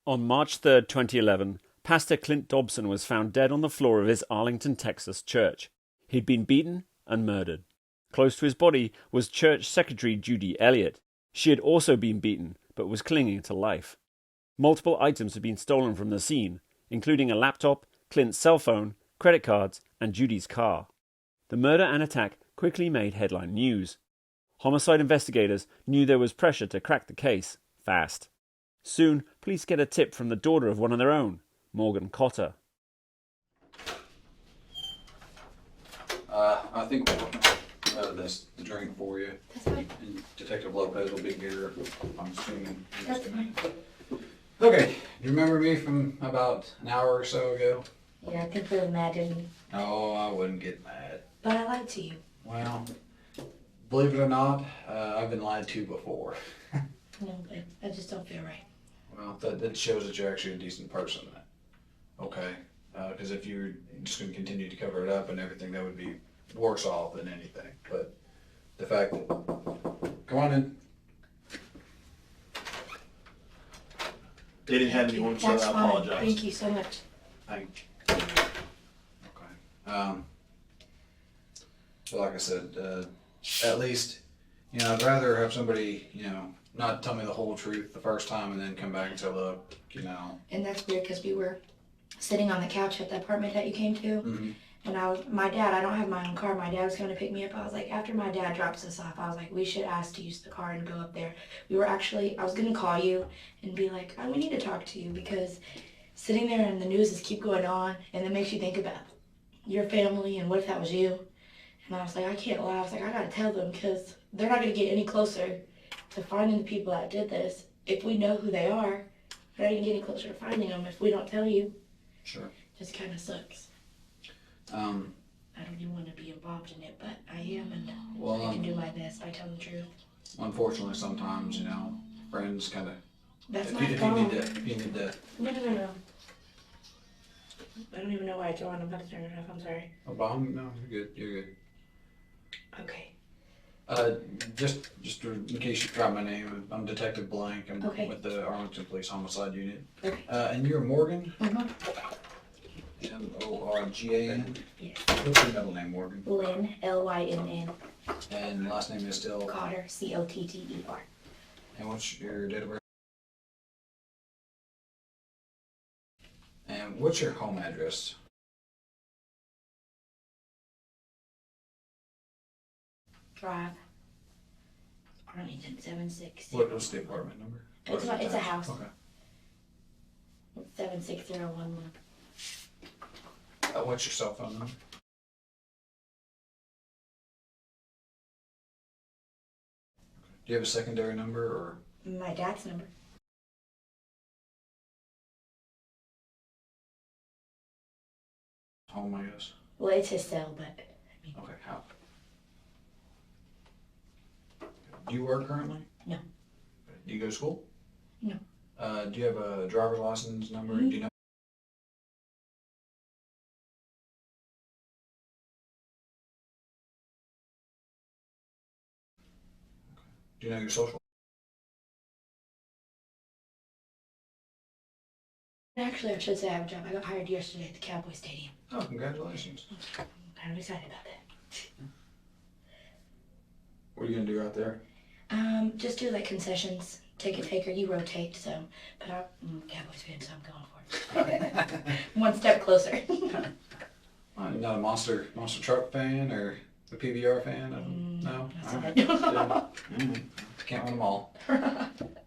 On March 3rd, 2011, Pastor Clint Dobson was found dead on the floor of his Arlington, Texas church. He'd been beaten and murdered. Close to his body was church secretary Judy Elliott. She had also been beaten, but was clinging to life. Multiple items had been stolen from the scene, including a laptop, Clint's cell phone, credit cards, and Judy's car. The murder and attack quickly made headline news. Homicide investigators knew there was pressure to crack the case fast. Soon, police get a tip from the daughter of one of their own, Morgan Cotter. I think that's the drink for you. That's fine. And Detective Lopez will be here, I'm assuming. That's fine. Okay, do you remember me from about an hour or so ago? Yeah, I think we were mad, didn't we? No, I wouldn't get mad. But I lied to you. Well, believe it or not, I've been lied to before. No, but I just don't feel right. Well, that shows that you're actually a decent person then. Okay, because if you're just going to continue to cover it up and everything, that would be worse off than anything. But the fact that, come on in. They didn't have anyone, so I That's fine. apologize. Thank you so much. Thank you. Okay. So like I said, at least, I'd rather have somebody, not tell me the whole truth the first time and then come back and say, look, And that's weird because we were sitting on the couch at the apartment that you came to. Mm-hmm. And my dad, I don't have my own car. My dad was going to pick me up. I was like, after my dad drops us off, I was like, we should ask to use the car and go up there. I was going to call you and be like, oh, we need to talk to you because sitting there and the news just keep going on and it makes you think about your family and what if that was you? And I was like, I can't lie. I was like, I got to tell them because they're not going to get any closer to finding the people that did this. If we know who they are, we're not going to get any closer to finding them if we don't tell you. Sure. Just kind of sucks. I don't even want to be involved in it, but I am, and I can do my best by telling the truth. Unfortunately, sometimes, friends kind of, That's if my you phone. need to, No. I don't even know why it's on. I'm about to turn it off. I'm sorry. oh, bomb, no, you're good. Okay. Just in case you forgot my name, I'm Detective Blank. I'm Okay. with the Arlington Police Homicide Unit. Okay. And you're Morgan? Mm-hmm. Morgan. Yes. What's your middle name, Morgan? Lynn, Lynn. And last name is still? Cotter, Cotter. And what's your date of birth? And what's your home address? Drive. Arlington, 760. What's the apartment number? It's a house. Okay. It's 76011. What's your cell phone number? Do you have a secondary number or? My dad's number. Home, I guess. Well, it's his cell, but Okay, how? Do you work currently? No. Do you go to school? No. Do you have a driver's license number? Mhm. Do you know? Do you know your social? actually, I should say I have a job. I got hired yesterday at the Cowboy Stadium. Oh, congratulations. I'm kind of excited about that. What are you gonna do out there? Just do like concessions. Ticket taker, you rotate, so, but I'm a Cowboys fan, so I'm going for it. One step closer. I'm not a monster truck fan or a PBR fan. No. that's All all right. Can't win them all.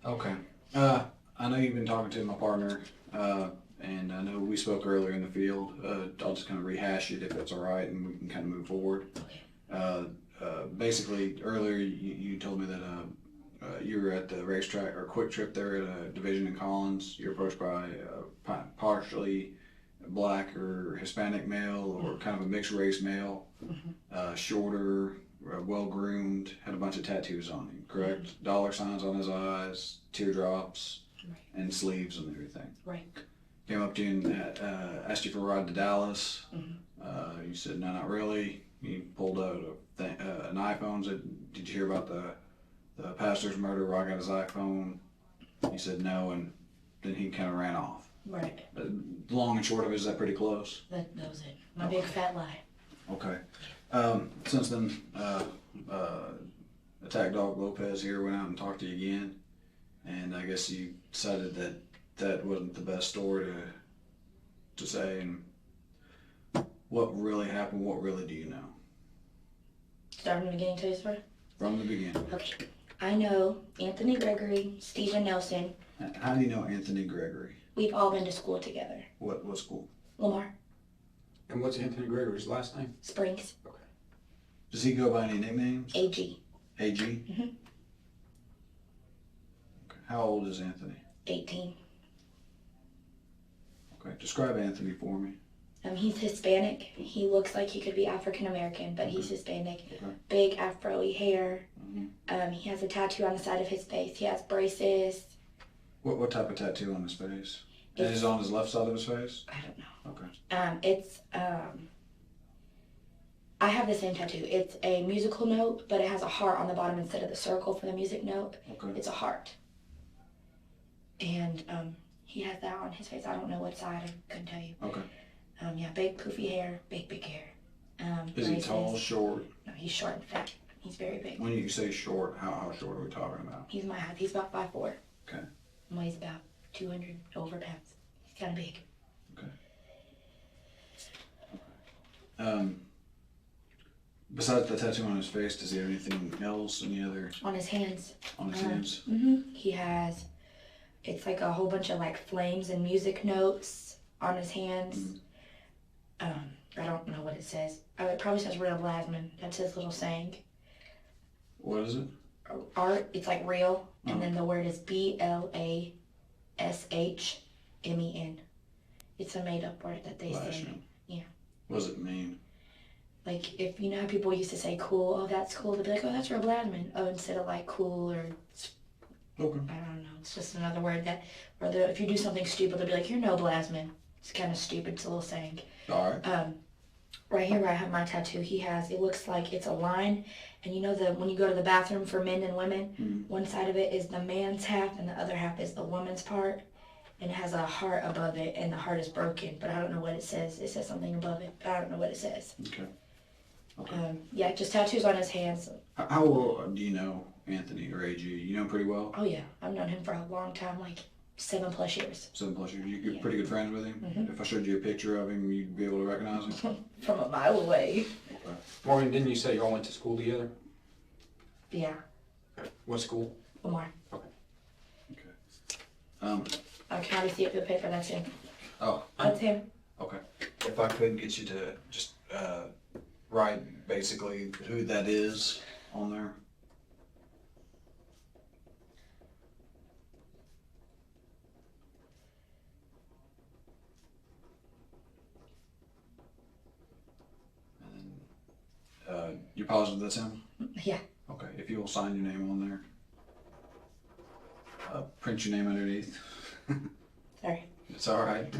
Okay. I know you've been talking to my partner, and I know we spoke earlier in the field. I'll just kind of rehash it if it's all right, and we can kind of move forward. Okay. Basically, earlier you told me that you were at the racetrack or Quick Trip there at a division in Collins. You're approached by a partially black or Hispanic male or kind of a mixed race male, shorter, well groomed, had a bunch of tattoos on him, correct? Dollar signs on his eyes, teardrops, Right. and sleeves and everything. Right. Came up to you and asked you for a ride to Dallas. Mm-hmm. You said, no, not really. He pulled out an iPhone. Said, did you hear about the pastor's murder where I got his iPhone? He said no, and then he kind of ran off. Right. The long and short of it, is that pretty close? That was it. My big fat lie. Okay. Since then, Attack Dog Lopez here went out and talked to you again, and I guess you decided that that wasn't the best story to say. And what really happened? What really do you know? Start from the beginning, tell you the story? From the beginning. Okay. I know Anthony Gregory, Stephen Nelson. How do you know Anthony Gregory? We've all been to school together. What school? Lamar. And what's Anthony Gregory's last name? Springs. Does he go by any nicknames? AG. AG? Mm-hmm. Okay. How old is Anthony? 18. Okay. Describe Anthony for me. He's Hispanic. He looks like he could be African American, but he's Hispanic. Okay. Big afro-y hair. Mm-hmm. He has a tattoo on the side of his face. He has braces. What type of tattoo on his face? Is it on his left side of his face? I don't know. Okay. I have the same tattoo. It's a musical note, but it has a heart on the bottom instead of the circle for the music note. Okay. It's a heart. And he has that on his face. I don't know what side. I couldn't tell you. Okay. Yeah, big poofy hair, big hair. Is he braces. tall, short? No, he's short and fat. He's very big. When you say short, how short are we talking about? He's my height. He's about 5'4". Okay. And weighs about 200 over pounds. He's kind of big. Okay. Besides the tattoo on his face, does he have anything else? Any other On his hands. on his hands? He has, it's like a whole bunch of like flames and music notes on his hands. I don't know what it says. It probably says real Blasman. That's his little saying. What is it? Art, it's like real, and then the word is BLASHMEN. It's a made up word that they say. Blasphemy. Yeah. What does it mean? Like, if you know how people used to say cool, oh, that's cool, they'd be like, oh, that's real Blasman. Oh, instead of like cool or, Okay. I don't know, it's just another word that, or if you do something stupid, they'll be like, you're no Blasman. It's kind of stupid, it's a little saying. All right. Right here where I have my tattoo, he has, it looks like it's a line, and you know when you go to the bathroom for men and women, one side of it is the man's half and the other half is the woman's part, and it has a heart above it, and the heart is broken, but I don't know what it says. It says something above it, but I don't know what it says. Okay. Yeah, just tattoos on his hands. How well do you know Anthony or AG? You know him pretty well? Oh yeah, I've known him for a long time, like 7+ years. 7+ years. You're Yeah. pretty good friends with him? Mhm. If I showed you a picture of him, you'd be able to recognize him? From a mile away. Okay. Morgan, didn't you say y'all went to school together? Yeah, What school? Lamar. Um, I can already see it through the paper, that's him. oh, That's him. okay. If I could get you to just write basically who that is on there. And then, you're positive that's him? Yeah. Okay, if you'll sign your name on there. Print your name underneath. Sorry. It's all right.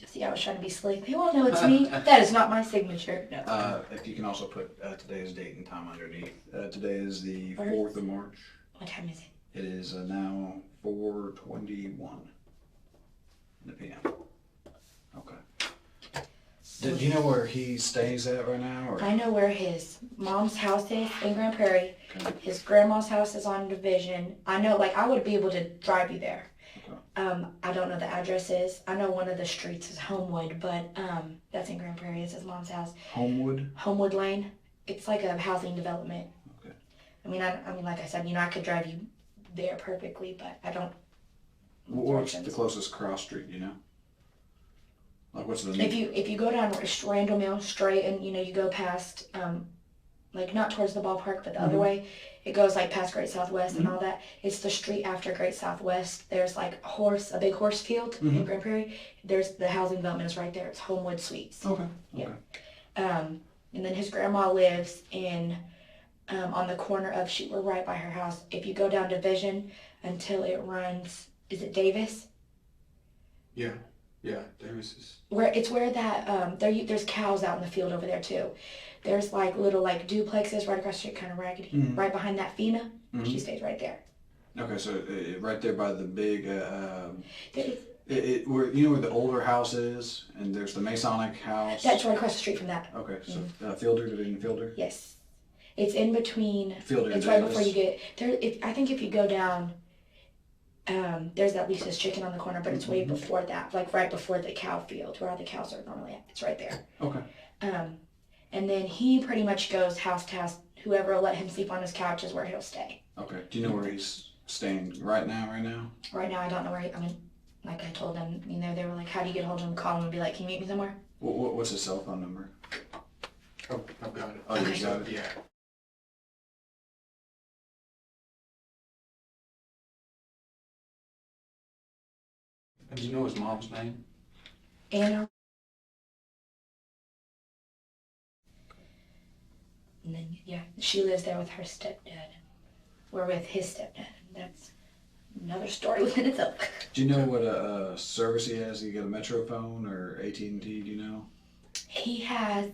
See, I was trying to be slick. They won't know it's me. That is not my signature. No. If you can also put today's date and time underneath. Today is the First. 4th of March. What time is it? It is now 4:21 in the PM. Okay. Do you know where he stays at right now? Or? I know where his mom's house is in Grand Prairie. His grandma's house is on Division. I know, like, I would be able to drive you there. Okay. I don't know the addresses. I know one of the streets is Homewood, but that's in Grand Prairie. It's his mom's house. Homewood? Homewood Lane. It's like a housing development. Okay. I mean, like I said, I could drive you there perfectly, but I don't. What's the closest cross street, you know? Like, what's the If you go down Randall Mill straight and you go past like not towards the ballpark but the other way, it goes like past Great Southwest and all that. It's the street after Great Southwest. There's like a big horse field in Grand Prairie. There's the housing development is right there. It's Homewood Suites. Okay. Yeah. And then his grandma lives in on the corner of we're right by her house. If you go down Division until it runs, is it Davis? Yeah. Yeah, Davis is. Where that there's cows out in the field over there too. There's like little like duplexes right across the street, kind of raggedy. Right behind that Fina, she stays right there. Okay, so right there by the big, There- where you know where the older house is, and there's the Masonic house. That's right across the street from that. Okay, so Fielder, Division Fielder. Yes. It's in between. Fielder. It's right before you get there. I think if you go down, there's that Lisa's Chicken on the corner, but it's way before that, like right before the cow field, where all the cows are normally at. It's right there. Okay. And then he pretty much goes house to house. Whoever will let him sleep on his couch is where he'll stay. Okay. Do you know where he's staying right now? Right now, I don't know where I mean, like I told them, you know, they were like, how do you get hold of him? Call him and be like, can you meet me somewhere? What's his cell phone number? Oh, I've got it. Oh, you got it? Yeah. And do you know his mom's name? And then, yeah, she lives there with her stepdad. We're with his stepdad. That's another story within itself. Do you know what service he has? You got a Metro phone or AT&T? Do you know? He has,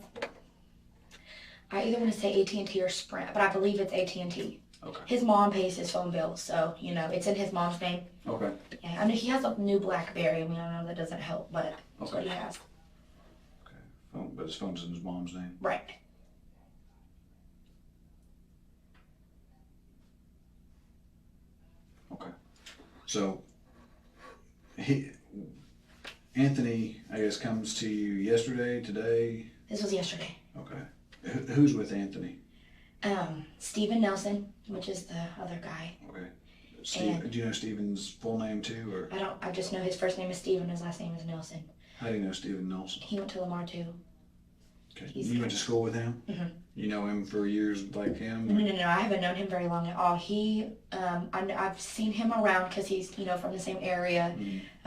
I either want to say AT&T or Sprint, but I believe it's AT&T. Okay. His mom pays his phone bill, so, you know, it's in his mom's name. Okay. Yeah, I know he has a new BlackBerry. I mean, I know that doesn't help, but that's what Okay. he has. Okay. Phone, but his phone's in his mom's name. Right. Okay. So Anthony, I guess, comes to you yesterday, today. This was yesterday. Okay. Who's with Anthony? Stephen Nelson, which is the other guy. Okay. Steve, And- do you know Stephen's full name too, or I just know his first name is Stephen, his last name is Nelson. how do you know Stephen Nelson? He went to Lamar too. Okay. He's You went to school with him? Mhm. You know him for years like him? No, I haven't known him very long at all. I've seen him around because he's, you know, from the same area.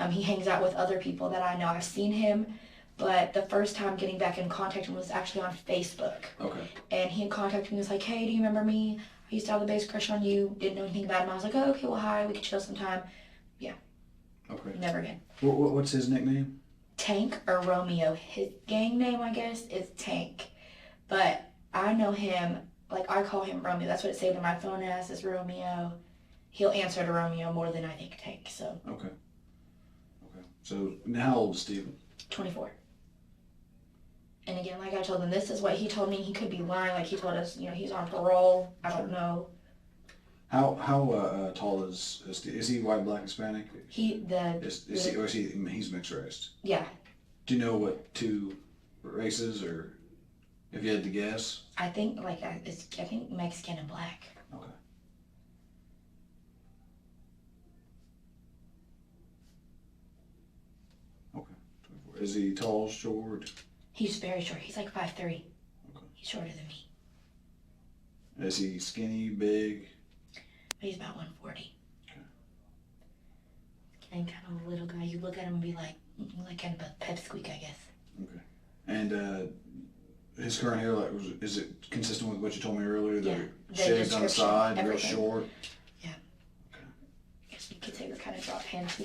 He hangs out with other people that I know. I've seen him, but the first time getting back in contact with him was actually on Facebook. Okay. And he had contacted me, was like, hey, do you remember me? I used to have the biggest crush on you. Didn't know anything about him. I was like, oh, okay, well, hi, we could chill sometime. Okay. Never again. What's his nickname? Tank or Romeo. His gang name, I guess, is Tank. But I know him, like I call him Romeo. That's what it saved on my phone as, is Romeo. He'll answer to Romeo more than I think Tank, so Okay. Okay. So how old is Stephen? 24. And again, like I told him, this is what he told me. He could be lying. Like he told us, you know, he's on parole. I don't know. How tall is he? White, black, Hispanic? He's mixed race? Yeah, Do you know what two races, or if you had to guess? I think like I think Mexican and black. Okay. Okay. 24. Is he tall, short? He's very short. He's like 5'3". Okay. He's shorter than me. Is he skinny, big? But he's about 140. Okay. And kind of a little guy. You look at him and be like kind of a pipsqueak, I guess. Okay. And his current hair, is it consistent with what you told me earlier? Yeah, The the shaved on the description, side, real everything. short. I guess you could say we're kind of drop hands.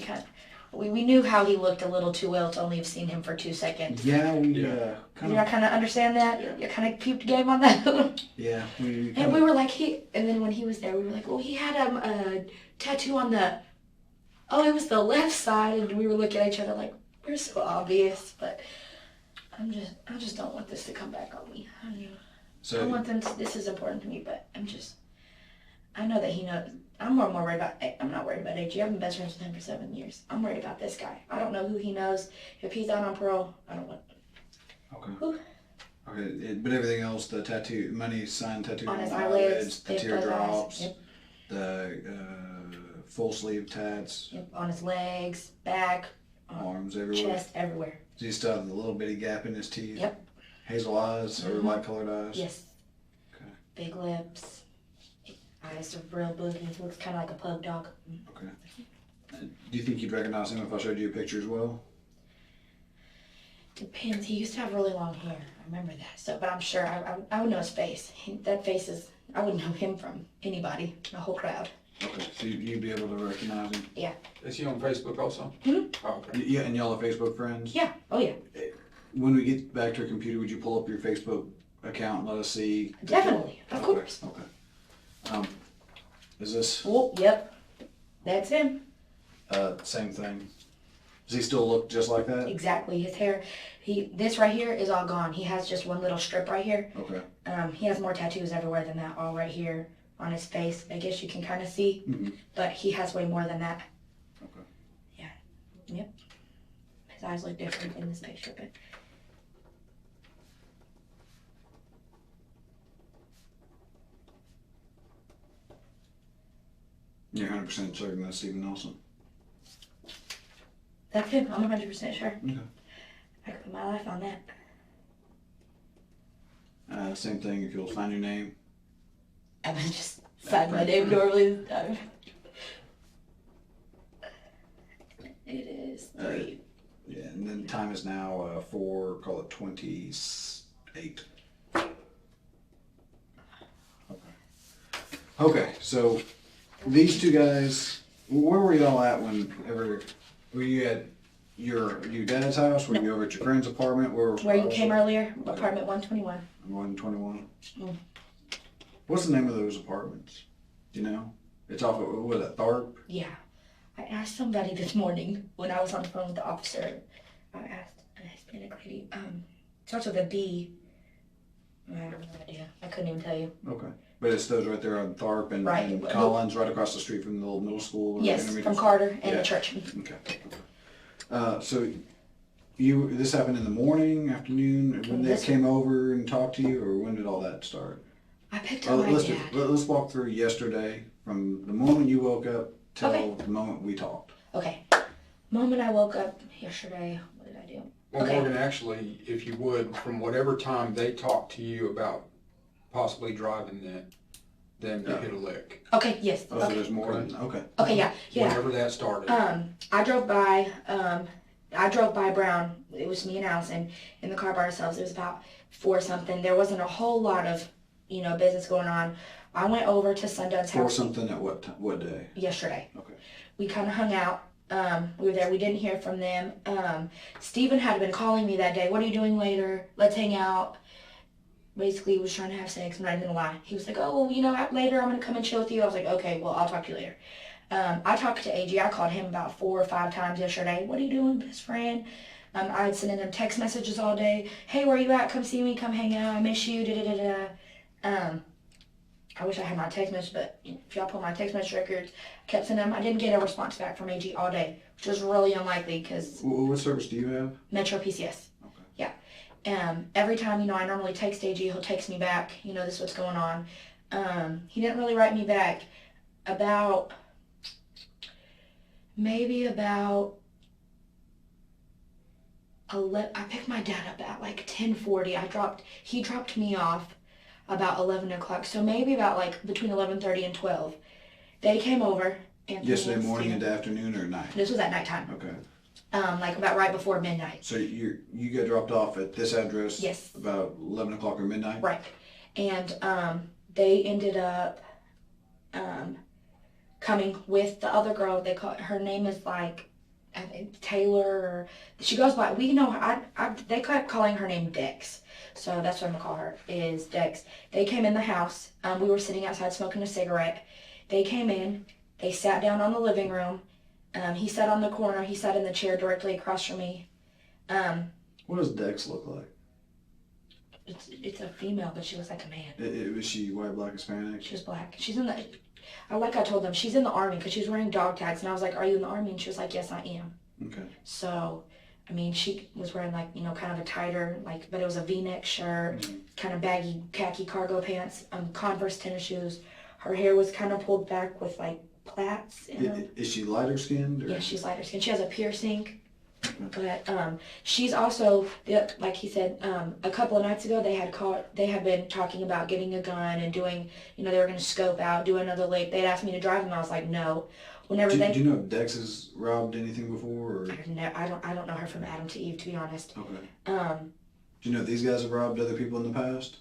We knew how he looked a little too well to only have seen him for 2 seconds. Yeah, we You kind of understand that? Yeah. You kind of peeped game on that? yeah we And we were like, and then when he was there, we were like, well, he had a tattoo on it was the left side, and we were looking at each other like, we're so obvious, but I just don't want this to come back on me. I want them to, this is important to me, but I know that he knows. I'm more worried about, I'm not worried about AG. I've been best friends with him for 7 years. I'm worried about this guy. I don't know who he knows. If he's out on parole, I don't want. Okay. Whew. Okay, but everything else, the tattoo, money sign tattoo On on his the eyelids, the both teardrops, eyes. Yep. the full sleeve tats, Yep. On his legs, back, arms everywhere. chest, everywhere. Does he still have the little bitty gap in his teeth? Yep. Hazel eyes or Mhm. light colored eyes? Yes. Okay. Big lips. Eyes are real boogie. He looks kind of like a pug dog. Okay. Do you think you'd recognize him if I showed you a picture as well? Depends. He used to have really long hair. I remember that. So, but I'm sure I would know his face. That face is. I would know him from anybody, the whole crowd. Okay, so you'd be able to recognize him? Is he on Facebook also? Mhm. Oh, okay. Yeah, and y'all are Facebook friends? Yeah. Oh yeah. When we get back to your computer, would you pull up your Facebook account and let us see? Definitely. Of course. Okay. Is this? Oh, yep. That's him. Same thing. Does he still look just like that? Exactly. His hair, this right here is all gone. He has just one little strip right here. Okay. He has more tattoos everywhere than that, all right here on his face. I guess you can kind of see, but he has way more than that. Okay. Yeah. Yep. His eyes look different in this picture, but. You're 100% certain that's Steven Nelson? That's him. I'm 100% sure. Okay. I could put my life on that. Same thing, if you'll sign your name. I'm gonna just sign my name normally this time. It is 3. Yeah, and then time is now 4, call it 28. Okay, so these two guys, where were y'all at whenever, were you at your dad's house? Were you over at your friend's apartment? Where you came earlier, apartment 121. 121? Mm. What's the name of those apartments? Do you know? It's off of, what was it, Tharp? Yeah. I asked somebody this morning when I was on the phone with the officer. I asked a Hispanic lady. Starts with a B. I have no idea. I couldn't even tell you. Okay. But it's those right there on Tharp and, Right. and Collins, right across the street from the old middle school? Or Yes, intermediate from school? Carter and Yeah. the church. Okay. So this happened in the morning, afternoon, when they came over and talked to you, or when did all that start? I picked up my dad. Let's walk through yesterday from the moment you woke up till Okay. the moment we talked. Okay. Moment I woke up yesterday, what did I do? Well, Okay. Morgan, actually, if you would, from whatever time they talked to you about possibly driving them to hit a lick. Okay, yes. Oh, so Okay. there's more than, okay. Okay, yeah. Whenever that started. I drove by Brown. It was me and Allison in the car by ourselves. It was about 4 something. There wasn't a whole lot of, business going on. I went over to Sundun's For house something at what day? yesterday. Okay. We kind of hung out. We were there. We didn't hear from them. Stephen had been calling me that day. What are you doing later? Let's hang out. Basically, he was trying to have sex. I'm not even gonna lie. He was like, oh, well, later I'm gonna come and chill with you. I was like, okay, well, I'll talk to you later. I talked to AG. I called him about 4 or 5 times yesterday. What are you doing, best friend? I had sent him text messages all day. Hey, where you at? Come see me. Come hang out. I miss you. I wish I had my text message, but if y'all pull my text message records, I kept sending them. I didn't get a response back from AG all day, which was really unlikely because What service do you have? Metro PCS. Okay. Yeah. Every time, I normally text AG, he'll text me back, this is what's going on. He didn't really write me back maybe about 11. I picked my dad up at like 10:40. He dropped me off about 11 o'clock. So maybe about like between 11:30 and 12. They came over. Yesterday morning into afternoon or night? This was at nighttime. Okay. Like about right before midnight. So you get dropped off at this address? Yes. About 11 o'clock or midnight? Right. And they ended up coming with the other girl. Her name is like, I think Taylor, or she goes by, they kept calling her name Dex. So that's what I'm gonna call her, is Dex. They came in the house. We were sitting outside smoking a cigarette. They came in. They sat down on the living room. He sat on the corner. He sat in the chair directly across from me. What does Dex look like? It's a female, but she looks like a man. Was she white, black, Hispanic? She was black. She's in the, like I told them, she's in the Army because she was wearing dog tags. And I was like, are you in the Army? And she was like, yes, I am. Okay. So, she was wearing like, kind of a tighter, but it was a V-neck shirt, kind of baggy khaki cargo pants, Converse tennis shoes. Her hair was kind of pulled back with like plaits. Is she lighter skinned? Yeah, she's lighter skinned. She has a piercing. But she's also, like he said, a couple of nights ago they had been talking about getting a gun and doing, they were going to scope out, do another lick. They'd asked me to drive them. I was like, no. Do you know if Dex has robbed anything before? Or? I don't know her from Adam to Eve, to be honest. Okay. Do you know if these guys have robbed other people in the past?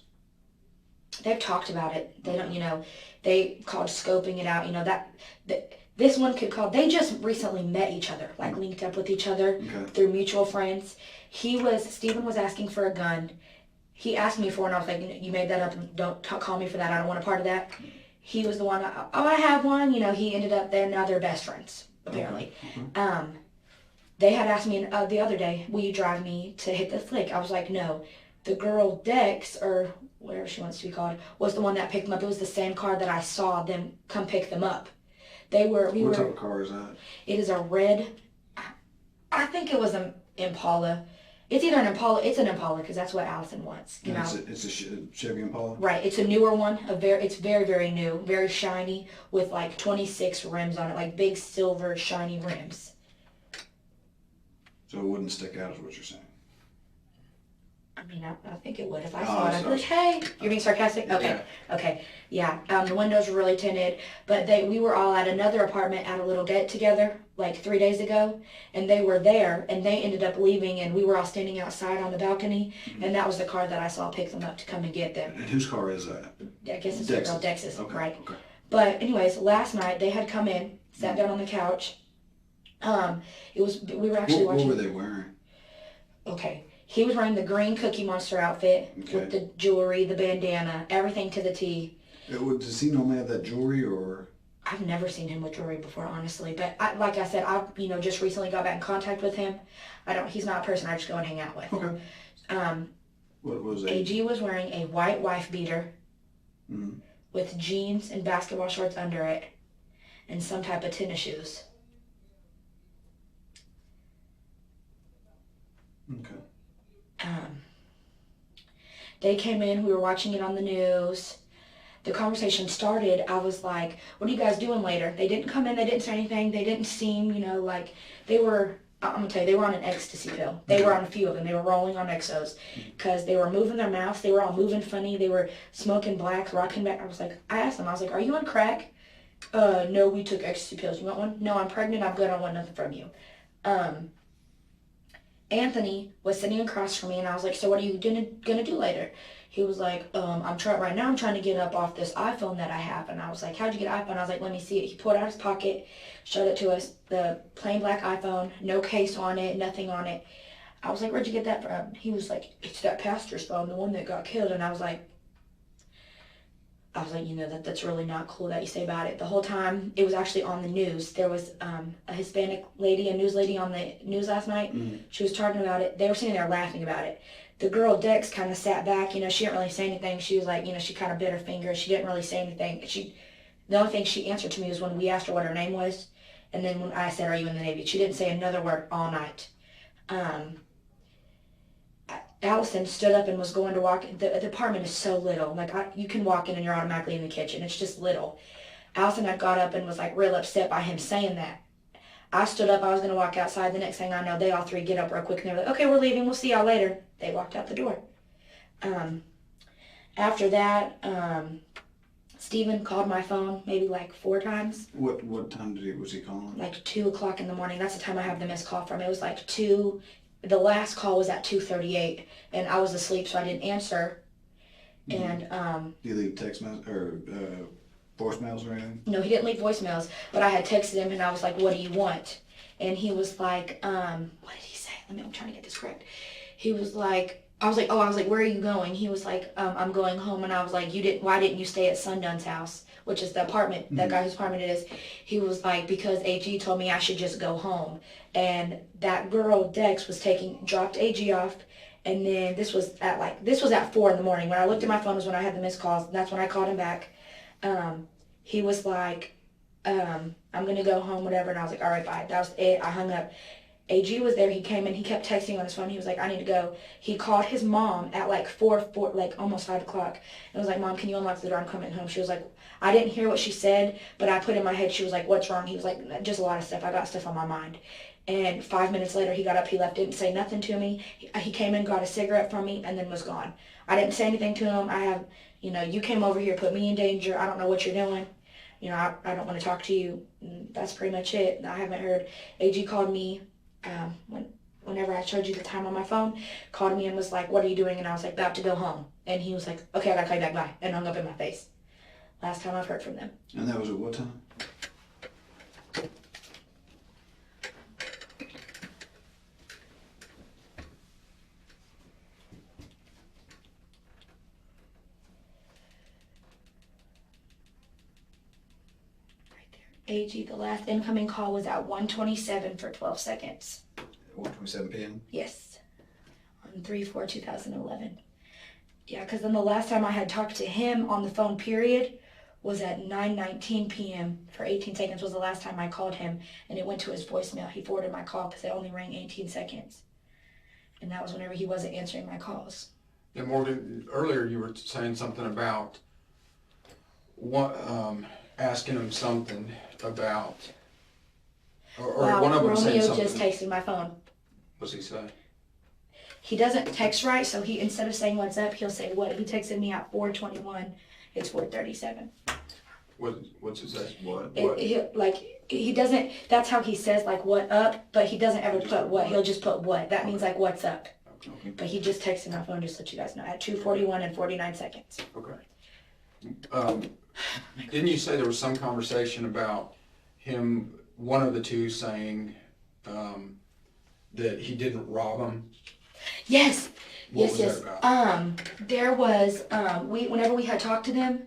They've talked about it. They don't, they called scoping it out. This one could call. They just recently met each other, linked up with each other through mutual friends. Stephen was asking for a gun. He asked me for it, and I was like, you made that up. Don't call me for that. I don't want a part of that. he was the one. I have one. You know, he ended up there. Now they're best friends apparently. Okay. They had asked me the other day, will you drive me to hit the flick? I was like, no. The girl Dex, or whatever she wants to be called, was the one that picked them up. It was the same car that I saw them come pick them up. What type of car is that? It is a red, I think it was an Impala. It's either an Impala, it's an Impala because that's what Allison wants. You know? It's a Chevy Impala? Right, it's a newer one. It's very, very new, very shiny with like 26 rims on it, like big silver shiny rims. So it wouldn't stick out is what you're saying? I mean, I think it would. If I Oh, saw it, I'd be like, hey, you're being sarcastic? Okay, Yeah. okay, yeah. The windows were really tinted, but we were all at another apartment at a little get-together like 3 days ago, and they were there, and they ended up leaving, and we were all standing outside on the balcony, and that was the car that I saw pick them up to come and get them. And whose car is that? I guess it's the girl Dex's, Okay. right? Okay. But anyways, last night they had come in, sat down on the couch. We were actually watching. What were they wearing? Okay. He was wearing the green Cookie Monster outfit with the jewelry, the bandana, everything to the T. Does he normally have that jewelry or? I've never seen him with jewelry before, honestly. But like I said, I just recently got back in contact with him. He's not a person I just go and hang out with. Okay. What was it? AG was wearing a white wife beater with jeans and basketball shorts under it and some type of tennis shoes. Okay. They came in, we were watching it on the news. The conversation started, I was like, what are you guys doing later? They didn't come in, they didn't say anything, they didn't seem, like they were, I'm going to tell you, they were on an ecstasy pill. They were on a few of them. They were rolling on Exos because they were moving their mouths. They were all moving funny. They were smoking black, rocking back. I asked them, I was like, are you on crack? No, we took ecstasy pills. You want one? No, I'm pregnant. I'm good. I don't want nothing from you. Anthony was sitting across from me, and I was like, so what are you gonna do later? He was like, I'm trying to get up off this iPhone that I have. And I was like, how'd you get an iPhone? I was like, let me see it. He pulled out his pocket, showed it to us, the plain black iPhone, no case on it, nothing on it. I was like, where'd you get that from? He was like, it's that pastor's phone, the one that got killed. And I was like, that's really not cool that you say about it. The whole time, it was actually on the news. There was a Hispanic lady, a news lady on the news last night. She was talking about it. They were sitting there laughing about it. The girl, Dex, kind of sat back. She didn't really say anything. She was like, she kind of bit her finger. She didn't really say anything. The only thing she answered to me was when we asked her what her name was. And then when I said, are you in the Navy? She didn't say another word all night. Allison stood up and was going to walk. The apartment is so little. You can walk in and you're automatically in the kitchen. It's just little. Allison had got up and was real upset by him saying that. I stood up. I was going to walk outside. The next thing I know, they all three get up real quick and they were like, okay, we're leaving. We'll see y'all later. They walked out the door. After that, Steven called my phone maybe 4 times. What time was he calling? 2 o'clock in the morning. That's the time I have the missed call from. It was 2. The last call was at 2:38, and I was asleep, so I didn't answer. And Do you leave text messages or voicemails or anything? No, he didn't leave voicemails, but I had texted him, and I was like, "What do you want?" And he was like, "What did he say? I'm trying to get this correct." He was like, I was like, "Where are you going?" He was like, "I'm going home," and I was like, Why didn't you stay at Sundun's house?" Which is the apartment, that guy whose apartment it is. He was like, because AG told me I should just go home. And that girl, Dex, dropped AG off. And then this was at 4 in the morning. When I looked at my phone was when I had the missed calls. And that's when I called him back. He was like, I'm going to go home, whatever. And I was like, all right, bye. That was it. I hung up. AG was there. He came in. He kept texting on his phone. He was like, I need to go. He called his mom at 4, almost 5 o'clock. And was like, Mom, can you unlock the door? I'm coming home. She was like, I didn't hear what she said, but I put in my head, she was like, what's wrong? He was like, just a lot of stuff. I got stuff on my mind. And 5 minutes later, he got up, he left, didn't say nothing to me. He came in, got a cigarette from me, and then was gone. I didn't say anything to him. You came over here, put me in danger. I don't know what you're doing. I don't want to talk to you. That's pretty much it. I haven't heard. AG called me whenever I showed you the time on my phone, called me and was like, what are you doing? And I was like, about to go home. And he was like, okay, I got to call you back, bye. And hung up in my face. Last time I've heard from them. And that was at what time? AG, the last incoming call was at 1:27 for 12 seconds. 1:27 p.m. Yes, on 3/4/2011. Yeah, because then the last time I had talked to him on the phone, period, was at 9:19 p.m. for 18 seconds was the last time I called him, and it went to his voicemail. He forwarded my call because it only rang 18 seconds. And that was whenever he wasn't answering my calls. And Morgan, earlier you were saying something about what, asking him something about, or Wow, one of them saying Romeo something. just texted my phone. What's he say? He doesn't text right, so he, instead of saying what's up, he'll say what. He texted me at 4:21. It's 4:37. What's it say? What? He doesn't, that's how he says like what up, but he doesn't ever Just put what. what. He'll just put what. That means like what's up. Okay. But he just texted my phone just to let you guys know at 2:41 and 49 seconds. Okay. Didn't you say there was some conversation about him, one of the two saying that he didn't rob him? Yes. What yes, was yes. that about? There was whenever we had talked to them,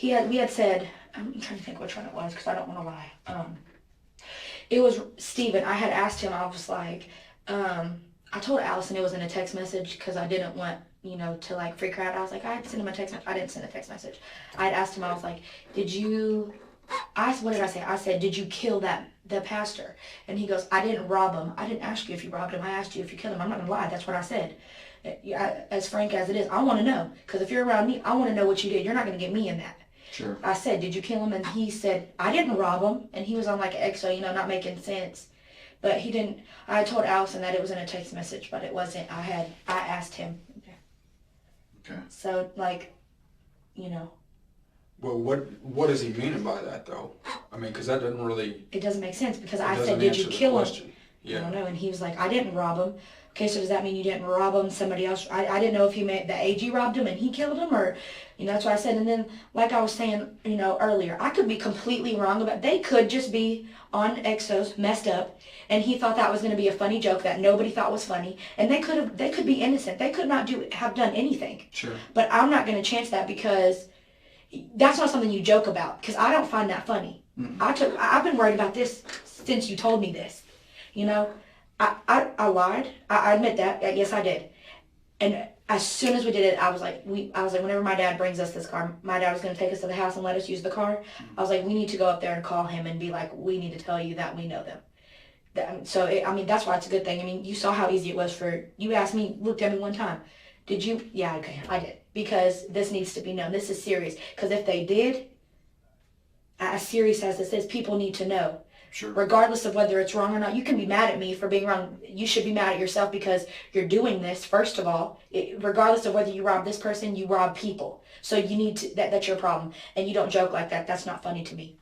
we had said, I'm trying to think which one it was because I don't want to lie. It was Steven. I had asked him, I was like, I told Allison it was in a text message because I didn't want, to like freak her out. I was like, I had sent him a text message. I didn't send a text message. I had asked him, I was like, what did I say? I said, did you kill the pastor? And he goes, I didn't rob him. I didn't ask you if you robbed him. I asked you if you killed him. I'm not going to lie. That's what I said. As frank as it is, I want to know. Because if you're around me, I want to know what you did. You're not going to get me in that. Sure. I said, did you kill him? And he said, I didn't rob him. And he was on like an XO, not making sense. But he didn't. I told Allison that it was in a text message, but it wasn't. I asked him. Okay. So, Well, what does he mean by that, though? I mean, because that doesn't really. it doesn't make sense because it I doesn't said, did answer you the kill him? question. I Yeah. don't know. And he was like, I didn't rob him. Okay, so does that mean you didn't rob him? Somebody else? I didn't know if he meant the AG robbed him and he killed him, or, that's what I said. And then, like I was saying, earlier, I could be completely wrong about. They could just be on Exos, messed up, and he thought that was going to be a funny joke that nobody thought was funny, and they could be innocent. They could not have done anything. Sure. But I'm not going to chance that because that's not something you joke about. Because I don't find that funny. Mm-mm. I've been worried about this since you told me this. I lied. I admit that. Yes, I did. And as soon as we did it, I was like, whenever my dad brings us this car, my dad was going to take us to the house and let us use the car. I was like, we need to go up there and call him and be like, we need to tell you that we know them. That's why it's a good thing. I mean, you saw how easy it was you asked me, looked at me one time. Did you? Yeah, okay, I did. Because this needs to be known. This is serious. Because if they did, as serious as this is, people need to know. Sure. Regardless of whether it's wrong or not, you can be mad at me for being wrong. You should be mad at yourself because you're doing this, first of all. Regardless of whether you rob this person, you rob people. So you need to, that's your problem. And you don't joke like that. That's not funny to me.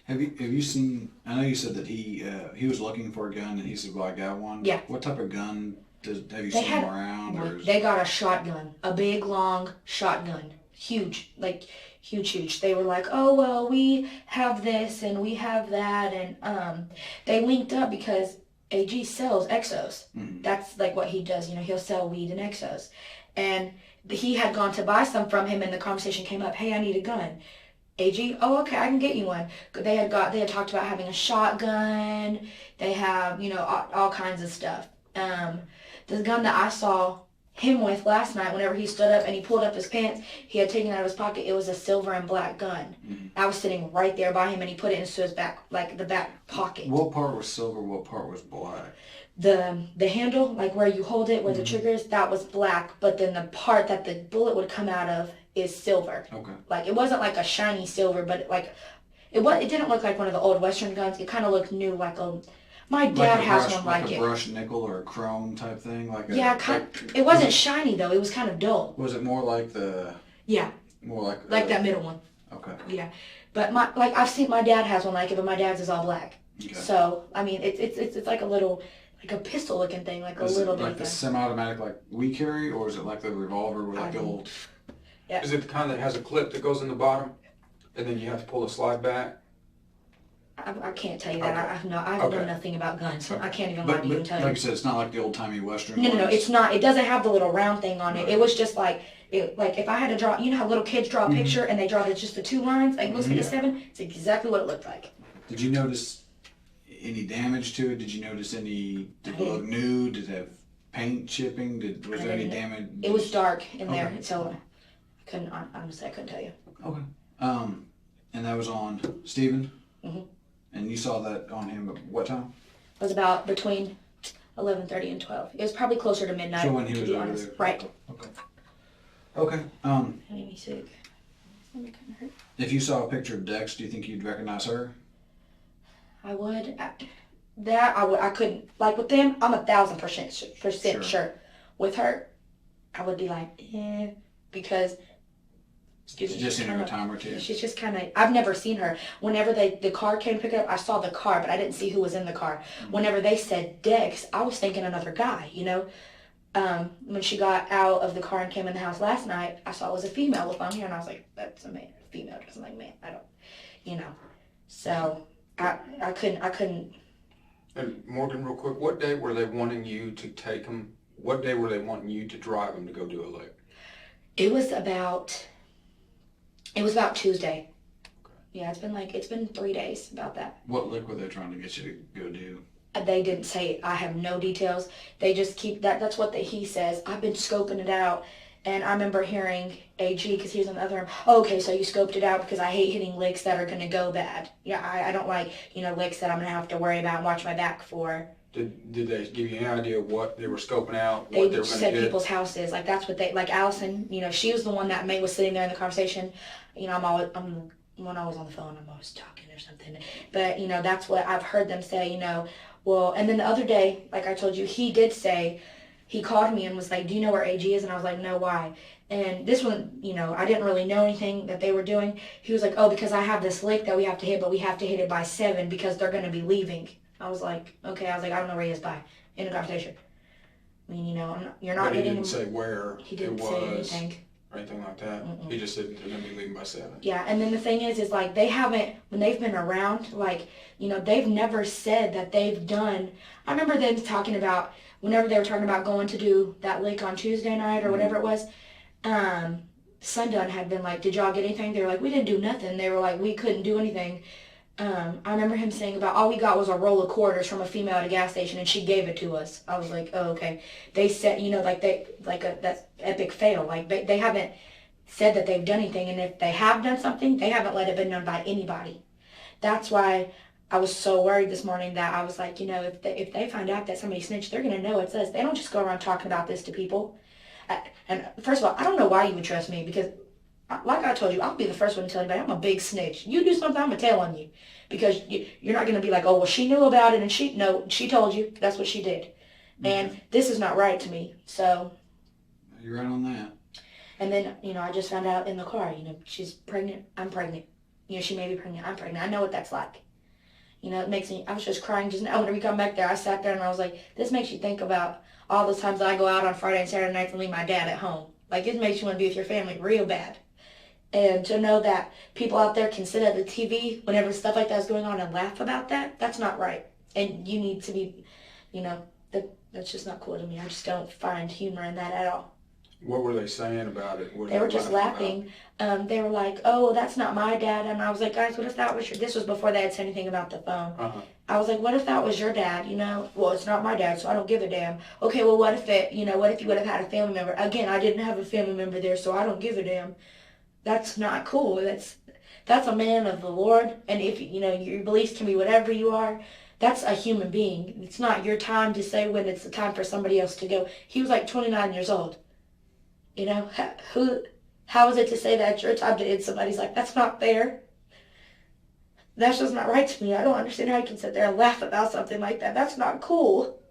Have you seen? I know you said that he was looking for a gun and he said, "Well, I got one." Yeah. What type of gun have you They seen had- him around? Or They got a shotgun, a big, long shotgun. Huge, huge. They were like, oh, well, we have this and we have that. And they linked up because AG sells Exos. Mhm. That's like what he does. He'll sell weed and Exos. And he had gone to buy some from him and the conversation came up, hey, I need a gun. AG, oh, okay, I can get you one. They had talked about having a shotgun. They have, all kinds of stuff. The gun that I saw him with last night, whenever he stood up and he pulled up his pants, he had taken it out of his pocket. It was a silver and black gun. Mhm. I was sitting right there by him and he put it into his back, like the back pocket. What part was silver? What part was black? The handle, like where you hold it, where the trigger is, that was black. But then the part that the bullet would come out of is silver. Okay. Like it wasn't like a shiny silver, but it didn't look like one of the old Western guns. It kind of looked new, my dad has one like a it. brush nickel or a chrome type thing, Yeah, it wasn't shiny though. It was kind of dull. Was it more like Yeah, more like that middle one. Okay. Yeah, but I've seen my dad has one like it, but my dad's is all black. Okay. So I mean, it's like a little, like a pistol looking thing, like Is a little it like bit. the semi-automatic like we carry, or is it like the revolver with like the old? Is it the kind that has a clip that goes in the bottom, and then you have to pull the slide back? I can't tell you that. Okay. I know Okay. nothing about guns. Okay. I can't even lie to you and tell like you. you said, it's not like the old timey Western No, ones. it's not. It doesn't have the little round thing on it. It was just like, like if I had to draw, you know how little kids draw a picture and they draw just the 2 lines, like it looks like a 7? It's exactly what it looked like. Did you notice any damage to it? Did you notice any? Did it look new? Did it have paint chipping? Was there any damage? It was dark in there, Okay. so honestly, I couldn't tell you. Okay. And that was on Steven? Mhm. And you saw that on him at what time? It was about between 11:30 and 12. It was probably closer to midnight, So when he to was be over honest. there. Right. Okay. Okay. That made me sick. That kind of hurt. If you saw a picture of Dex, do you think you'd recognize her? I would. I couldn't. Like with them, I'm 1,000% sure. With her, I would be like, because. Excuse She's me. just seen her a time or two. She's just kind of. I've never seen her. Whenever the car came to pick her up, I saw the car, but I didn't see who was in the car. Whenever they said Dex, I was thinking another guy. You know. When she got out of the car and came in the house last night, I saw it was a female with long hair, and I was like, that's a man. Female dressing like man. I don't. You know. So I couldn't. And Morgan, real quick, what day were they wanting you to take them? What day were they wanting you to drive them to go do a lick? It was about Tuesday. Okay. Yeah, it's been 3 days about that. What lick were they trying to get you to go do? They didn't say. I have no details. They just keep that. That's what he says. I've been scoping it out, and I remember hearing AG because he was on the other arm. Oh, okay, so you scoped it out because I hate hitting licks that are gonna go bad. Yeah, I don't like licks that I'm gonna have to worry about and watch my back for. Did they give you any idea what they were scoping out? They What they were going to said get? people's houses. Like that's what they like. Allison, she was the one that was sitting there in the conversation. I'm when I was on the phone, I'm always talking or something. But that's what I've heard them say. Well, and then the other day, like I told you, he did say, he called me and was like, do you know where AG is? And I was like, no, why? And this one, I didn't really know anything that they were doing. He was like, oh, because I have this lick that we have to hit, but we have to hit it by 7 because they're going to be leaving. I was like, okay. I was like, I don't know where he is by. In a conversation. I mean, you're not But he hitting didn't him. say where He didn't it say was anything. or anything like that. Mm-mm. He just said they're going to be leaving by 7. Yeah, and then the thing is like they haven't, when they've been around, like, they've never said that they've done. I remember them talking about, whenever they were talking about going to do that lick on Tuesday night or whatever it was, Sundun had been like, did y'all get anything? They were like, we didn't do nothing. They were like, we couldn't do anything. I remember him saying about, all we got was a roll of quarters from a female at a gas station and she gave it to us. I was like, oh, okay. They said, that's epic fail. Like they haven't said that they've done anything, and if they have done something, they haven't let it be known by anybody. That's why I was so worried this morning that I was like, if they find out that somebody snitched, they're going to know it's us. They don't just go around talking about this to people. And first of all, I don't know why you would trust me because, like I told you, I'll be the first one to tell anybody I'm a big snitch. You do something, I'm going to tell on you. Because you're not going to be like, oh, well, she knew about it and she told you. That's what she did. And this is not right to me. So. You're right on that. And then, I just found out in the car, she's pregnant, I'm pregnant. She may be pregnant, I'm pregnant. I know what that's like. It makes me, I was just crying just now. Whenever we come back there, I sat there and I was like, this makes you think about all the times I go out on Friday and Saturday nights and leave my dad at home. Like, it makes you want to be with your family real bad. And to know that people out there can sit at the TV whenever stuff like that is going on and laugh about that, that's not right. And you need to be, that's just not cool to me. I just don't find humor in that at all. What were they saying about it? They were just laughing. They were like, oh, that's not my dad. And I was like, guys, what if that was this was before they had said anything about the phone. Uh-huh. I was like, what if that was your dad? Well, it's not my dad, so I don't give a damn. Okay, well, what if what if you would have had a family member? Again, I didn't have a family member there, so I don't give a damn. That's not cool. That's a man of the Lord. And if, your beliefs can be whatever you are, that's a human being. It's not your time to say when it's the time for somebody else to go. He was like 29 years old. How is it to say that it's your time to hit somebody's like, that's not fair. That's just not right to me. I don't understand how you can sit there and laugh about something like that. That's not cool.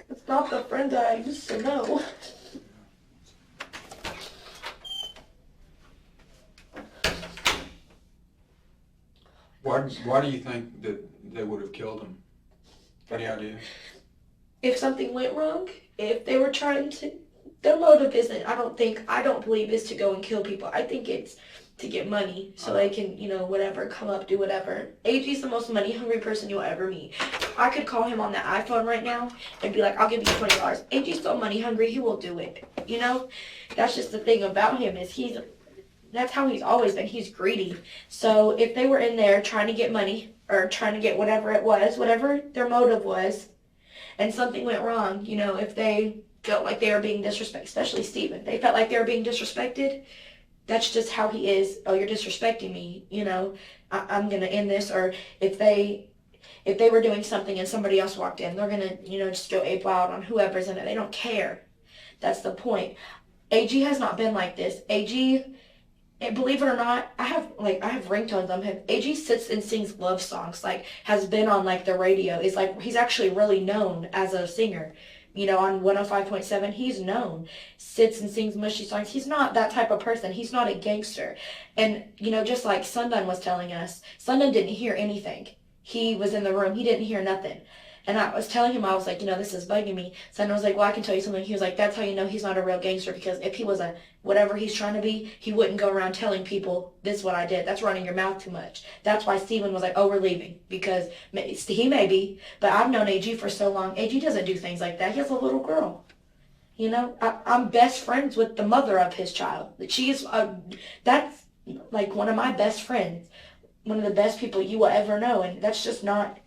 It's not the friend that I used to know. Why do you think that they would have killed him? Any idea? If something went wrong, if they were trying to their motive isn't, I don't believe is to go and kill people. I think it's to get money so they can, whatever, come up, do whatever. AG's the most money hungry person you'll ever meet. I could call him on that iPhone right now and be like, I'll give you $20. AG's so money hungry, he will do it. That's just the thing about him is that's how he's always been. He's greedy. So if they were in there trying to get money or trying to get whatever it was, whatever their motive was, and something went wrong, if they felt like they were being disrespected, especially Steven, they felt like they were being disrespected, that's just how he is. Oh, you're disrespecting me, I'm going to end this. Or if they were doing something and somebody else walked in, they're going to, just go ape wild on whoever's in it. They don't care. That's the point. AG has not been like this. AG, and believe it or not, I have ringtones on him. AG sits and sings love songs, has been on the radio. Is he's actually really known as a singer. On 105.7, he's known. Sits and sings mushy songs. He's not that type of person. He's not a gangster. And, just like Sundun was telling us, Sundun didn't hear anything. He was in the room. He didn't hear nothing. And I was telling him, I was like, this is bugging me. Sundun was like, well, I can tell you something. He was like, that's how you know he's not a real gangster, because if he was a whatever he's trying to be, he wouldn't go around telling people, this is what I did. That's running your mouth too much. That's why Steven was like, oh, we're leaving. Because he may be, but I've known AG for so long. AG doesn't do things like that. He has a little girl. I'm best friends with the mother of his child. She's, that's one of my best friends. One of the best people you will ever know. And that's just not...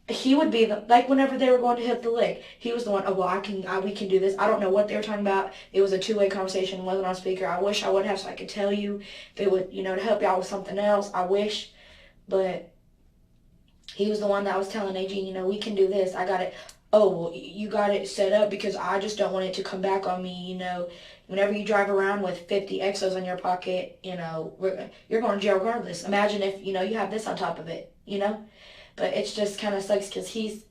He would be whenever they were going to hit the lick, he was the one, oh, well, we can do this. I don't know what they were talking about. It was a two-way conversation, wasn't on speaker. I wish I would have so I could tell you if it would, to help you out with something else. I wish, but he was the one that was telling AG, we can do this. I got it. Oh, well, you got it set up because I just don't want it to come back on me, Whenever you drive around with 50 exos in your pocket, you're going to jail regardless. Imagine if, you have this on top of it, But it's just kind of sucks because he's,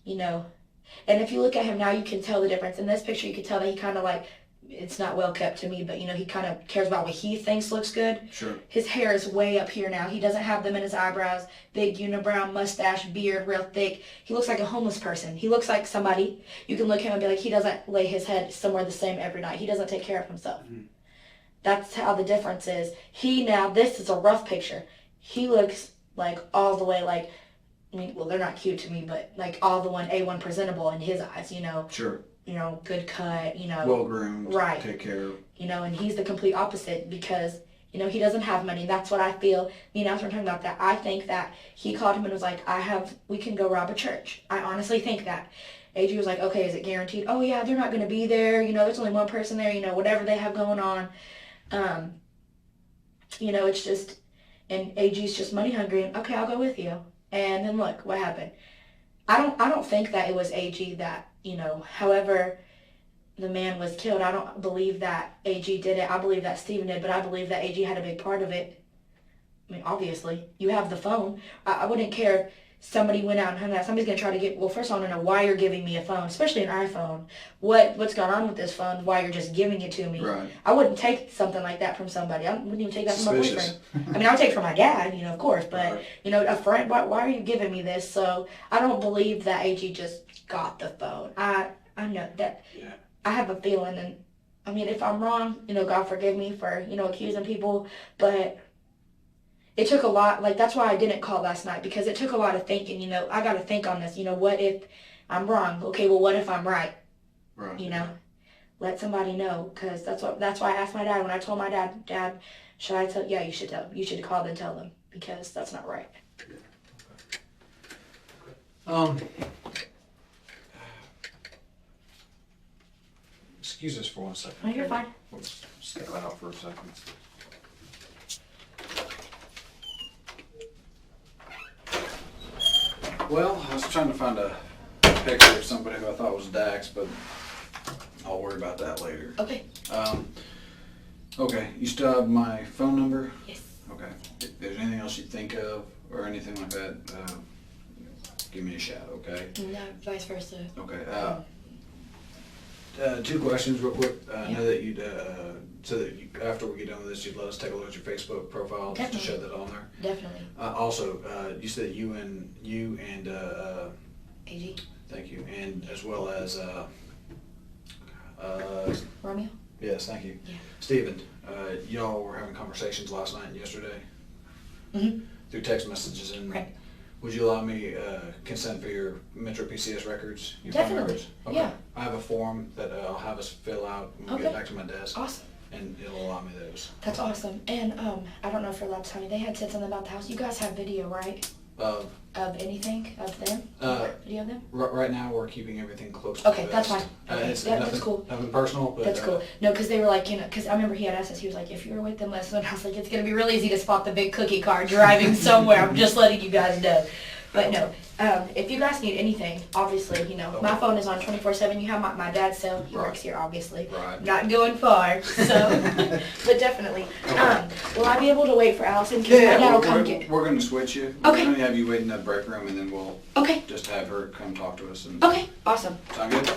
and if you look at him now, you can tell the difference. In this picture, you can tell that he kind of it's not well kept to me, but he kind of cares about what he thinks looks good. Sure. His hair is way up here now. He doesn't have them in his eyebrows. Big unibrow, mustache, beard, real thick. He looks like a homeless person. He looks like somebody. You can look at him and be like, he doesn't lay his head somewhere the same every night. He doesn't take care of himself. Mm-hmm. That's how the difference is. This is a rough picture. He looks all the way they're not cute to me, but all the A1 presentable in his eyes, Sure. Good cut, well groomed, right. Take care. And he's the complete opposite because, he doesn't have money. That's what I feel. Me and Alice were talking about that. I think that he called him and was like, we can go rob a church. I honestly think that. AG was like, okay, is it guaranteed? Oh yeah, they're not going to be there. There's only one person there, whatever they have going on. It's just, and AG's just money hungry. And, okay, I'll go with you. And then look what happened. I don't think that it was AG that, however the man was killed. I don't believe that AG did it. I believe that Steven did, but I believe that AG had a big part of it. I mean, obviously, you have the phone. I wouldn't care if somebody went out and hung out. Somebody's going to try to get, well, first I want to know why you're giving me a phone, especially an iPhone. What's going on with this phone, why you're just giving it to me. Right. I wouldn't take something like that from somebody. I wouldn't even take that from my Suspicious. boyfriend. I mean, I would take it from my dad, of course, but, Right. A friend, why are you giving me this? So I don't believe that AG just got the phone. I know that. Yeah. I have a feeling, and I mean, if I'm wrong, God forgive me for, accusing people, but it took a lot, that's why I didn't call last night, because it took a lot of thinking, I got to think on this, what if I'm wrong? Okay, well, what if I'm right? Right. Let somebody know, because that's why I asked my dad, when I told my dad, should I tell, yeah, you should tell him, you should call and tell them, because that's not right. Excuse us for 1 second. No, you're fine. We'll step out for a second. Well, I was trying to find a picture of somebody who I thought was Dax, but I'll worry about that later. Okay. Okay, you still have my phone number? Yes. Okay. If there's anything else you think of or anything like that, give me a shout, okay? No, vice versa. Okay. 2 questions real quick. I know that you'd, so that after we get done with this, you'd let us take a look at your Facebook profile just to show that on there. Definitely. Also, you said you and AG. thank you, and as well as Romeo? Yes, thank you. Yeah. Stephen, y'all were having conversations last night and yesterday Mm-hmm. through text messages, and Right. would you allow me consent for your Metro PCS records? Your phone Definitely, records? Okay. yeah. I have a form that I'll have us fill out when we get Okay. back to my desk, Awesome. and it'll allow me those. That's awesome. And I don't know if you're allowed to tell me. They had said something about the house. You guys have video, right? Of Of anything of them? Video of them? right now, we're keeping everything close to Okay, the that's vest. fine. Okay. It's Yeah, nothing, that's cool. Nothing personal, but That's cool. No, because they were like, because I remember he had asked us, he was like, if you were with them last night, I was like, it's going to be real easy to spot the big cookie car driving somewhere. I'm just letting you guys know. But no, if you guys need anything, obviously, my phone is on 24/7. You have my dad's cell. He works here, obviously. Right. Not going far, so. But definitely. Will I be able to wait for Allison? Because my dad will come get. We're going to switch you. Okay. We're going to have you wait in that break room, and then we'll Okay. just have her come talk to us. And Okay. Awesome. Sound good?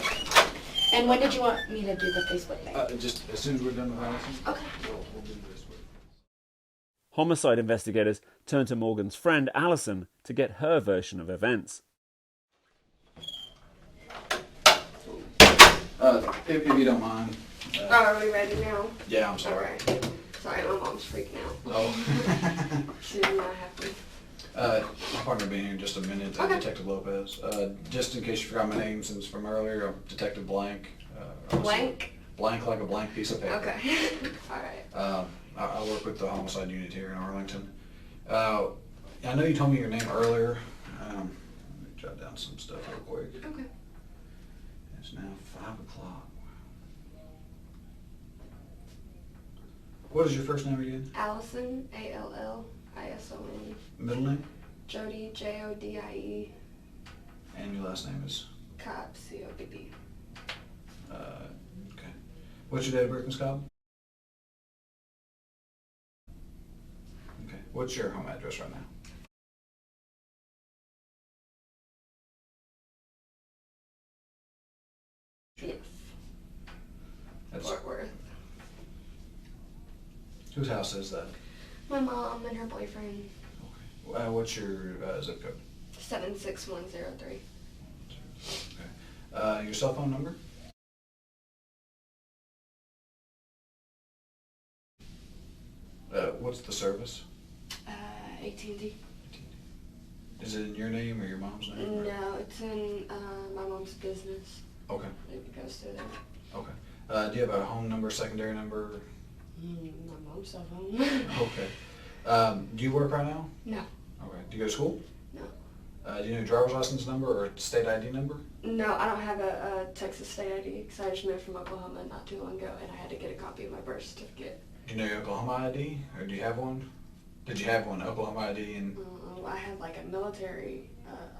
And when did you want me to do the Facebook thing? Just as soon as we're done with Allison, Okay. we'll do this. Homicide investigators turned to Morgan's friend Alison to get her version of events. If you don't mind. Are we ready now? Yeah, I'm sorry. Okay. Sorry, my mom's freaking out. Oh. She's not happy. My partner will be in here in just a minute, Okay. Detective Lopez. Just in case you forgot my name since from earlier, I'm Detective Blank. Blank? Blank like a blank piece of paper. Okay. Alright. I work with the homicide unit here in Arlington. I know you told me your name earlier. Let me jot down some stuff real quick. Okay. It's now 5 o'clock. What is your first name again? Allison, Allison. Middle name? Jody, Jodie. And your last name is? Cobb, Cobb. Okay. What's your date of birth, Miss Cobb? Okay. What's your home address right now? Yes. That's, Fort Worth. whose house is that? My mom and her boyfriend. Okay. What's your zip code? 76103. Okay. Your cell phone number? What's the service? AT&T. Is it in your name or your mom's name? or- No, it's in my mom's business. Okay. It goes through there. Okay. Do you have a home number, secondary number? My mom's cell phone. Okay. Do you work right now? No. Okay. Do you go to school? No. Do you know your driver's license number or state ID number? No, I don't have a Texas state ID because I just moved from Oklahoma not too long ago and I had to get a copy of my birth certificate. Do you know your Oklahoma ID, or do you have one? Did you have one, Oklahoma ID, and I had like a military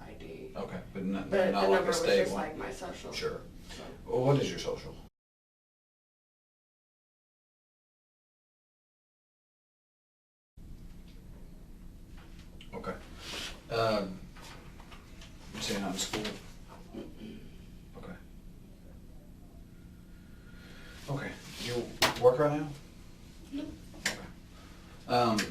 ID. okay, but not The like number a was state just one. like my social. Sure. So. Well, what is your social? Okay. You say you're not in school? Okay. Okay. You work right now? No. Okay.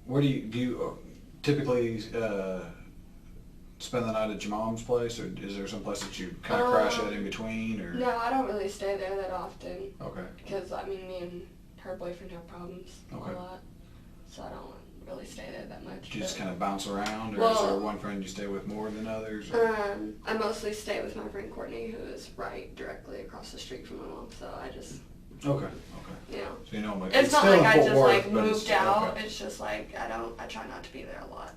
Where do you typically spend the night at your mom's place, or is there some place that you kind of crash at in between, or? No, I don't really stay there that often Okay. because I mean me and her boyfriend have problems Okay. a lot, so I don't really stay there that much. Do you just but- kind of bounce around, or is Well- there one friend you stay with more than others? or- I mostly stay with my friend Courtney, who is right directly across the street from my mom. So I just, Okay. you know, So you know, like, it's not still like in I Fort just Worth, like but it's- moved out. okay. It's just like I try not to be there a lot.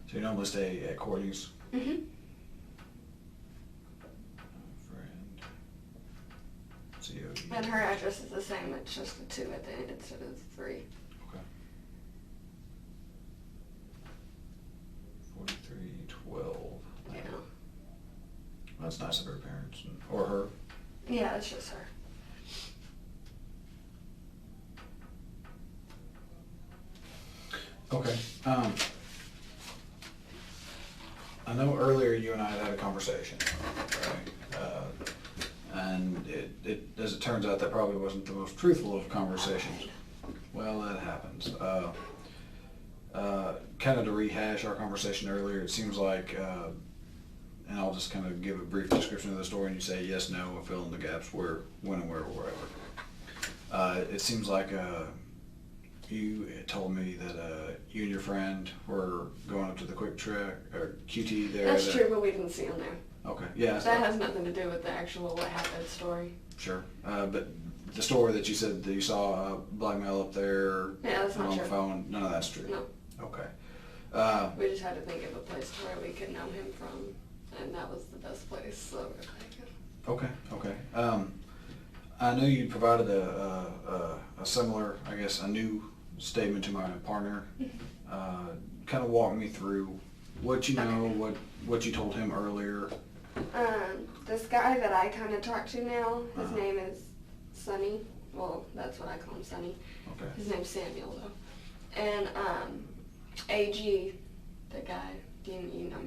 So you normally stay at Courtney's? Mhm. Friend. COD. And her address is the same. It's just a 2 at the end instead of 3. Okay. 4312. You know. That's nice of her parents, or her. Yeah, it's just her. Okay. I know earlier you and I had a conversation, right? And as it turns out, that probably wasn't the most truthful of conversations. Well, that happens. Kind of to rehash our conversation earlier, it seems like and I'll just kind of give a brief description of the story, and you say yes, no, and fill in the gaps where, when, and where, or wherever. It seems like you told me that you and your friend were going up to the Quick Trip or QT there. That's true, but we didn't see him there. Okay, yeah. That has nothing to do with the actual what happened story. Sure, but the story that you said that you saw black male up there Yeah, that's not on true. the phone, none of that's true. No. Okay. We just had to think of a place to where we could know him from, and that was the best place. So we're like, Okay. I know you provided a similar, I guess, a new statement to my partner. Kind of walk me through what you know, what you told him earlier. this guy that I kind of talk to now, his Uh-huh. name is Sonny. Well, that's what I call him, Sonny. Okay. His name's Samuel though. And AG, the guy, you know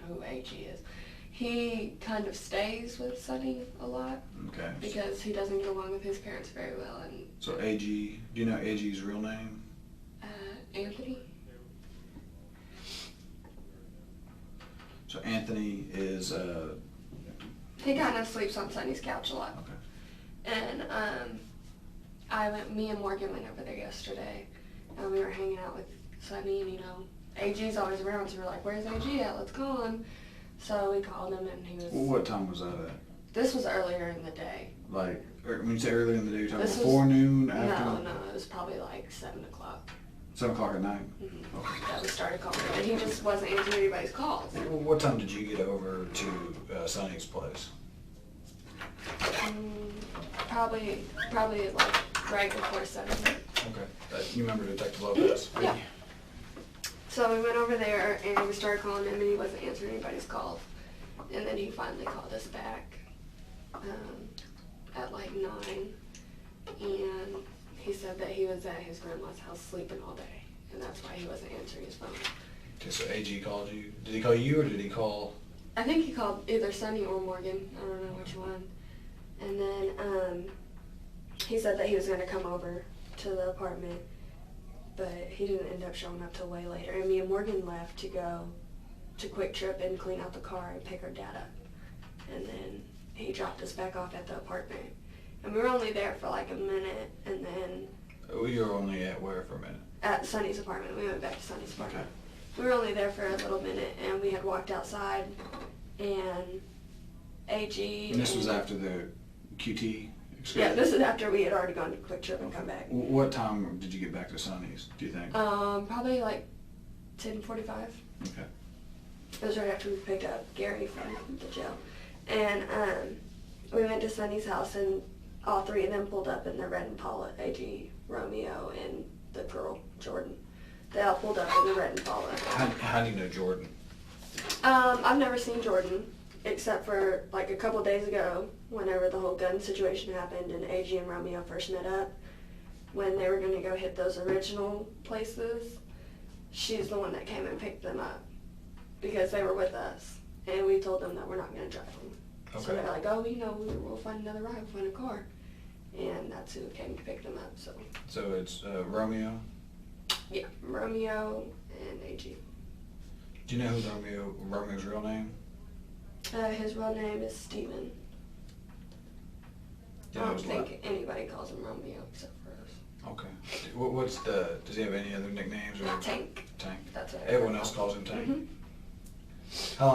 who AG is. He kind of stays with Sonny a lot Okay. because he doesn't get along with his parents very well. And So AG, do you know AG's real name? Anthony. So Anthony is, He kind of sleeps on Sonny's couch a lot. okay. And me and Morgan went over there yesterday, and we were hanging out with Sonny, and AG's always around, so we're like, where's AG at? Let's call him. So we called him, and he was. What time was that at? This was earlier in the day. Like, when you say earlier in the day, you're talking This before noon, No, after? it was probably like 7 o'clock. 7 o'clock at night? Mm-hmm. Okay. That we started calling him, and he just wasn't answering anybody's calls. Well, what time did you get over to Sonny's place? Probably like right before 7. Okay. You remember Detective Lopez? Yeah. So we went over there and we started calling him, and he wasn't answering anybody's calls. And then he finally called us back at like 9, and he said that he was at his grandma's house sleeping all day, and that's why he wasn't answering his phone. Okay, so AG called you. Did he call you or did he call? I think he called either Sonny or Morgan. I don't know which one. And then he said that he was going to come over to the apartment, but he didn't end up showing up till way later. And me and Morgan left to go to Quick Trip and clean out the car and pick our dad up. And then he dropped us back off at the apartment. And we were only there for like a minute, and then You were only at where for a minute? at Sonny's apartment. We went back to Sonny's apartment. Okay. We were only there for a little minute, and we had walked outside, and AG... And this was after the QT excursion? Yeah, this is after we had already gone to Quick Trip and come back. What time did you get back to Sonny's, do you think? Probably like 10:45. Okay. It was right after we picked up Gary from the jail. And we went to Sonny's house, and all three of them pulled up in their red Impala, AG, Romeo, and the girl, Jordan. They all pulled up in the red Impala. How do you know Jordan? I've never seen Jordan, except for like a couple days ago, whenever the whole gun situation happened and AG and Romeo first met up, when they were going to go hit those original places. She's the one that came and picked them up because they were with us, and we told them that we're not going to drive them. Okay. So they're like, oh, we'll find another ride, we'll find a car. And that's who came to pick them up. So it's Romeo? Yeah, Romeo and AG. Do you know who Romeo's real name? His real name is Steven. Do you I know don't his think anybody calls him Romeo except for us. Okay. Does he have any other nicknames? Or? Tank. Tank. That's what Everyone else calls him Tank? Mhm. How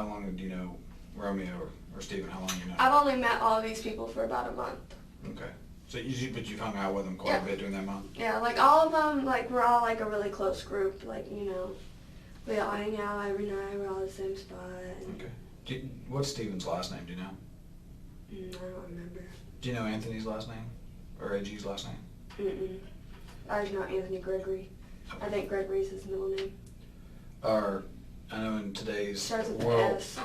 long do you know Romeo or Steven? How long do you know? I've only met all of these people for about a month. Okay. So but you've hung out with them quite Yeah. a bit during that month? Yeah, like all of them, like we're all like a really close group. Like, we all hang out every night. We're all in the same spot. And, Okay. What's Steven's last name? Do you know? I don't remember. Do you know Anthony's last name? Or AG's last name? I just know Anthony Gregory. I think Gregory's his middle name. I know in today's Starts with an world, S.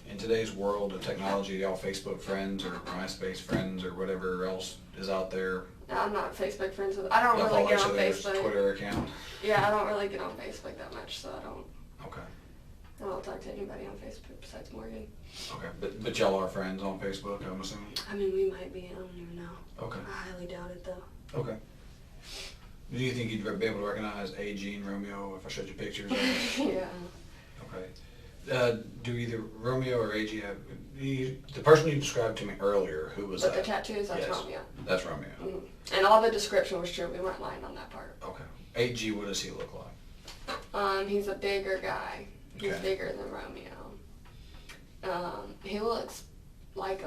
in today's world of technology, y'all Facebook friends or MySpace friends or whatever else is out there. I'm not Facebook friends with. I don't Y'all really follow get each on other's Facebook. Twitter account. Yeah, I don't really get on Facebook that much, so I don't Okay. talk to anybody on Facebook besides Morgan. Okay. But y'all are friends on Facebook, I'm assuming. I mean, we might be. I don't even know. Okay. I highly doubt it, though. Okay. Do you think you'd be able to recognize AG and Romeo if I showed you pictures? Yeah. Okay. Do either Romeo or AG have the person you described to me earlier? Who was With that? the tattoos, that's Yes. Romeo. That's Romeo. And all the description was true. We weren't lying on that part. Okay. AG, what does he look like? He's a bigger guy. He's Okay. bigger than Romeo. He looks like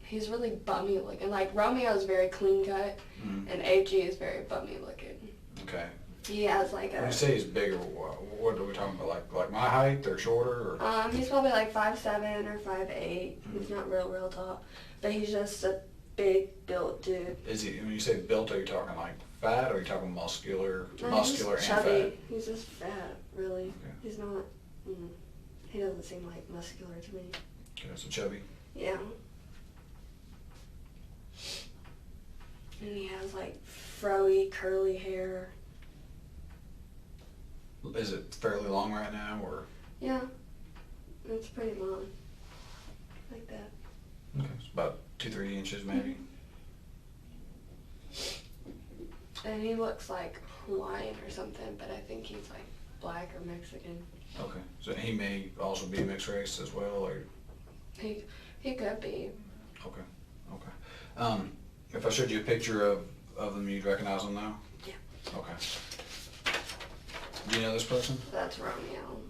he's really bummy looking. Like Romeo's very clean cut, and AG is very bummy looking. Okay. He has like When a. you say he's bigger, what are we talking about? Like my height or shorter? Or? He's probably like 5'7" or 5'8". He's not real tall, but he's just a big built dude. Is he? When you say built, are you talking like fat, or are you talking muscular, No, muscular he's and chubby. fat? He's just fat, really. Okay. He's not. He doesn't seem like muscular to me. Okay, so chubby. Yeah. And he has like froey, curly hair. Is it fairly long right now, or? Yeah. It's pretty long. Like that. Okay, it's about 2-3 inches maybe. And he looks like Hawaiian or something, but I think he's like black or Mexican. Okay, so he may also be mixed race as well, or? He could be. Okay. If I showed you a picture of them, you'd recognize them now? Yeah. Okay. Do you know this person? That's Romeo.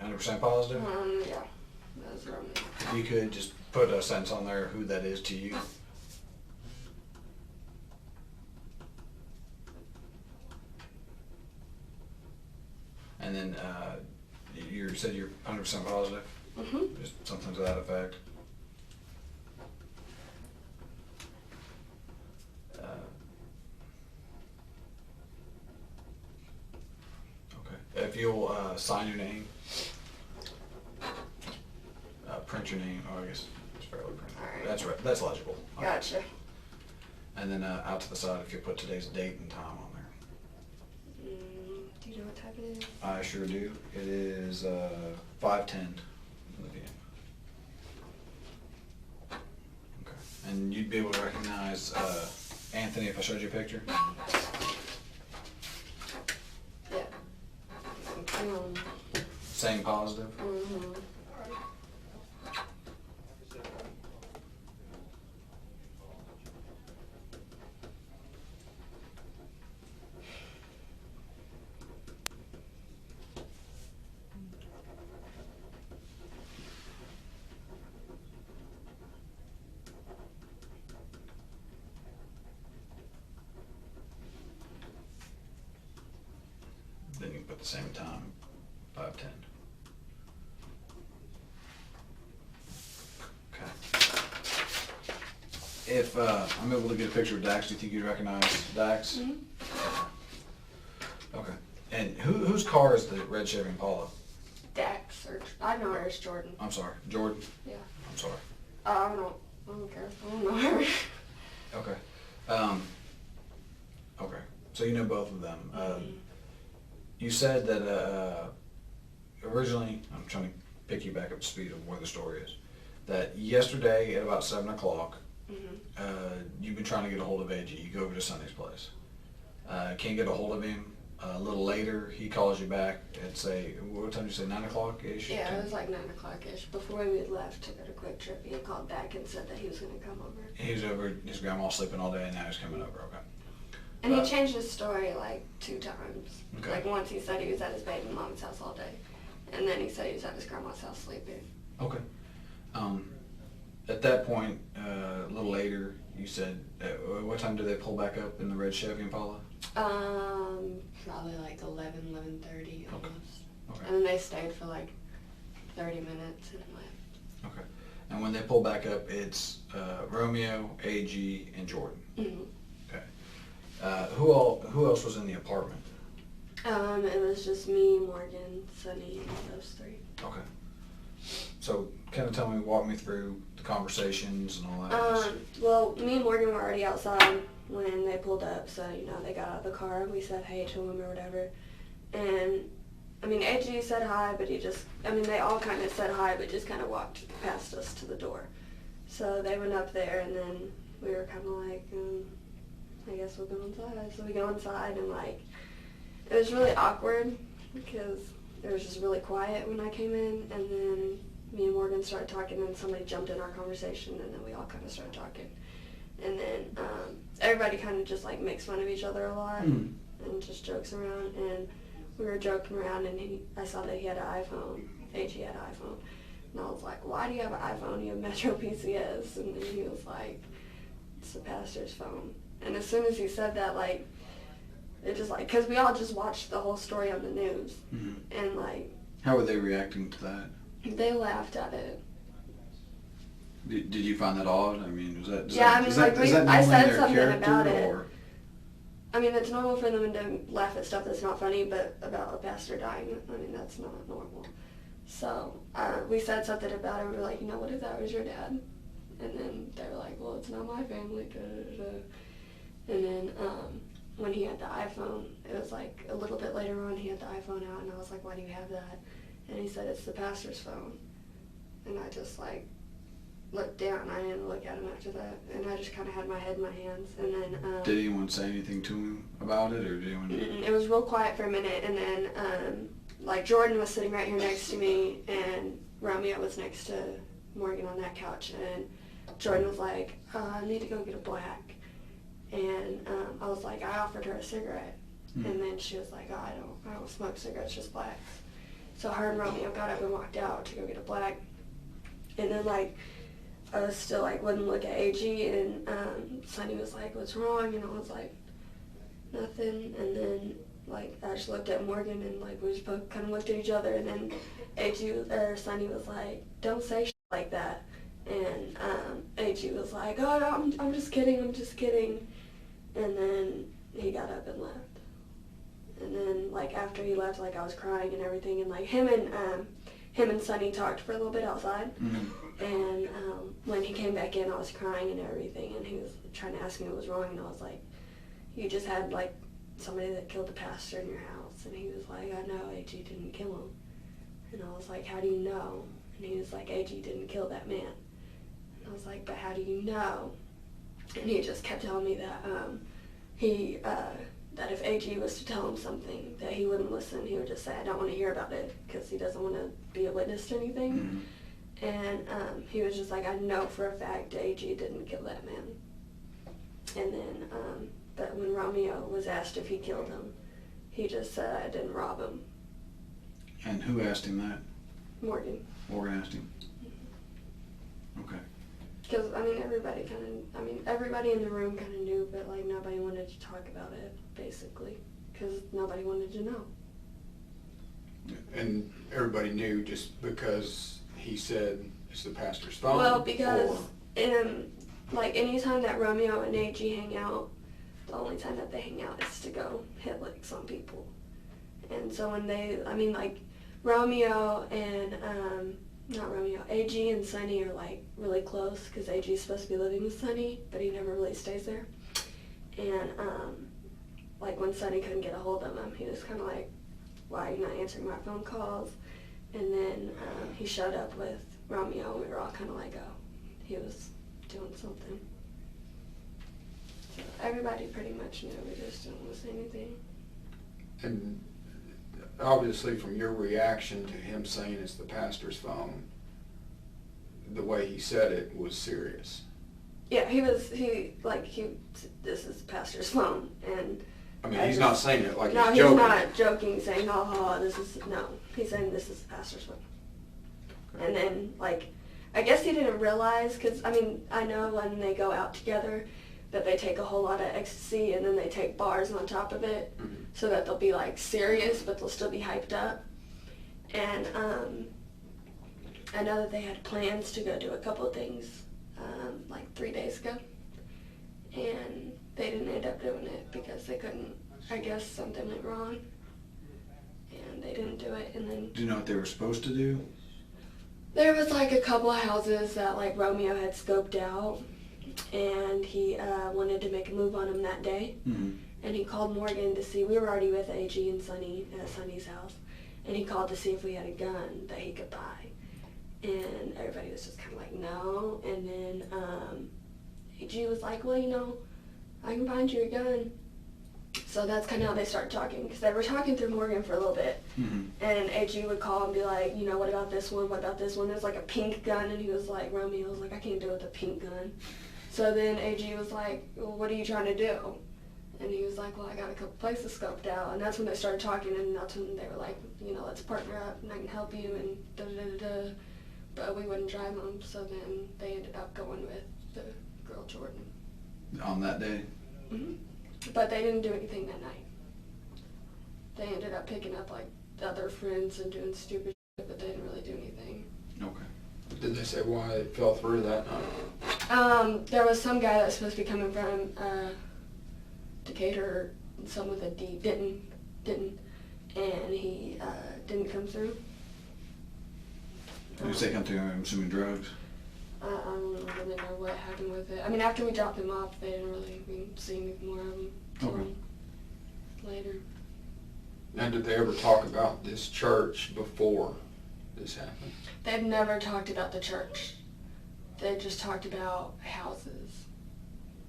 100% positive? Yeah. That's Romeo. If you could just put a sentence on there who that is to you. And then you said you're 100% positive? Just something to that effect. Okay. If you'll sign your name, print your name. Oh, I guess it's fairly printed. All right. That's right. That's legible. Okay. Gotcha. And then out to the side, if you put today's date and time on there. Do you know what type it is? I sure do. It is 5:10 in the PM. Okay. And you'd be able to recognize Anthony if I showed you a picture? Yeah. Same positive? Then you can put the same time, 5:10. Okay. If I'm able to get a picture of Dax, do you think you'd recognize Dax? Okay. And whose car is the red Chevy Impala? Dax, or I know her as Jordan. I'm sorry, Jordan? Yeah. I'm sorry. I don't care. I don't know her. Okay. Okay. So you know both of them. You said that originally, I'm trying to pick you back up to speed of where the story is, that yesterday at about 7 o'clock, you've been trying to get a hold of AG. You go over to Sonny's place. Can't get a hold of him. A little later, he calls you back at, say, what time did you say, 9 o'clock-ish? Yeah, it was like 9 o'clock-ish. Before we had left to go to Quick Trip, he had called back and said that he was going to come over. He was over, his grandma was sleeping all day, and now he's coming over, okay. And he changed his story like 2 times. Okay. Like once he said he was at his baby mom's house all day. And then he said he was at his grandma's house sleeping. Okay. At that point, a little later, you said, what time did they pull back up in the red Chevy Impala? Probably like 11:30 almost. Okay. And then they stayed for like 30 minutes and left. Okay. And when they pull back up, it's Romeo, AG, and Jordan. Okay. Who else was in the apartment? It was just me, Morgan, Sunny, and those 3. Okay. So, kind of walk me through the conversations and all that. Well, me and Morgan were already outside when they pulled up, so, they got out of the car. We said hey to him or whatever. And, AG said hi, but they all kind of said hi, but just kind of walked past us to the door. So they went up there, and then we were kind of like, I guess we'll go inside. So we go inside, and, it was really awkward because it was just really quiet when I came in, and then me and Morgan started talking, and somebody jumped in our conversation, and then we all kind of started talking. And then everybody kind of just like makes fun of each other a lot and just jokes around. And we were joking around, and I saw that he had an iPhone. AG had an iPhone. And I was like, why do you have an iPhone? You have Metro PCS. And then he was like, it's the pastor's phone. And as soon as he said that, like, it just like, because we all just watched the whole story on the news. And like, How were they reacting to that? they laughed at it. Did you find that odd? I mean, was that? Yeah, I mean, like, I said something about it. Or? I mean, it's normal for them to laugh at stuff that's not funny, but about a pastor dying, I mean, that's not normal. So we said something about it. We were like, what if that was your dad? And then they were like, well, it's not my family. Da, da, da. And then when he had the iPhone, it was like a little bit later on, he had the iPhone out, and I was like, why do you have that? And he said, it's the pastor's phone. And I just like looked down. I didn't look at him after that, and I just kind of had my head in my hands. And then did anyone say anything to him about it, or did anyone? It was real quiet for a minute, and then like Jordan was sitting right here next to me, and Romeo was next to Morgan on that couch, and Jordan was like, I need to go get a black. And I was like, I offered her a cigarette, and then she was like, I don't smoke cigarettes, just blacks. So her and Romeo got up and walked out to go get a black, and then like I was still like wouldn't look at AG, and Sonny was like, what's wrong? And I was like, nothing. And then like I just looked at Morgan, and like we just both kind of looked at each other, and then Sonny was like, don't say shit like that. And AG was like, oh no, I'm just kidding, and then he got up and left. And then like after he left, like I was crying and everything, and like him and Sonny talked for a little bit outside. And when he came back in, I was crying and everything, and he was trying to ask me what was wrong, and I was like, you just had like somebody that killed the pastor in your house. And he was like, I know, AG didn't kill him. And I was like, how do you know? And he was like, AG didn't kill that man. And I was like, but how do you know? And he just kept telling me that that if AG was to tell him something, that he wouldn't listen. He would just say, I don't want to hear about it, because he doesn't want to be a witness to anything. And he was just like, I know for a fact AG didn't kill that man. And then, but when Romeo was asked if he killed him, he just said, I didn't rob him. And who asked him that? Morgan. Morgan asked him. Okay. Because, everybody in the room kind of knew, but, like, nobody wanted to talk about it, basically, because nobody wanted to know. And everybody knew just because he said it's the pastor's phone? Well, because, like, anytime that Romeo and AG hang out, the only time that they hang out is to go hit licks on people. And so when Romeo and, AG and Sonny are like really close, because AG is supposed to be living with Sonny, but he never really stays there. And like when Sonny couldn't get a hold of him, he was kind of like, why are you not answering my phone calls? And then he showed up with Romeo, and we were all kind of like, oh, he was doing something. So everybody pretty much knew, we just didn't want to say anything. And obviously from your reaction to him saying it's the pastor's phone, the way he said it was serious. Yeah, this is the pastor's phone, and I mean, he's not saying it like he's joking. No, he's not joking, saying, he's saying this is the pastor's phone. Okay. And then, like, I guess he didn't realize, because, I know when they go out together that they take a whole lot of ecstasy, and then they take bars on top of it, so that they'll be, like, serious, but they'll still be hyped up. And I know that they had plans to go do a couple of things, like 3 days ago, and they didn't end up doing it because they couldn't. I guess something went wrong, and they didn't do it. And then, do you know what they were supposed to do? There was like a couple of houses that like Romeo had scoped out, and he wanted to make a move on them that day. And he called Morgan to see. We were already with AG and Sonny at Sonny's house, and he called to see if we had a gun that he could buy. And everybody was just kind of like, no. And then AG was like, well, I can find you a gun. So that's kind of how they started talking, because they were talking through Morgan for a little bit. Mm-hmm. And AG would call and be like, you know, what about this one? What about this one? There's like a pink gun, and he was like, Romeo was like, I can't deal with a pink gun. So then AG was like, well, what are you trying to do? And he was like, well, I got a couple places scoped out. And that's when they started talking, and that's when they were like, you know, let's partner up, and I can help you, and da-da-da-da. But we wouldn't drive them, so then they ended up going with the girl Jordan. On that day? Hmm. But they didn't do anything that night. They ended up picking up, like, other friends and doing stupid shit, but they didn't really do anything. Okay. Did they say why it fell through that night? There was some guy that was supposed to be coming from Decatur, or some with a D, didn't, and he didn't come through. When you say come through, I'm assuming drugs? I don't really know what happened with it. I mean, after we dropped them off, they didn't really see anything more of them until Okay. later. Now, did they ever talk about this church before this happened? They've never talked about the church. They just talked about houses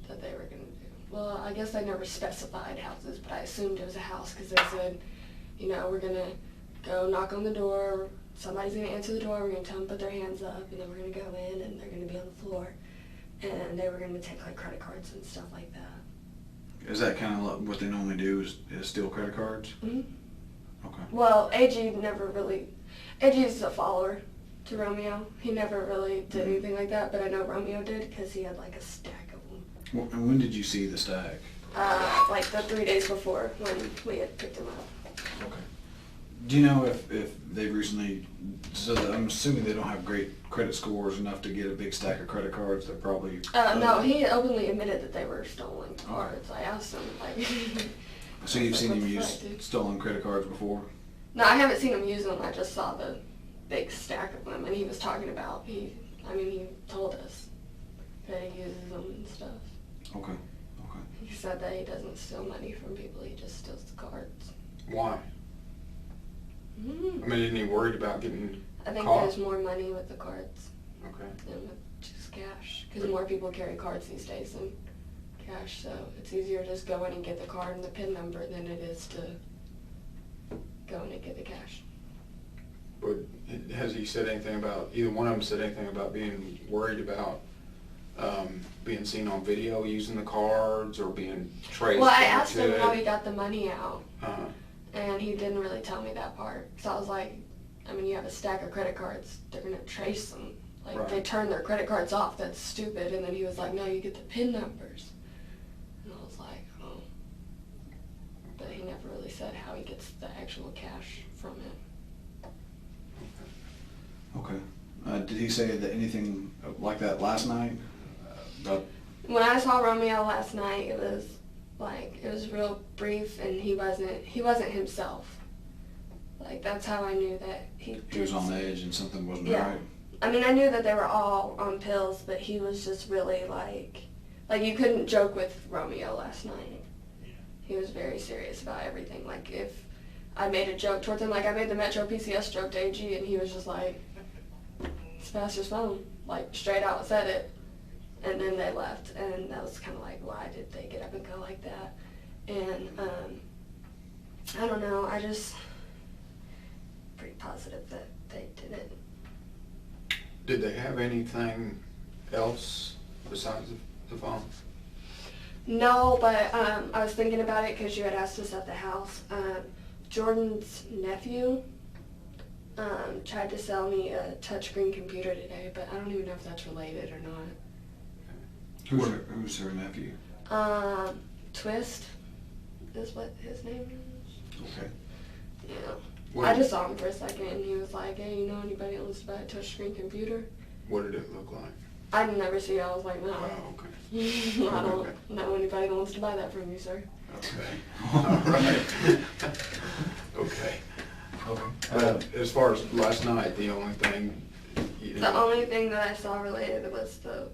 that they were going to do. Well, I guess they never specified houses, but I assumed it was a house because they said, you know, we're going to go knock on the door, somebody's going to answer the door, we're going to tell them to put their hands up, and then we're going to go in, and they're going to be on the floor. And they were going to take, like, credit cards and stuff like that. Is that kind of like what they normally do, is steal credit cards? Mm-hmm. Okay. Well, AG never really... AG is a follower to Romeo. He never really did anything like that, but I know Romeo did because he had, like, a stack of them. Well, and when did you see the stack? Like the 3 days before when we had picked him up. Okay. Do you know if they've recently, so I'm assuming they don't have great credit scores enough to get a big stack of credit cards, they're probably... No, he openly admitted that they were stolen cards. I asked him, like... So you've seen what him the use fuck, dude? stolen credit cards before? No, I haven't seen him use them. I just saw the big stack of them, and he was talking about, he told us that he uses them and stuff. Okay, okay. He said that he doesn't steal money from people, he just steals the cards. Why? I mean, isn't he worried about getting I think caught? there's more money with the cards Okay. than with just cash, because more people carry cards these days than cash, so it's easier to just go in and get the card and the PIN number than it is to go in and get the cash. But has he said anything about, either one of them said anything about being worried about being seen on video using the cards or being traced? Well, I back asked to him it? how he got the money out, Uh-huh. and he didn't really tell me that part. So I was like, I mean, you have a stack of credit cards, they're going to trace them. Like, Right. they turn their credit cards off, that's stupid. And then he was like, no, you get the PIN numbers. And I was like, oh. But he never really said how he gets the actual cash from it. Okay. Did he say that anything like that last night? About When I saw Romeo last night, it was like, it was real brief, and he wasn't himself. Like, that's how I knew that he was on edge and something wasn't Yeah. right? I mean, I knew that they were all on pills, but he was just really like you couldn't joke with Romeo last night. He was very serious about everything. Like, if I made a joke towards him, like I made the Metro PCS joke to AG, and he was just like, smashed his phone, like straight out said it. And then they left, and that was kind of like, why did they get up and go like that? And I don't know, I just pretty positive that they did it. Did they have anything else besides the phone? No, but I was thinking about it because you had asked us at the house. Jordan's nephew tried to sell me a touchscreen computer today, but I don't even know if that's related or not. Who's her nephew? Twist is what his name is. Okay. Yeah. What I did- just saw him for a second, and he was like, hey, you know anybody that wants to buy a touchscreen computer? What did it look like? I'd never see it. I was like, no. Oh, okay. I don't know anybody that wants to buy that from you, sir. Okay. All right. Okay. But as far as last night, the only thing you The only thing that I saw related was the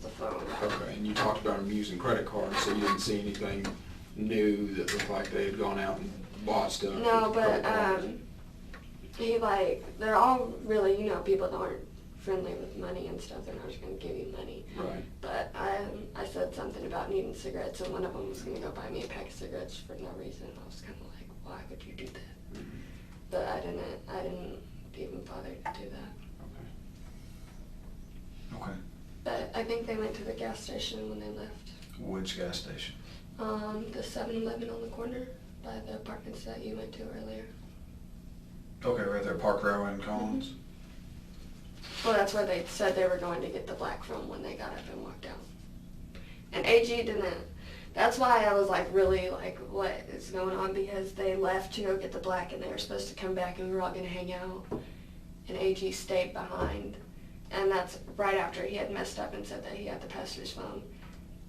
phone. Okay, and you talked about them using credit cards, so you didn't see anything new that looked like they had gone out and bought stuff? No, with credit but cards? they're all really, people that aren't friendly with money and stuff. They're not just going to give you money. Right. But I said something about needing cigarettes, and one of them was going to go buy me a pack of cigarettes for no reason. I was kind of like, why would you do that? Mm-hmm. But I didn't even bother to do that. Okay. But I think they went to the gas station when they left. Which gas station? The 7-Eleven on the corner by the apartments that you went to earlier. Okay, right there, Park Row in Collins. Well, that's where they said they were going to get the black from when they got up and walked out. And AG didn't. That's why I was like, really, like, what is going on? Because they left to go get the black and they were supposed to come back and we were all going to hang out. And AG stayed behind. And that's right after he had messed up and said that he had the pastor's phone.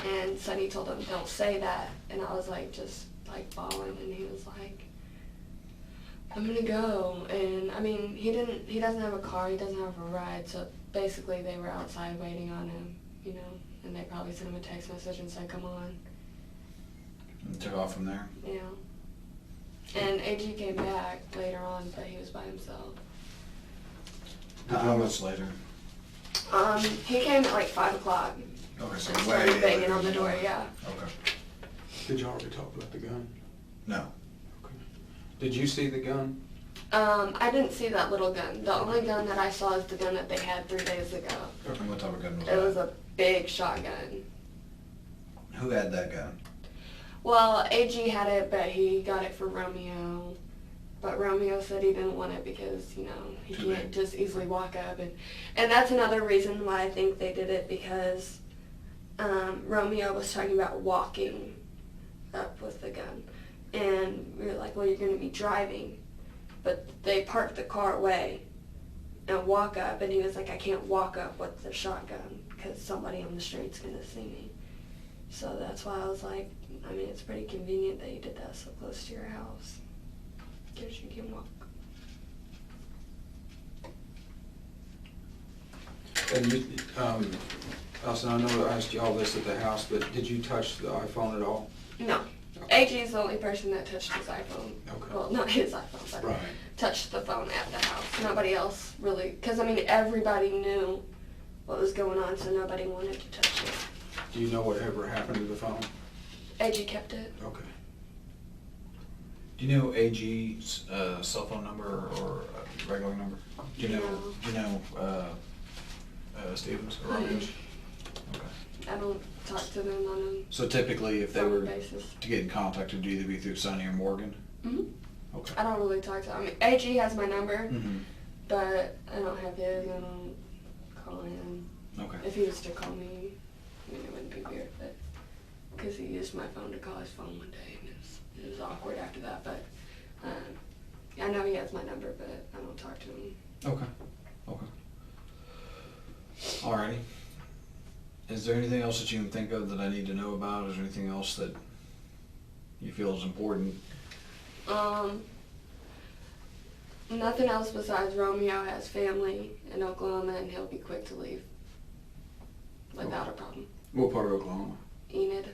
And Sonny told him, don't say that. And I was like, just like bawling. And he was like, I'm gonna go. And I mean, he doesn't have a car, he doesn't have a ride. So basically they were outside waiting on him, you know. And they probably sent him a text message and said, come on. And took off from there. Yeah. And AG came back later on, but he was by himself. How much later? He came at like 5 o'clock. Okay, so And way started banging later. on the door, yeah. Okay. Did you already talk about the gun? No. Okay. Did you see the gun? I didn't see that little gun. The only gun that I saw is the gun that they had 3 days ago. And what type of gun was It was that? a big shotgun. Who had that gun? Well, AG had it, but he got it for Romeo. But Romeo said he didn't want it because, you know, he Too can't big. just easily walk up. And that's another reason why I think they did it, because Romeo was talking about walking up with the gun. And we were like, well, you're going to be driving. But they parked the car away and walk up. And he was like, I can't walk up with the shotgun because somebody on the street's going to see me. So that's why I was like, I mean, it's pretty convenient that you did that so close to your house. Because you can walk. And you, Allison, I know I asked you all this at the house, but did you touch the iPhone at all? No. AG is the only person that touched his iPhone. Okay. Well, not his iPhone, but Right. touched the phone at the house. Nobody else really, because I mean, everybody knew what was going on, so nobody wanted to touch it. Do you know whatever happened to the phone? AG kept it. Okay. Do you know AG's cell phone number or regular number? Do you know? No. Do you know Stevens or Romeo's? Okay. I don't talk to them on a So typically, if they phone were basis. to get in contact, it would either be through Sonny or Morgan. hmm Okay. I don't really talk to. I mean, AG has my number, Mm-hmm. but I don't have his. I don't call him. Okay. If he was to call me, I mean, it wouldn't be weird, but because he used my phone to call his phone one day, and it was awkward after that. But I know he has my number, but I don't talk to him. Okay. Okay. Alrighty. Is there anything else that you can think of that I need to know about? Is there anything else that you feel is important? Nothing else besides Romeo has family in Oklahoma, and he'll be quick to leave without a problem. What part of Oklahoma? Enid.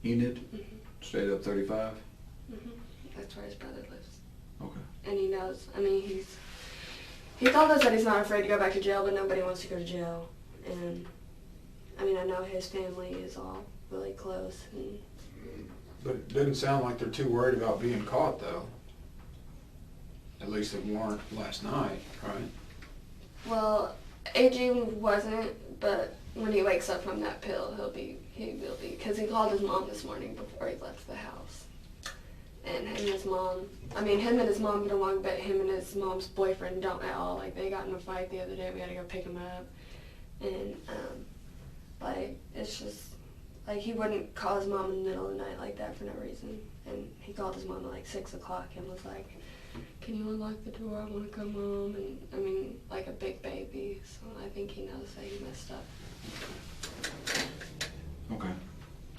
Enid? hmm Straight up 35? That's where his brother lives. Okay. And he knows. I mean, he told us that he's not afraid to go back to jail, but nobody wants to go to jail. And I mean, I know his family is all really close. And But it doesn't sound like they're too worried about being caught, though. At least they weren't last night, right? well, AG wasn't, but when he wakes up from that pill, he will be, because he called his mom this morning before he left the house. And him and his mom, I mean, him and his mom get along, but him and his mom's boyfriend don't at all. Like, they got in a fight the other day. We had to go pick him up. And, like, it's just, like, he wouldn't call his mom in the middle of the night like that for no reason. And he called his mom at, like, 6 o'clock and was like, can you unlock the door? I want to come home. And, I mean, like a big baby. So I think he knows that he messed up. Okay.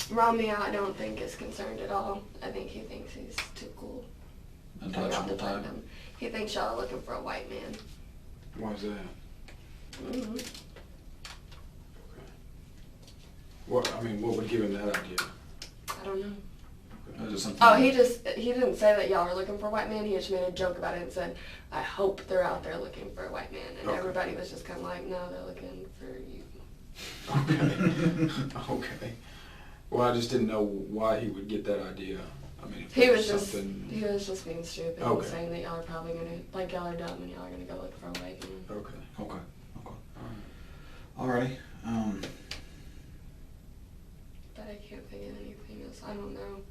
Romeo, I don't think is concerned at all. I think he thinks he's too cool. Untouchable type? Him. He thinks y'all are looking for a white man. Why is that? hmm What would give him that idea? I don't know. Or is it something? Oh, he didn't say that y'all are looking for a white man. He just made a joke about it and said, "I hope they're out there looking for a white man." And Okay. everybody was just kind of like, "No, they're looking for you." Okay. Okay. Well, I just didn't know why he would get that idea. I mean, if He there was just something. being stupid and Okay. saying that y'all are probably gonna y'all are dumb and y'all are gonna go look for a white man. Okay. Okay. Alrighty. But I can't think of anything else. I don't know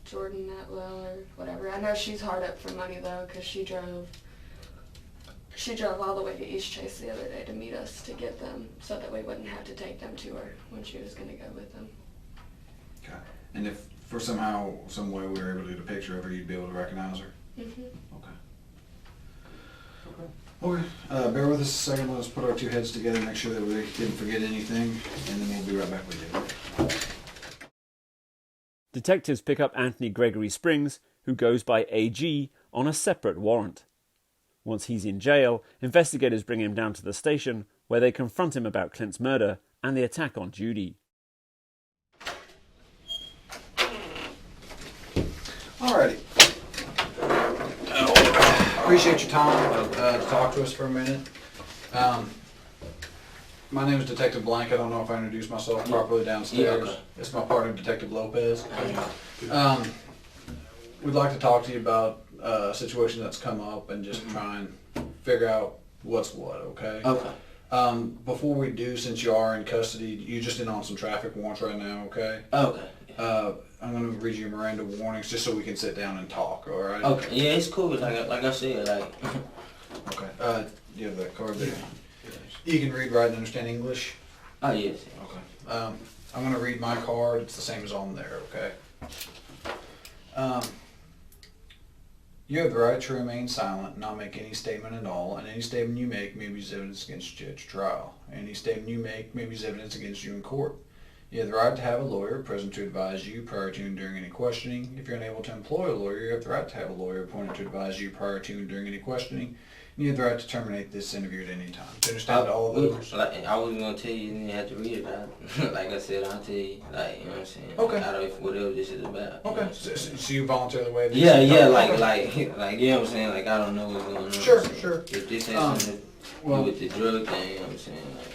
Jordan that well or whatever. I know she's hard up for money though, because she drove all the way to East Chase the other day to meet us to get them, so that we wouldn't have to take them to her when she was gonna go with them. Okay. And if for somehow, some way we were able to get a picture of her, you'd be able to recognize her? Mhm. Okay. Okay. Bear with us a second. Let's put our two heads together, make sure that we didn't forget anything, and then we'll be right back with you. Detectives pick up Anthony Gregory Springs, who goes by AG, on a separate warrant. Once he's in jail, investigators bring him down to the station, where they confront him about Clint's murder and the attack on Judy. Alrighty. Appreciate your time to talk to us for a minute. My name is Detective Blank. I don't know if I introduced myself properly downstairs. Yeah, okay. It's my partner, Detective Lopez. We'd like to talk to you about a situation that's come up and just try and figure out what's what, okay? Okay. Before we do, since you are in custody, you're just in on some traffic warrants right now, okay? Okay. I'm going to read you Miranda warnings just so we can sit down and talk, all right? Okay. Yeah, it's cool. Like I said, like. Okay. You have that card there? You can read, write, and understand English? Oh yes. Okay. I'm going to read my card. It's the same as on there, okay? You have the right to remain silent and not make any statement at all, and any statement you make may be used as evidence against you at your trial. Any statement you make may be used as evidence against you in court. You have the right to have a lawyer present to advise you prior to and during any questioning. If you're unable to employ a lawyer, you have the right to have a lawyer appointed to advise you prior to and during any questioning. And you have the right to terminate this interview at any time. Do you understand all of those? Like, I was gonna tell you, and you have to read it out. Like I said, I'll tell you. Like, you know what I'm saying? Okay. I don't know whatever this is about. You know Okay. what I'm saying? So you voluntarily waive this? Yeah, yeah, Okay. like, you know what I'm saying? Like, I don't know what's going on. Sure, So, sure. If this has something to well- do with the drug thing, you know what I'm saying? Like,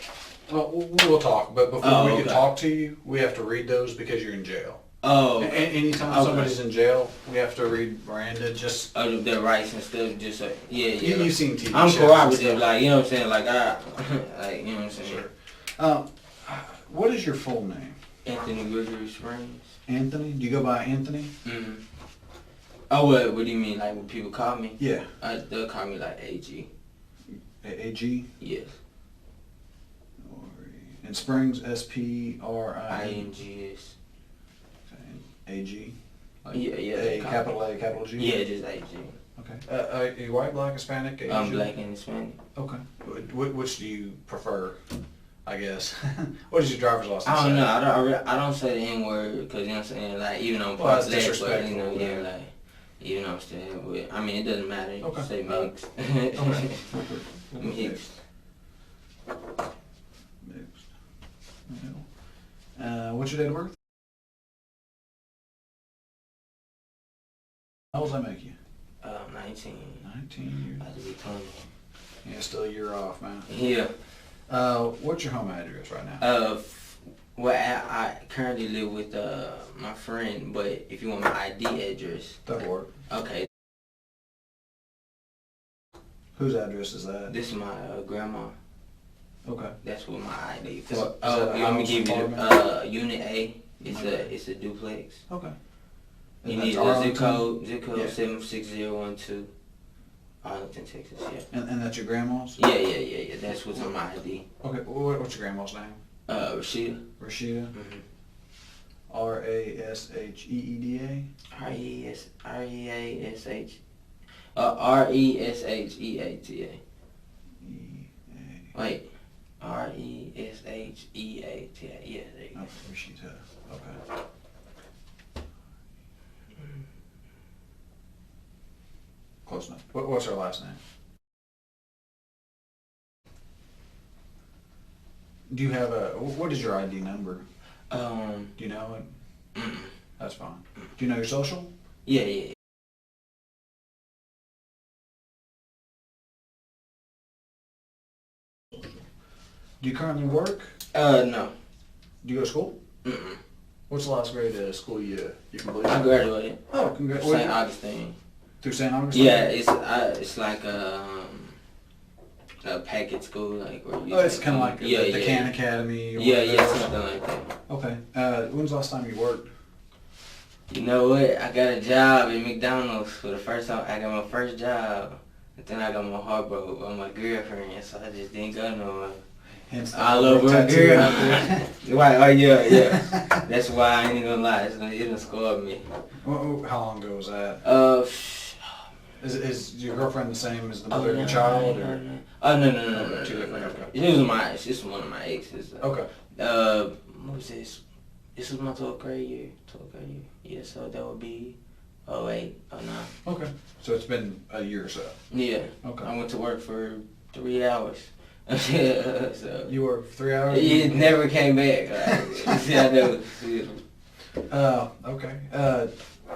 Well, we'll talk, but before Oh, we can okay. talk to you, we have to read those because you're in jail. oh, Anytime Okay. somebody's in jail, we have to read Miranda. Just oh, the rights and stuff, just like, yeah, yeah. you've seen TV I'm shows and cooperative, stuff. like, you know what I'm saying? Like, like, you know what I'm saying? Sure. What is your full name? Anthony Gregory Springs. Anthony? Do you go by Anthony? Mm-hmm. Oh, what do you mean? Like, when people call me? Yeah. They'll call me, like, AG. A-G? Yes. And Springs, S-P-R-I-N. INGS. A-G? Yeah, yeah. A, capital A, capital G? Yeah, just AG. Okay. Are you white, black, Hispanic, Asian? I'm black and Hispanic. Okay. Which do you prefer, I guess? What does your driver's license I don't say? know. I don't say the N word because, you know what I'm saying? Like, even on Well, parts that's of that, but, you disrespectful, know, yeah, yeah. like, you know what I'm saying? But, I mean, it doesn't matter. You Okay. say mixed. Okay. Mixed. What's your date of birth? How old does that make you? 19. 19 years. About to be 20. Yeah, still a year off, man. Yeah. What's your home address right now? Well, I currently live with my friend, but if you want my ID address, That'll work. okay, Whose address is that? this is my grandma. Okay. That's what my ID. Is For, that a you want me house, to give you apartment? Unit A? Okay. It's a duplex. Okay. You And need that's a zip Arlington? code Yeah. 76012, Arlington, Texas. Yeah. And that's your grandma's? Yeah. That's what's on my ID. Okay. What's your grandma's name? Rashida. Rashida. Mm-hmm. R-A-S-H-E-E-D-A? Resheata. E-A. Wait. Resheata. Yeah, there you go. Oh, Rashida. Okay. Close enough. What's her last name? Do you have what is your ID number? Um, Do you know it? mm, That's fine. Do you know your social? Yeah. Do you currently work? No. Do you go to school? Mm-mm. What's the last grade of school you completed? I graduated. Oh, congrats. St. Augustine. Through St. Augustine? Yeah, it's like a package school, like where you. Oh, it's kind of like the Can yeah. Academy. Or Yeah, something like that. Okay. When's the last time you worked? You know what? I got a job at McDonald's for the first time. I got my first job, and then I got my heart broke by my girlfriend, so I just didn't go nowhere. Hence the All over a tattoo girl. out there. Right? Oh yeah. That's why I ain't even gonna lie. It done scored me. How long ago was that? Is your girlfriend the same as the mother of your child? Or? Oh no. Two different. Okay. This was one of my exes. Okay. What was this? This was my 12th grade year. Yeah, so that would be 08, 09. Okay. So it's been a year or so. Yeah. Okay. I went to work for 3 hours. So You worked for 3 hours? it never came back. See, I know. Okay.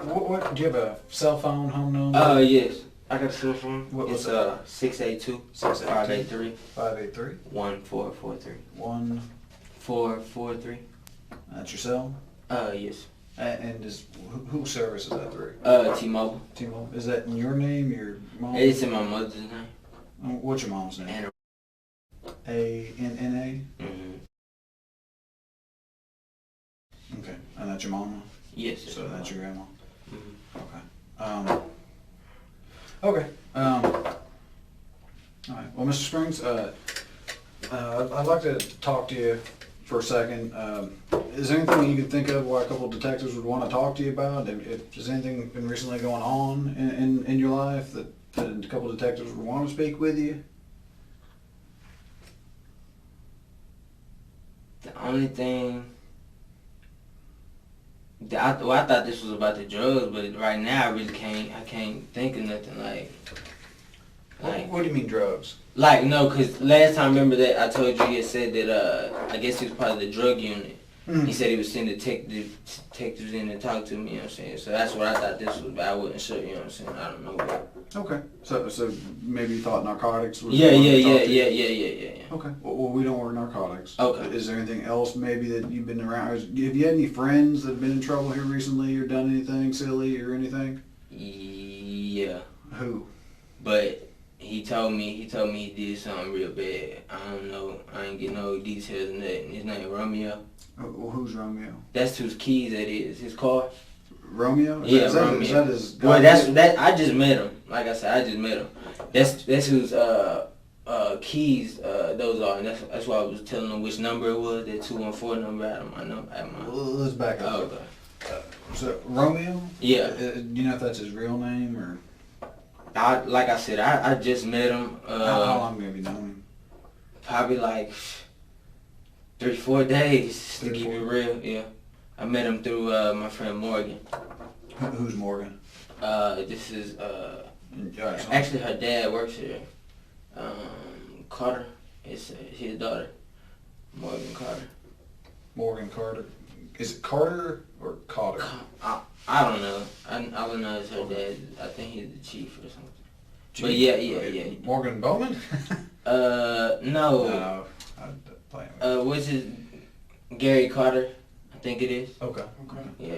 What do you have a cell phone, home number? Yes. I got a cell phone. What's It's 682 583 583 1443. 1443. 443. That's your cell? Yes. And who services that through? T-Mobile. T-Mobile. Is that in your name, your mom? It's in my mother's name. What's your mom's name? Anna. A-N-N-A? Mm-hmm. Okay. And that's your mama? Yes. So that's your grandma? Mm-hmm. Okay. Okay. All right. Well, Mr. Springs, I'd like to talk to you for a second. Is there anything you can think of why a couple of detectives would want to talk to you about? Has anything been recently going on in your life that a couple of detectives would want to speak with you? The only thing... I thought this was about the drugs, but right now I really can't think of nothing like What do you mean drugs? like no, cause last time remember that I told you he had said that I guess he was part of the drug unit. Mm. He said he was sending detectives in to talk to me. You know what I'm saying? So that's what I thought this was, but I wasn't sure. You know what I'm saying? I don't know. But Okay. So maybe you thought narcotics was... yeah. Okay. Well, we don't work narcotics. Okay. Is there anything else maybe that you've been around? Have you had any friends that have been in trouble here recently or done anything silly or anything? Yeah. Who? But he told me he did something real bad. I don't know. I ain't get no details on that. His name Romeo. Well, whose Romeo? That's whose keys that is. His car. Romeo? Yeah, Romeo. Romeo. His Well, that. I just met him. Like I said, I just met him. That's whose keys those are, and that's why I was telling him which number it was. That 214 number out of my number. Well, let's back up. Oh, okay. So Romeo? Yeah. Do you know if that's his real name or? Like I said, I just met him. How long have you known him? Probably like 3-4 days to 3 or keep 4? it real. Yeah. I met him through my friend Morgan. Who's Morgan? This is actually her dad works here. Carter is his daughter. Morgan Carter. Morgan Carter. Is it Carter or Cotter? I don't know. I don't know it's her dad. I think he's the chief or something. Chief? But yeah. Morgan Bowman? No. No. I'm playing with What's his Gary Carter? I think it is. Okay. Yeah.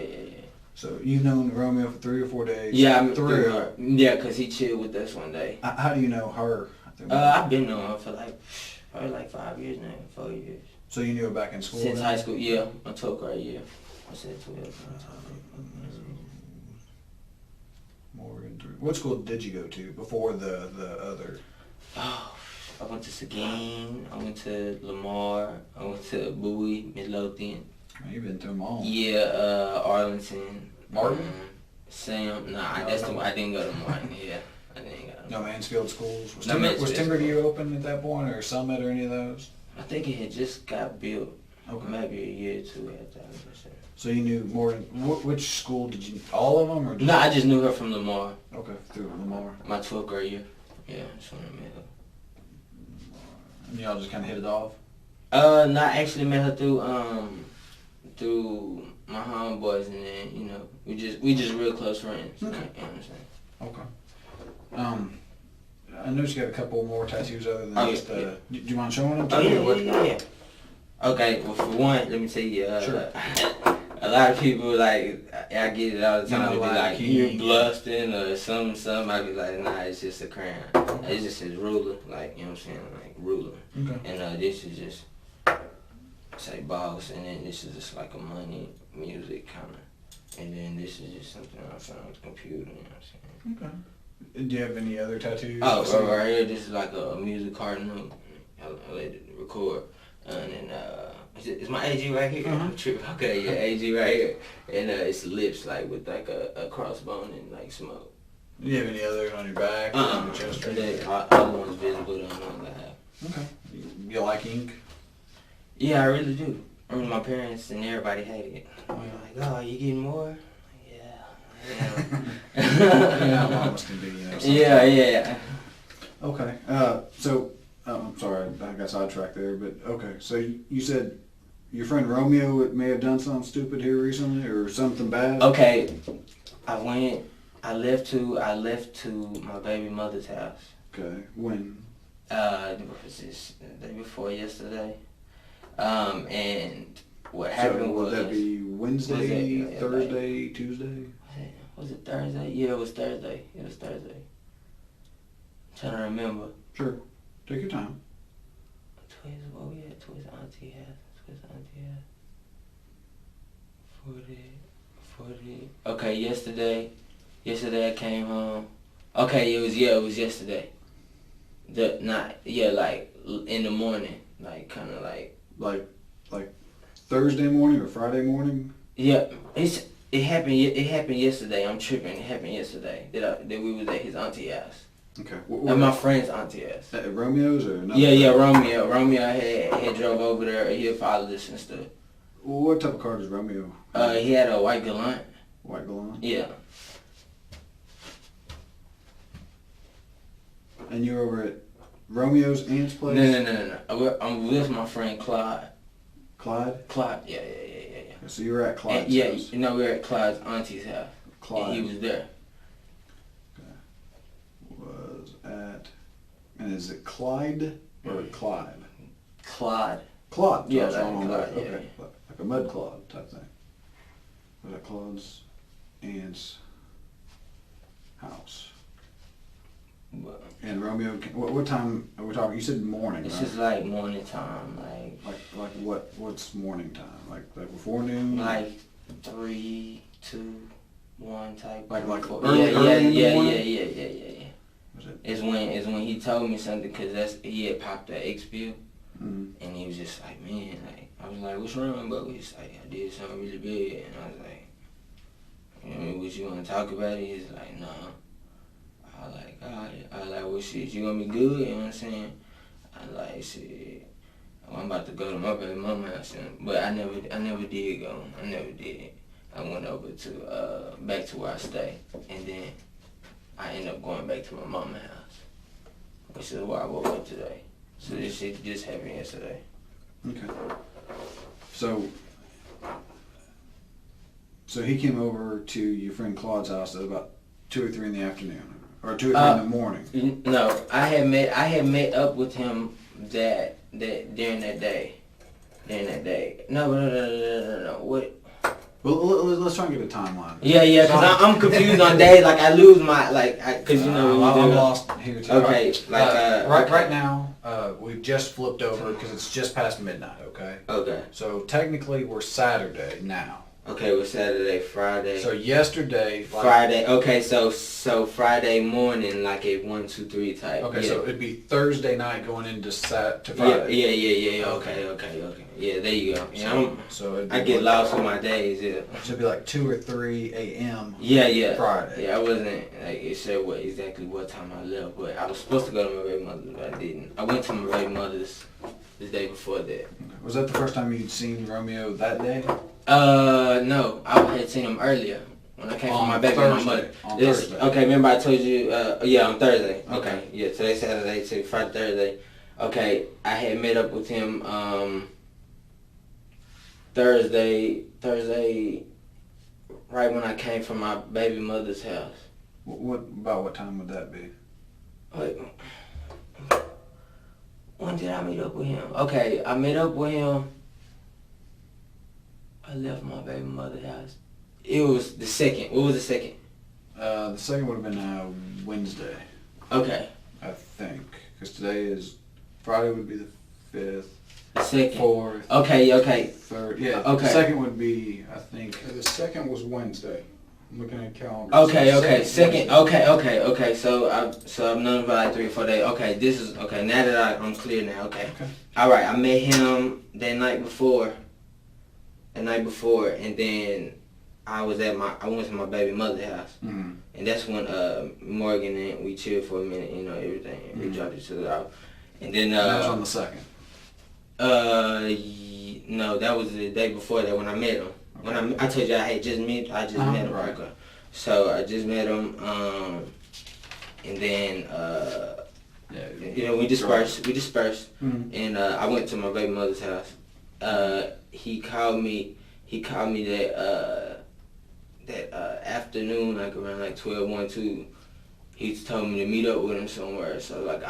So you've known Romeo for 3 or 4 days? Yeah, I'm Three. Yeah, cause he chilled with us one day. How do you know her? I've been knowing her for probably like 5 years now, 4 years. So you knew her back in school? Since then? high school, yeah. My 12th grade year. I said 12. Morgan. What school did you go to before the other? Oh, I went to Seguin. I went to Lamar. I went to Bowie, Midlothian. Oh, you've been through them all. Yeah, Arlington. Martin? Sam. Nah, No, I didn't go to Martin. Yeah, I didn't go to No Mansfield schools. Was No Mansfield Timberview open at that point, or Summit, or any of those? I think it had just got built. Okay. Maybe a year or two after I was there. So you knew Morgan. Which school did you? All of them, or? No, I just knew her from Lamar. Okay, through Lamar. My 12th grade year. Yeah, that's when I met her. And y'all just kind of hit it off. No, I actually met her through my homeboys, and then we just real close friends. Okay. You know what I'm saying? Okay. I noticed you got a couple more tattoos other than just yeah. Do you mind showing them to Oh me? yeah, or what? yeah. Okay, well for one, let me tell you, Sure. a lot of people like I get it all the time. They be like, King. you blusting or something. I be like, nah, it's just a crown. It just says ruler, like you know what I'm saying, like ruler. Okay. And this is just say boss, and then this is just like a money music kind of, and then this is just something I found with the computer. You know what I'm saying? Okay. Do you have any other tattoos? Oh, right here, this is like a music card note. I let it record. And then, it's my AG right here. Uh-huh. Okay, yeah, AG right here. And it's lips, like, with like a crossbone and like smoke. Do you have any other on your back? Or on your chest? And then all the ones visible, the ones I have. Okay. You like ink? Yeah, I really do. I mean, my parents and everybody hated it. Oh, They're like, oh, you getting more? Yeah, mamas can be, sometimes. Yeah. Okay. I'm sorry, I got sidetracked there, but okay. So you said your friend Romeo may have done something stupid here recently, or something bad. Okay, I left to my baby mother's house. Okay. When? What was this? The day before yesterday. And what happened would was that be Wednesday, yeah, Thursday, Tuesday? Was it Thursday? Yeah, it was Thursday. I'm trying to remember. Sure. Take your time. Twins auntie has. 40. Okay, yesterday I came home. Okay, it was yesterday. Like in the morning, like kind of like Thursday morning or Friday morning. yeah. It happened yesterday. I'm tripping. It happened yesterday that we was at his auntie house. Okay. At my friend's auntie house. At Romeo's or another? Yeah, Romeo had drove over there. He had followed us and stuff. What type of car does Romeo? He had a white Galant. White Galant? Yeah. And you're over at Romeo's aunt's place? No. I'm with my friend Clyde. Clyde? Yeah. So you were at Clyde's And, yeah, house? we were at Clyde's auntie's house. Clyde. And he was there. Was at... And is it Clyde or Clyde? Clyde. Claude. Yeah, that's like wrong on Claude, that. yeah, Okay. Like a mud Claude type thing. Was at Claude's aunt's house. But And Romeo, what time are we talking? You said morning, it's right? just like morning time, Like what's morning time? Like before noon? like 3, 2, 1 type. Like before- early in the morning? Yeah. Was it? It's when he told me something, cause he had popped the X bill, Mm. and he was just like, man, like I was like, what's wrong, bro? He's like, I did something really bad, and I was like, you know, what you want to talk about it? He's like, no. I was like, alright. I was like, well, shit, you gonna be good? You know what I'm saying? I like, shit, I'm about to go to my baby mama's house, but I never did go. I never did. I went over to back to where I stay, and then I ended up going back to my mama's house, which is why I woke up today. So this shit just happened yesterday. Okay. So he came over to your friend Claude's house at about 2 or 3 in the afternoon, or 2 or 3 in the morning. No, I had met up with him that during that day. No. What? Well, let's try and get a timeline. Yeah, cause I'm confused on days. Like I lose my cause you know when you I'm do lost here too. Okay, right now, we've just flipped over because it's just past midnight. Okay. Okay. So technically, we're Saturday now. Okay, we're Saturday, Friday. So yesterday, Friday. Okay, so Friday morning, like a 1, 2, 3 type. Okay, yeah. so it'd be Thursday night going into Friday. Yeah. Okay. Yeah, there you go. Yeah, So I get lost with my days. Yeah. So it'd be like 2 or 3 a.m. Yeah. Friday. Yeah, I wasn't like it said exactly what time I left, but I was supposed to go to my baby mother's, but I didn't. I went to my baby mother's the day before that. Was that the first time you'd seen Romeo that day? No, I had seen him earlier when I came from my baby and my mother. Thursday. Okay, remember I told you, on Thursday. Okay, yeah, today's Saturday to Friday, Thursday. Okay, I had met up with him, Thursday, right when I came from my baby mother's house. What time would that be? Wait, when did I meet up with him? Okay, I met up with him. I left my baby mother's house. It was the second. What was the second? The second would have been Wednesday, Okay, I think, because today is Friday would be the 5th, the second. 4th, Okay. 3rd. Yeah. Okay. The second would be, I think. The second was Wednesday. I'm looking at calendar. Okay. Second. Second. Okay. So I've known for like 3 or 4 days. Okay, this is okay. Now that I'm clear now. Okay. All right. I met him that night before. And then I went to my baby mother's house, Mm-hmm. and that's when Morgan and we chilled for a minute. Everything. And we dropped each other out, and then that was on the second. No, that was the day before that when I met him. Okay. When I told you I just met him. Right. Okay. So I just met him, and then we dispersed. Mm-hmm. And I went to my baby mother's house. He called me that afternoon, like around like 12, 1, 2. He told me to meet up with him somewhere. So like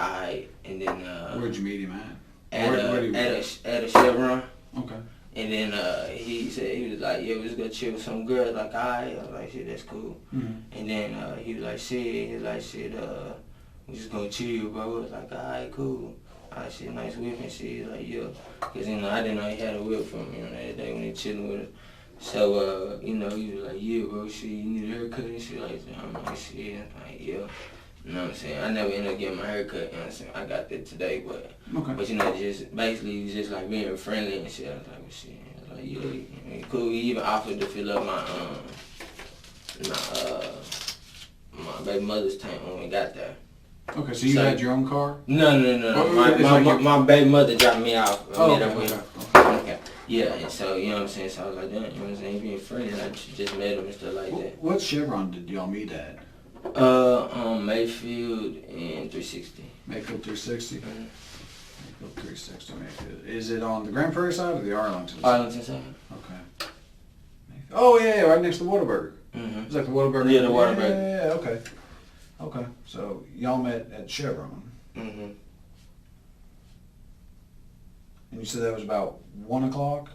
and then Where'd you meet him at? at a Chevron. Okay. And then he said, he was like, yeah, we was gonna chill with some girls. Like, I was like, shit, that's cool. Mm-hmm. And then he was like, shit, we just gonna chill, bro. I was like, alright, cool. Shit, nice whip and shit. Like, yeah. Cause, I didn't know he had a whip from me, that day when he chilling with it. So, he was like, yeah, bro, shit, you need a haircut and shit like that. I'm like, shit, like, yeah. You know what I'm saying? I never ended up getting my haircut, you know what I'm saying? I got that today, but just basically just like being friendly and shit. I was like, well, shit. I was like, yeah, cool. He even offered to fill up my baby mother's tank when we got there. Okay, so you had your own car? No. My baby mother dropped me off. Okay. Yeah, and so, you know what I'm saying? So I was like, damn, you know what I'm saying? Being friendly, I just met him and stuff like that. What Chevron did y'all meet at? On Mayfield and 360. Mayfield 360? Mm-hmm. Mayfield 360, Mayfield. Is it on the Grand Prairie side or the Arlington side? Arlington side. Okay. Oh, yeah, right next to Whataburger. Mm-hmm. It's like the Whataburger? Yeah, the Whataburger. Yeah, okay. Okay, so y'all met at Chevron. Mm-hmm. And you said that was about 1 o'clock?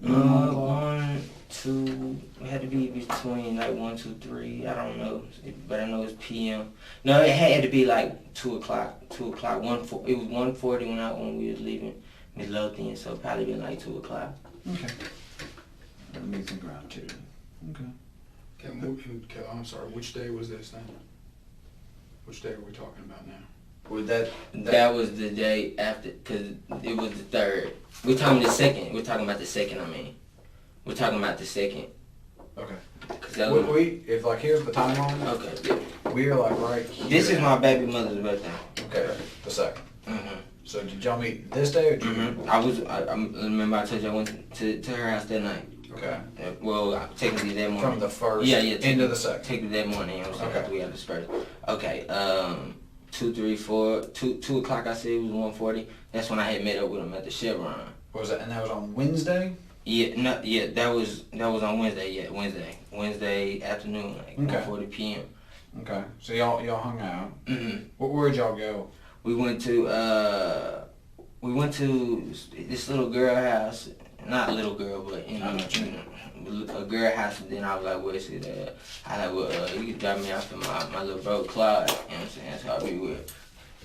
1, 2, it had to be between like 1, 2, 3, I don't know, but I know it's PM. No, it had to be like 2 o'clock, it was 1:40 when we was leaving Midlothian, so probably been like 2 o'clock. Okay. Let me think around too. Okay. I'm sorry, which day was this then? Which day are we talking about now? Would that was the day after, because it was the 3rd. We're talking the 2nd. We're talking about the 2nd, I mean. We're talking about the 2nd. Okay. Cause that was If like here's the timeline. okay. We are like right here. This is my baby mother's birthday. Okay, the 2nd. Mm-hmm. So did y'all meet this day or did you? Mm-hmm. I remember I told you I went to her house that night. Okay. Well, technically that morning. From the first Yeah, into the 2nd. Technically that morning, you know what I'm saying? Okay. We had dispersed. Okay, 2, 3, 4, 2 o'clock I said it was 1:40. That's when I had met up with him at the Chevron. What was that? And that was on Wednesday? Yeah, that was on Wednesday, Wednesday afternoon, like Okay. 1:40 p.m. Okay. So y'all hung out. Mm-hmm. Where'd y'all go? We went to this little girl house. Not a little girl, but a girl house. And then I was like, "Where's it at?" I was like, "Well, you can drop me off to my little bro Clyde." You know what I'm saying? That's how I be with.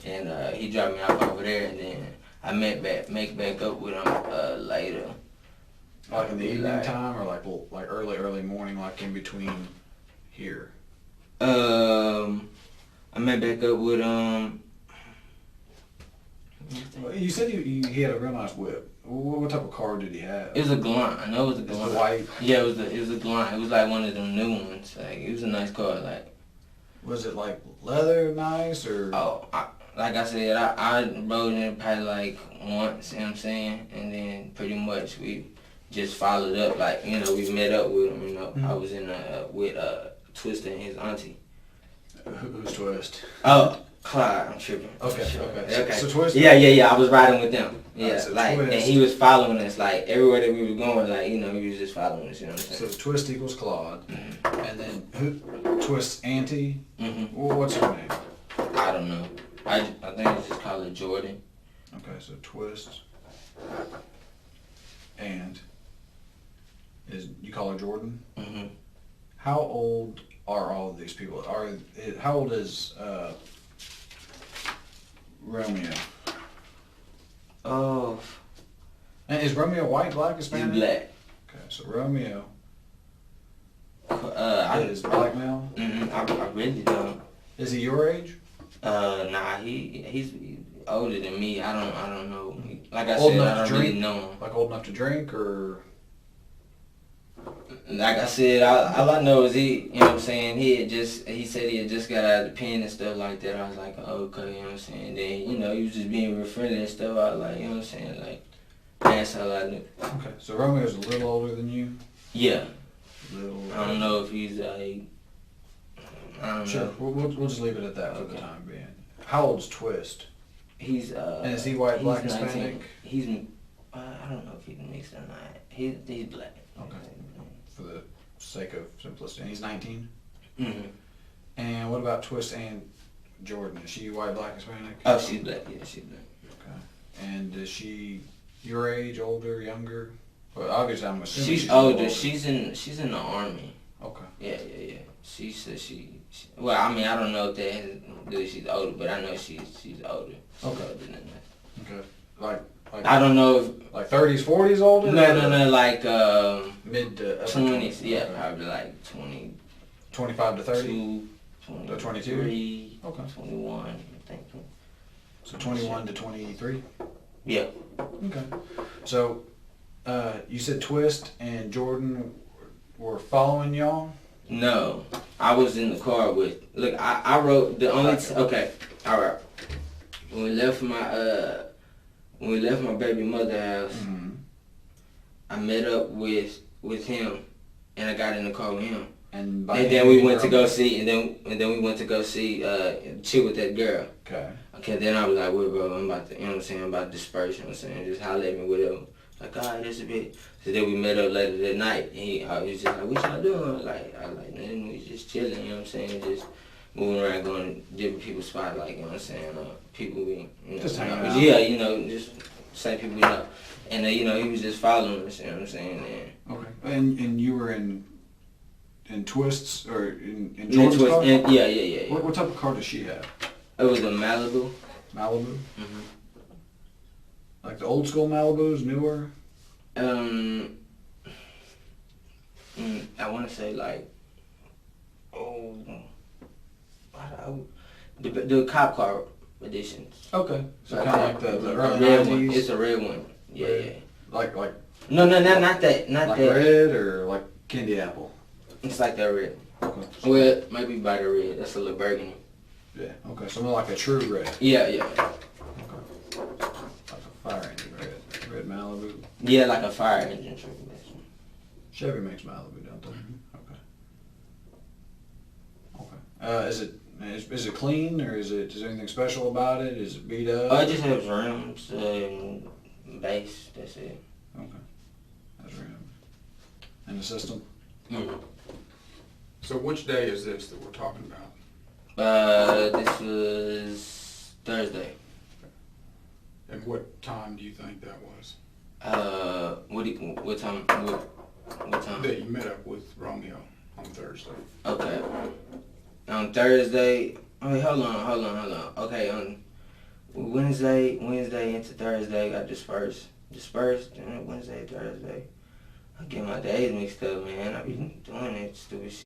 And he dropped me off over there, and then I make back up with him later. Like in the evening time, or like early morning, like in between here. I met back up with You said he had a real nice whip. What type of car did he have? It was a Glant. I know it was a Glant. White. Yeah, it was a Glant. It was like one of them new ones. Like it was a nice car. Like. Was it like leather nice or? Oh, like I said, I rode in it probably like once. You know what I'm saying? And then pretty much we just followed up. Like we met up with him. Mm-hmm. I was in with Twister and his auntie. Who's Twist? Oh, Clyde, I'm tripping. Okay, Sure. okay. So Twist. Yeah. I was riding with them. Yeah, so like, Twist. and he was following us, like, everywhere that we were going, like, you know, he was just following us, you know what I'm So saying? Twist equals Claude, and then Twist's auntie. Mm-hmm. Well, what's her name? I don't know. I think it's just called it Jordan. Okay, so Twist and you call her Jordan? Mm-hmm. How old are all of these people? How old is Romeo? Oh, And is Romeo white, black, Hispanic? he's black. Okay, so Romeo I is black male. I really don't. Is he your age? Nah, he's older than me. I don't know. Like I Old said, enough I to don't really drink? know him. Like old enough to drink, or Like I said, all I know is he, you know what I'm saying, he said he had just got out of the pen and stuff like that. I was like, oh, okay, you know what I'm saying. Then, you know, he was just being real friendly and stuff. I was like, you know what I'm saying, like, that's all I knew. okay. So Romeo's a little older than you. Yeah. Little. I don't know if he's like, I don't Sure. know. We'll just leave it at that for the Okay. time being. How old's Twist? He's, And is he white, he's black, 19. Hispanic? He's, I don't know if he's mixed or not. He's black. Okay. For the sake of simplicity. And he's 19? Mm-hmm. And what about Twist and Jordan? Is she white, black, Hispanic? Oh, she's black. Yeah, she's black. Okay. And is she your age, older, younger? Well, obviously I'm assuming She's a little older. She's in the army. Okay. Yeah. She said she well, I mean, I don't know if that has to do with she's older, but I know she's older. She's Okay. older than that. Okay. Like I don't know if like 30s, 40s older? no, like Mid to upper 20s. Yeah, Okay. probably like 22, 25 to 30? 23, 22? Okay. 21, I think. So 21 to 23? Yeah. Okay. So, you said Twist and Jordan were following y'all? No, I was in the car with. Look, I wrote the only. Okay, all right. When we left my baby mother house, Mm-hmm. I met up with him, and I got in the car with him. And then we went to go see, and then we went to go see, chill with that girl. Okay. Okay, then I was like, well, bro, I'm about to, you know what I'm saying, I'm about to disperse, you know what I'm saying, just holler at me, whatever. Like, all right, that's a bit. So then we met up later that night, and he was just like, what y'all doing? Like, I was like, man, we just chilling, you know what I'm saying, just moving around, going to different people's spots, like, you know what I'm saying, people we, you know, Just hanging out. yeah, you know, just same people we know. And, you know, he was just following us, you know what I'm saying, and Okay. And you were in Twists, or in Jordan's car? Yeah. What type of car does she have? It was a Malibu. Malibu? Mm-hmm. Like the old school Malibus, newer? I want to say like, the cop car editions. Okay. So Like kind of that. like the A early red one. 90s? It's a red one. Yeah, Red. yeah. Like No, not that. Not like that. red or like candy apple? It's like that red. Okay. Well, maybe by the red. That's a little burgundy. Yeah. Okay. So more like a true red. Yeah. Okay. Like a fire engine red. Red Malibu. Yeah, like a fire engine truck. Chevy makes Malibu, don't they? Mm-hmm. Okay. Is it clean, or is there anything special about it? Is it beat up? It just has rims and base. That's it. Okay. That's right. And the system? Mm-hmm. So which day is this that we're talking about? This was Thursday. And what time do you think that was? What time? What time? That you met up with Romeo on Thursday. Okay. On Thursday. Wait, hold on. Okay, on Wednesday into Thursday, I dispersed. And Wednesday, Thursday. I get my days mixed up, man. I be doing that stupid shit.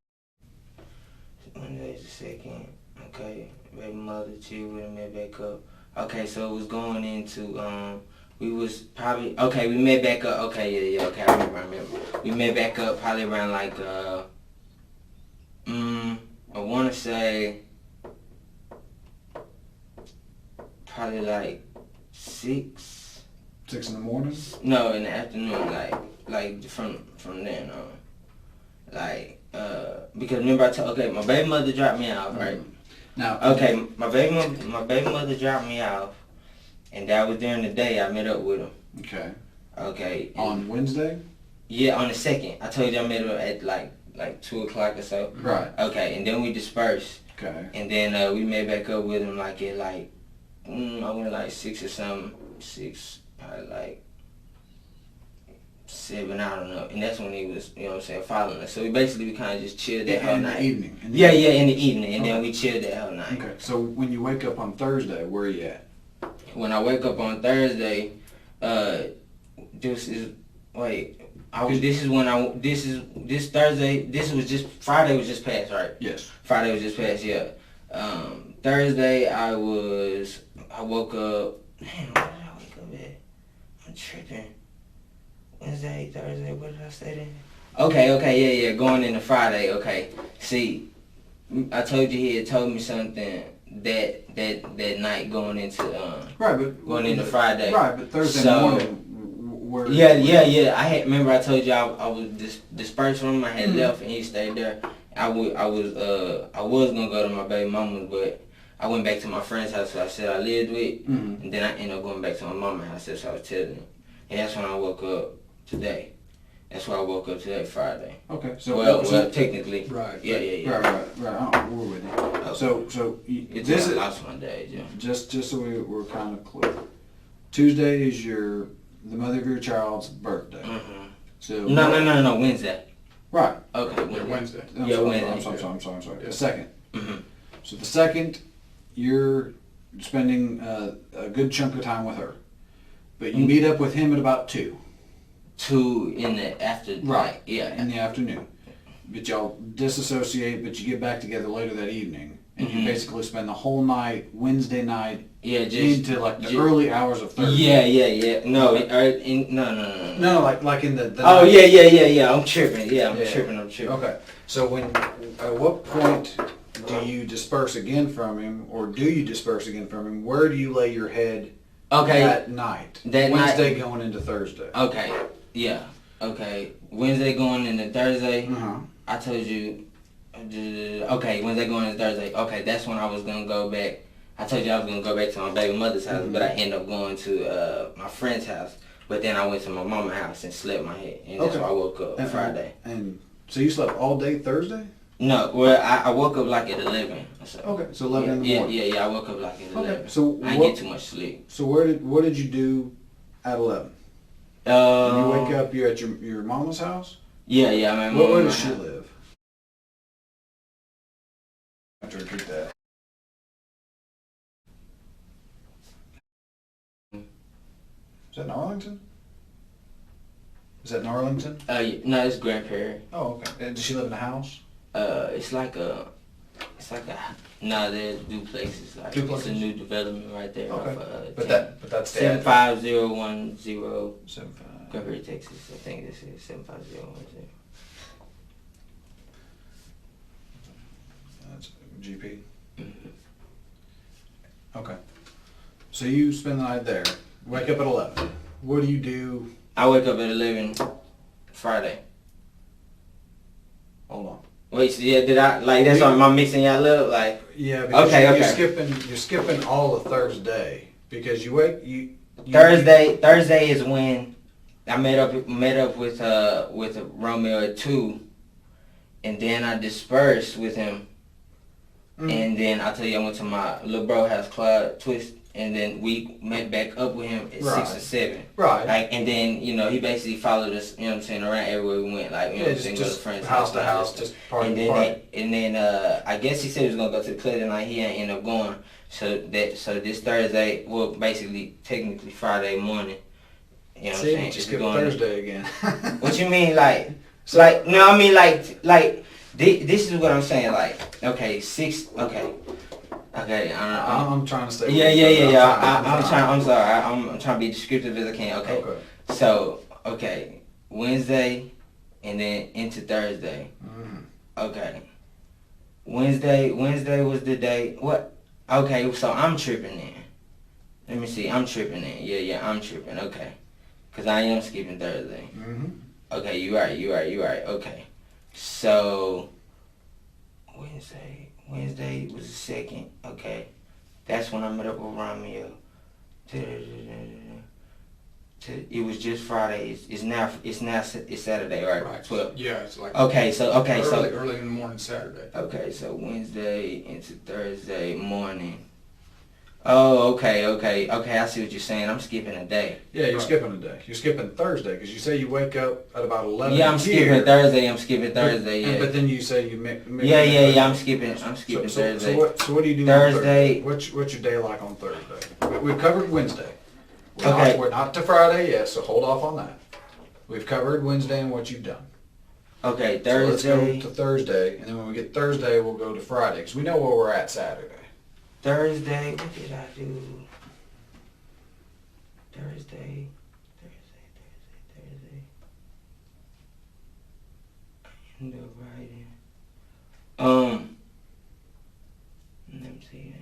Monday's the second. Okay, baby mother chill with him, met back up. Okay, so it was going into we was probably we met back up. Okay, yeah. Okay, I remember. We met back up probably around like I want to say probably like 6. 6 in the morning? No, in the afternoon, like from then on, because remember I told my baby mother dropped me off, right? Now, Okay, my baby mother dropped me off, and that was during the day I met up with him. okay. Okay. On Wednesday? Yeah, on the 2nd. I told you I met her at like 2 o'clock or so. Right. Okay, and then we dispersed. Okay. And then we met back up with him like at I went like 6 or something. 6, probably like 7, I don't know. And that's when he was, you know what I'm saying, following us. So we kind of just chilled that whole night. In the evening? Yeah, in the evening. And then we chilled that whole night. Okay, so when you wake up on Thursday, where are you at? When I wake up on Thursday, this Friday was just past, right? Yes. Friday was just past, yeah. Thursday I woke up, damn, what did I wake up at? I'm tripping. Wednesday, Thursday, what did I say then? Okay, yeah, going into Friday, okay. See, I told you he had told me something that night going into going into Friday. Right, but Thursday morning. Yeah. I told you I was dispersed from him. I had left and he stayed there. I was gonna go to my baby mama's, but I went back to my friend's house who I said I lived with, and then I ended up going back to my mama's house. That's what I was telling him, and that's when I woke up today. That's why I woke up today, Friday. Okay, so well, technically. Right. Yeah. Right. We're with you. Okay. So It's this is lost my days, yeah. just so we're kind of clear. Tuesday is the mother of your child's birthday. Mm-hmm. So No, Wednesday. Right. Okay. Yeah, Wednesday. I'm sorry. Yeah. The second. Mm-hmm. So the second, you're spending a good chunk of time with her, but you meet up with him at about 2. 2 in the after. Right. Yeah. In the afternoon. But y'all disassociate, but you get back together later that evening, and you basically spend the whole night, Wednesday night, into like the early hours of Thursday. Yeah. No, No, like in the oh, night. yeah. I'm tripping. I'm tripping. Okay. So at what point do you disperse again from him, or do you disperse again from him? Where do you lay your head that night? Wednesday going into Thursday. Okay. Yeah. Okay. Wednesday going into Thursday. Uh-huh. I told you. Okay, Wednesday going into Thursday. Okay, that's when I was gonna go back. I told you I was gonna go back to my baby mother's house, but I ended up going to my friend's house. But then I went to my mama's house and slept my head, and that's why I woke up Friday. And so you slept all day Thursday? No, well, I woke up like at 11. So. Okay, so 11 in the morning. Yeah, I woke up like at 11. Okay, so I didn't get too much sleep. So what did you do at 11? When you wake up, you're at your mama's house? Yeah, my mom. Where does she live? I have to repeat that. Is that in Arlington? Is that in Arlington? No, it's Grand Prairie. Oh, okay. Does she live in a house? There's duplexes. Like Duplexes? It's a new development right there. Okay. Off, But that's the 75010 75. Grand Prairie, Texas. I think this is 75010. That's GP. Mm-hmm. Okay. So you spend the night there. Wake up at 11. What do you do? I wake up at 11 Friday. Hold on. Wait, so did I, that's why am I mixing y'all up? Like, yeah, because okay. You're skipping all of Thursday because Thursday is when I met up with Romeo at 2, and then I dispersed with him, and then I tell you I went to my little bro house, Clyde Twist, and then we met back up with him at 6 or 7. Right. Like, and then he basically followed us, you know what I'm saying, around everywhere we went, like go to friends' house to house, just party. And then I guess he said he was gonna go to the club tonight. He ain't end up going. So this Thursday, well, basically technically Friday morning. You know what I'm saying? Just skip Thursday again. What you mean, this is what I'm saying. Like, okay, 6. Okay, I'm trying to stay. Yeah. I'm sorry. I'm trying to be descriptive as I can. Okay. So, Wednesday, and then into Thursday. Mm-hmm. Okay. Wednesday was the day. What? Okay, so I'm tripping then. Let me see. I'm tripping then. Yeah, I'm tripping. Okay. Because I am skipping Thursday. Mm-hmm. Okay, you right. Okay. So, Wednesday. Wednesday was the 2nd. Okay. That's when I met up with Romeo. It was just Friday. It's Saturday, right? Right. 12. Yeah, it's like Okay, so early in the morning Saturday. okay, so Wednesday into Thursday morning. Oh, okay. I see what you're saying. I'm skipping a day. Yeah, you're skipping a day. You're skipping Thursday because you say you wake up at about 11. Yeah, I'm skipping Thursday. Yeah. But then you say you Yeah. I'm skipping Thursday. So what do you do Thursday? on Thursday? What's your day like on Thursday? We've covered Wednesday. Okay. We're not to Friday yet, so hold off on that. We've covered Wednesday and what you've done. Okay, So let's Thursday. go to Thursday, and then when we get Thursday, we'll go to Friday because we know where we're at Saturday. Thursday, what did I do? Thursday. I ended up writing. Let me see.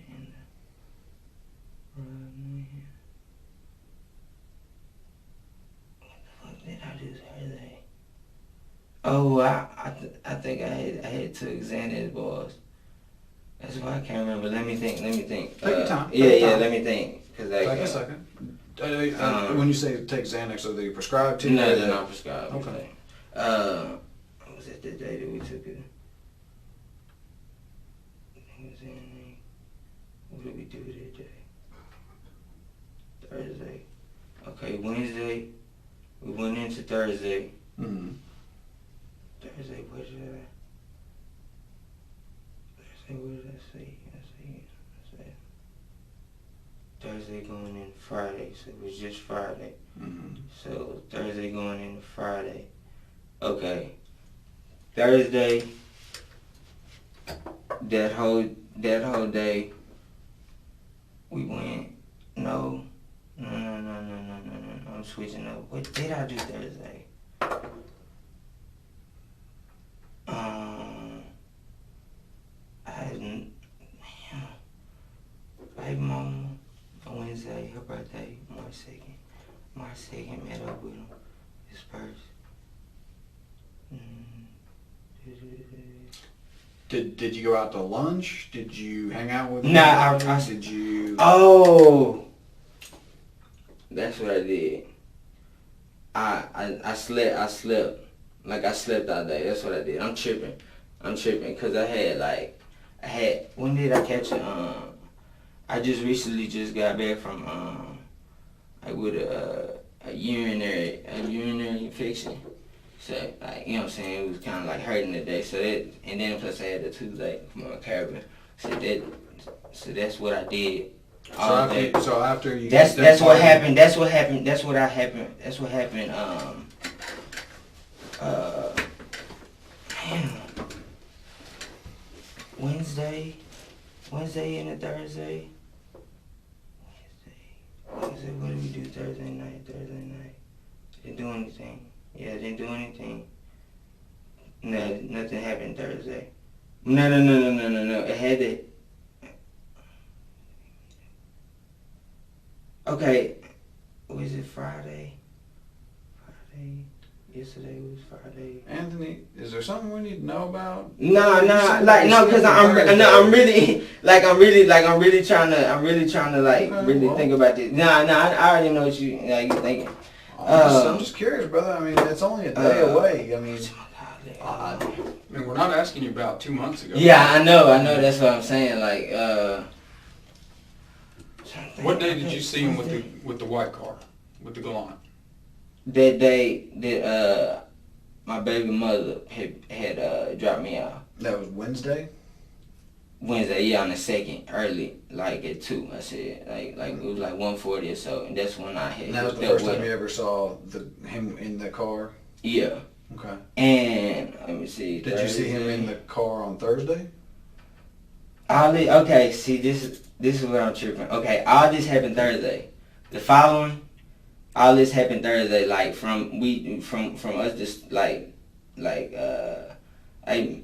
What the fuck did I do Thursday? Oh, I think I had took Xanax boys. That's why I can't remember. Let me think. Take your time. Yeah, let me think. Cause Take a second. When you say take Xanax, are they prescribed to you? No, they're not prescribed. Okay. Was it the day that we took it? What did we do that day? Thursday. Okay, Wednesday. We went into Thursday. Mm-hmm. Thursday, what did I say? Thursday going in Friday, so it was just Friday. Mm-hmm. So Thursday going into Friday. Okay. Thursday, that whole day, we went, no. I'm switching up. What did I do Thursday? Baby mama, on Wednesday, her birthday, March 2nd, met up with him, dispersed. Did you go out to lunch? Did you hang out with him? Nah, Did you? Oh, that's what I did. I slept. Like I slept all day. That's what I did. I'm tripping. Cause when did I catch it? I just recently got back from with a urinary infection. So like, you know what I'm saying, it was kind of like hurting today. So and then plus I had the toothache from my carbon. So that's what I did. So after you. That's what happened. That's what happened. Wednesday and a Thursday. Wednesday, what did we do Thursday night? Didn't do anything. Yeah, didn't do anything. No, nothing happened Thursday. No. It had to. Okay, was it Friday? Yesterday was Friday. Anthony, is there something we need to know about? No, cause I'm really trying to think about this. I already know what you thinking. I'm just curious, brother. I mean, it's only a day away. I mean, I mean, we're not asking you about 2 months ago. Yeah, I know. That's what I'm saying. What day did you see him with the white car, with the Gallant? That day that my baby mother had dropped me off. That was Wednesday? Wednesday, yeah, on the 2nd, early, like at 2. I said, it was like 1:40 or so, and that's when I had. And that was the first time you ever saw him in the car? Yeah. Okay. And let me see. Did you see him in the car on Thursday? Okay, see, this is what I'm tripping. Okay, all this happened Thursday. The following, all this happened Thursday. Like from us just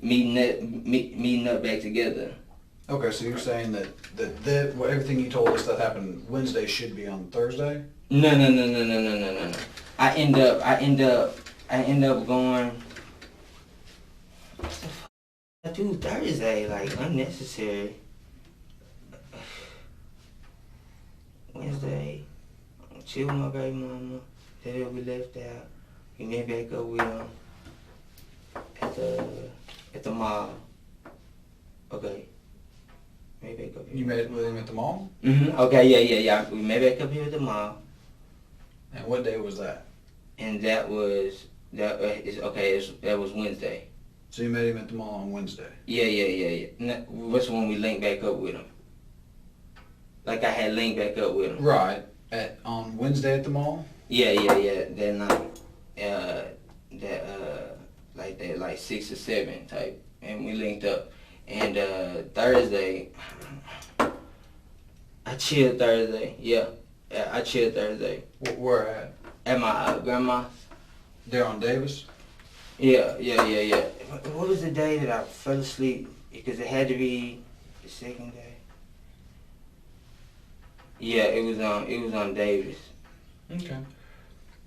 meeting up back together. Okay, so you're saying that everything you told us that happened Wednesday should be on Thursday? No. I end up going. I do Thursday, like, unnecessary. Wednesday, chill with my baby mama. Then we left out. We met back up with him at the mall. Okay. Met back up here. You met with him at the mall? Okay, yeah. We met back up here at the mall. And what day was that? And that was Wednesday. So you met him at the mall on Wednesday? Yeah. That's when we linked back up with him. Like I had linked back up with him. Right. On Wednesday at the mall? Yeah. That night. Like 6 or 7 type. And we linked up. And Thursday, I chilled Thursday. Yeah, I chilled Thursday. Where at? At my grandma's. There on Davis? Yeah. What was the day that I fell asleep? Because it had to be the second day. Yeah, it was on Davis. Okay.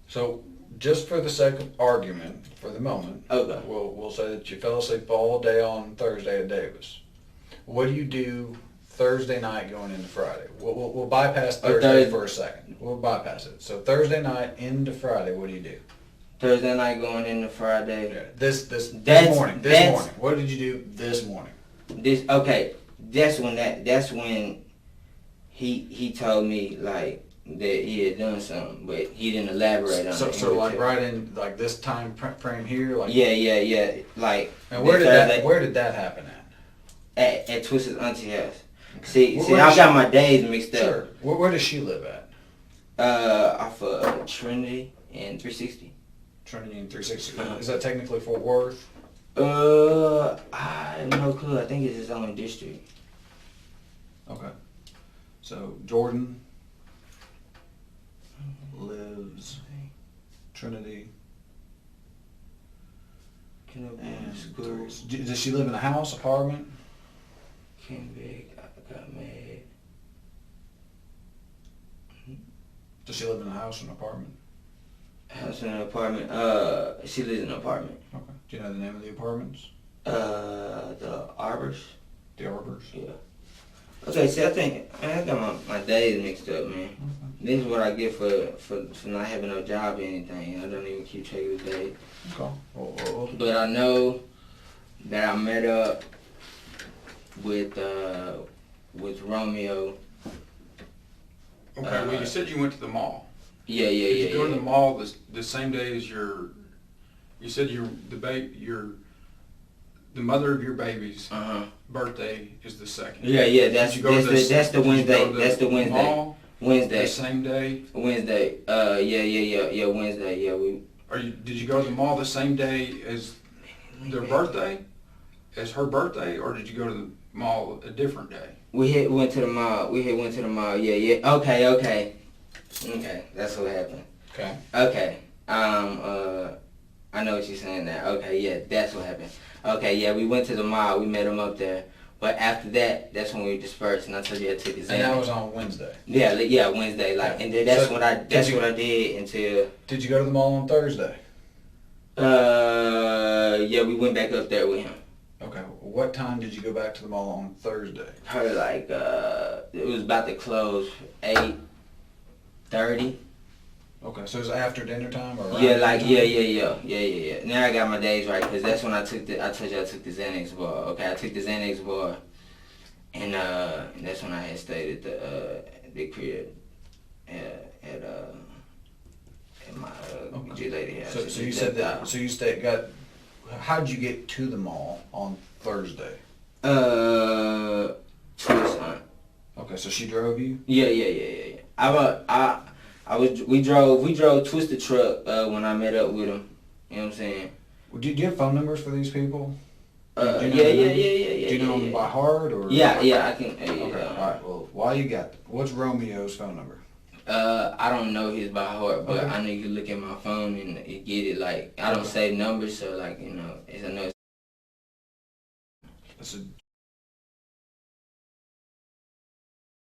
So, just for the sake of argument, for the moment, Okay. we'll say that you fell asleep all day on Thursday at Davis. What do you do Thursday night going into Friday? We'll bypass Thursday for a second. We'll bypass it. So Thursday night into Friday, what do you do? Thursday night going into Friday. Yeah, this morning. What did you do this morning? That's when he told me like that he had done something, but he didn't elaborate on it. So like right in like this time frame here, like yeah. Like and where did that happen at? At Twisted Auntie house. See, I got my days mixed up. Sure. Where does she live at? Off of Trinity and 360. Trinity and 360. Is that technically Fort Worth? I have no clue. I think it's his own district. Okay. So Jordan lives Trinity. And School. Does she live in a house, apartment? Came back. I got mad. Does she live in a house or an apartment? House and an apartment. She lives in an apartment. Okay. Do you know the name of the apartments? The Arbors. The Arbors? Yeah. Okay, see, I think I got my days mixed up, man. Okay. This is what I get for not having no job or anything. I don't even keep track of the days. Okay. Well. But I know that I met up with Romeo. Okay, well, you said you went to the mall. Yeah. Did you go to the mall the same day as you said the mother of your baby's birthday is the 2nd. Yeah, that's the Wednesday. That's the Wednesday. Mall Wednesday. the same day? Wednesday. Yeah, Wednesday. Yeah, Did you go to the mall the same day as their birthday? As her birthday, or did you go to the mall a different day? We went to the mall. Yeah. Okay. That's what happened. Okay. I know what you're saying now. Okay, yeah, that's what happened. Okay, yeah, we went to the mall. We met him up there. But after that, that's when we dispersed, and I told you I took his And that was on Wednesday. Yeah, Wednesday. And then that's what I did until. Did you go to the mall on Thursday? Yeah, we went back up there with him. Okay. What time did you go back to the mall on Thursday? Probably like it was about to close 8:30. Okay, so it was after dinner time or Yeah. Now I got my days right because that's when I told you I took the Xanax bar. Okay, I took the Xanax bar, and that's when I had stayed at the crib at my G lady house. So you said that. So you how'd you get to the mall on Thursday? Okay, so she drove you? Yeah. We drove Twisted truck when I met up with him. You know what I'm saying? Well, do you have phone numbers for these people? Yeah. Do you know them by heart or? Yeah, I can. Okay, all right. Well, while you got, what's Romeo's phone number? I don't know his by heart, but Okay. I know you can look at my phone and get it. Like I don't save numbers, so like I know.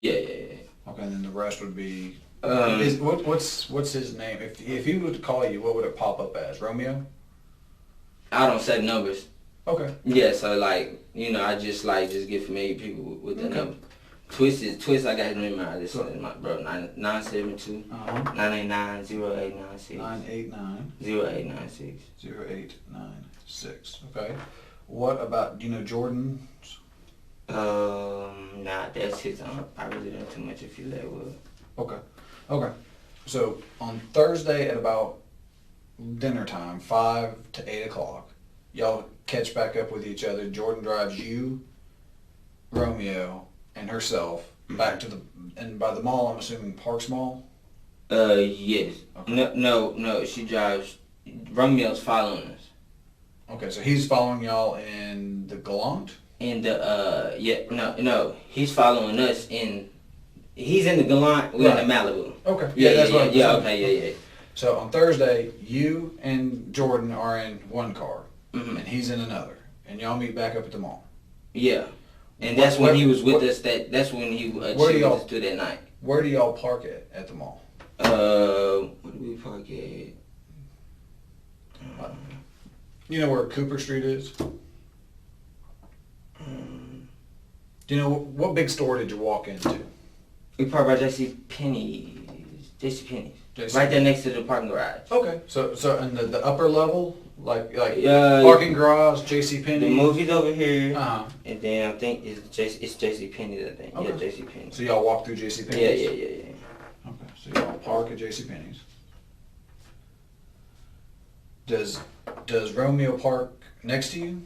Yeah. Okay, and then the rest would be. What's his name? If he would call you, what would it pop up as? Romeo? I don't save numbers. Okay. Yeah, so like, you know, I just get familiar with people with the number. Twist, I got his number. This is my bro, 972 989 0896. 989 0896. 0896. Okay. What about, do you know Jordan? Nah, that's his I really don't too much if you let with. Okay. So on Thursday at about dinner time, 5 to 8 o'clock, y'all catch back up with each other. Jordan drives you, Romeo, and herself back to and by the mall, I'm assuming Parks Mall? Yes. Okay. No, she drives, Romeo's following us. Okay, so he's following y'all in the Gallant? In the, he's following us he's in the Gallant, we're in the Malibu. Okay. Yeah, what I'm saying. okay. So on Thursday, you and Jordan are in one car, Mm-hmm. and he's in another, and y'all meet back up at the mall. Yeah. And that's when he was with us, that's when he where do chilled with y'all- us through that night. Where do y'all park at the mall? Where do we park at? You know where Cooper Street is? Do you know what big store did you walk into? We park by JC Penney's. JC Right there next to the parking garage. Okay, so in the upper level, like Yeah. parking garage, J.C. Penney. The movie's over here, Uh-huh. and then I think it's JC Penney's. I think. Okay. Yeah, JC Penney. So y'all walk through J.C. Yeah. Penney's. Okay, so y'all park at J.C. Penney's. Does Romeo park next to you?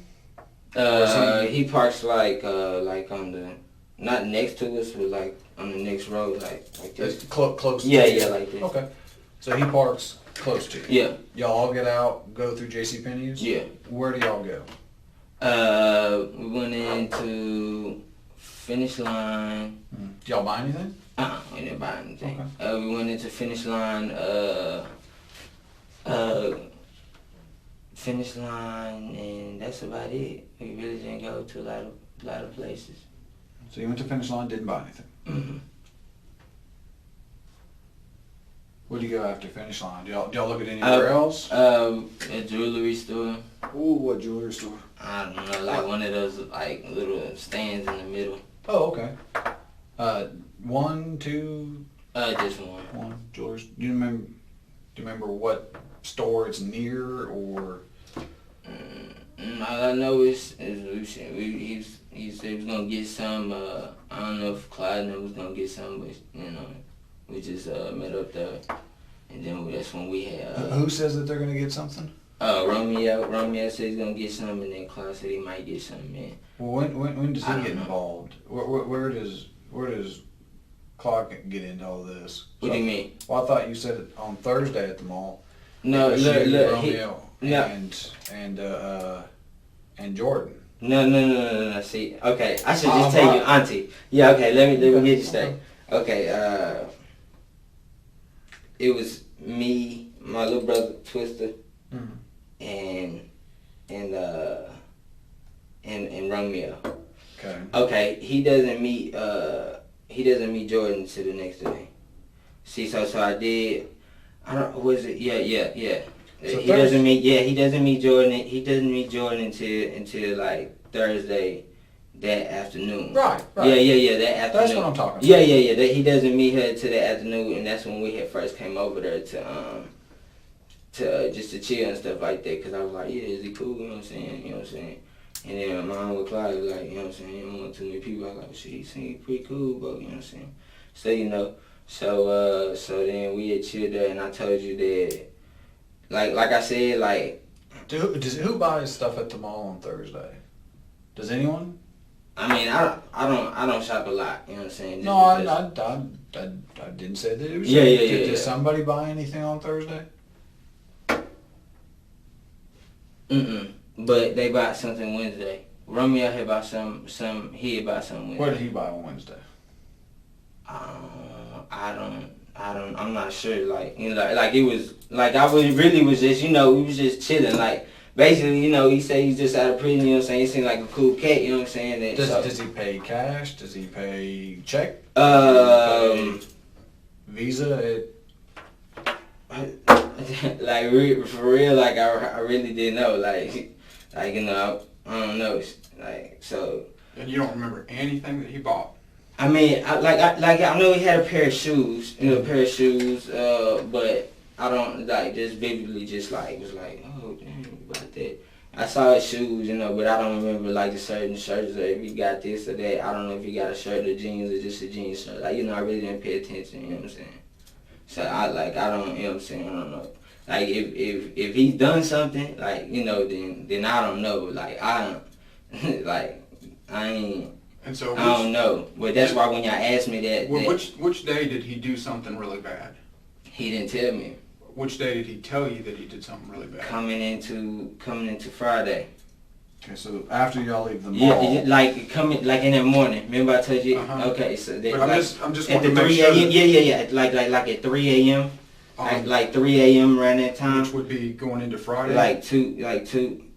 He parks like on the, not next to us, but like on the next road, like this. Just close. Yeah, to you? like this. Okay, so he parks close to you. Yeah. Y'all all get out, go through J.C. Penney's. Yeah. Where do y'all go? We went into Finish Line. Do y'all buy anything? We didn't buy anything. Okay. We went into Finish Line. Finish Line, and that's about it. We really didn't go to a lot of places. So you went to Finish Line, didn't buy anything. Mm-hmm. Where do you go after Finish Line? Do y'all look at anywhere else? A jewelry store. Ooh, what jewelry store? I don't know, like one of those like little stands in the middle. Oh, okay. 1, 2, Just one. 1 jewelry. Do you remember what store it's near, or? All I know is he said he was gonna get some. I don't know if Clyde was gonna get some, but you know, we just met up there, and then that's when we had. Who says that they're gonna get something? Romeo said he's gonna get some, and then Clyde said he might get some, man. Well, when does he I don't get know. involved? Where does Clark get into all this? What do you mean? Well, I thought you said it on Thursday at the mall. No, It was you, look, Romeo, and Jordan. No. See, okay, I should just tell you, Auntie. Yeah, okay. Let me get you straight. Okay, it was me, my little brother Twister, Mm-hmm. and Romeo. Okay. Okay, he doesn't meet Jordan until the next day. See, so I did. I don't. Was it? Yeah. So He doesn't meet Jordan. He doesn't meet Jordan until like Thursday, that afternoon. Right. Yeah. That afternoon. That's what I'm talking about. Yeah. He doesn't meet her till that afternoon, and that's when we had first came over there to just to chill and stuff like that. Cause I was like, yeah, is he cool? You know what I'm saying? And then my mom with Clyde was like, you know what I'm saying? You don't want too many people. I was like, well, shit, he seemed pretty cool, but you know what I'm saying? So you know, so then we had chilled there, and I told you that, like I said, like. Who buys stuff at the mall on Thursday? Does anyone? I mean, I don't shop a lot. You know what I'm saying? No, I didn't say that. It was Yeah. Did somebody buy anything on Thursday? But they bought something Wednesday. Romeo had bought some. He had bought something Wednesday. What did he buy on Wednesday? I'm not sure. Like, you know, like it was like I was really was just, you know, we was just chilling. Like basically, you know, he said he's just out of prison. You know what I'm saying? He seemed like a cool cat. You know what I'm saying? And Does he pay cash? Does he pay check? Visa? Like for real, like I really didn't know. Like you know, I don't know. Like, so. And you don't remember anything that he bought? I mean, I know he had a pair of shoes, but I don't, like, just vividly just, like, was like, oh, damn, about that. I saw his shoes, but I don't remember, like, the certain shirts, or if he got this or that. I don't know if he got a shirt or jeans or just a jeans shirt. Like, I really didn't pay attention, you know what I'm saying? So, I don't, you know what I'm saying, I don't know. Like, if he's done something, like, then I don't know. Like, I don't, like, I ain't. And so I don't know, but that's why when y'all asked me that, which day did he do something really bad? he didn't tell me. Which day did he tell you that he did something really bad? Coming into Friday. Okay, so after y'all leave the mall. Yeah, like coming like in the morning. Remember I told you? Uh-huh. Okay, so that, But I'm just at wanting the to make 3 sure a.m. that, Yeah. Like at 3 a.m. Like 3 a.m. around that time. which would be going into Friday. Like two.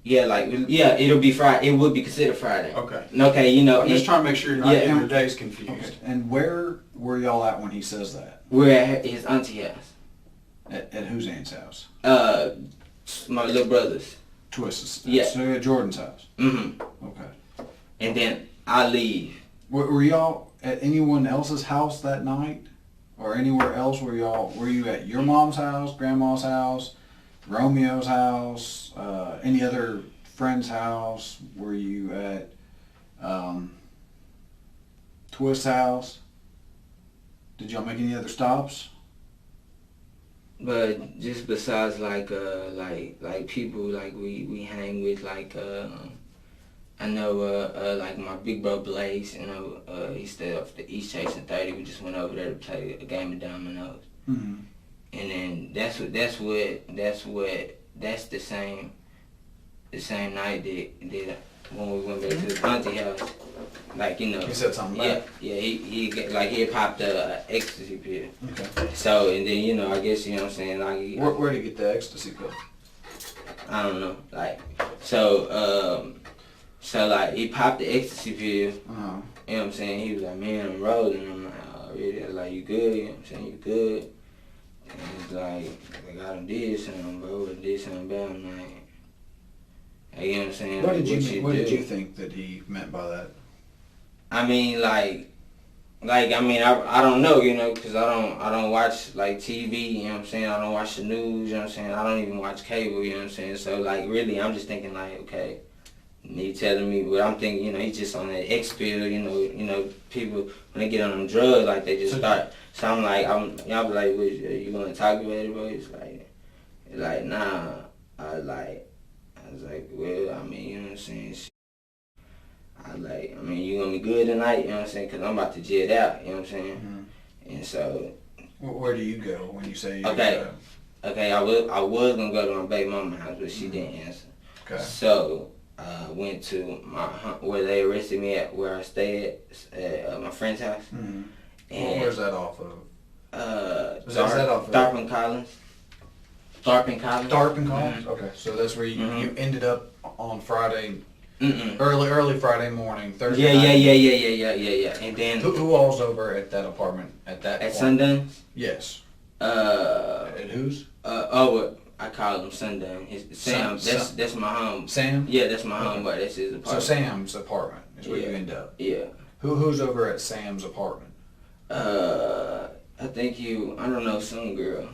Yeah, it'll be Friday. It would be considered Friday. Okay. Okay, I'm just trying to make sure you're not getting your days confused. Okay. And where were y'all at when he says that? We're at his auntie house. At whose aunt's house? My little brother's. Twist's. Yeah. So you're at Jordan's house. Mm-hmm. Okay. And then I leave. Were y'all at anyone else's house that night, or anywhere else? Were you at your mom's house, grandma's house, Romeo's house, any other friend's house? Were you at Twist's house? Did y'all make any other stops? But just besides like people like we hang with, like I know like my big bro Blaze, he stayed off the East Chase and 30. We just went over there to play a game of dominoes. Mm-hmm. And then that's the same night that when we went back to the auntie house, like He said something yeah, back. yeah, he had popped a ecstasy pill. Okay. So and then I guess what I'm saying, like Where did he get the ecstasy pill? I don't know, like so like he popped the ecstasy pill. Uh-huh. You know what I'm saying? He was like, man, I'm rolling. I'm like, oh, really? I was like, you good? You know what I'm saying? You good? And he's like, I done did something, bro. I did something bad. I'm like, you know what I'm saying? What Like, did you think that he meant by that? I mean, I don't know, because I don't watch, like, TV, you know what I'm saying? I don't watch the news, you know what I'm saying? I don't even watch cable, you know what I'm saying? So, like, really, I'm just thinking, like, okay, he telling me, but I'm thinking, he's just on that X pill, people, when they get on them drugs, like, they just start. So I'm like, I'll be like, what, you gonna talk about it, bro? It's like, nah. I was like, well, I mean, you know what I'm saying? You gonna be good tonight, you know what I'm saying? Because I'm about to jet out, you know what I'm saying? Mm-hmm. And so. Where do you go when you say you Okay, I was gonna go to my baby mama's house, but she didn't answer. Okay. So I went to where they arrested me at, where I stayed at my friend's house. Mm-hmm. And where's that off of? Is that off of? Tharp Collins. Tharp and Collins? Mm-hmm. Okay, so that's where you ended up on Friday, Mm-mm. early Friday morning, Thursday Yeah. And then Who all's over at that apartment at that at point? Sundance. Yes. At whose? I call him Sundance. Sam. That's my home. Sam? Yeah, that's my homeboy. That's his apartment. So Sam's apartment is where you end up. Yeah. Who's over at Sam's apartment? I think I don't know, some girl.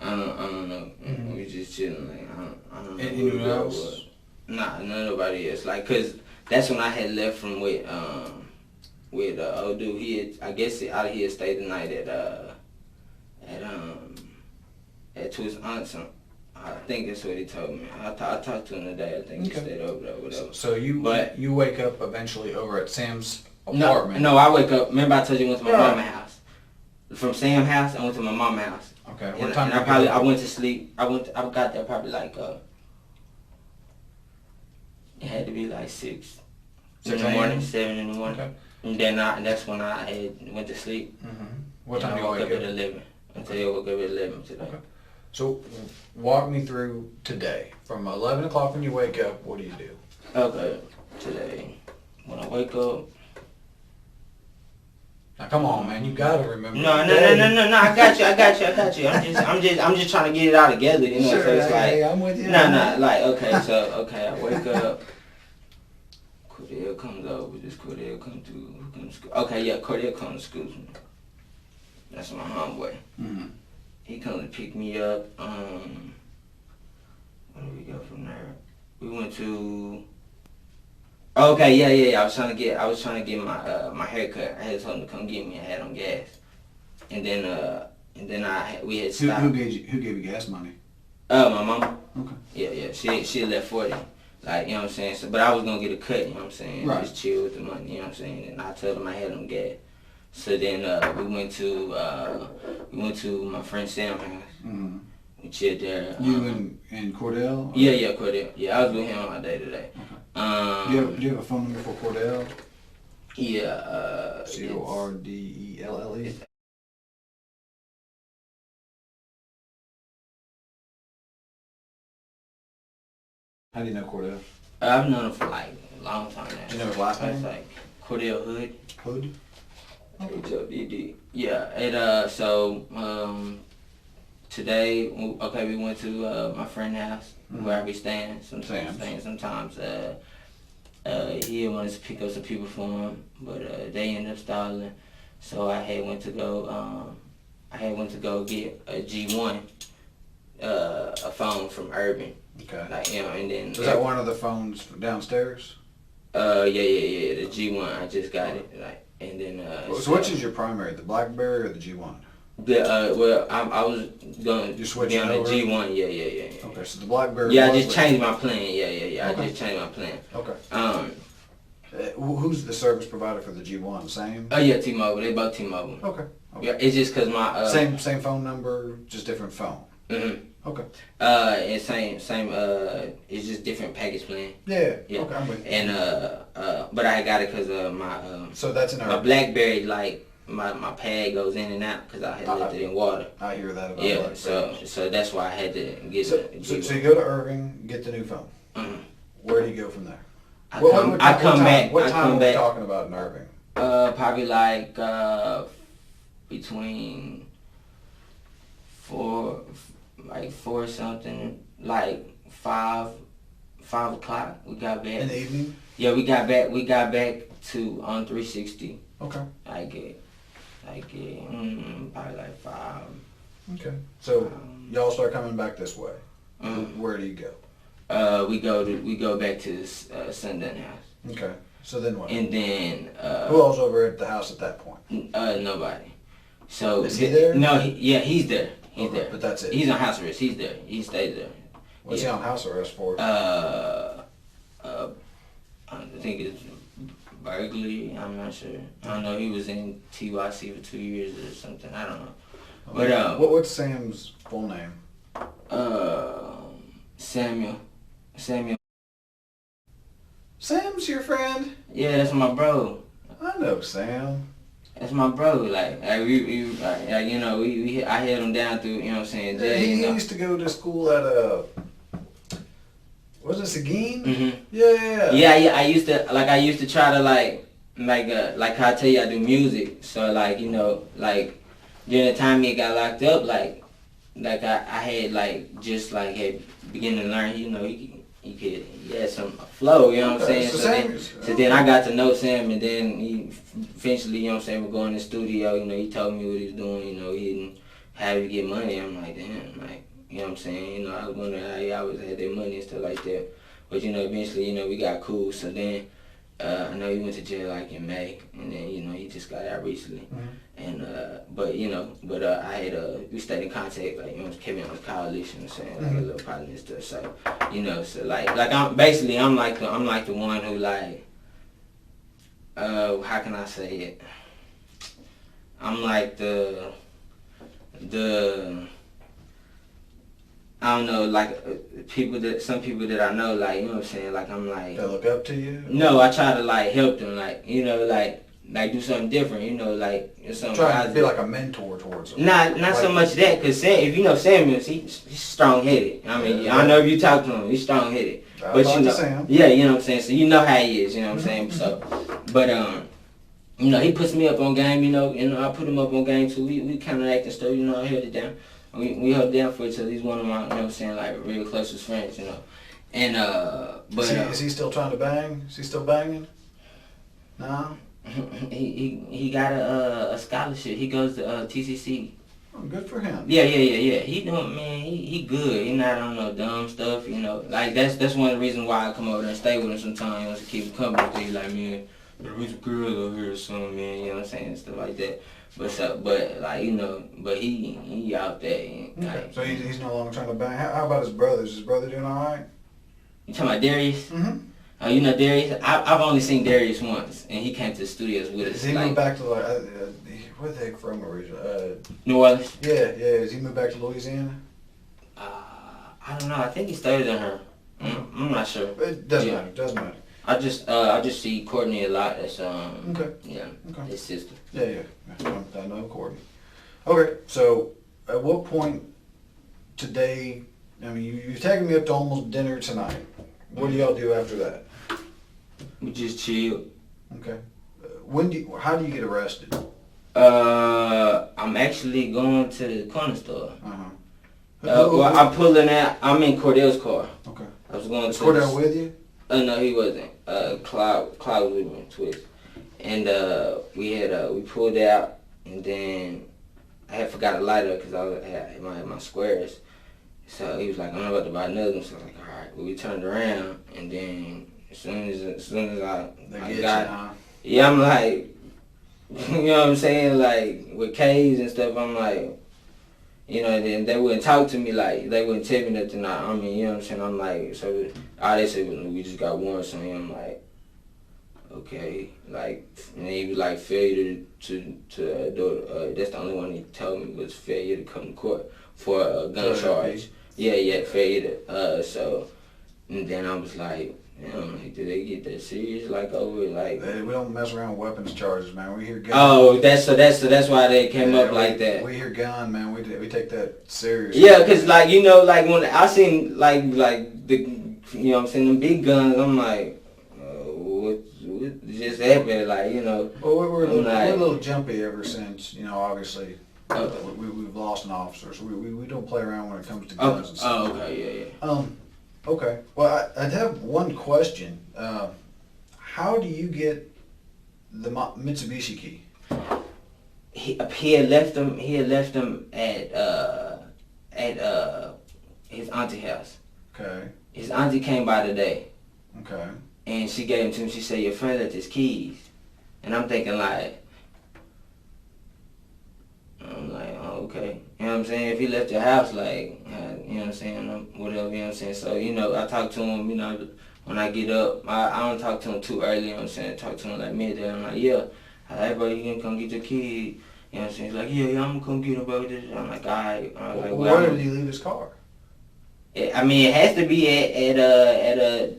I don't know. Mm-hmm. We just chilling. Like I don't know. Anyone who the girl else? was. Nah, nobody else. Like, cause that's when I had left from with old dude. He had stayed the night at to his aunt's. I think that's what he told me. I talked to him today. I think he stayed over there, whatever. So you wake up eventually over at Sam's apartment. No, I wake up. Remember I told you I went to my mama's house. From Sam's house, I went to my mama's house. Okay. What time? I went to sleep. I got there probably like it had to be like 6 in the morning, 7 in the morning. Okay. And then that's when I had went to sleep. Mm-hmm. What time and do you I woke wake up up? at 11. Until I woke up at 11 today. Okay. So walk me through today. From 11 o'clock when you wake up, what do you do? Okay. Today, when I wake up. Now come on, man, you gotta remember. No. I got you. I'm just trying to get it all together, Sure, so it's like, I'm with you. like, okay, I wake up, Cordell comes over. Does Cordell come to? Who comes to school? Okay, yeah, Cordell comes to school. That's my homeboy. Mm-hmm. He comes to pick me up. Where did we go from there? We went to. Okay, yeah. I was trying to get my my haircut. I had told him to come get me. I had on gas, and then we had stopped. Who gave you gas money? My mama. Okay. Yeah. She left 40. Like, you know what I'm saying? So, but I was gonna get a cut, you know what I'm saying? Right. Just chill with the money, you know what I'm saying? And I told him I had on gas. So then we went to my friend Sam's house. Mm-hmm. We chilled there. You and Cordell? Or? Yeah, Cordell. Yeah, I was with him all day today. Okay. Do you have a phone number for Cordell? Yeah. Cordelle? How do you know Cordell? I've known him for like a long time now. Do you know his last name? It's like Cordell Hood. Hood? H-O-D-D. Yeah, and today, okay, we went to my friend's house where I be staying. Sometimes he wanted to pick up some people for him, but they ended up stalling. So I had went to go get a G1, a phone from Urban. Okay. Like, you know, and then Was that one of the phones downstairs? Yeah, the G1. I just got it. Like, and then So which is your primary, the BlackBerry or the G1? Well, I was going to switching be on the over? G1. Yeah. Okay, so the BlackBerry. Yeah, I was just with- changed my plan. Yeah. Okay. I just changed my plan. Okay. Who's Who's the service provider for the G1? Same. Oh yeah, T-Mobile. They both T-Mobile. Okay. Yeah, it's just cause my same phone number, just different phone. Mhm. Okay. And same. It's just different package plan. Yeah. Yeah. Okay, I'm with you. And but I got it cause my So that's in my our. BlackBerry, like my pad goes in and out cause I had left it in water. I hear that about Yeah. BlackBerry. So that's why I had to get So it. you go to Irving, get the new phone. Mhm. Where do you go from there? I What come time back. What I time come are we back. talking about in Irving? Probably like between 4 something, like 5 o'clock. We got back. In the evening? Yeah, we got back to on 360. Okay. Probably like 5. Okay. So y'all start coming back this way. Mhm. Where do you go? We go back to this Sundown house, Okay. So then what? and then Who else over at the house at that point? nobody. So Is he there? No, he's there. He's Okay, there. but that's it. He's on house arrest. He's there. He stays there. What's he on house arrest for? I think it's burglary. I'm not sure. I don't know. He was in TYC for 2 years or something. I don't know. But what's Sam's full name? Samuel. Sam's your friend? Yeah, that's my bro. I know Sam. That's my bro. Like we you know, I held him down through, you know what I'm saying, jail. He You know. used to go to school at was it Seguin? Mhm. Yeah. Yeah. I used to try to like how I tell you I do music. So like, you know, like during the time he got locked up, like I had like just like had beginning to learn. You know, he had some flow. You know what I'm Okay, saying? So then I got to know Sam, and then he eventually, you know what I'm saying, we're going to the studio. You know, he told me what he was doing. You know, he didn't have to get money. I'm like, damn, like. You know what I'm saying? You know, I was wondering how he always had their money and stuff like that. But, you know, eventually, you know, we got cool. So then, I know he went to jail like in May. And then, you know, he just got out recently. Mhm. And, I had, we stayed in contact, like, you know, Kevin was college and saying, like, a little partner and stuff. So, you know, so like I'm like the one who, like, how can I say it? I'm like the I don't know, like some people that I know, like, you know what I'm saying, like I'm like. They look up to you? No, I try to like help them, like, you know, like do something different, you know, like something Trying to positive. be like a mentor towards them. Not so much that, cause if you know Samuel, he's strong headed. I mean, Yeah. I don't know if you talk to him, he's strong headed. But you know, Sam. yeah, you know what I'm saying. So you know how he is, you know what I'm saying. So, but you know, he puts me up on game, you know, I put him up on game too. We kind of act and stuff, you know. I held it down. We held it down for each other. He's one of my, you know what I'm saying, like real closest friends, you know. And but is he still trying to bang? Is he still banging? No. he got a scholarship. He goes to TCC. Oh, good for him. Yeah. He doing, man. He good. He not on no dumb stuff. You know, like that's one of the reasons why I come over there and stay with him sometimes to keep him company. He's like, man, there's some girls over here or something, man. You know what I'm saying, stuff like that. But like, you know, but he out there. And, Okay. like, So he's no longer trying to bang. How about his brothers? Is his brother doing all right? you talking about Darius? Mm-hmm. You know Darius? I've only seen Darius once, and he came to the studios with us. Is he Like, moved back to like where the heck from originally? New Orleans? Yeah. Has he moved back to Louisiana? I don't know. I think he stayed in her. I'm not sure. It doesn't Yeah. matter. Doesn't matter. I just see Courtney a lot. That's Okay. yeah, Okay. his sister. Yeah. I know Courtney. Okay. So at what point today? I mean, you're taking me up to almost dinner tonight. What do y'all do after that? We just chill. Okay. How do you get arrested? I'm actually going to the corner store. Uh-huh. Well, I'm pulling out. I'm in Cordell's car. Okay. I was going Is to. Cordell with you? No, he wasn't. Cloud was with me, Twist, and we pulled out, and then I had forgot a lighter because I had my squares. So he was like, I'm about to buy another one. So I was like, all right. Well, we turned around, and then as soon as I got, yeah, I'm like, you know what I'm saying? Like, with K's and stuff, I'm like, you know, and then they wouldn't talk to me, like, they wouldn't tell me nothing. I mean, you know what I'm saying? I'm like, so, they said, well, we just got one, so I'm like, okay. Like, and he was like, failure to do, that's the only one he told me was failure to come to court for a gun charge. Yeah, failure to, so, and then I was like, damn, did they get that serious? Like, over, like... We don't mess around with weapons charges, man. We hear gun. Oh, that's why they came up like that. We hear gun, man. We take that serious. Yeah, because, like, you know, like, when I seen, like the, you know what I'm saying, them big guns, I'm like, what just happened? Like, you know. Well, we're a little jumpy ever since, you know, obviously. We've lost an officer, so we don't play around when it comes to guns and stuff. Oh, okay, yeah. Okay. Well, I'd have one question. How do you get the Mitsubishi key? He had left them at his auntie house. Okay. His auntie came by today. Okay. And she gave him to him. She said, your friend left his keys. And I'm thinking like, oh, okay. You know what I'm saying? If he left your house, like, you know what I'm saying, whatever, you know what I'm saying? So, you know, I talk to him, you know, when I get up. I don't talk to him too early, you know what I'm saying? I talk to him like midday. I'm like, yeah. Hey, bro, you can come get your key. You know what I'm saying? He's like, yeah, I'm going to come get him, bro. I'm like, all right. I was like, where did he leave his car? I mean, it has to be at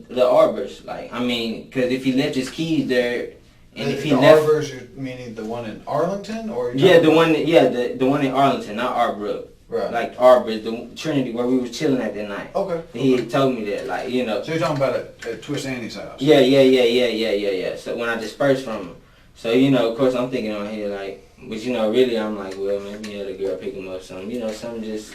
the Arbors. Like, I mean, because if he left his keys there, and if he left... Arbors, you're meaning the one in Arlington? Or the one in Arlington, not Arbrook. Right. Like Arbor, the Trinity, where we was chilling at that night. Okay. He had told me that, like, you know. So you're talking about at Twist Annie's house? Yeah. So when I dispersed from him. So, you know, of course, I'm thinking on here, like, but, you know, really, I'm like, well, maybe the girl pick him up something. You know, something just,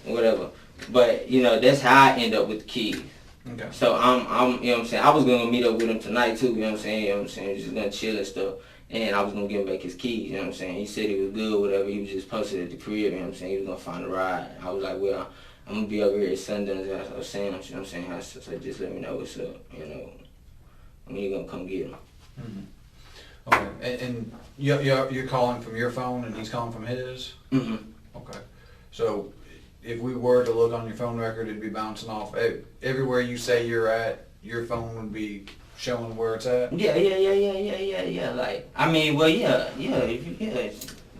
whatever. But, you know, that's how I end up with the keys. Okay. So I'm, you know what I'm saying, I was going to meet up with him tonight, too, you know what I'm saying? You know what I'm saying? Just going to chill and stuff. And I was going to give him back his keys, you know what I'm saying? He said he was good, whatever. He was just posted at the crib, you know what I'm saying? He was going to find a ride. I was like, well, I'm going to be over here at Sundance, as I was saying, you know what I'm saying? So just let me know what's up, you know, when you're going to come get him. Mm-hmm. Okay. And you're calling from your phone and he's calling from his? Mm-hmm. Okay. So if we were to look on your phone record, it'd be bouncing off. Everywhere you say you're at, your phone would be showing where it's at? Yeah. Like, I mean, well, yeah.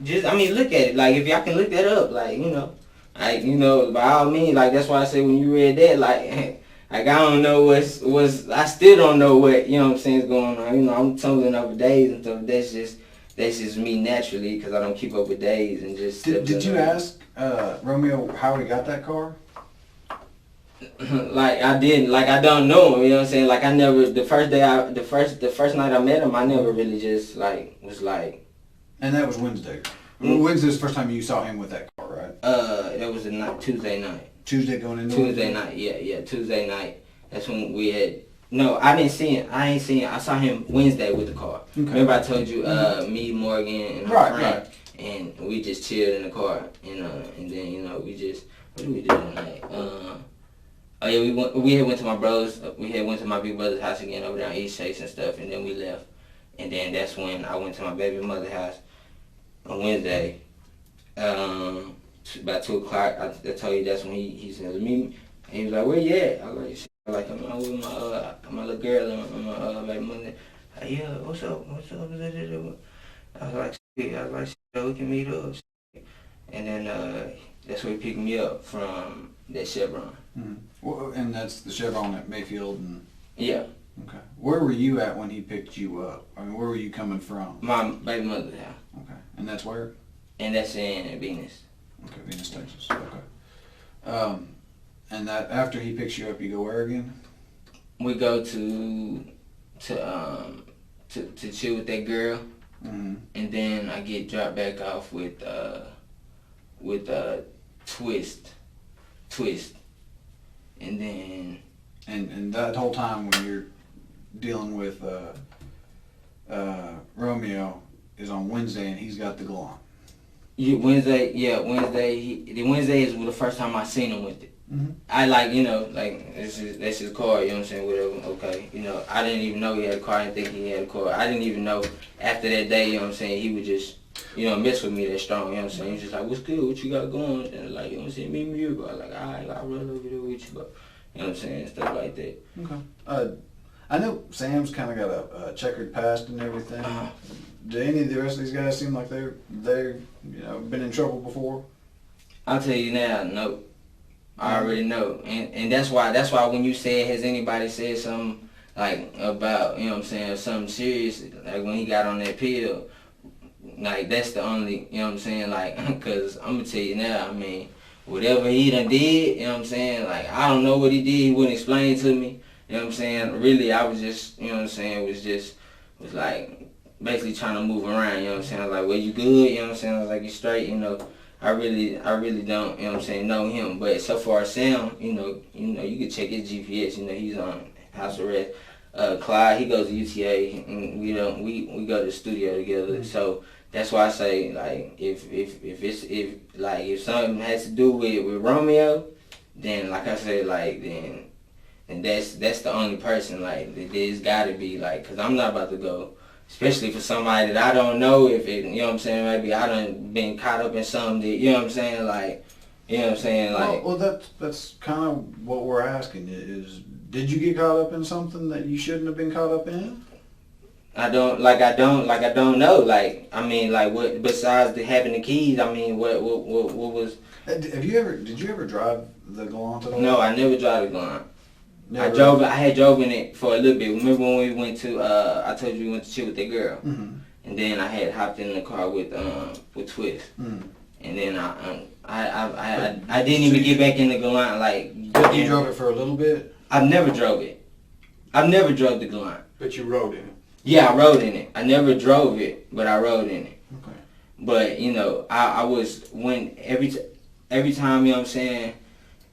Just, I mean, look at it. Like, if y'all can look that up, like, you know. Like, you know, by all means, like, that's why I said when you read that, like, I don't know I still don't know what, you know what I'm saying, is going on. You know, I'm tumbling over days and stuff. That's just me naturally, because I don't keep up with days and just... Did you ask Romeo how he got that car? Like, I didn't. Like, I don't know him, you know what I'm saying? Like, I never, the first night I met him, I never really just, like, was like... And that was Wednesday. Wednesday's the first time you saw him with that car, right? That was Tuesday night. Tuesday going into Tuesday night, yeah, Tuesday night. That's when we had. No, I didn't see him. I ain't seen him. I saw him Wednesday with the car. Okay. Remember I told you, me, Morgan, and our friend, and we just chilled in the car, and then we just what did we do tonight? Oh yeah, we had went to my brothers. We had went to my big brother's house again over there on East Chase and stuff, and then we left. And then that's when I went to my baby mother's house on Wednesday. About 2 o'clock. I told you that's when he said to me. And he was like, "Where you at?" I was like, "Like I'm out with my little girl and my baby mother." Like, "Yeah, what's up? What's up?" I was like, "We can meet up." And then that's where he picked me up from that Chevron. Mm-hmm. Well, and that's the Chevron at Mayfield and. Yeah. Okay. Where were you at when he picked you up? I mean, where were you coming from? My baby mother's house. Okay. And that's where? And that's in Venus. Okay, Venus, Texas. Okay. And that after he picks you up, you go where again? We go to chill with that girl, and then I get dropped back off with Twist, and then. And that whole time when you're dealing with Romeo is on Wednesday, and he's got the glove. Wednesday. Wednesday is the first time I seen him with it. Mm-hmm. I that's his car. You know what I'm saying? Whatever. Okay. I didn't even know he had a car. I didn't think he had a car. I didn't even know after that day. You know what I'm saying? He would just mess with me that strong. You know what I'm saying? He's just like, "What's good? What you got going?" And like, you know what I'm saying? Meet me here, bro. Like, alright, I'll run over there with you, bro. You know what I'm saying? Stuff like that. Okay. I know Sam's kind of got a checkered past and everything. Do any of the rest of these guys seem like they're been in trouble before? I'll tell you now, no. I already know, and that's why when you said, has anybody said something like about something serious, like when he got on that pill, like that's the only because I'm gonna tell you now, I mean, whatever he done did, like I don't know what he did, he wouldn't explain to me, really I was just, was like basically trying to move around, I was like, well, you good, I was like, you straight, I really don't, know him. But so far as Sam, you can check his GPS, he's on house arrest. Clyde, he goes to UTA, and we go to the studio together. Mm-hmm. So that's why I say, like, if something has to do with Romeo, then like I said, like then that's the only person, like there's gotta be, like, cause I'm not about to go. Especially for somebody that I don't know if it, maybe I done been caught up in something that, like, Well, that's kind of what we're asking is, did you get caught up in something that you shouldn't have been caught up in? I don't know, like, I mean, like, what, besides having the keys, I mean, what was... Did you ever drive the Galant at all? No, I never drive the Galant. Never. I had drove in it for a little bit. Remember when we went to, I told you we went to chill with that girl. Mm-hmm. And then I had hopped in the car with Twist. Mm-hmm. And then I didn't even get back in the Galant, like... You drove it for a little bit? I've never drove it. I've never drove the Galant. But you rode in it. Yeah, I rode in it. I never drove it, but I rode in it. Okay. But, I was, every time,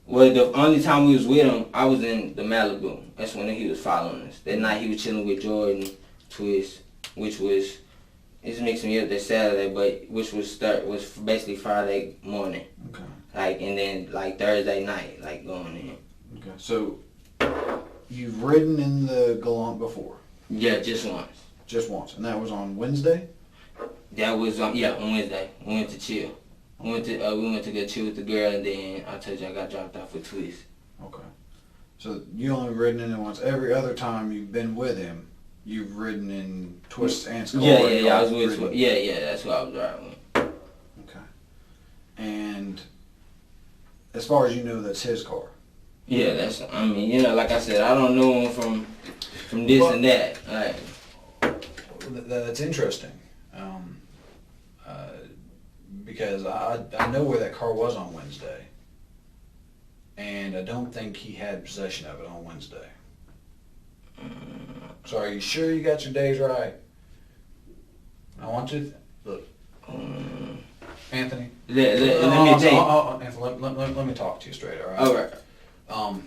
well, the only time we was with him, I was in the Malibu. That's when he was following us. That night he was chilling with Jordan, Twist, which was, it's mixing me up that Saturday, but which was basically Friday morning. Okay. Like, and then like Thursday night, like going in. Okay. So you've ridden in the Galant before? Yeah, just once. Just once, and that was on Wednesday? That was on Wednesday. We went to chill. We went to go chill with the girl, and then I told you I got dropped off with Twist. Okay. So you only ridden in it once. Every other time you've been with him, you've ridden in Twist's aunt's car. Yeah. I was with Twist. Yeah. That's what I was driving with. Okay. And as far as you know, that's his car. Yeah, that's. I mean, like I said, I don't know him from this and that. Like, that's interesting. Because I know where that car was on Wednesday, and I don't think he had possession of it on Wednesday. So are you sure you got your days right? I want you to look, Anthony. Let me tell you. Anthony, let me talk to you straight. All right. All right.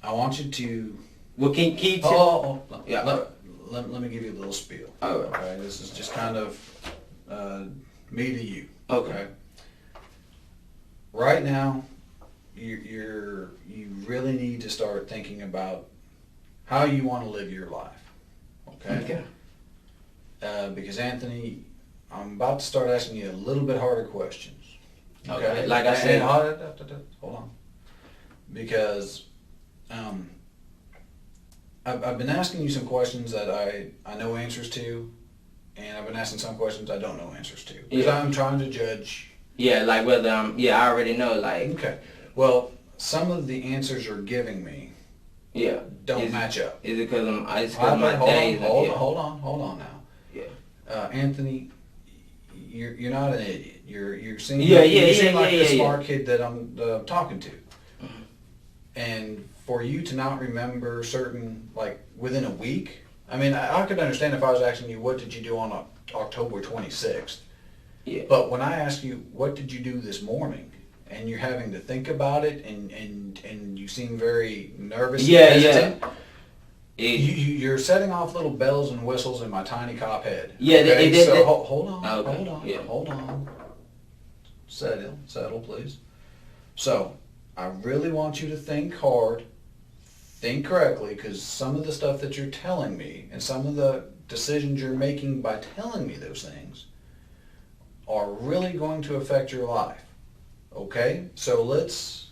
I want you to. Well, can you Oh, Yeah. let me give you a little spiel. All right. Okay, this is just kind of me to you. Okay. Right now, you really need to start thinking about how you want to live your life. Okay. Because Anthony, I'm about to start asking you a little bit harder questions. Okay. Like I said. Hold on. Because I've been asking you some questions that I know answers to, and I've been asking some questions I don't know answers to. Because I'm trying to judge. Yeah, like whether I already know, like. Okay. Well, some of the answers you're giving me don't match up. Is it because my days? Hold on now. Yeah. Anthony, you're not an idiot. You seem Yeah, like the smart kid that I'm talking to. Mm-hmm. And for you to not remember certain, like within a week, I mean, I could understand if I was asking you what did you do on October 26th. Yeah. But when I ask you what did you do this morning, and you're having to think about it, and you seem very nervous. And hesitant, You're setting off little bells and whistles in my tiny cop head. Yeah. Okay? So hold on. Okay. Hold on. Settle, please. So I really want you to think hard, think correctly, because some of the stuff that you're telling me and some of the decisions you're making by telling me those things are really going to affect your life. Okay? So let's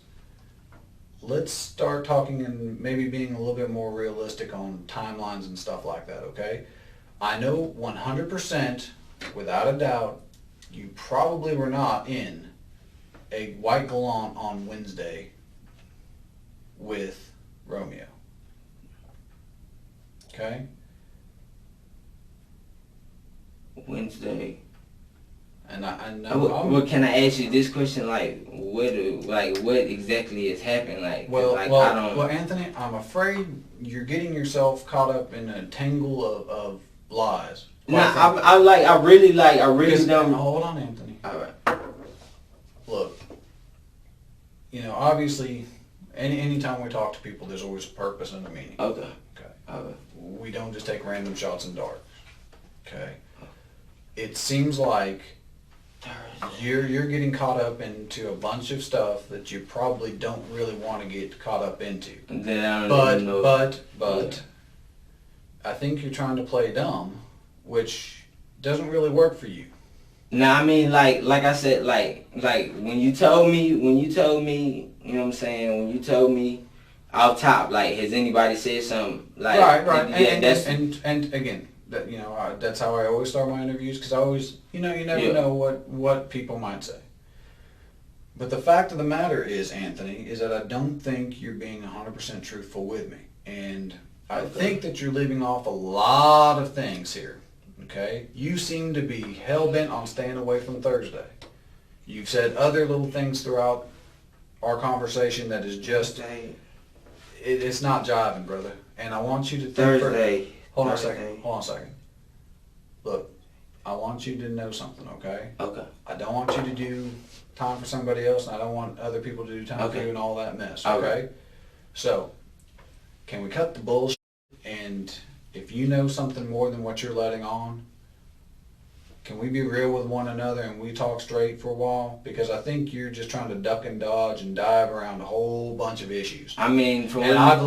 start talking and maybe being a little bit more realistic on timelines and stuff like that, okay? I know 100%, without a doubt, you probably were not in a white gallant on Wednesday with Romeo. Okay? Wednesday. And I know. Well, can I ask you this question? Like, what exactly has happened? Well, I don't. Well, Anthony, I'm afraid you're getting yourself caught up in a tangle of lies. I really don't. Hold on, Anthony. All right. Look, obviously, anytime we talk to people, there's always a purpose and a meaning. Okay. Okay. We don't just take random shots in the dark. Okay. It seems like you're getting caught up into a bunch of stuff that you probably don't really want to get caught up into. And then I don't even know. But I think you're trying to play dumb, which doesn't really work for you. Now, I mean, like I said, like when you told me, you know what I'm saying? When you told me off top, like, has anybody said something? Like, right. Yeah, and again, that that's how I always start my interviews, because I always, you never know what people might say. But the fact of the matter is, Anthony, is that I don't think you're being 100% truthful with me, and I think that you're leaving off a lot of things here. Okay, you seem to be hell-bent on staying away from Thursday. You've said other little things throughout our conversation that is just, it's not jiving, brother. And I want you to think Thursday. Hold on a second. Look, I want you to know something, okay? Okay. I don't want you to do time for somebody else, and I don't want other people to do time for you and all that mess, okay? So, can we cut the bullshit, and if you know something more than what you're letting on, can we be real with one another and we talk straight for a while? Because I think you're just trying to duck and dodge and dive around a whole bunch of issues. I mean, I've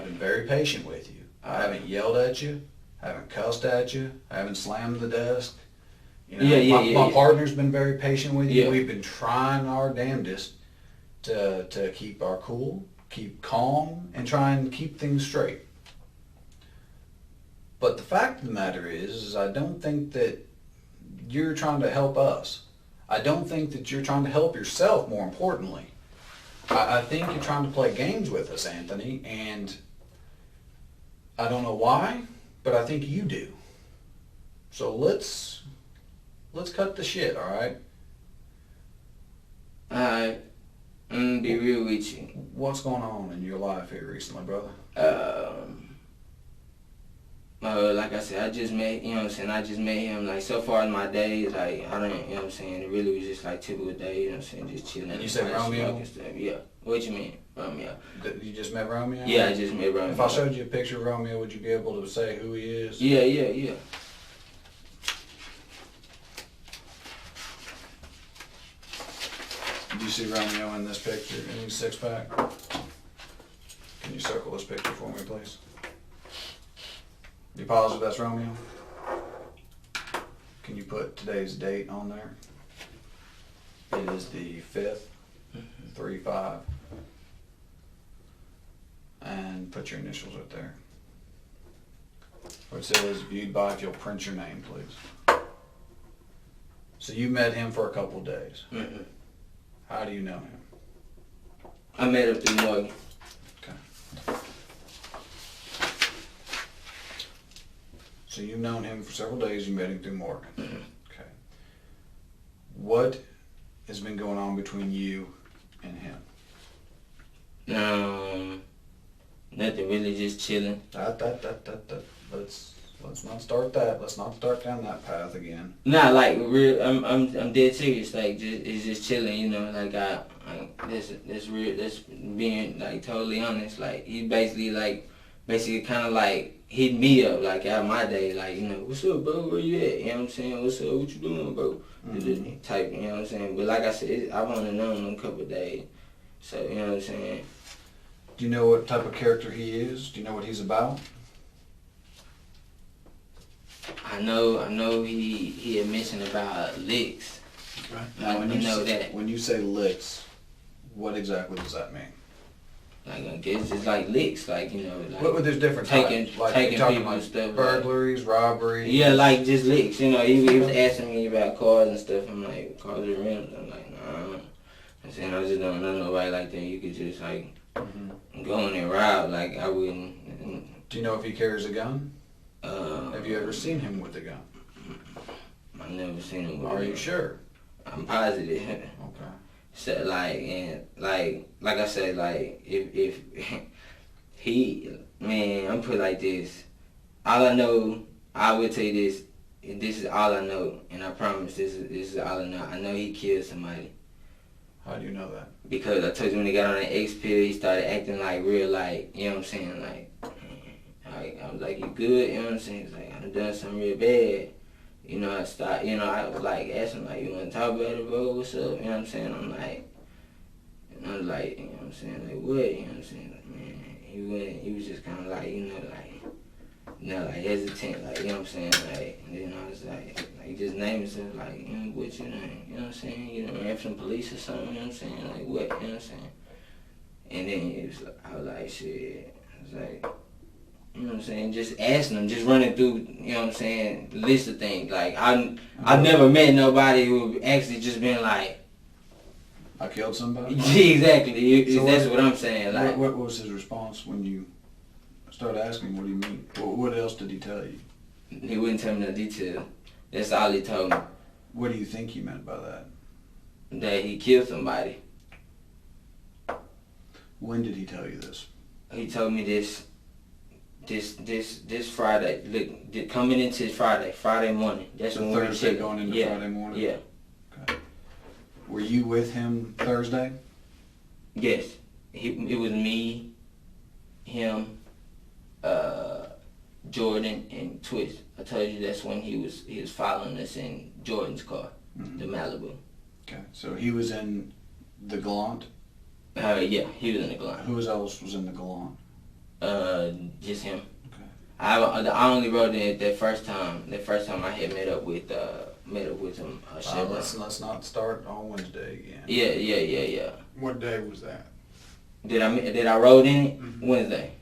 been very patient with you. I haven't yelled at you. I haven't cussed at you. I haven't slammed the desk. My partner's been very patient with you. Yeah. We've been trying our damnedest to keep our cool, keep calm, and try and keep things straight. But the fact of the matter is I don't think that you're trying to help us. I don't think that you're trying to help yourself, more importantly. I think you're trying to play games with us, Anthony, and I don't know why, but I think you do. So let's cut the shit, all right? Alright. I'm gonna be real with you. What's going on in your life here recently, brother? Like I said, I just met, you know what I'm saying, I just met him, like, so far in my days, like, I don't, you know what I'm saying, it really was just, like, typical day, you know what I'm saying, just chilling. And you said like, Romeo? smoking stuff. Yeah. What you mean, Romeo? You just met Romeo? Yeah, I just met Romeo. If I showed you a picture of Romeo, would you be able to say who he is? Yeah. Do you see Romeo in this picture, in his six-pack? Can you circle this picture for me, please? You positive that's Romeo? Can you put today's date on there? It is the 5th, 3/5. And put your initials right there. Where it says viewed by, if you'll print your name, please. So you met him for a couple of days. Mm-hmm. How do you know him? I met him through Morgan. Okay. So you've known him for several days, you met him through Morgan. Mm-hmm. Okay. What has been going on between you and him? Nothing really, just chilling. Let's not start that. Let's not start down that path again. Nah, like real. I'm dead serious. Like, it's just chilling. You know, like that's real. That's being like totally honest. Like he basically kind of like hit me up like out my day. Like, you know, what's up, bro? Where you at? You know what I'm saying? What's up? What you doing, bro? Mm-hmm. Type. You know what I'm saying? But like I said, I've only known him a couple of days. So you know what I'm saying. Do you know what type of character he is? Do you know what he's about? I know he had mentioned about licks. Right. Now, Now, when you say licks, what exactly does that mean? Like, I guess it's like licks, like, you know, like What there's different taking types. Like taking you're talking people about and stuff. burglaries, robberies. Yeah, like just licks. You know, he was asking me about cars and stuff. I'm like, cars with rims. I'm like, nah. I said, I just don't know nobody like that. You could just like go in and rob. Like I wouldn't. Do you know if he carries a gun? Have you ever seen him with a gun? I've never seen him with Are a you gun. sure? I'm positive. Okay. So like I said, like if he, man, I'm put like this. All I know, I will tell you this. This is all I know, and I promise this is all I know. I know he killed somebody. How do you know that? Because I told you when he got on that X pill, he started acting like real, like, you know what I'm saying, like I was like, you good? You know what I'm saying? He's like, I done something real bad. You know, I was like, asking, like, you want to talk about it, bro? What's up? You know what I'm saying? I'm like, and I was like, you know what I'm saying? Like, what? You know what I'm saying? Like, man, he was just kind of like, like hesitant, like, you know what I'm saying? Like, and then I was like, just name himself, like, you know, what's your name? You know what I'm saying? You know, ran from the police or something, you know what I'm saying? Like, what? You know what I'm saying? And then I was like, shit. I was like, you know what I'm saying? Just asking them, just running through, you know what I'm saying, list of things. Like, I've never met nobody who actually just been like, I killed somebody? exactly. So that's what I'm saying. Like, what was his response when you started asking, what do you mean? What else did he tell you? he wouldn't tell me no detail. That's all he told me. What do you think he meant by that? That he killed somebody. When did he tell you this? He told me this Friday. Look, coming into Friday morning. That's So when we were Thursday chilling. going into Yeah. Friday morning? Yeah. Okay. Were you with him Thursday? Yes. It was me, him, Jordan, and Twist. I told you that's when he was following us in Jordan's car, the Malibu. Okay. So he was in the Gallant? Yeah, he was in the Galant. Who else was in the Gallant? Just him. Okay. I only rode it that first time. That first time I had met up with him. Let's not start on Wednesday again. Yeah. What day was that? Did I rode in it? Mm-hmm. Wednesday.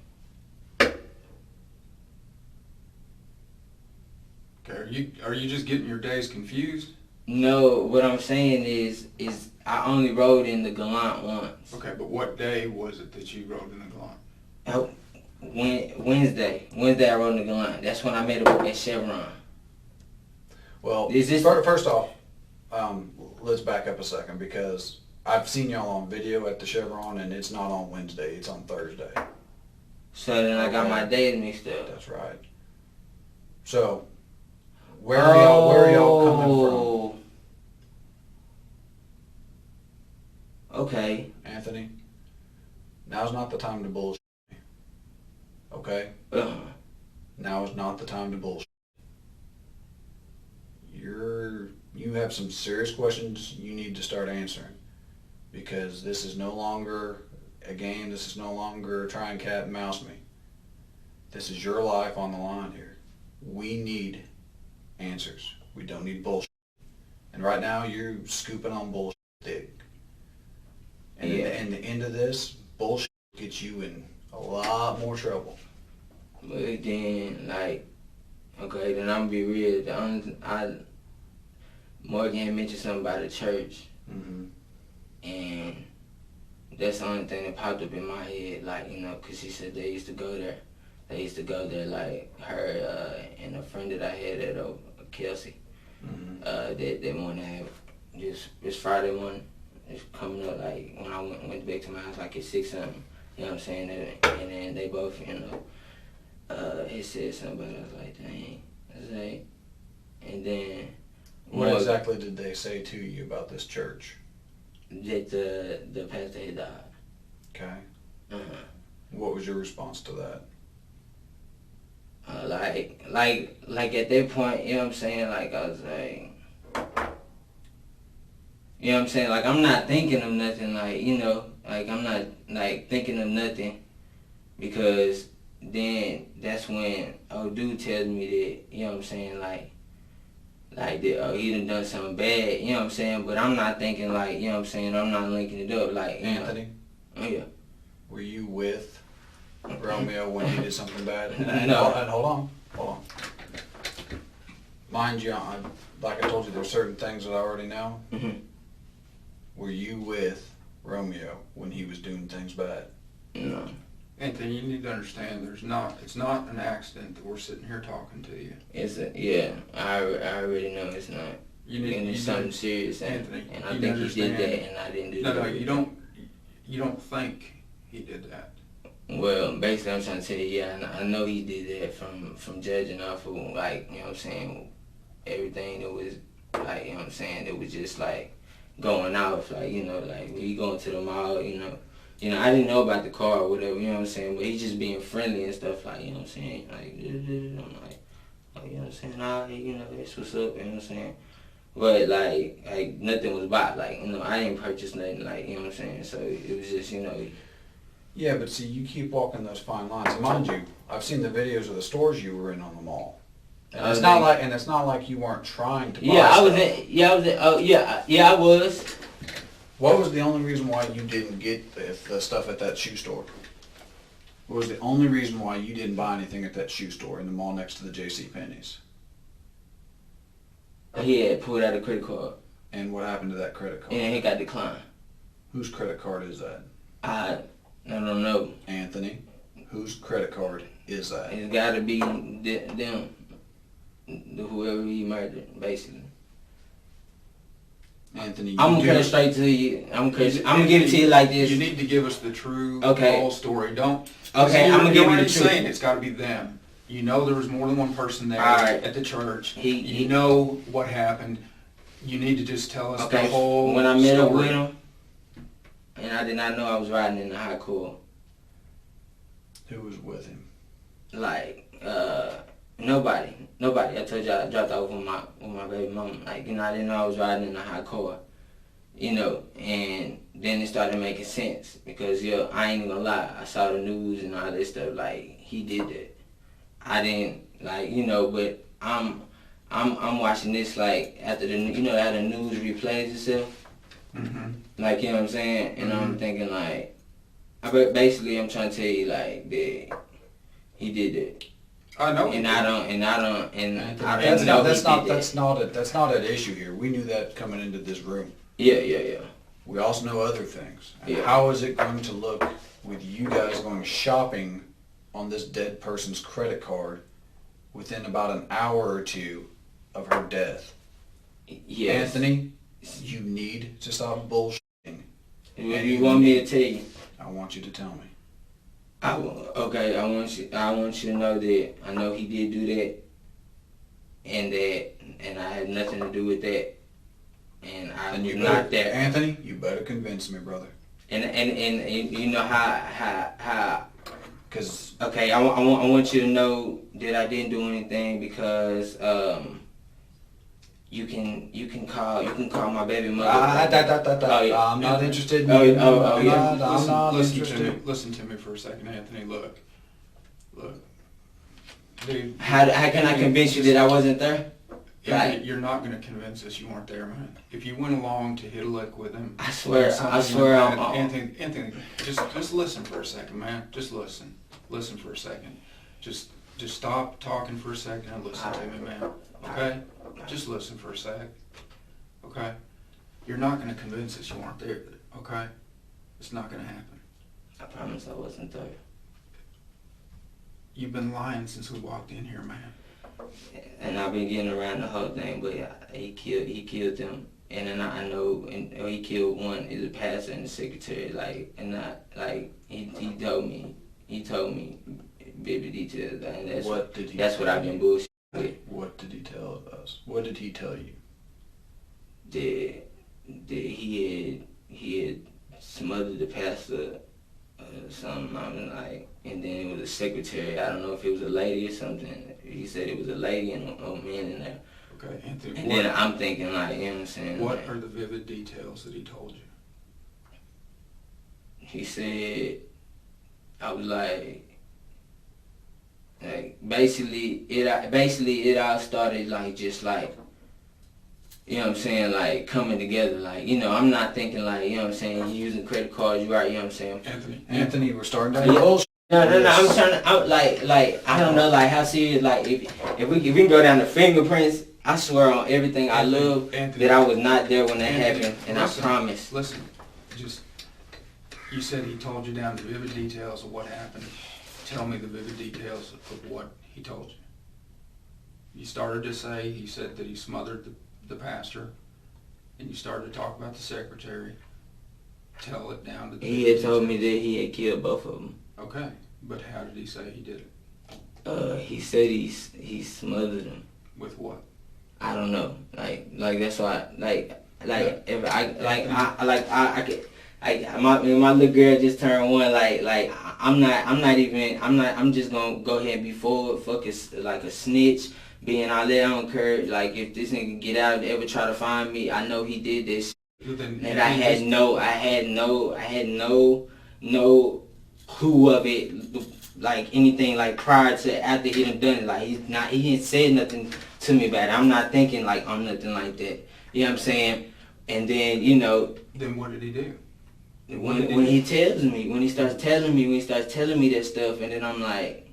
Okay, are you just getting your days confused? No, what I'm saying is I only rode in the Galant once. Okay, but what day was it that you rode in the Galant? Oh, Wednesday I rode in the Galant. That's when I met up at Chevron. Well, Is this- first off, let's back up a second because I've seen y'all on video at the Chevron and it's not on Wednesday, it's on Thursday. So then I got Okay. my days mixed up. That's right. So, where are y'all coming from? Okay. Anthony, now's not the time to bullshit me. Okay? Now is not the time to bullshit. You have some serious questions you need to start answering, because this is no longer a game. This is no longer try and cat and mouse me. This is your life on the line here. We need answers. We don't need bullshit. And right now you're scooping on bullshit thick. And in the end of this, bullshit gets you in a lot more trouble. But then, like, okay, then I'm gonna be real. Morgan had mentioned something about the church, and that's the only thing that popped up in my head, like, you know, because she said they used to go there. They used to go there, like, her and a friend that I had at Kelsey. They want to have this Friday morning. It's coming up, like, when I went back to my house, like, at 6 something. You know what I'm saying? And then they both, you know, he said something about it. I was like, dang. I was like, and then... What exactly did they say to you about this church? That the pastor had died. Okay. What was your response to that? Like at that point, you know what I'm saying? Like, I was like, you know what I'm saying? Like, I'm not thinking of nothing, like, you know, like, I'm not, like, thinking of nothing, because then that's when old dude tells me that, you know what I'm saying, like that, he done something bad, you know what I'm saying? But I'm not thinking, like, you know what I'm saying, I'm not linking it up, like, you Anthony? know. Oh, yeah. Were you with Romeo when he did something bad? No. And hold on. Mind you, like I told you, there's certain things that I already know. Were you with Romeo when he was doing things bad? No. Anthony, you need to understand, it's not an accident that we're sitting here talking to you. I already know it's not. It's something serious, Anthony, and I think he did that, and I didn't do that. No, you don't think he did that. Well, basically, I'm trying to tell you, I know he did that from judging off of, like, you know what I'm saying, everything that was, like, you know what I'm saying, it was just, like, going off, like, you know, like, when you going to the mall, you know, I didn't know about the car or whatever, you know what I'm saying, but he's just being friendly and stuff, like, you know what I'm saying, like, I'm like, oh, you know what I'm saying, you know, that's what's up, you know what I'm saying, but, like, nothing was bought, like, you know, I didn't purchase nothing, like, you know what I'm saying, so it was just, you know. Yeah, but see, you keep walking those fine lines. And mind you, I've seen the videos of the stores you were in on the mall. And it's not like you weren't trying to buy stuff. I was. What was the only reason why you didn't get the stuff at that shoe store? What was the only reason why you didn't buy anything at that shoe store in the mall next to the JCPenney's? He had pulled out a credit card. And what happened to that credit card? And it got declined. Whose credit card is that? I don't know. Anthony, whose credit card is that? It's got to be them, whoever he murdered, basically. Anthony, I'm gonna cut it straight to you. I'm gonna give it to you like this. You need to give us the true whole story. Don't. Okay, I'm gonna give you the truth. Saying it's got to be them. You know there was more than one person there at the church. You know what happened. You need to just tell us the whole When I met story. up with him, and I did not know I was riding in the high core. Who was with him? Like, nobody. I told you I dropped off with my baby mama. Like, you know, I didn't know I was riding in the high car. You know, and then it started making sense because, I ain't even gonna lie. I saw the news and all this stuff. Like, he did that. I didn't, like, you know, but I'm watching this, like, after the, you know, how the news replays itself. Like, you know what I'm saying? And I'm thinking, like, basically I'm trying to tell you, like, that he did that. I know. That's not an issue here. We knew that coming into this room. Yeah. We also know other things. And Yeah. how is it going to look with you guys going shopping on this dead person's credit card within about an hour or two of her death? Yes. Anthony, you need to stop bullshitting. What do you want me to tell you? I want you to tell me. I want you to know that I know he did do that, and I had nothing to do with that, and I And was you not better, there. Anthony, you better convince me, brother. And you know how. Because Okay, I want you to know that I didn't do anything because you can call my baby mother. Oh, yeah. I'm not interested in Oh, you. oh, I'm yeah. not, I'm not interested. Listen to me for a second, Anthony. Look, dude. How can I convince you that I wasn't there? Anthony, Like, you're not going to convince us you weren't there, man. If you went along to hit a lick with him, I swear, Anthony, just listen for a second, man. Just listen for a second. Just stop talking for a second and listen to me, man. Okay? Just listen for a sec. Okay? You're not going to convince us you weren't there. Okay? It's not going to happen. I promise I wasn't there. You've been lying since we walked in here, man. And I've been getting around the whole thing, but he killed them, and then I know, and he killed one is a pastor and the secretary, he told me vivid details, and that's what I've been bullshit with. What did he tell us? What did he tell you? That he had smothered the pastor, something. I was like, and then it was a secretary. I don't know if it was a lady or something. He said it was a lady and an old man in there. Okay, Anthony. And then I'm thinking, like, you know what I'm saying? What like, are the vivid details that he told you? he said, I was like basically it all started like just like, you know what I'm saying, like coming together, like, you know, I'm not thinking like, you know what I'm saying, you using credit cards, you right, you know what I'm saying. Anthony, we're starting down Yeah. bullshit. No, I'm trying to, I don't know, like, how serious, like, if we can go down to fingerprints, I swear on everything I love Anthony, that I was not there when that Anthony, happened, and listen, I promise. Listen, you said he told you down to vivid details of what happened. Tell me the vivid details of what he told you. You started to say, he said that he smothered the pastor, and you started to talk about the secretary. Tell it down to the He had told me that he had killed both of them. Okay, but how did he say he did it? He said he smothered them. With what? I don't know. Like that's why. If my little girl just turned one. I'm just gonna go ahead and be forward. Fuck it, like a snitch. Being all that, I don't care. Like, if this nigga get out and ever try to find me, I know he did this. And I had no clue of it, like anything, like prior to after he done it. Like, he didn't say nothing to me about it. I'm not thinking like I'm nothing like that. You know what I'm saying? And then, you know. Then what did he do? When he starts telling me that stuff, and then I'm like.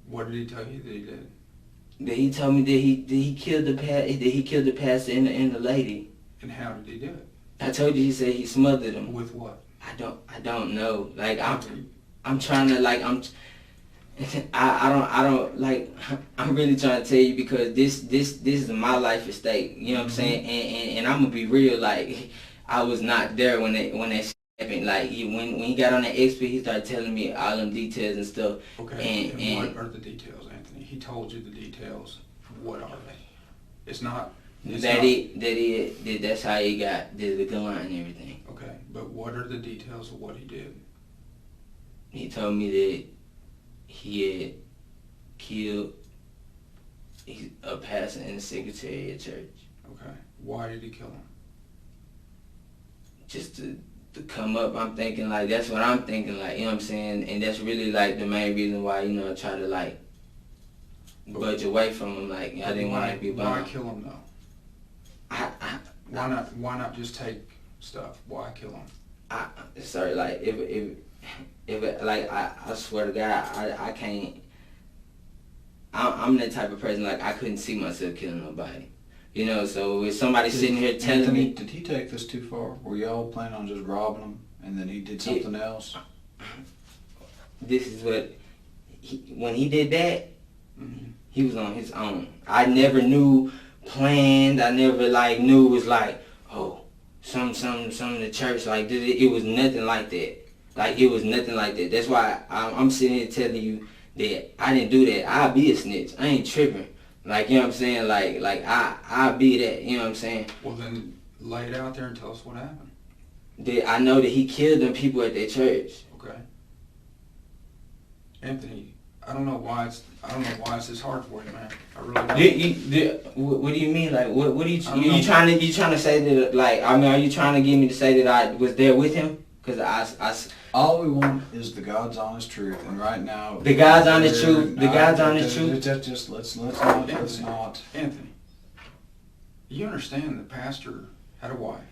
What did he tell you that he did? That he told me that he killed the pastor and the lady. And how did he do it? I told you, he said he smothered him. With what? I don't know. Like, I'm trying to, like, I don't like, I'm really trying to tell you because this is my life at stake. You know what I'm saying? And I'm gonna be real. Like, I was not there when that shit happened. Like, when he got on that XP, he started telling me all them details and stuff. Okay. And what are the details, Anthony? He told you the details. What are they? It's not. That's how he got the gun and everything. Okay, but what are the details of what he did? He told me that he had killed a pastor and a secretary at church. Okay, why did he kill him? Just to come up, I'm thinking, like, that's what I'm thinking, like, you know what I'm saying? And that's really, like, the main reason why, you know, I try to, like, budge away from him. Like, I didn't want to be bothered. Why kill him, though? Why not just take stuff? Why kill him? Sorry, like, if like, I swear to God, I can't. I'm that type of person, like, I couldn't see myself killing nobody. You know, so if somebody sitting here telling Anthony, me... Did he take this too far? Were y'all planning on just robbing him and then he did something else? This is what... when he did that, he was on his own. I never knew planned. I never, like, knew it was like, oh, some in the church. Like, it was nothing like that. Like, it was nothing like that. That's why I'm sitting here telling you that I didn't do that. I'll be a snitch. I ain't tripping. Like, you know what I'm saying? Like I be that, you know what I'm saying? Well, then lay it out there and tell us what happened. I know that he killed them people at their church. Okay. Anthony, I don't know why it's this hard for you, man. I really don't. What do you mean? Like, what are I don't you know. trying to say that, like, I mean, are you trying to get me to say that I was there with him? Because All we want is the God's honest truth, and right now The God's honest truth. The God's honest truth. Just let's not. Anthony, you understand the pastor had a wife,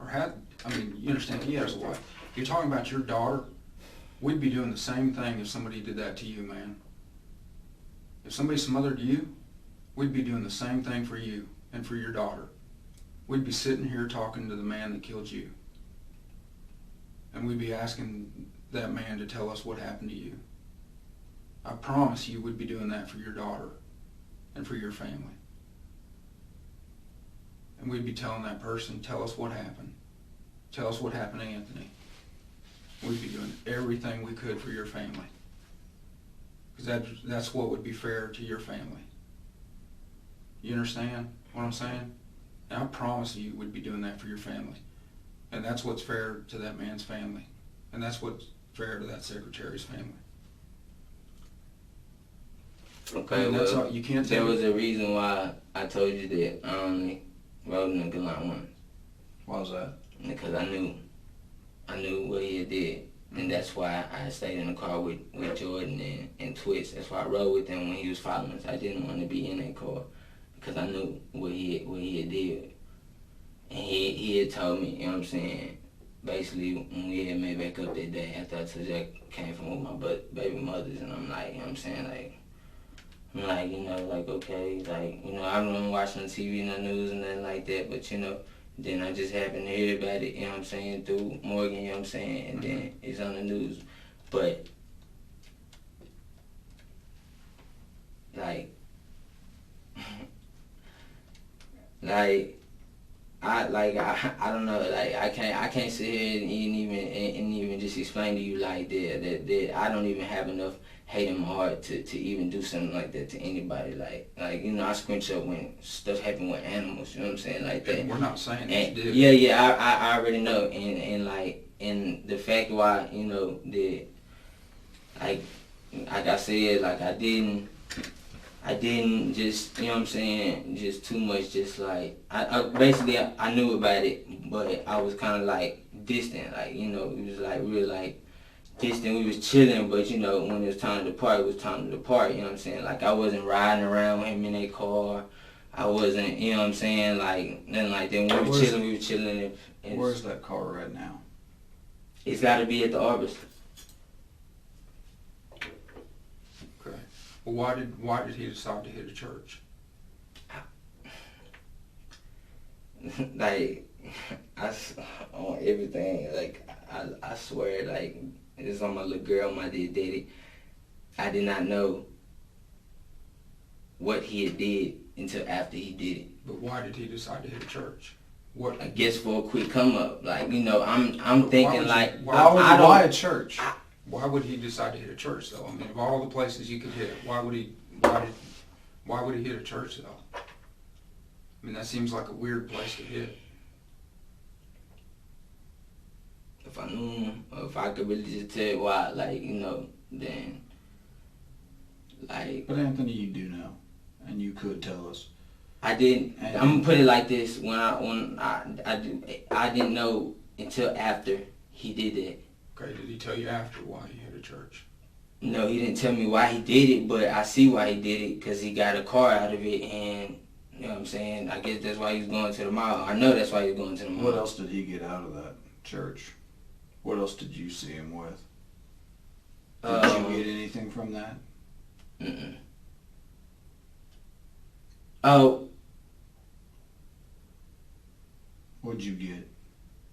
you understand he has a wife. You're talking about your daughter. We'd be doing the same thing if somebody did that to you, man. If somebody smothered you, we'd be doing the same thing for you and for your daughter. We'd be sitting here talking to the man that killed you. And we'd be asking that man to tell us what happened to you. I promise you we'd be doing that for your daughter and for your family. And we'd be telling that person, tell us what happened. Tell us what happened to Anthony. We'd be doing everything we could for your family. Because that's what would be fair to your family. You understand what I'm saying? And I promise you we'd be doing that for your family. And that's what's fair to that man's family. And that's what's fair to that secretary's family. Okay, that's well, all, you can't there tell was a reason why I told you that I only rode in the Galant once. Why was that? Because I knew what he had did. And that's why I stayed in the car with Jordan and Twist. That's why I rode with him when he was following us. I didn't want to be in that car because I knew what he had did. And he had told me, you know what I'm saying, basically when we had made back up that day after I told you I came from with my baby mothers, and I'm like, you know what I'm saying, like, I'm like, you know, like, okay, like, you know, I don't watch on TV, no news and nothing like that, but, you know, then I just happened to hear about it, you know what I'm saying, through Morgan, you know what I'm saying, and then it's on the news. But, like, I don't know, like, I can't sit here and even just explain to you like that I don't even have enough hate in my heart to even do something like that to anybody. Like you know, I scrunch up when stuff happen with animals, you know what I'm saying, like that. And we're not saying and, that you did. Yeah, I already know, and the fact why, you know, that like I said, like I didn't just, you know what I'm saying, just too much, just like, basically I knew about it, but I was kind of like distant, like, you know, it was like real like distant, we was chilling, but you know, when it was time to depart, it was time to depart, you know what I'm saying, like I wasn't riding around with him in that car, I wasn't, you know what I'm saying, like, nothing like that. When we were chilling. Where's that car right now? It's got to be at the Arbors. Okay. Well, why did he decide to hit a church? Like, on everything, like, I swear, like, it's on my little girl, my dear daddy. I did not know what he had did until after he did it. But why did he decide to hit a church? What? I guess for a quick come up, like, you know, I'm thinking like, why a church? Why would he decide to hit a church though? I mean, of all the places you could hit it, why would he hit a church though? I mean, that seems like a weird place to hit. If I knew him, or if I could really just tell you why, like, you know, then, like. But Anthony, you do know, and you could tell us. I didn't. I'm gonna put it like this: when I didn't know until after he did that. Okay, did he tell you after why he hit a church? No, he didn't tell me why he did it, but I see why he did it because he got a car out of it, and you know what I'm saying. I guess that's why he's going to the mall. I know that's why he's going to the mall. What else did he get out of that church? What else did you see him with? Did you get anything from that? Mm-mm. Oh. What'd you get?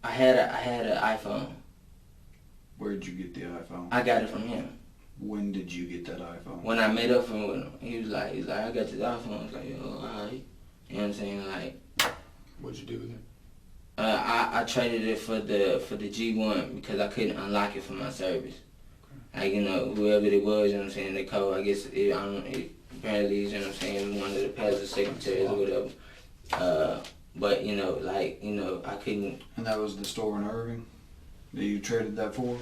I had an iPhone. Where'd you get the iPhone? I got it from him. When did you get that iPhone? When I met up with him, he was like, I got this iPhone. I was like, yo, alright. You know what I'm saying? Like, what'd you do with it? I traded it for the G1 because I couldn't unlock it for my service. Okay. Like, you know, whoever it was, you know what I'm saying, the code, I guess, apparently, you know what I'm saying, one of the pastor secretaries or whatever. But, you know, like, you know, I couldn't. And that was the store in Irving that you traded that for?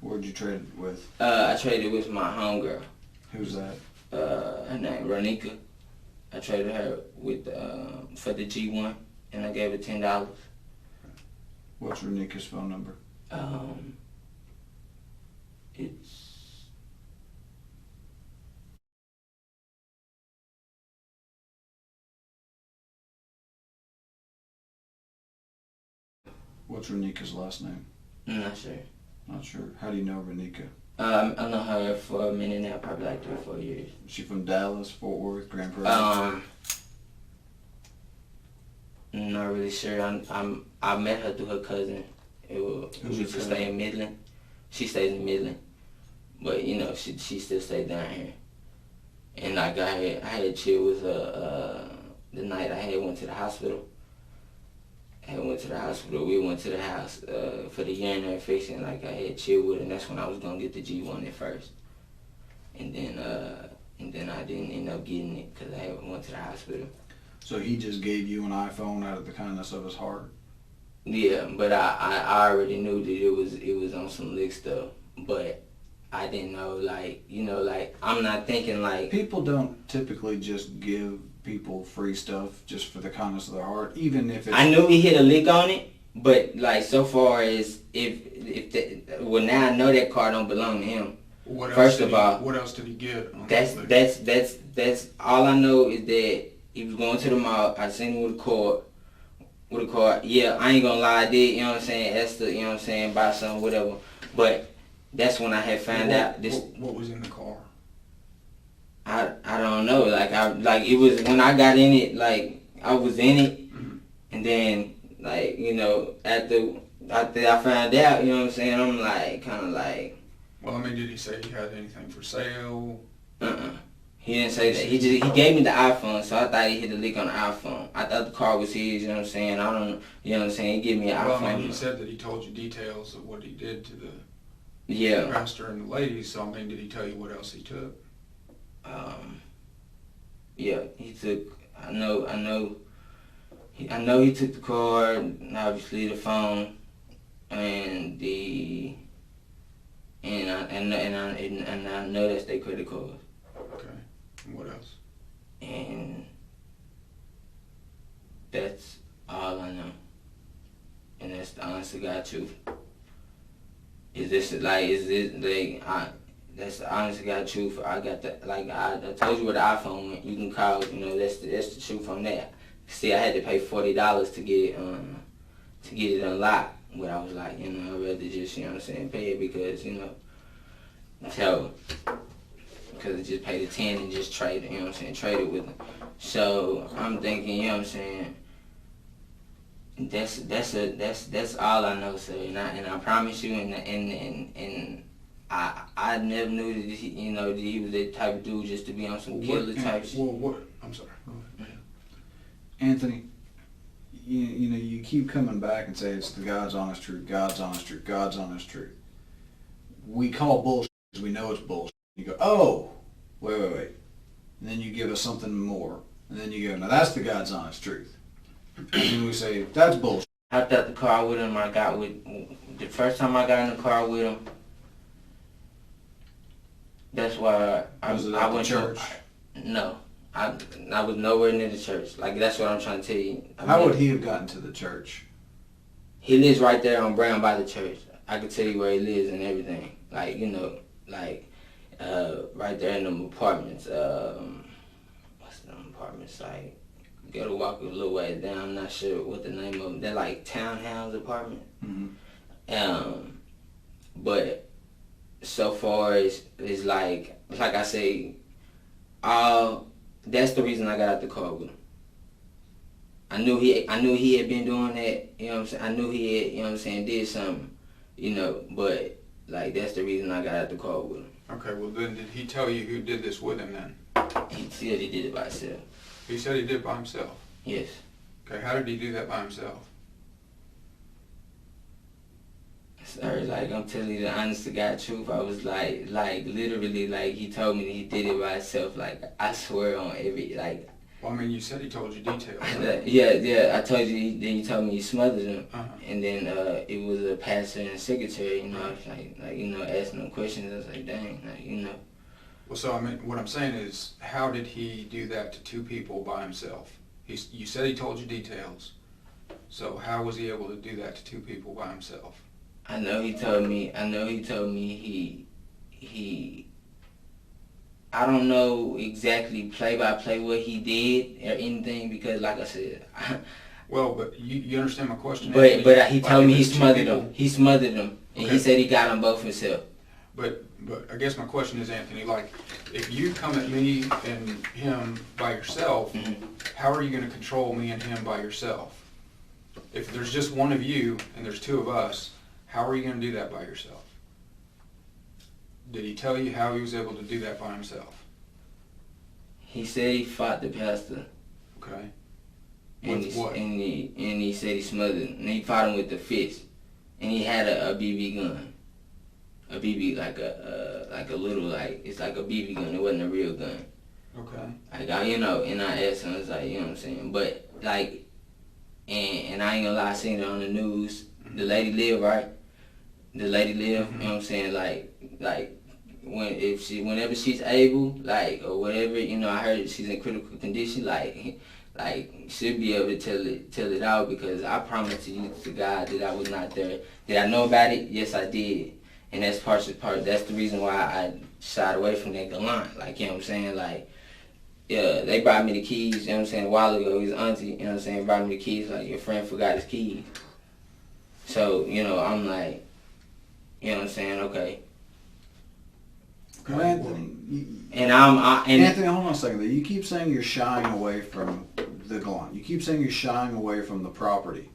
Where'd you trade it with? I traded with my homegirl. Who's that? Her name, Ronika. I traded her with for the G1, and I gave her $10. What's Renika's phone number? It's What's Renika's last name? I'm not sure. Not sure. How do you know Renika? I know her for a minute now, probably like 3 or 4 years. Is she from Dallas, Fort Worth, Grand Prairie? Not really sure. I met her through her cousin. Who's your She stay in Midland. She stays in Midland, but you know she still stays down here. And like I had chill with her the night I had went to the hospital. We went to the house for the urinary infection. Like I had chill with her, and that's when I was gonna get the G1 at first. And then I didn't end up getting it because I went to the hospital. So he just gave you an iPhone out of the kindness of his heart? Yeah, but I already knew that it was on some lick stuff, but I didn't know, like, you know, like, I'm not thinking like... People don't typically just give people free stuff just for the kindness of their heart, even if it's... I knew he hit a lick on it, but like, so far as well, now I know that car don't belong to him. What else First did of he, all, what else did he get? On that's all I know is that he was going to the mall. I seen him with a cord. Yeah, I ain't gonna lie, I did, you know what I'm saying, Esther, you know what I'm saying, buy something, whatever. But that's when I had found out this. What was in the car? I don't know. Like it was when I got in it, like I was in it, and then like, you know, after I found out, you know what I'm saying, I'm like kind of like. Well, I mean, did he say he had anything for sale? He didn't say that. He gave me the iPhone, so I thought he hit a lick on the iPhone. I thought the car was his, you know what I'm saying? I don't, you know what I'm saying? He gave me an iPhone. Well, I mean, he said that he told you details of what he did to the the pastor and the ladies, so I mean, did he tell you what else he took? Yeah, he took, I know he took the card, and obviously the phone, and I know that's their credit card. Okay. And what else? And that's all I know. And that's the honest to God truth. That's the honest to God truth. I got the, like, I told you where the iPhone went. You can call, you know, that's the truth on that. See, I had to pay $40 to get it unlocked. But I was like, you know, I'd rather just, you know what I'm saying, pay it because, you know, because I just paid the 10 and just trade it, you know what I'm saying, trade it with them. So I'm thinking, you know what I'm saying, that's all I know, sir. And I promise you, and I never knew that he, you know, that he was that type of dude just to be on some killer type shit. Well, what? I'm sorry. Go ahead. Anthony, you know, you keep coming back and say it's the God's honest truth, God's honest truth, God's honest truth. We call bullshit because we know it's bullshit. You go, oh, wait. And then you give us something more. And then you go, now that's the God's honest truth. And then we say, that's bullshit. I got the car with him. The first time I got in the car with him, that's why I went to church. No. I was nowhere near the church. Like, that's what I'm trying to tell you. How would he have gotten to the church? He lives right there on Brown by the church. I can tell you where he lives and everything. Like, you know, like, right there in them apartments. What's them apartments? Like, you gotta walk a little ways down. I'm not sure what the name of them. They're like townhouse apartment. Mm-hmm. But so far as like I say, that's the reason I got out the car with him. I knew he had been doing that, you know what I'm saying? I knew he had, you know what I'm saying, did something, you know, but like that's the reason I got out the car with him. Okay, well then did he tell you who did this with him then? He said he did it by himself. He said he did it by himself? Yes. Okay, how did he do that by himself? Sir, like, I'm telling you the honest to God truth. I was like literally, like, he told me that he did it by himself. Like, I swear on every, like. Well, I mean, you said he told you details. Yeah, I told you, then he told me he smothered him. Uh-huh. And then it was a pastor and secretary, you know, I was like, you know, asking them questions. I was like, dang, like, you know. Well, so I mean, what I'm saying is, how did he do that to two people by himself? You said he told you details. So how was he able to do that to two people by himself? I know he told me he I don't know exactly play by play what he did or anything, because like I said, well, but you understand my question. But he told me he two smothered people- him. He smothered him, and Okay. he said he got them both himself. But I guess my question is, Anthony, like, if you come at me and him by yourself, how are you going to control me and him by yourself? If there's just one of you and there's two of us, how are you going to do that by yourself? Did he tell you how he was able to do that by himself? He said he fought the pastor. Okay. And With what? And he said he smothered him. And he fought him with the fist. And he had a BB gun. A BB, like a little, like, it's like a BB gun. It wasn't a real gun. Okay. Like, you know, and I asked him, I was like, you know what I'm saying? But, like, and I ain't gonna lie, I seen it on the news. The lady lived, right? The lady lived, you know what I'm saying? Like, whenever she's able, like, or whatever, you know, I heard she's in critical condition, like she'll be able to tell it out, because I promised to God that I was not there. Did I know about it? Yes, I did. And that's that's the reason why I shied away from that gallant. Like, you know what I'm saying? Like, yeah, they brought me the keys, you know what I'm saying, a while ago. His auntie, you know what I'm saying, brought me the keys, like, your friend forgot his keys. So, you know, I'm like, you know what I'm saying, okay. Well, Anthony, Anthony, hold on a second. You keep saying you're shying away from the gallant. You keep saying you're shying away from the property.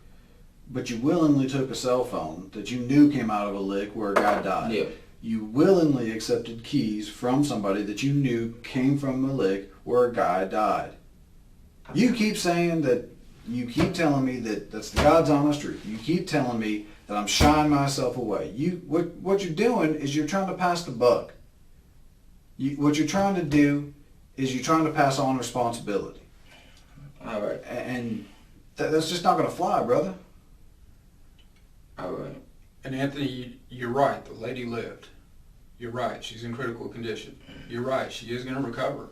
But you willingly took a cell phone that you knew came out of a lick where a guy died. Yeah. You willingly accepted keys from somebody that you knew came from a lick where a guy died. You keep saying that, you keep telling me that that's the God's honest truth. You keep telling me that I'm shying myself away. What you're doing is you're trying to pass the buck. What you're trying to do is you're trying to pass on responsibility. All right. And that's just not going to fly, brother. All right. And Anthony, you're right. The lady lived. You're right. She's in critical condition. You're right. She is going to recover.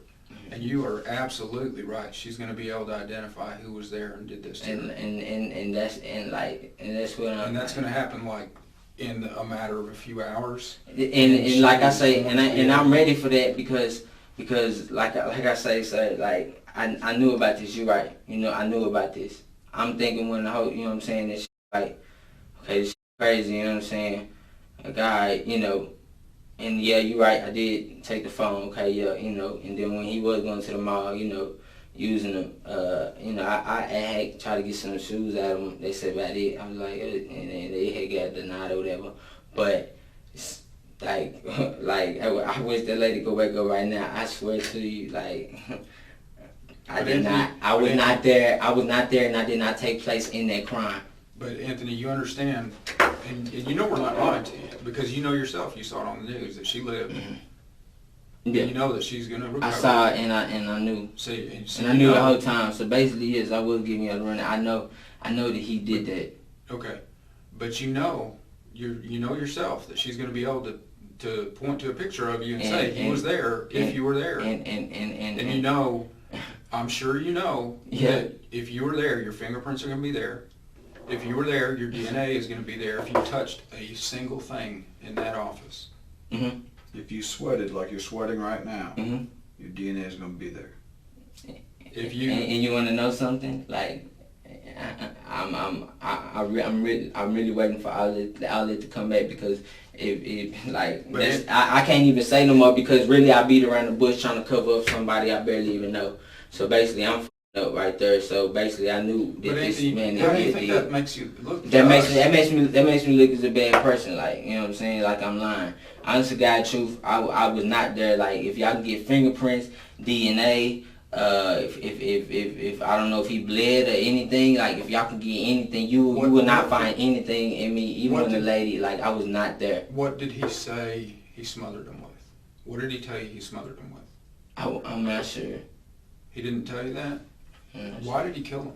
And you are absolutely right. She's going to be able to identify who was there and did this to her. And that's what I'm. And that's going to happen like in a matter of a few hours. And like I say, and I'm ready for that, because like I say, sir, like I knew about this. You're right. You know, I knew about this. I'm thinking when the whole, you know what I'm saying, this like, okay, this crazy. You know what I'm saying? A guy, you know. And yeah, you're right, I did take the phone, okay, yeah, you know, and then when he was going to the mall, you know, using them, you know, I had tried to get some shoes out of them. They said about it. I was like, and they had got denied or whatever. But, it's like, I wish that lady go back up right now. I swear to you, like, I was not there, and I did not take place in that crime. But Anthony, you understand, and you know we're not lying to you, because you know yourself, you saw it on the news, that she lived. Yeah. And you know that she's going to recover. I saw it, and I knew. And I knew the whole time. So basically, yes, I will give me a run. I know that he did that. Okay. But you know yourself that she's going to be able to point to a picture of you and say he was there if you were there. And you know, I'm sure you know Yeah. that if you were there, your fingerprints are going to be there. If you were there, your DNA is going to be there if you touched a single thing in that office. Mm-hmm. If you sweated like you're sweating right now, Mm-hmm. your DNA is going to be there. If you and you want to know something? Like, I'm really waiting for the outlet to come back, because I can't even say no more, because really I beat around the bush trying to cover up somebody I barely even know. So basically I'm up right there. So basically I knew that this man how do you think that makes you look? That makes me look as a bad person, like, you know what I'm saying, like I'm lying. Honest to God truth, I was not there. Like, if y'all can get fingerprints, DNA, if I don't know if he bled or anything, like if y'all can get anything, you would not find anything in me, even when the lady, like I was not there. What did he say he smothered him with? What did he tell you he smothered him with? I'm not sure. He didn't tell you that? Why did he kill him?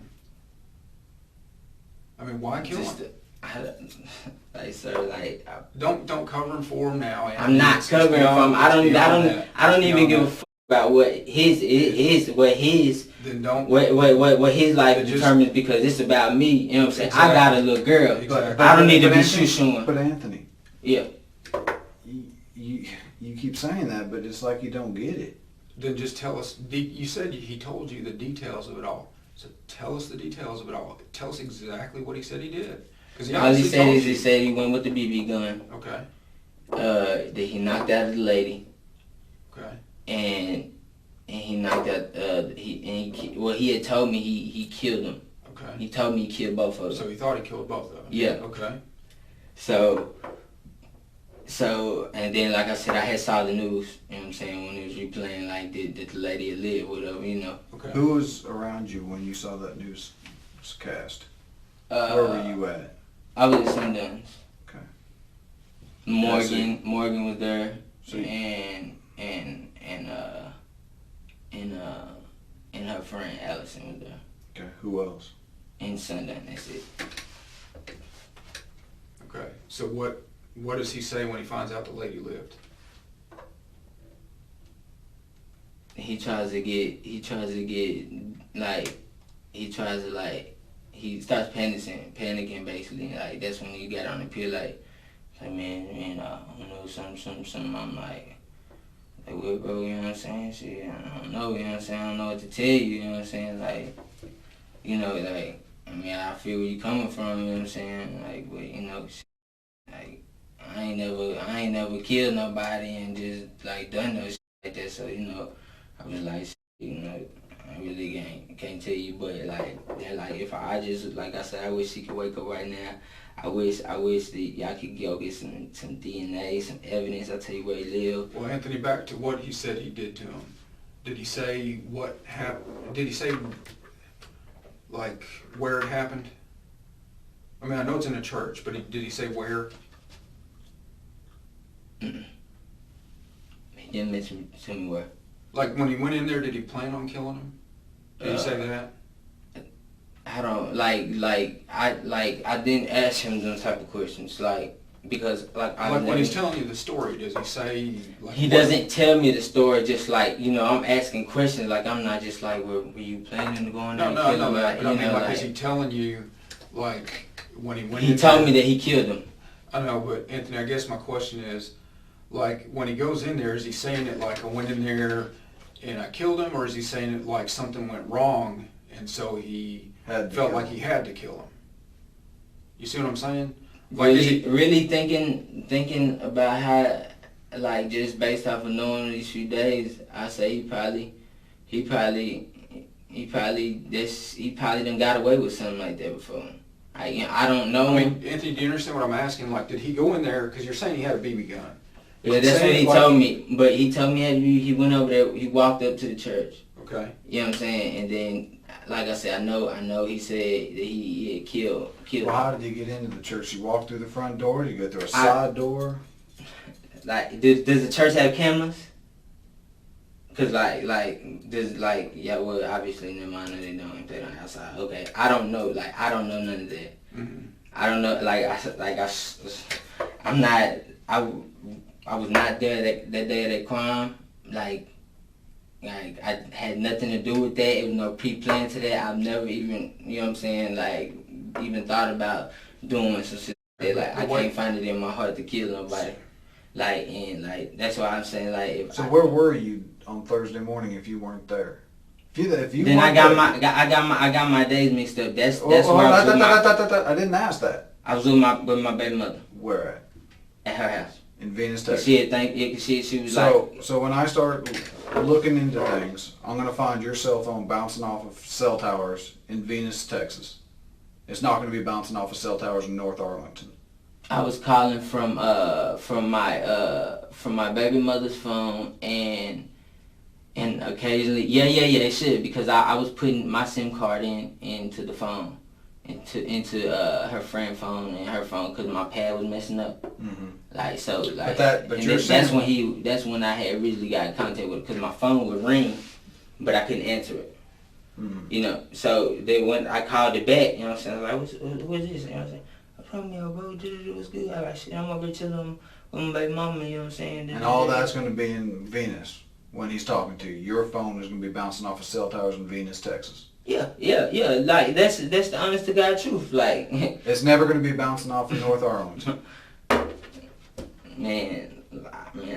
I mean, why kill him? Like, sir, like Don't cover him for him now. Anthony. I'm not covering from. I don't even give a fuck about what his Then don't. What his life Just- determines, because it's about me. You know what I'm saying? Exactly. I got a little girl. Exactly. I don't need to But be Anthony- shooing. But Anthony, Yeah. you keep saying that, but it's like you don't get it. Then just tell us. You said he told you the details of it all. So tell us the details of it all. Tell us exactly what he said he did. Because All he said is he said he went with the BB gun. Okay. That he knocked out the lady. Okay. And he knocked out. He had told me he killed him. Okay. He told me he killed both of them. So he thought he killed both of them. Yeah. Okay. So, and then, like I said, I had saw the news, you know what I'm saying, when it was replaying, like, did the lady had lived, whatever, you know. Okay. Who was around you when you saw that news cast? Where were you at? I was at Sundance. Okay. Morgan was there, So and her friend Allison was there. Okay. Who else? In Sundance, that's it. Okay. So what does he say when he finds out the lady lived? He starts panicking basically. Like, that's when he got on the pill, like man, I don't know, something. I'm like, what, bro, you know what I'm saying? Shit, I don't know, you know what I'm saying? I don't know what to tell you, you know what I'm saying? Like, you know, like, I mean, I feel where you coming from, you know what I'm saying? Like, but, you know, shit, like, I ain't never killed nobody and just, like, done no shit like that, so, you know, I was like, shit, you know, I really can't tell you, but, like, they're like, if I just, like I said, I wish he could wake up right now. I wish that y'all could go get some DNA, some evidence. I'll tell you where he lived. Well, Anthony, back to what he said he did to him. Did he say what happened? Did he say, like, where it happened? I mean, I know it's in a church, but did he say where? He didn't mention to me where. Like, when he went in there, did he plan on killing him? Did he say that? I don't I didn't ask him those type of questions, like, because like when he's telling you the story, does he say like he doesn't tell me the story, just like, you know, I'm asking questions, like I'm not just like, were you planning to go in there and kill him? But I mean, like, is he telling you, like, when he went he in told there, me that he killed him. I know, but Anthony, I guess my question is, like, when he goes in there, is he saying it like I went in there and I killed him, or is he saying it like something went wrong and so he felt like he had to kill him? You see what I'm saying? Like, Really thinking about how, like, just based off of knowing these few days, I say he probably done got away with something like that before. I don't know. I mean, Anthony, do you understand what I'm asking? Like, did he go in there, because you're saying he had a BB gun. Yeah, that's what he told me. But he told me he went over there, he walked up to the church. Okay. You know what I'm saying? And then, like I said, I know he said that he had killed Well, how did you get into the church? You walk through the front door? You go through a side door? Like, does the church have cameras? Cause yeah, well, obviously, never mind, no, they don't. If they don't outside, okay. I don't know none of that. Mm-hmm. I don't know, I was not there that day of that crime. Like I had nothing to do with that. It was no pre-plan to that. I've never even, you know what I'm saying, like, even thought about doing some shit like that. Like, I can't find it in my heart to kill nobody. Like, and like, that's why I'm saying, like, So where were you on Thursday morning if you weren't there? If you then weren't I got my days mixed up. That's where I was with I didn't ask that. I was with my baby mother Where at? at her house. In Venus, Cause Texas. she was like, So when I start looking into things, I'm gonna find your cell phone bouncing off of cell towers in Venus, Texas. It's not gonna be bouncing off of cell towers in North Arlington. I was calling from my baby mother's phone and And occasionally, yeah, it should, because I was putting my SIM card into the phone, into her friend phone and her phone, because my pad was messing up. Mm-hmm. Like, so, like, But you're saying that's when I had originally got in contact with it, because my phone would ring, but I couldn't answer it. Mm-hmm. You know, so then when I called it back, you know what I'm saying, I was like, what's this? You know what I'm saying? I promise you, bro, it was good. I like, shit, I'm over to them with my baby mama, you know what I'm saying? And all that's going to be in Venus when he's talking to you. Your phone is going to be bouncing off of cell towers in Venus, Texas. Yeah. Like, that's the honest to God truth. Like, It's never going to be bouncing off of North Arlington. man,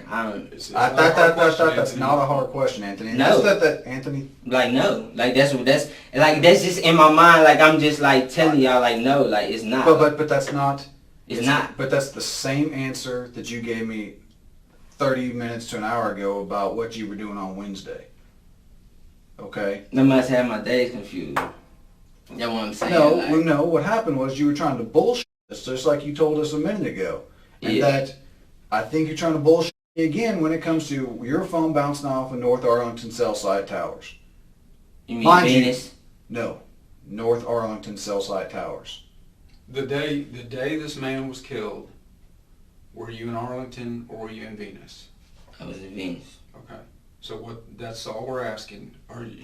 I don't. It's That's not a hard question, Anthony. And No. Anthony. Like, no. Like, that's just in my mind. Like, I'm just like telling y'all, like, no, like, it's not. But that's not. It's not. But that's the same answer that you gave me 30 minutes to an hour ago about what you were doing on Wednesday. Okay? I must have my days confused. That's what I'm saying. No. What happened was you were trying to bullshit us, just like you told us a minute ago. And that I think you're trying to bullshit me again when it comes to your phone bouncing off of North Arlington cell site towers. You mean Mind you- Venus? No. North Arlington cell site towers. The day this man was killed, were you in Arlington or were you in Venus? I was in Venus. Okay. So that's all we're asking.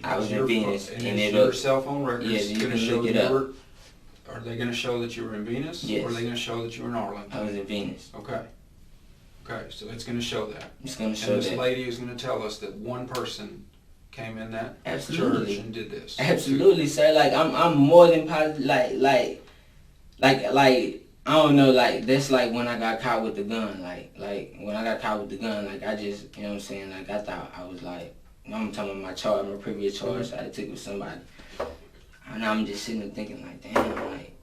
I was in Venus, and and is it'll- your cell phone records Yeah, you going to can show look it that up. you were? Are they going to show that you were in Venus? Yes. Or are they going to show that you were in Arlington? I was in Venus. Okay. Okay, so it's going to show that. It's gonna And show this that. lady is going to tell us that one person came in that Absolutely. church and did this. Absolutely, sir. Like, I'm more than positive. Like, I don't know. Like, that's like when I got caught with the gun. Like when I got caught with the gun. Like, I just, you know what I'm saying. Like, I thought I was like, I'm talking about my charge, my previous charge I took with somebody, and I'm just sitting there thinking like, damn, like,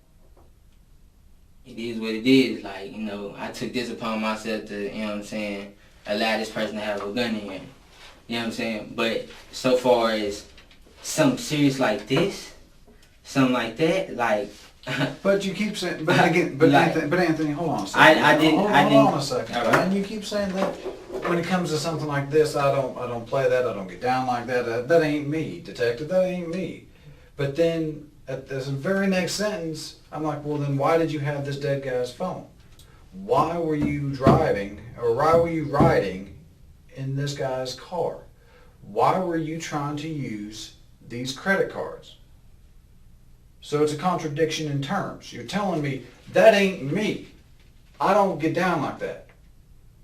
it is what it is. Like, you know, I took this upon myself to, you know what I'm saying, allow this person to have a gun in here. You know what I'm saying? But so far as something serious like this, something like that, like. But you keep saying, but again, Like- Anthony, hold on a second. I didn't. Hold on a second. All right. And you keep saying that when it comes to something like this, I don't play that. I don't get down like that. That ain't me, detective. That ain't me. But then at this very next sentence, I'm like, well, then why did you have this dead guy's phone? Why were you driving, or why were you riding in this guy's car? Why were you trying to use these credit cards? So it's a contradiction in terms. You're telling me that ain't me. I don't get down like that.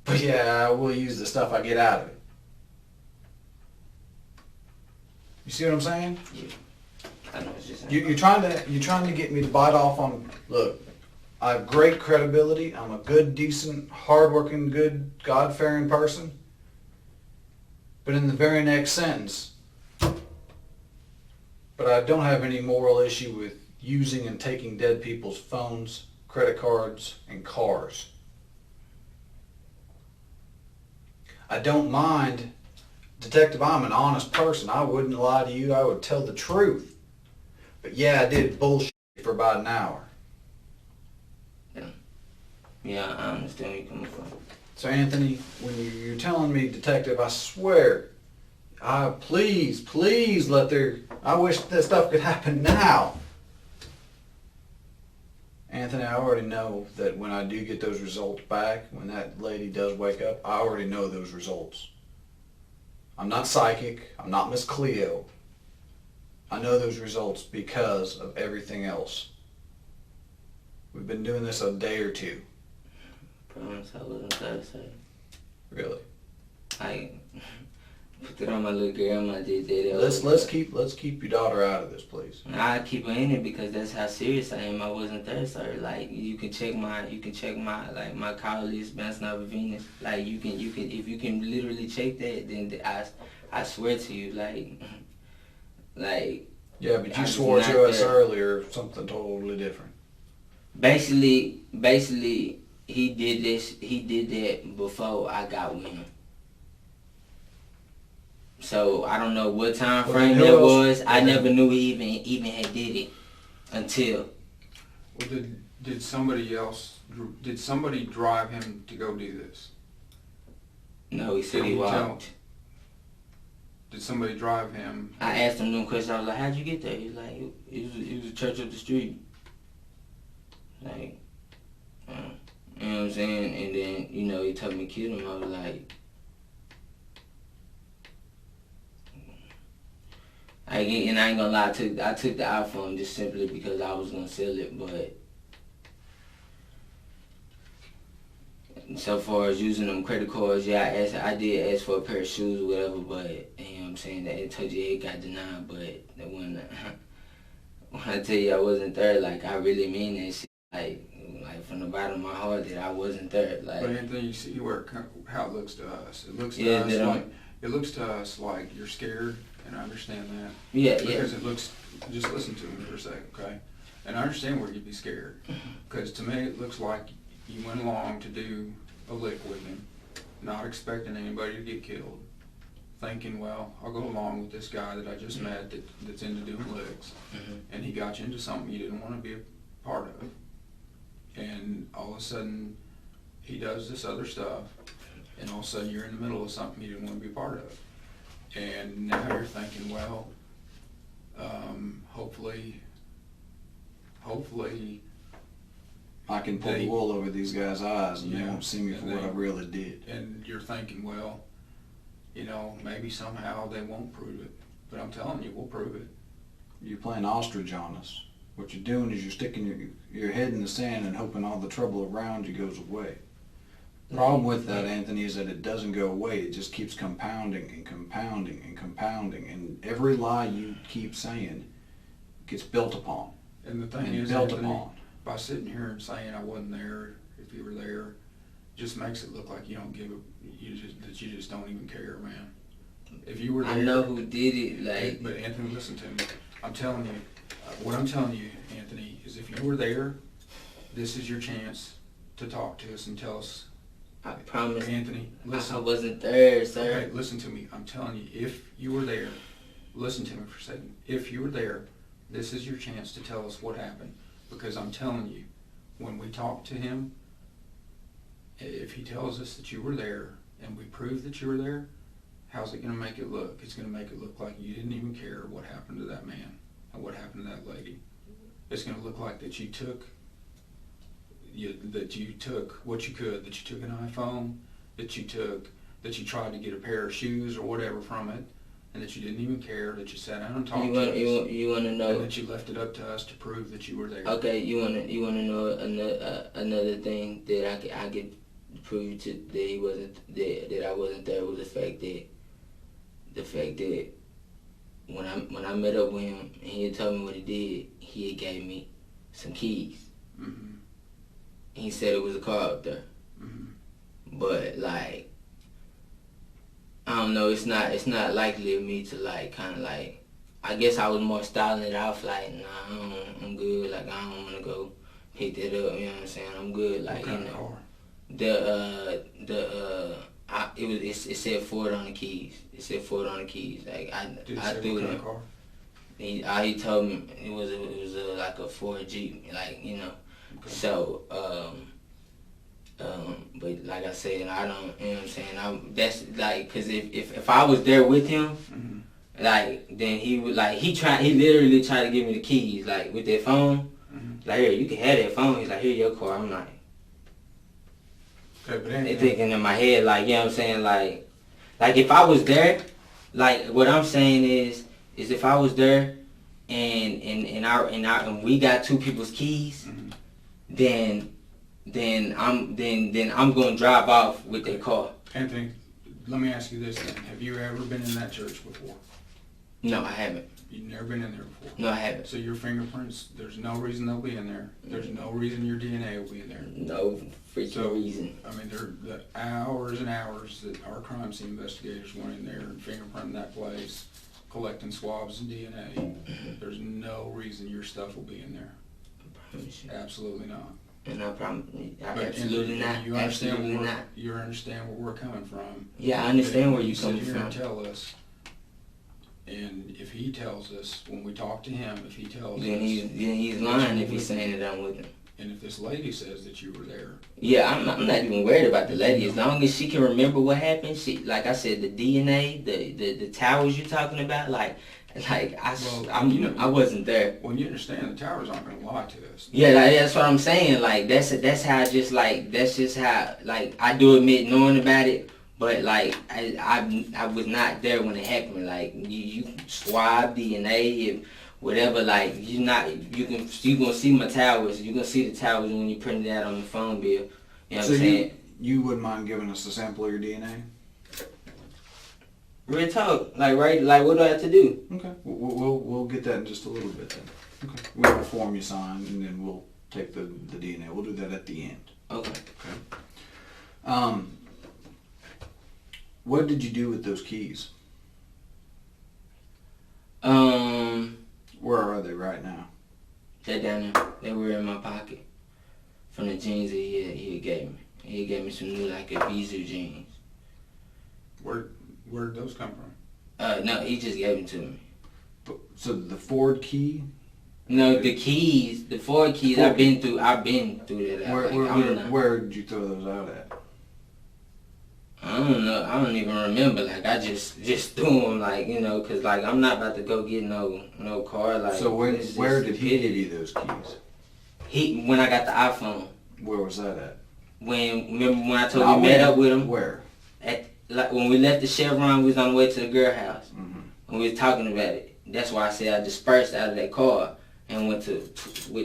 But yeah, I will use the stuff I get out of it. You see what I'm saying? I know what you're saying. You're trying to get me to bite off on. Look, I have great credibility. I'm a good, decent, hardworking, good, God-fearing person. But in the very next sentence, but I don't have any moral issue with using and taking dead people's phones, credit cards, and cars. I don't mind, Detective, I'm an honest person. I wouldn't lie to you. I would tell the truth. But yeah, I did bullshit for about an hour. Yeah, I understand where you're coming from. So Anthony, when you're telling me, Detective, I swear, please let I wish this stuff could happen now. Anthony, I already know that when I do get those results back, when that lady does wake up, I already know those results. I'm not psychic. I'm not Miss Cleo. I know those results because of everything else. We've been doing this a day or two. Promise I wasn't Thursday. Really. I put it on my little girl. I did that. Let's keep your daughter out of this, please. I keep her in it because that's how serious I am. I wasn't Thursday. Like, you can check my like my call list, bouncing off of Venus. Like, you can if you can literally check that, then I swear to you, like. Yeah, but I you was swore not to us there. earlier something totally different. Basically, he did that before I got with him. So I don't know what time frame that was. I never knew he even had did it until. Well, did somebody drive him to go do this? No, he said Can he you tell? walked. did somebody drive him? I asked him them questions. I was like, how'd you get there? He was like, it was a church up the street. Like, you know what I'm saying? And then, you know, he told me to kill him. I was like, and I ain't gonna lie, I took the iPhone just simply because I was gonna sell it, but so far as using them credit cards, yeah, I did ask for a pair of shoes or whatever, but you know what I'm saying, that it told you it got denied, but when I tell you I wasn't there, like, I really mean that shit, like from the bottom of my heart that I wasn't there, like. But Anthony, you see how it looks to us. It looks to Yeah, us like you're scared, and I understand that. Yeah, because it looks. Just listen to me for a second, okay? And I understand where you'd be scared, because to me it looks like you went along to do a lick with him, not expecting anybody to get killed, thinking, well, I'll go along with this guy that I just met that's into doing licks, and he got you into something you didn't want to be a part of. And all of a sudden, he does this other stuff, and all of a sudden you're in the middle of something you didn't want to be a part of. And now you're thinking, well, hopefully, I can pull the wool over these guys' eyes and they Yeah, won't see me for and what I really did. and you're thinking, well, you know, maybe somehow they won't prove it. But I'm telling you, we'll prove it. You're playing ostrich on us. What you're doing is you're sticking your head in the sand and hoping all the trouble around you goes away. The problem with that, Anthony, is that it doesn't go away. It just keeps compounding and compounding and compounding. And every lie you keep saying gets built upon. And the thing And is, built Anthony, upon. by sitting here and saying I wasn't there, if you were there, just makes it look like you don't give a, that you just don't even care, man. If you were there, I know who did it, like. But Anthony, listen to me. I'm telling you, what I'm telling you, Anthony, is if you were there, this is your chance to talk to us and tell us. I promise. Anthony, listen. I wasn't there, sir. Okay, listen to me. I'm telling you, if you were there, listen to me for a second. If you were there, this is your chance to tell us what happened. Because I'm telling you, when we talk to him, if he tells us that you were there and we prove that you were there, how's it going to make it look? It's going to make it look like you didn't even care what happened to that man and what happened to that lady. It's going to look like that you took what you could, that you took an iPhone, that you tried to get a pair of shoes or whatever from it, and that you didn't even care, that you sat down and talked to us. You want to know? And that you left it up to us to prove that you were there. Okay, you want to know another thing that I could prove to that he wasn't that I wasn't there was the fact that when I met up with him and he had told me what he did, he had gave me some keys. Mm-hmm. He said it was a car up there. Mm-hmm. But like, I don't know, it's not likely of me to like kind of like, I guess I was more styling it off like, nah, I'm good, like I don't want to go pick that up, you know what I'm saying? I'm good, like, What kind you of know. car? It said Ford on the keys. It said Ford on the keys. Like Did it I say threw what kind them. of car? He told me it was like a Ford Jeep, like, you know. Okay. So but like I said, I don't, you know what I'm saying? That's like, cause if I was there with him, Mm-hmm. like then he would like he literally tried to give me the keys, like with that phone. Mm-hmm. Like, here, you can have that phone. He's like, here, your car. I'm like, Okay, but they Anthony, thinking in my head, like, you know what I'm saying, like if I was there, like what I'm saying is if I was there and we got two people's keys, mm-hmm. then I'm gonna drive off with their car. Anthony, let me ask you this then. Have you ever been in that church before? No, I haven't. You've never been in there before? No, I haven't. So your fingerprints, there's no reason they'll be in there. There's no reason your DNA will be in there. No freaking reason. I mean, the hours and hours that our crime scene investigators went in there and fingerprinting that place, collecting swabs and DNA, there's no reason your stuff will be in there. I promise you. Absolutely not. And I promise, But absolutely not. You understand Absolutely where not. you understand where we're coming from. Yeah, I understand where you you're coming sit here from. and tell us, and if he tells us when we talk to him, if he tells Then us, he's lying if he's saying that I'm with him. And if this lady says that you were there, Yeah, I'm not even worried about the lady. As long as she can remember what happened, like I said, the DNA, the towers you're talking about, I wasn't there. well, you understand the towers aren't going to lie to us. Yeah, that's what I'm saying. Like that's how that's just how I do admit knowing about it, but I was not there when it happened. Like you swab DNA if whatever. Like you gonna see my towers. You gonna see the towers when you print it out on the phone bill. You know what I'm saying? You wouldn't mind giving us a sample of your DNA? Real talk. Like what do I have to do? Okay. We'll get that in just a little bit then. Okay. We have a form you sign, and then we'll take the DNA. We'll do that at the end. Okay. Okay. What did you do with those keys? Where are they right now? They're down there. They were in my pocket from the jeans that he gave me. He gave me some new a Bijou jeans. Where did those come from? No, he just gave them to me. So the Ford key? No, the keys, the Ford keys. I've been through that. Where did you throw those out at? I don't know. I don't even remember. I just threw them. Cause I'm not about to go get no car. So where did he give you those keys? When I got the iPhone. Where was that at? Remember when I told you we met up with him? Where? When we left the Chevron, we was on the way to the girl house. Mm-hmm. When we was talking about it. That's why I said I dispersed out of that car and went with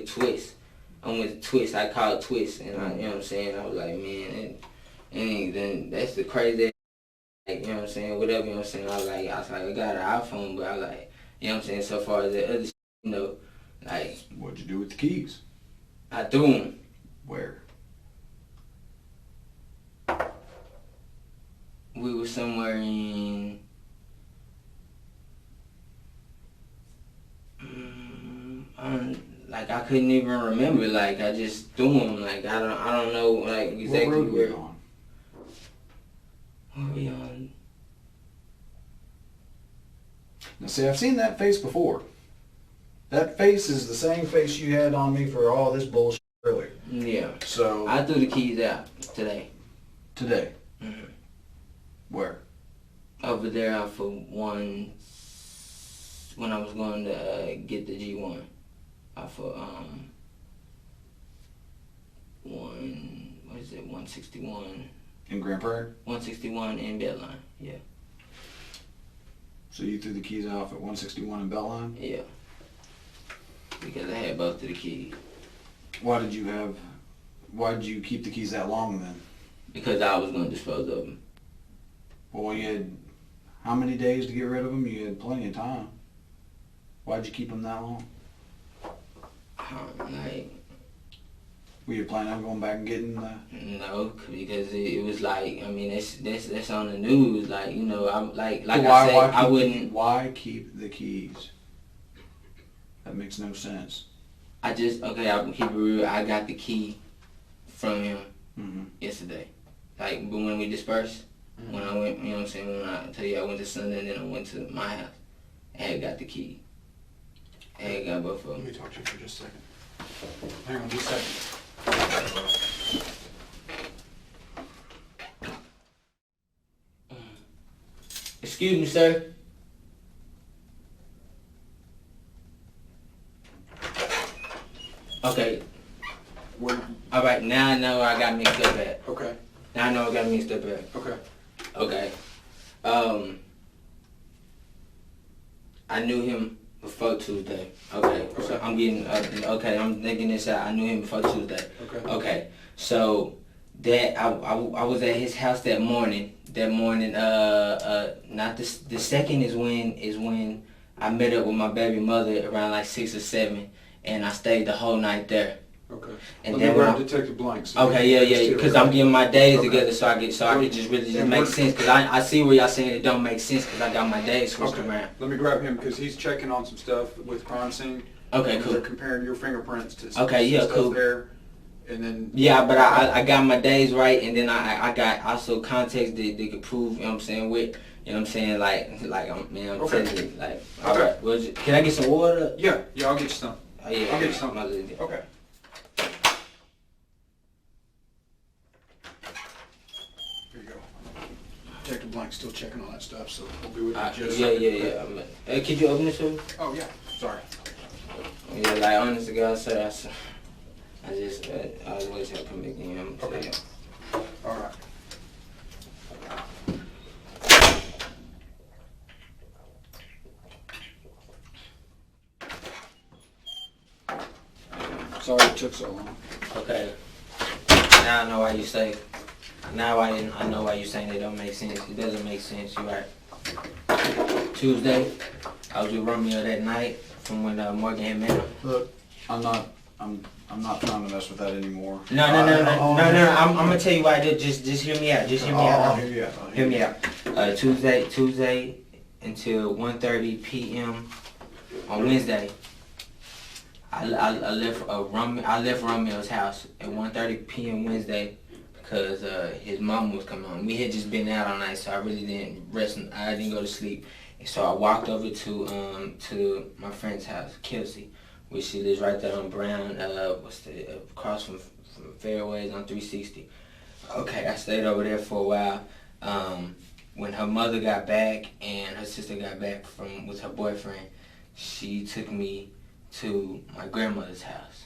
Twist. I went to Twist. I called Twist, and you know what I'm saying. I was like, man, and then that's the crazy. You know what I'm saying. Whatever, you know what I'm saying. I was like, I got an iPhone, but I you know what I'm saying. So far as the other, What'd you do with the keys? I threw them. Where? We were somewhere in. I couldn't even remember. I just threw them. I don't know. Exactly what road where. were you on? Where were we on? Now see, I've seen that face before. That face is the same face you had on me for all this bullshit earlier. Yeah. So I threw the keys out today. Today? Mm-hmm. Where? Over there out for one. When I was going to get the G1. Off for 161. In Grand Prairie? 161 in Beltline. Yeah. So you threw the keys off at 161 in Beltline? Yeah. Because I had both of the keys. Why did you keep the keys that long then? Because I was going to dispose of them. Well, you had how many days to get rid of them? You had plenty of time. Why'd you keep them that long? Were you planning on going back and getting the... No, because it was that's on the news. Why keep the keys? That makes no sense. I can keep it real. I got the key from him yesterday. But when we dispersed, when I went, you know what I'm saying, when I tell you I went to Sunday and then I went to my house, I had got the key. I had got both of them. Let me talk to you for just a second. Hang on just a second. Excuse me, sir. Okay. All right, now I know I got mixed up at. Okay. Now I know I got mixed up at. Okay. Okay. I knew him before Tuesday. Okay. So I'm thinking this out. I knew him before Tuesday. Okay. Okay. So that I was at his house that morning. Not the second is when I met up with my baby mother around 6 or 7, and I stayed the whole night there. Okay. And Let then me grab Detective Blanks. Okay, yeah, because I'm getting my days together so I could just really make sense. Because I see where y'all saying it don't make sense because I got my days switched around. Let me grab him because he's checking on some stuff with crime scene. Okay, cool. They're comparing your fingerprints to some stuff cool. there. And then but I got my days right, and then I got also context that could prove, you know what I'm saying, with, you know what I'm saying, I'm telling you, all right, can I get some water? Yeah, I'll get you some. Oh, yeah, I'll get you some. Okay. Detective Blank's still checking all that stuff, so we'll be with you in just a Yeah. second. Hey, could you open this for me? Oh, yeah. Sorry. Yeah, like honest to God, sir, I just I always have to come back in. I'm gonna Okay. tell All right. Sorry it took so long. you. Okay. Now I know why you say. Now I know why you saying it don't make sense. It doesn't make sense. You right. Tuesday, I was with Romeo that night from when Morgan had met him. Look, I'm not trying to mess with that anymore. No. I'm gonna tell you why I did. Just hear me out. Just hear me I'll out. hear you out. Hear me out. Tuesday until 1:30 p.m. on Wednesday. I left Romeo's house at 1:30 p.m. Wednesday because his mom was coming home. We had just been out all night, so I really didn't rest. I didn't go to sleep, and so I walked over to my friend's house, Kelsey, which she lives right there on Brown. Across from Fairways on 360. Okay, I stayed over there for a while. When her mother got back and her sister got back with her boyfriend, she took me to my grandmother's house,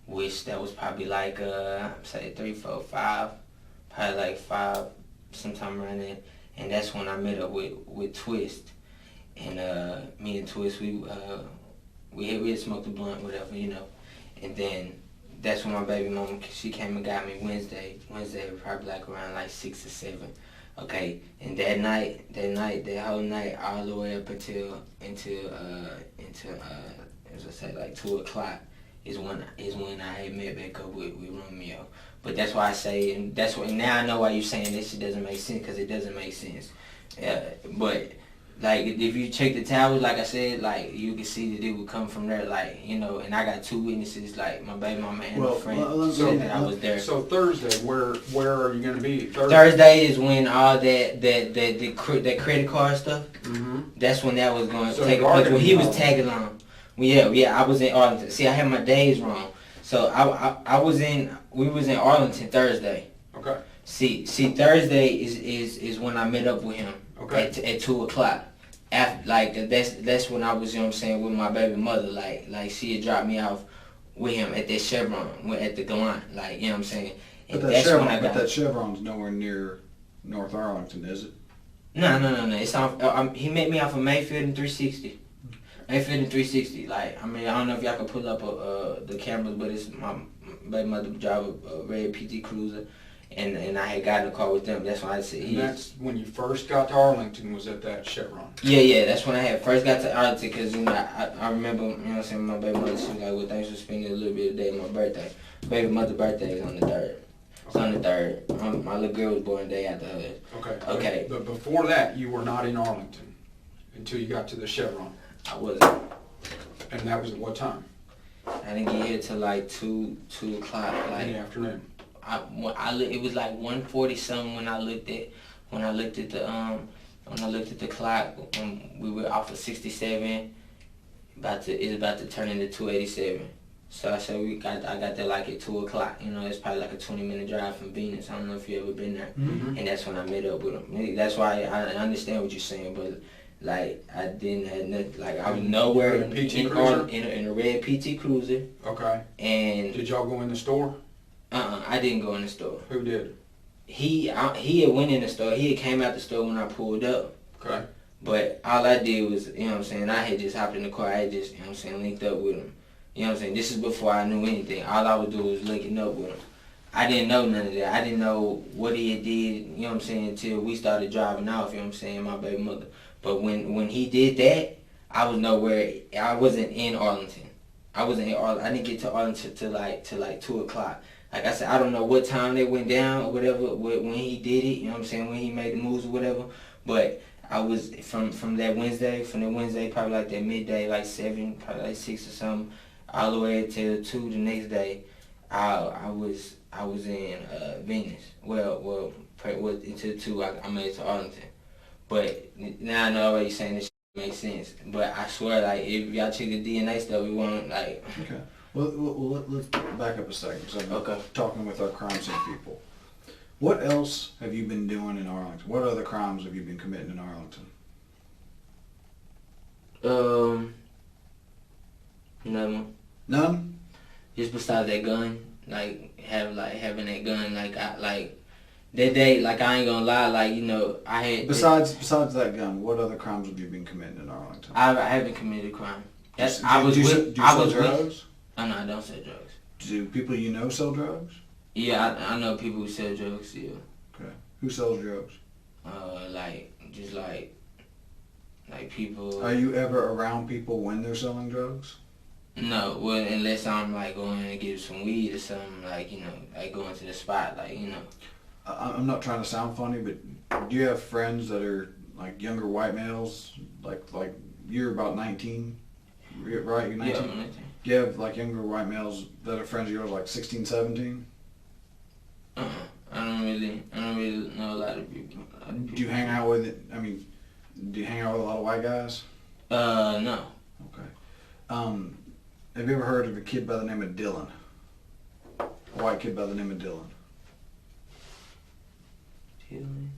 which that was probably like say 3, 4, 5, probably like 5, sometime around there. And that's when I met up with Twist, and me and Twist we had smoked a blunt, whatever, you know. And then that's when my baby mom, she came and got me Wednesday probably like around like 6 or 7. Okay, and that whole night, all the way up until as I say, like 2 o'clock is when I had met back up with Romeo. But that's why I say, and that's why now I know why you're saying this shit doesn't make sense, because it doesn't make sense. But like if you check the towers, like I said, like you can see that it would come from there, like, you know. And I got 2 witnesses, like my baby mama and my friend, said that I was there. So Thursday, where are you going to be? Thursday is when all that credit card stuff. Mm-hmm. That's when that was going to So take you are place. When gonna he be was home. tagging along. Yeah, I was in Arlington. See, I had my days wrong. So we was in Arlington Thursday. Okay. See, Thursday is when I met up with him. Okay. At 2 o'clock. After, like, that's when I was, you know what I'm saying, with my baby mother. Like she had dropped me off with him at that Chevron, at the Gallant, like, you know what I'm saying. And But that Chevron's nowhere near North Arlington, is it? No. It's off. He met me off of Mayfield and 360. Mayfield and 360. Like, I mean, I don't know if y'all can pull up the cameras, but it's my baby mother drive a red PT Cruiser, and I had got in the car with them. That's why I said. And that's when you first got to Arlington, was at that Chevron. Yeah. That's when I had first got to Arlington, because, you know, I remember, you know what I'm saying, my baby mother, she was like, well, thanks for spending a little bit of the day on my birthday. Baby mother's birthday is on the 3rd. It's on the 3rd. My little girl was born the day after hers. Okay. But before that, you were not in Arlington until you got to the Chevron. I wasn't. And that was at what time? I didn't get here till like 2 o'clock. Like, In the afternoon. It was like 1:40 something when I looked at the clock. We were off of 67. It's about to turn into 287. So I said I got there like at 2 o'clock. You know, it's probably like a 20-minute drive from Venus. I don't know if you ever been there. Mm-hmm. And that's when I met up with him. That's why I understand what you're saying, but like I didn't have nothing. Like I was nowhere In a PT Cruiser? in a red PT Cruiser. Okay. And Did y'all go in the store? I didn't go in the store. Who did? He had went in the store. He had came out the store when I pulled up. Okay. But all I did was, you know what I'm saying, I had just hopped in the car. I had just, you know what I'm saying, linked up with him. You know what I'm saying? This is before I knew anything. All I would do was linking up with him. I didn't know none of that. I didn't know what he had did, you know what I'm saying, until we started driving off, you know what I'm saying, my baby mother. But when he did that, I was nowhere. I wasn't in Arlington. I didn't get to Arlington till like 2 o'clock. Like I said, I don't know what time they went down or whatever, when he did it, you know what I'm saying, when he made the moves or whatever. But I was, from that Wednesday, probably like that midday, like 7, probably like 6 or something, all the way until 2 the next day, I was in Venus. Well, until 2, I made it to Arlington. But now I know why you're saying this shit makes sense. But I swear, like, if y'all check the DNA stuff, we won't, like... Okay. Well, let's back up a second, because I'm talking with our crime scene people. What else have you been doing in Arlington? What other crimes have you been committing in Arlington? Nothing. None? Just besides that gun, having that gun, that day, I ain't gonna lie, I had. Besides that gun, what other crimes have you been committing in Arlington? I haven't committed a crime. Do you sell drugs? Oh no, I don't sell drugs. Do people you know sell drugs? Yeah, I know people who sell drugs. Yeah. Okay. Who sells drugs? People. Are you ever around people when they're selling drugs? No, well, unless I'm going to get some weed or something, going to the spot, I'm not trying to sound funny, but do you have friends that are younger white males? Like you're about 19, right? You're 19? Yeah, I'm 19. Do you have younger white males that are friends of yours 16, 17? I don't really know a lot of people. Do you hang out with do you hang out with a lot of white guys? No. Okay. Have you ever heard of a kid by the name of Dylan? A white kid by the name of Dylan. Dylan,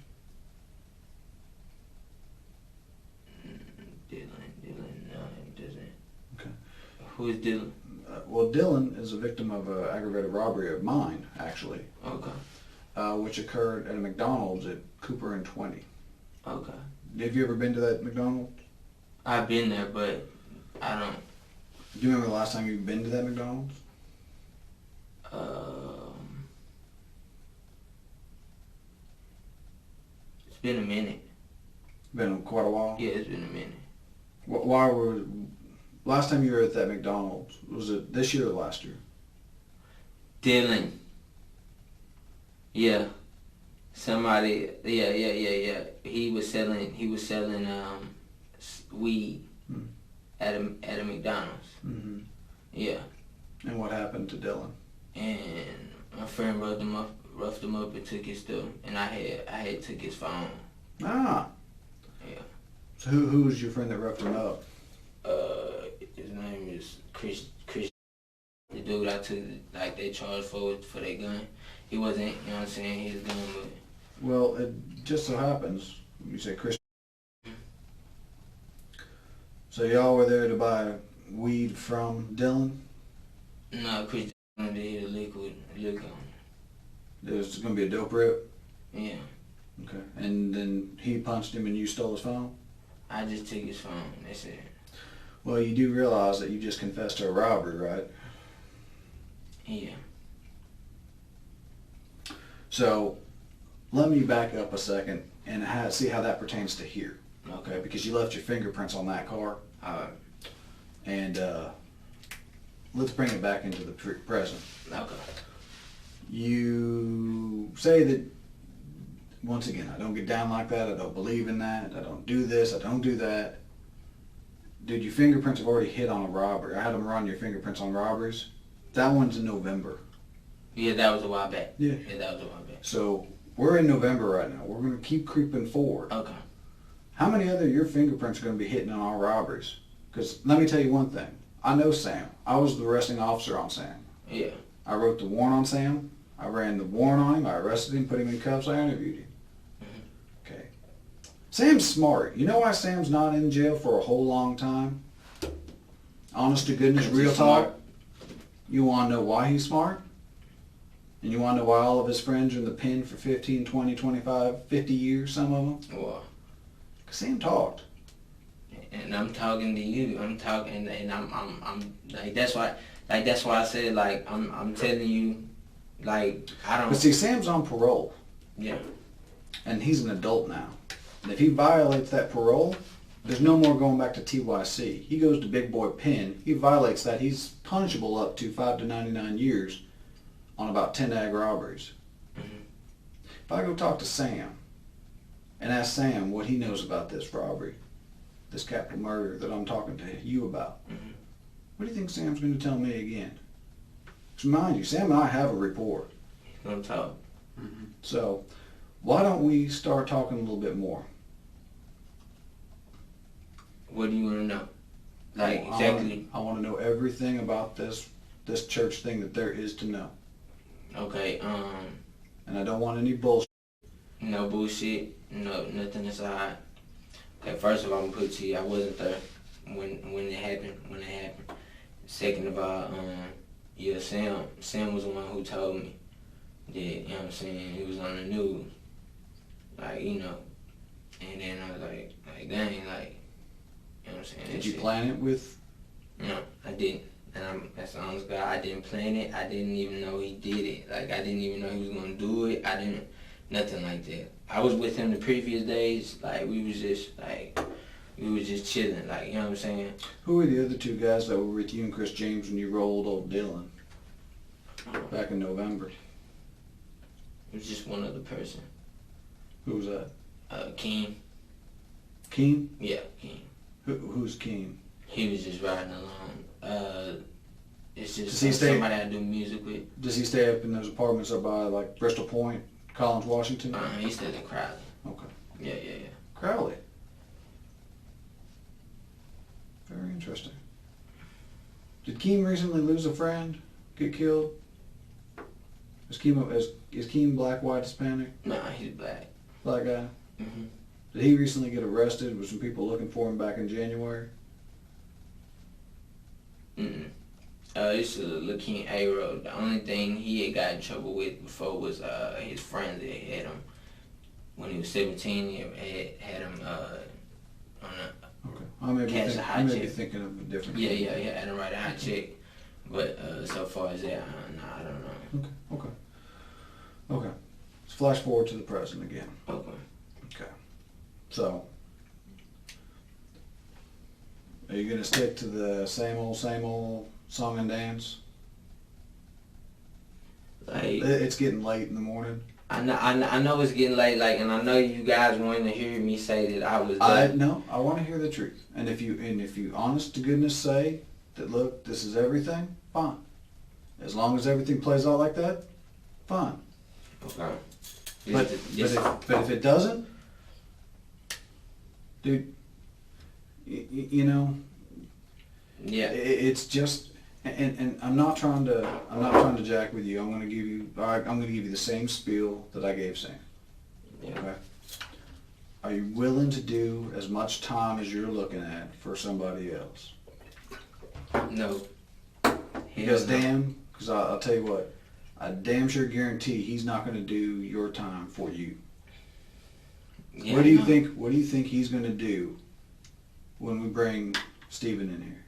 no, it doesn't. Okay. Who is Dylan? Well, Dylan is a victim of an aggravated robbery of mine, actually. Okay. Which occurred at a McDonald's at Cooper and 20. Okay. Have you ever been to that McDonald's? I've been there, but I don't. Do you remember the last time you've been to that McDonald's? It's been a minute. Been quite a while? Yeah, it's been a minute. Last time you were at that McDonald's, was it this year or last year? Dylan. Yeah. Somebody, yeah. He was selling weed at a McDonald's. Mm-hmm. Yeah. And what happened to Dylan? And my friend roughed him up and took his stuff, and I had took his phone. Ah. Yeah. So who was your friend that roughed him up? His name is Chris. The dude I took they charged for that gun. He wasn't, you know what I'm saying, his gun, but. Well, it just so happens, you say Chris. So y'all were there to buy weed from Dylan? No, Chris did hit a liquid on. There's going to be a dope rip? Yeah. Okay. And then he punched him and you stole his phone? I just took his phone, that's it. Well, you do realize that you just confessed to a robbery, right? Yeah. So, let me back up a second and see how that pertains to here. Okay, because you left your fingerprints on that car. And let's bring it back into the present. Okay. You say that, once again, I don't get down like that, I don't believe in that, I don't do this, I don't do that. Dude, your fingerprints have already hit on a robbery. I had them run your fingerprints on robberies. That one's in November. Yeah, that was a while back. Yeah. Yeah, that was a while back. So, we're in November right now. We're going to keep creeping forward. Okay. How many other of your fingerprints are going to be hitting on our robberies? Because let me tell you one thing. I know Sam. I was the arresting officer on Sam. Yeah. I wrote the warrant on Sam. I ran the warrant on him. I arrested him, put him in cuffs. I interviewed him. Mm-hmm. Okay. Sam's smart. You know why Sam's not in jail for a whole long time? Honest to goodness, real talk. You want to know why he's smart? And you want to know why all of his friends are in the pen for 15, 20, 25, 50 years, some of them? Why? Because Sam talked. And I'm talking to you. I'm talking, and I'm that's why I said I'm telling you, I don't. But see, Sam's on parole. Yeah. And he's an adult now. And if he violates that parole, there's no more going back to TYC. He goes to Big Boy Pen. He violates that. He's punishable up to 5 to 99 years on about 10 ag robberies. Mm-hmm. If I go talk to Sam and ask Sam what he knows about this robbery, this capital murder that I'm talking to you about, mm-hmm. what do you think Sam's going to tell me again? Because mind you, Sam and I have a rapport. He's gonna talk. Mm-hmm. So why don't we start talking a little bit more? What do you want to know? Exactly. I want to know everything about this church thing that there is to know. Okay. And I don't want any bullshit. No bullshit. No, nothing aside. Okay, first of all, I'm gonna put to you, I wasn't there when it happened. Second of all, yeah, Sam was the one who told me that, you know what I'm saying, it was on the news. Like, you know, and then I was like, dang, like, you know what I'm saying? Did you plan it with? No, I didn't. And that's the honest God, I didn't plan it. I didn't even know he did it. Like, I didn't even know he was gonna do it. Nothing like that. I was with him the previous days. Like, we was just chilling. Like, you know what I'm saying? Who were the other two guys that were with you and Chris James when you rolled old Dylan back in November? It was just one other person. Who was that? Keem. Keen? Yeah, Keem. Who's Keen? He was just riding along. It's just Does he stay- somebody I do music with. Does he stay up in those apartments up by like Bristol Point, Collins, Washington? He stays in Crowley. Okay. Yeah. Crowley. Very interesting. Did Keem recently lose a friend? Get killed? Is Keem black, white, Hispanic? Nah, he's black. Black guy? Mm-hmm. Did he recently get arrested? Was some people looking for him back in January? Mm-mm. It's a Lakeem A-Road. The only thing he had got in trouble with before was his friends that had him when he was 17. He had him on a Okay. I may be thinking of a different. yeah. He had him write a hot check. But so far as that, nah, I don't know. Okay. Let's flash forward to the present again. Okay. So, are you gonna stick to the same old song and dance? Like, It's getting late in the morning. I know it's getting late. Like, and I know you guys want to hear me say that I was. I want to hear the truth. And if you honest to goodness say that, look, this is everything, fine. As long as everything plays out like that, fine. Okay. But if it doesn't, dude, you know, yeah, it's just, and I'm not trying to jack with you. I'm gonna give you the same spiel that I gave Sam. Yeah. Okay. Are you willing to do as much time as you're looking at for somebody else? No. Because I'll tell you what, I damn sure guarantee he's not going to do your time for you. Yeah, What do you think? What do you think he's going to do when we bring Steven in here?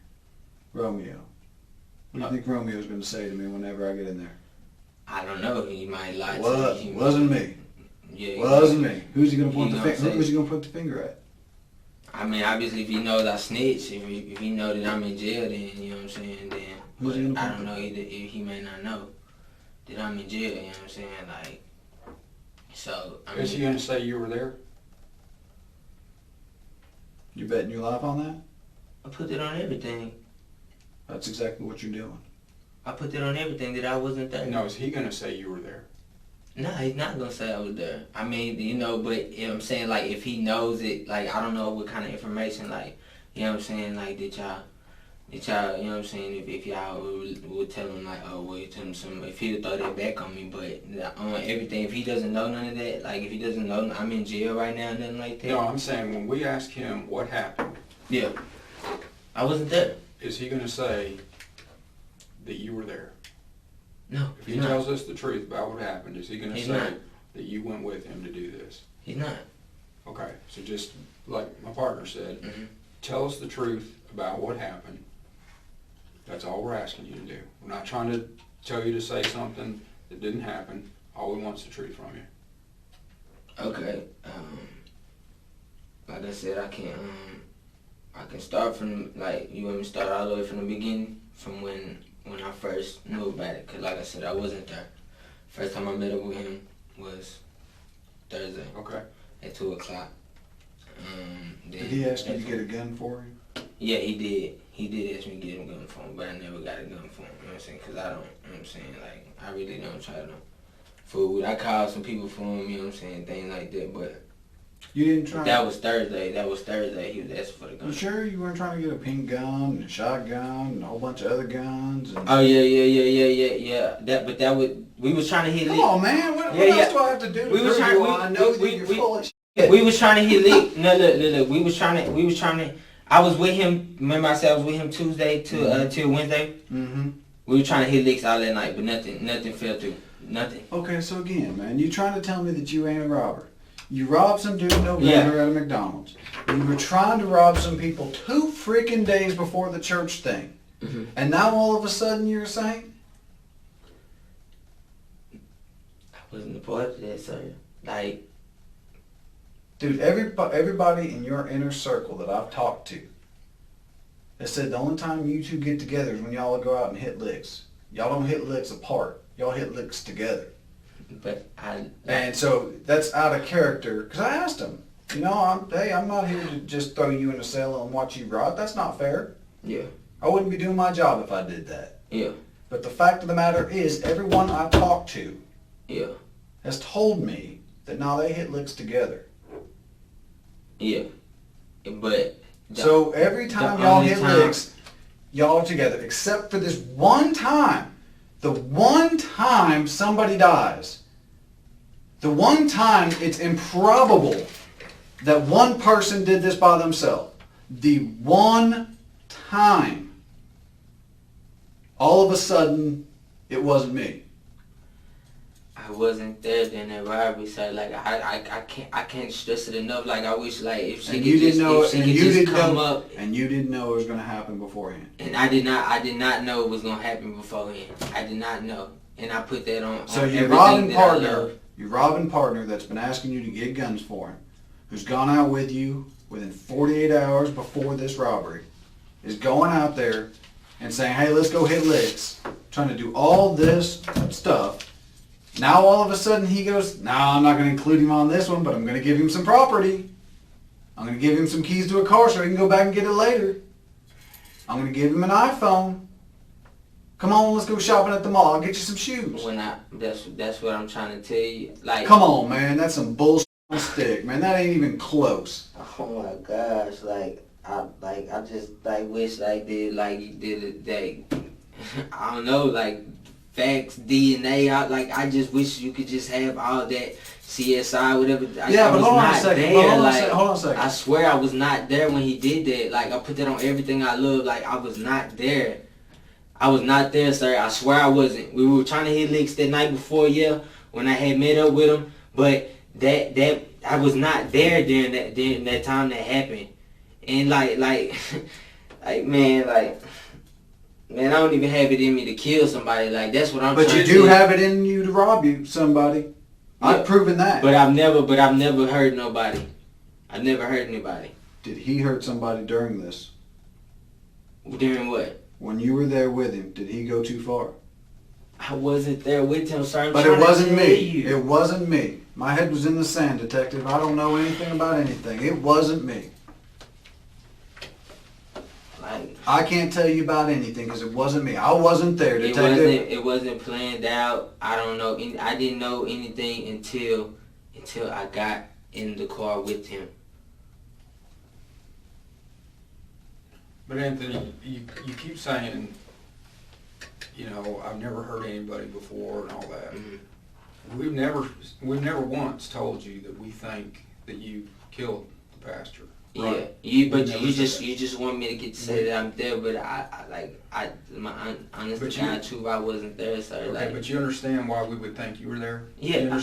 Romeo. What do you think Romeo's going to say to me whenever I get in there? I don't know. He might lie to me. Wasn't me. Yeah. Wasn't me. Who's he going to Who's he going to put the finger at? I mean, obviously, if he knows I snitch, if he know that I'm in jail, then you know what I'm saying. Then Who's he gonna I put don't know either. If he may not know that I'm in jail, you know what I'm saying. Like, so I mean, Is he gonna say you were there? You betting your life on that? I put it on everything. That's exactly what you're doing. I put it on everything that I wasn't there. No, is he gonna say you were there? No, he's not gonna say I was there. I mean, you know, but you know what I'm saying, like, if he knows it, like, I don't know what kind of information, like, you know what I'm saying, like, did y'all, you know what I'm saying, if y'all would tell him, like, oh, well, you tell him something, if he would throw that back on me, but on everything, if he doesn't know none of that, like, if he doesn't know I'm in jail right now, nothing like that. No, I'm saying when we ask him what happened, Yeah. I wasn't there. is he gonna say that you were there? No, If he's he not. tells us the truth about what happened, is he gonna He's say not. that you went with him to do this? He's not. Okay, so just like my partner said, Mhm. tell us the truth about what happened. That's all we're asking you to do. We're not trying to tell you to say something that didn't happen. All we want is the truth from you. Okay. Like I said, I can start from, like, you want me to start all the way from the beginning, from when I first knew about it, because like I said, I wasn't there. First time I met up with him was Thursday Okay. at 2 o'clock. Did he ask you to get a gun for him? Yeah, he did. He did ask me to get him a gun for him, but I never got a gun for him, you know what I'm saying? Because I don't, you know what I'm saying? Like, I really don't try to fool. I called some people for him, you know what I'm saying? Things like that, but You didn't try. That was Thursday. He was asking for the gun. You sure you weren't trying to get a pink gun and a shotgun and a whole bunch of other guns? And... Oh yeah. We was trying to hit. Come on, man. What else do I have to do to prove you? I know that you're full of shit. We was trying to hit leak. No, look. We was trying to. I was with him. Remember I said I was with him Tuesday till Wednesday. Mm-hmm. We were trying to hit licks all that night, but nothing fell through. Nothing. Okay, so again, man, you trying to tell me that you ain't a robber? You robbed some dude in November at a McDonald's. You were trying to rob some people 2 freaking days before the church thing. Mm-hmm. And now all of a sudden you're a saint? I wasn't a part of that, sir. Like, dude, everybody in your inner circle that I've talked to has said the only time you two get together is when y'all go out and hit licks. Y'all don't hit licks apart. Y'all hit licks together. but And so that's out of character. Because I asked him, you know, I'm not here to just throw you in a cell and watch you rot. That's not fair. Yeah. I wouldn't be doing my job if I did that. Yeah. But the fact of the matter is, everyone I talked to has told me that now they hit licks together. Yeah. But so every time y'all hit licks, y'all are together, except for this one time. The one time somebody dies. The one time it's improbable that one person did this by themselves. The one time. All of a sudden, it wasn't me. I wasn't there during that robbery, so like I can't stress it enough. Like I wish, like if she could just come up. And you didn't know it was going to happen beforehand. And I did not know it was going to happen beforehand. I did not know, and I put that on. So on your robbing partner that's been asking you to get guns for him, who's gone out with you within 48 hours before this robbery, is going out there and saying, hey, let's go hit licks, trying to do all this stuff. Now all of a sudden he goes, nah, I'm not going to include him on this one, but I'm going to give him some property. I'm going to give him some keys to a car so he can go back and get it later. I'm going to give him an iPhone. Come on, let's go shopping at the mall. I'll get you some shoes. That's what I'm trying to tell you. Like, come on, man, that's some bullshit on a stick, man. That ain't even close. Oh my gosh, I just wish you did it. I don't know, like facts, DNA. I just wish you could just have all that CSI, whatever. But hold on a second. I swear I was not there when he did that. Like I put that on everything I love. Like I was not there. I was not there, sir. I swear I wasn't. We were trying to hit licks that night before, when I had met up with him. But that I was not there during that time that happened. And man, I don't even have it in me to kill somebody. Like that's what I'm. But you do have it in you to rob somebody. I've proven that. But I've never hurt nobody. I've never hurt anybody. Did he hurt somebody during this? During what? When you were there with him, did he go too far? I wasn't there with him, sir. But it wasn't me. It wasn't me. My head was in the sand, detective. I don't know anything about anything. It wasn't me. I can't tell you about anything because it wasn't me. I wasn't there, detective. It wasn't planned out. I don't know. I didn't know anything until I got in the car with him. But Anthony, you keep saying, I've never hurt anybody before and all that. Mm-hmm. We've never once told you that we think that you killed the pastor. Right. Yeah, but you just want me to get to say that I'm there, but my honest to God truth, I wasn't there, sir. Okay, but you understand why we would think you were there? Yeah,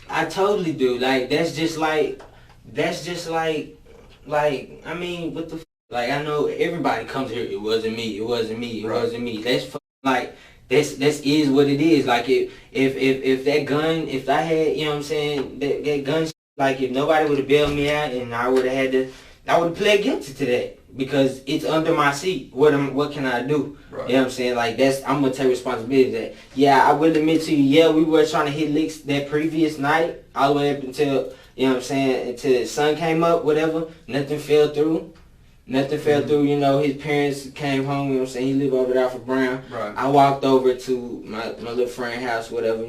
I totally do. Like that's just like I mean, what the I know everybody comes here. It wasn't me. Wasn't me. That's This is what it is. Like if that gun, if I had, you know what I'm saying, that gun. Like if nobody would have bailed me out and I would have pled guilty to that because it's under my seat. What can I do? Right. You know what I'm saying? Like I'm gonna take responsibility for that. Yeah, I will admit to you, we were trying to hit licks that previous night, all the way up until, you know what I'm saying, until the sun came up, whatever. Nothing fell through. His parents came home, you know what I'm saying, he lived over there for Brown. Right. I walked over to my little friend's house, whatever,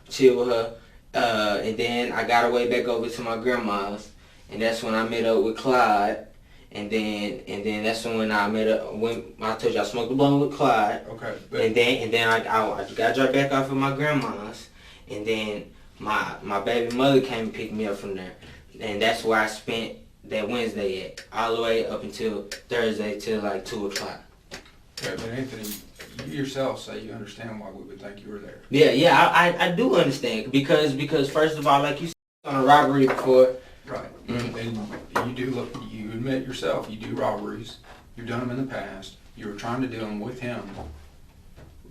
chill with her. And then I got away back over to my grandma's, and that's when I met up with Clyde. And then that's when I met up, when I told you I smoked a blunt with Clyde. Okay. And then I got dropped back off at my grandma's, and then my baby mother came and picked me up from there, and that's where I spent that Wednesday at, all the way up until Thursday till like 2 o'clock. Okay, but Anthony, you yourself say you understand why we would think you were there. Yeah, I do understand because first of all, like you said on a robbery before. Right. Mm-hmm. And you admit yourself, you do robberies. You've done them in the past. You were trying to do them with him.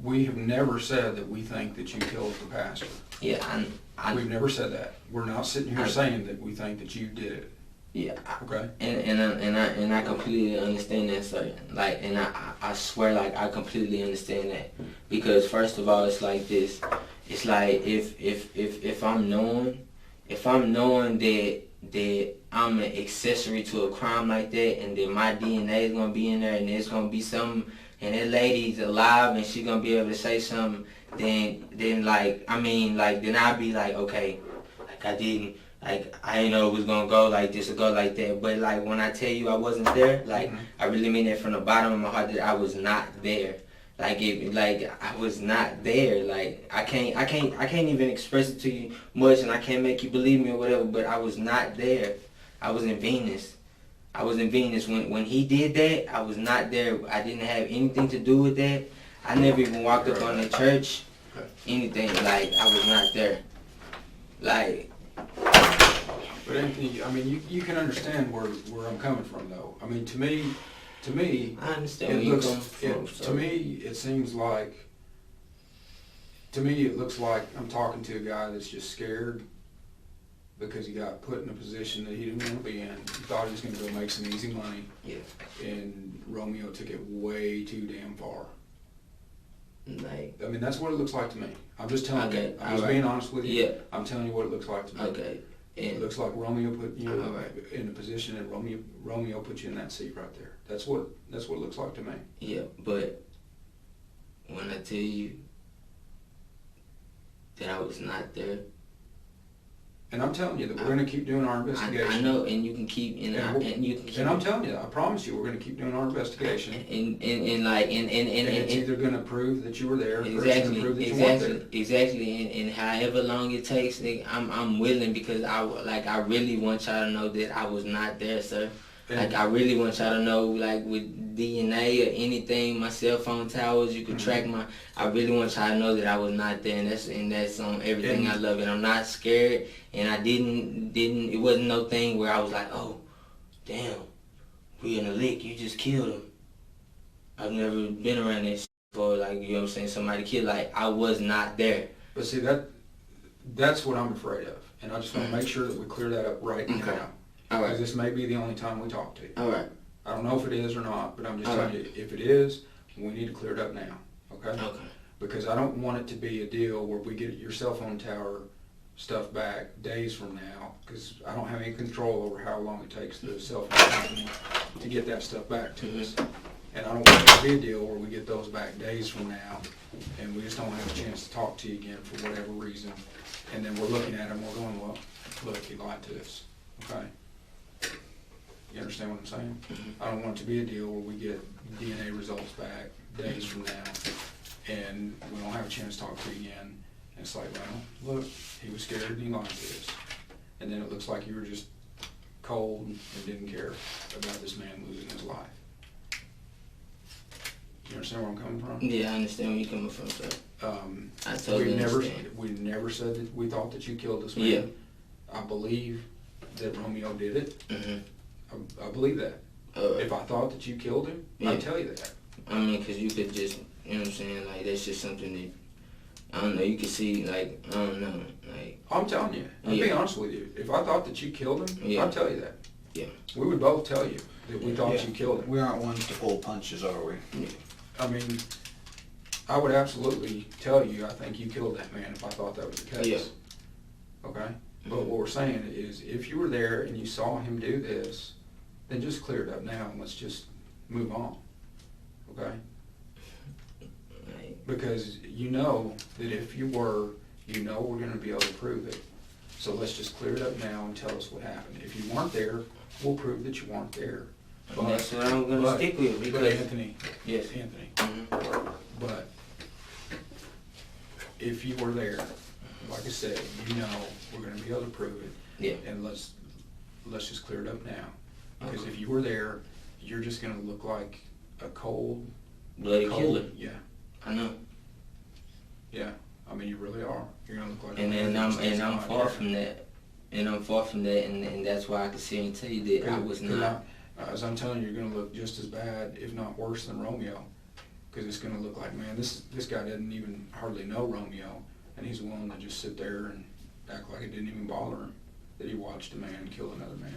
We have never said that we think that you killed the pastor. Yeah, We've never said that. We're not sitting here saying that we think that you did it. Yeah. Okay. And I completely understand that, sir. Like, and I swear, like, I completely understand that, because first of all, it's like this. It's like if I'm knowing that I'm an accessory to a crime like that, and that my DNA is gonna be in there, and there's gonna be something, and that lady's alive, and she's gonna be able to say something, then like, I mean, like, then I'd be like, okay, like, I didn't, like, I didn't know it was gonna go like this or go like that. But like, when I tell you I wasn't there, like, I really mean that from the bottom of my heart, that I was not there. Like, I was not there. Like, I can't even express it to you much, and I can't make you believe me or whatever, but I was not there. I was in Venus. When he did that. I was not there. I didn't have anything to do with that. I never even walked up on the church, anything. Like, I was not there. Like. But Anthony, I mean, you can understand where I'm coming from, though. I mean, to me, I understand where it you're looks. coming from. To me, it seems like. To me, it looks like I'm talking to a guy that's just scared because he got put in a position that he didn't want to be in. He thought he was going to go make some easy money. Yeah. And Romeo took it way too damn far. Like. I mean, that's what it looks like to me. I'm just telling Okay, you. I'm just being honest with you. Yeah. I'm telling you what it looks like to me. Okay. It looks like Romeo put you in a position, and Romeo put you in that seat right there. That's what it looks like to me. Yeah, but when I tell you that I was not there, and I'm telling you that we're going to keep doing our investigation. I know, and you can keep And I'm telling you, I promise you, we're going to keep doing our investigation. And it's either going to prove that you were there, or it's going to prove that you weren't there. Exactly, and however long it takes, I'm willing, because I really want y'all to know that I was not there, sir. Like, I really want y'all to know, like, with DNA or anything, my cell phone towers, you can track my. I really want y'all to know that I was not there, and that's on everything I love, and I'm not scared, and I didn't. It wasn't no thing where I was like, oh, damn, we in a lick, you just killed him. I've never been around that shit before, like, you know what I'm saying, somebody killed. Like, I was not there. But see, that's what I'm afraid of, and I just want to make sure that we clear that up right now. All right. Because this may be the only time we talk to you. All right. I don't know if it is or not, but I'm just telling you, if it is, we need to clear it up now, okay? Okay. Because I don't want it to be a deal where we get your cell phone tower stuff back days from now, because I don't have any control over how long it takes the cell phone company to get that stuff back to us. And I don't want it to be a deal where we get those back days from now, and we just don't have a chance to talk to you again for whatever reason. And then we're looking at it and we're going, well, look, he lied to us, okay? You understand what I'm saying? I don't want it to be a deal where we get DNA results back days from now, and we don't have a chance to talk to you again. And it's like, well, look, he was scared and he lied to us. And then it looks like you were just cold and didn't care about this man losing his life. You understand where I'm coming from? Yeah, I understand where you're coming from, sir. I totally understand. We never said that we thought that you killed this man. Yeah. I believe that Romeo did it. Mm-hmm. I believe that. If I thought that you killed him, I'd tell you that. I mean, because you could just, you know what I'm saying, like, that's just something that, I don't know, you could see, like, I don't know, like. I'm telling you. I'm being honest with you. If I thought that you killed him, I'd tell you that. Yeah. We would both tell you that we thought you killed him. We aren't ones to pull punches, are we? Yeah. I mean, I would absolutely tell you I think you killed that man if I thought that was the case. Yeah. Okay? But what we're saying is, if you were there and you saw him do this, then just clear it up now and let's just move on. Okay? Right. Because you know that if you were, you know we're going to be able to prove it. So let's just clear it up now and tell us what happened. If you weren't there, we'll prove that you weren't there. And that's what I'm gonna stick with, But because Anthony, yes. Anthony, Mhm. but if you were there, like I said, you know we're gonna be able to prove it. Yeah. And let's just clear it up now. Because Okay. if you were there, you're just gonna look like a cold Bloody killer. Yeah, I know. yeah. I mean, you really are. You're gonna look like. And then I'm not far there. from that. And I'm far from that, and that's why I can sit and tell you that I was not. As I'm telling you, you're gonna look just as bad, if not worse, than Romeo. Because it's gonna look like, man, this guy doesn't even hardly know Romeo, and he's willing to just sit there and act like it didn't even bother him that he watched a man kill another man.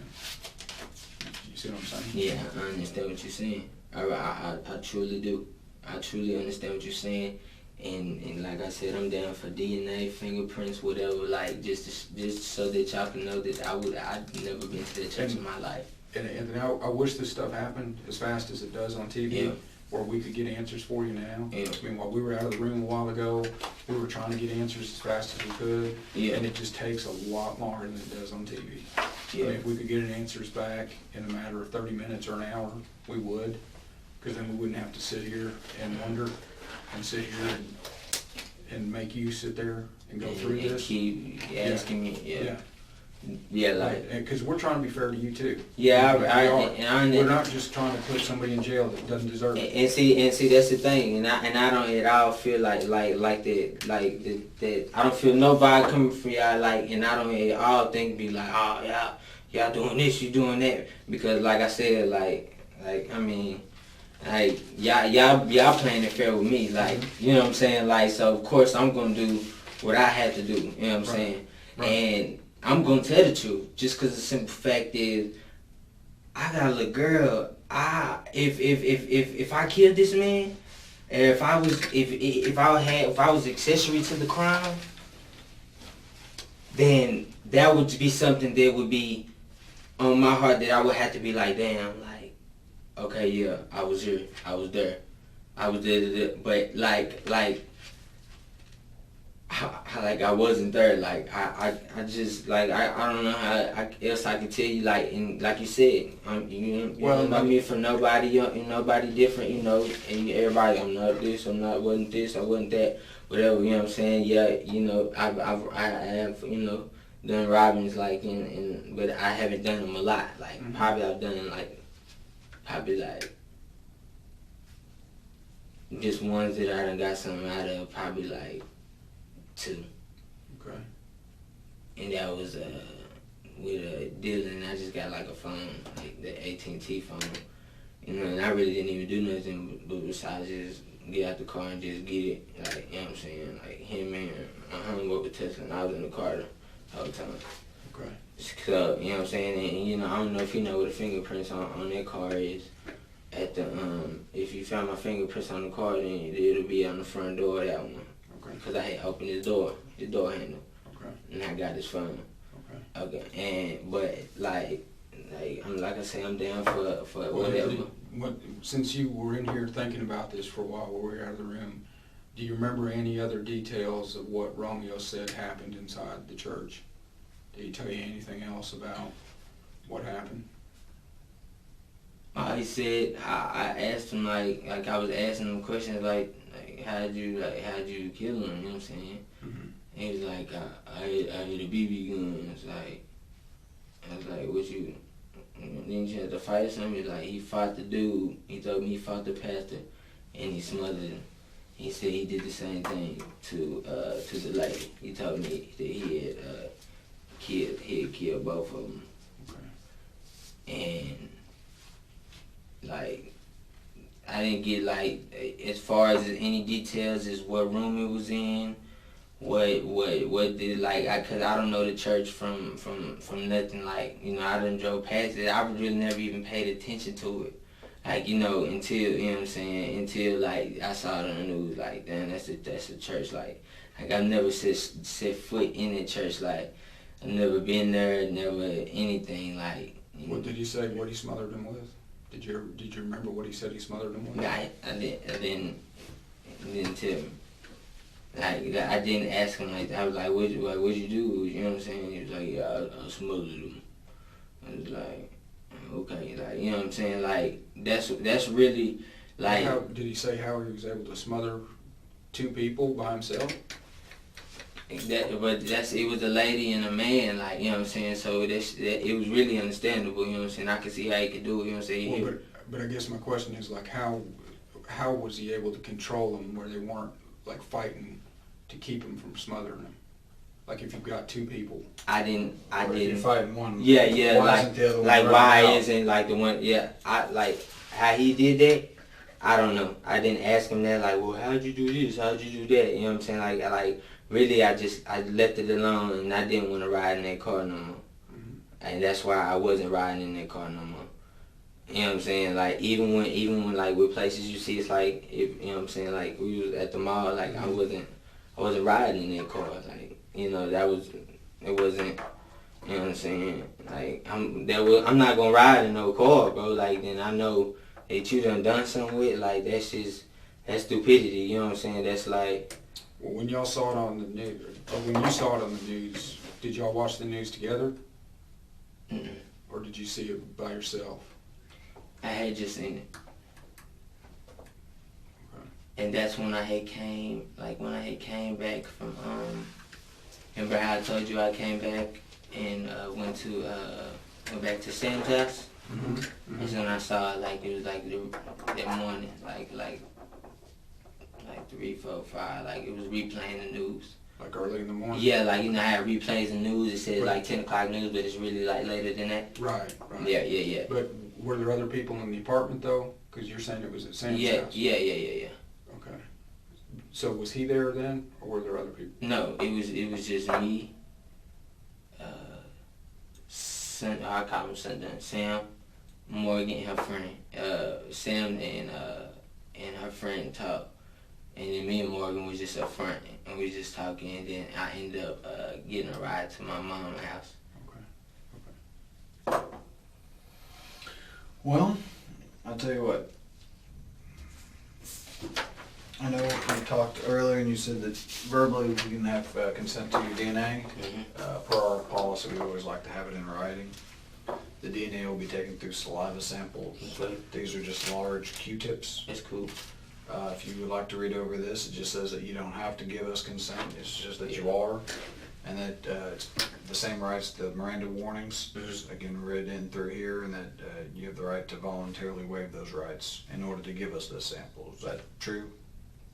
You see what I'm saying? Yeah, I understand what you're saying. I truly do. I truly understand what you're saying. And like I said, I'm down for DNA, fingerprints, whatever. Like just so that y'all can know that I've never been to that church in my life. And Anthony, I wish this stuff happened as fast as it does on TV, Yeah. where we could get answers for you now. Yeah. I mean, while we were out of the room a while ago, we were trying to get answers as fast as we could, Yeah. and it just takes a lot longer than it does on TV. Yeah. I mean, if we could get answers back in a matter of 30 minutes or an hour, we would, because then we wouldn't have to sit here and wonder, and sit here and make you sit there and go through And this. keep asking me. Yeah. Yeah, like. Because we're trying to be fair to you too. Yeah, We I are. We're not just trying to put somebody in jail that doesn't deserve it. And see that's the thing, and I don't at all feel like that I don't feel no vibe coming from y'all, like, and I don't at all think be like, oh y'all doing this, you doing that, because like I said, like I mean, like y'all playing it fair with me, like, you know what I'm saying, like, so of course I'm gonna do what I had to do, you know what I'm saying, Right. and I'm gonna tell the truth, just cause the simple fact is, I got a little girl. If I killed this man, if I was accessory to the crime, then that would be something that would be on my heart, that I would have to be like, damn, like, okay, yeah, I was here, I was there, but like I wasn't there. Like I just like I don't know how else I could tell you. Like, and like you said, you don't know me for nobody, nobody different. You know, and everybody, I'm not this, wasn't this, I wasn't that, whatever. You know what I'm saying? Yeah, you know, I have, you know, done robbings, like, but I haven't done them a lot. Like probably I've done like just ones that I done got something out of, probably like 2. Okay. And that was with a dealer, and I just got like a phone, like the AT&T phone. You know, and I really didn't even do nothing but besides just get out the car and just get it. Like, you know what I'm saying? Like, him and I hung up with Tesla, and I was in the car the whole time. Okay. So, you know what I'm saying? And, you know, I don't know if you know what the fingerprints on that car is. At the, if you found my fingerprints on the car, then it'll be on the front door of that one. Okay. Because I had opened the door handle. Okay. And I got this phone. Okay. Okay. But like I say, I'm down for whatever. Since you were in here thinking about this for a while while we were out of the room, do you remember any other details of what Romeo said happened inside the church? Did he tell you anything else about what happened? He said, I asked him like I was asking him questions like how'd you kill him? You know what I'm saying? Mm-hmm. And he was like, I hit a BB gun. It's like, I was like, what you? Didn't you have to fight or something? He was like, he fought the dude. He told me he fought the pastor, and he smothered him. He said he did the same thing to the lady. He told me that he had killed both of them. Okay. And like, I didn't get like as far as any details as what room it was in, what did like, cause I don't know the church from nothing, like, you know, I done drove past it. I really never even paid attention to it, like, you know, until, you know what I'm saying, until like I saw it on the news, like, damn, that's a church, like I've never set foot in the church, like I've never been there, never anything, like. What did he say? What he smothered him with? Did you remember what he said he smothered him with? I didn't tell me. Like, I didn't ask him like that. I was like, what'd you do? You know what I'm saying? He was like, yeah, I smothered him. I was like, okay, like, you know what I'm saying? Like, that's really, like... How, did he say how he was able to smother 2 people by himself? It was a lady and a man, like, you know what I'm saying? So it was really understandable, you know what I'm saying? I could see how he could do it, you know what I'm saying? Well, but I guess my question is, like, how was he able to control them where they weren't, like, fighting to keep him from smothering them? Like, if you've got 2 people. I didn't. If you're fighting one, Yeah, why like, isn't the other one like running why out? isn't, like, the one, like, how he did that, I don't know. I didn't ask him that, like, well, how'd you do this? How'd you do that? You know what I'm saying? Like, really, I left it alone, and I didn't want to ride in that car no more. Mm-hmm. And that's why I wasn't riding in that car no more. You know what I'm saying? Like, even when like, with places you see, it's like, you know what I'm saying? Like, we was at the mall, like, I wasn't riding in that car. Like, you know, it wasn't, you know what I'm saying? Like, I'm not gonna ride in no car, bro. Like, then I know that you done something with, like, that's stupidity, you know what I'm saying? That's like... Well, when y'all saw it on the news, or when you saw it on the news, did y'all watch the news together? Mm-mm. Or did you see it by yourself? I had just seen it. Okay. And that's when I had came back from, remember how I told you I came back and went back to Sam's house? Mm-hmm. Mm-hmm. That's when I saw, like, it was like that morning, like 3, 4, 5, like, it was replaying the news. Like early in the morning? Yeah, like, you know how it replays the news, it says like 10 o'clock news, but it's really like later than that? Right. Yeah. But were there other people in the apartment though? Because you're saying it was at Sam's house? Yeah. Okay. So was he there then, or were there other people? No, it was just me, I call him Sundown, Sam, Morgan, her friend. Sam and her friend talked. And then me and Morgan was just up front, and we was just talking, and then I ended up getting a ride to my mom's house. Okay. Well, I'll tell you what. I know we talked earlier, and you said that verbally we can have consent to your DNA. Mm-hmm. Per our policy, we always like to have it in writing. The DNA will be taken through saliva samples. Okay. These are just large Q-tips. That's cool. If you would like to read over this, it just says that you don't have to give us consent. It's just that you are, and that it's the same rights, the Miranda warnings, is again read in through here, and that you have the right to voluntarily waive those rights in order to give us this sample. Is that true?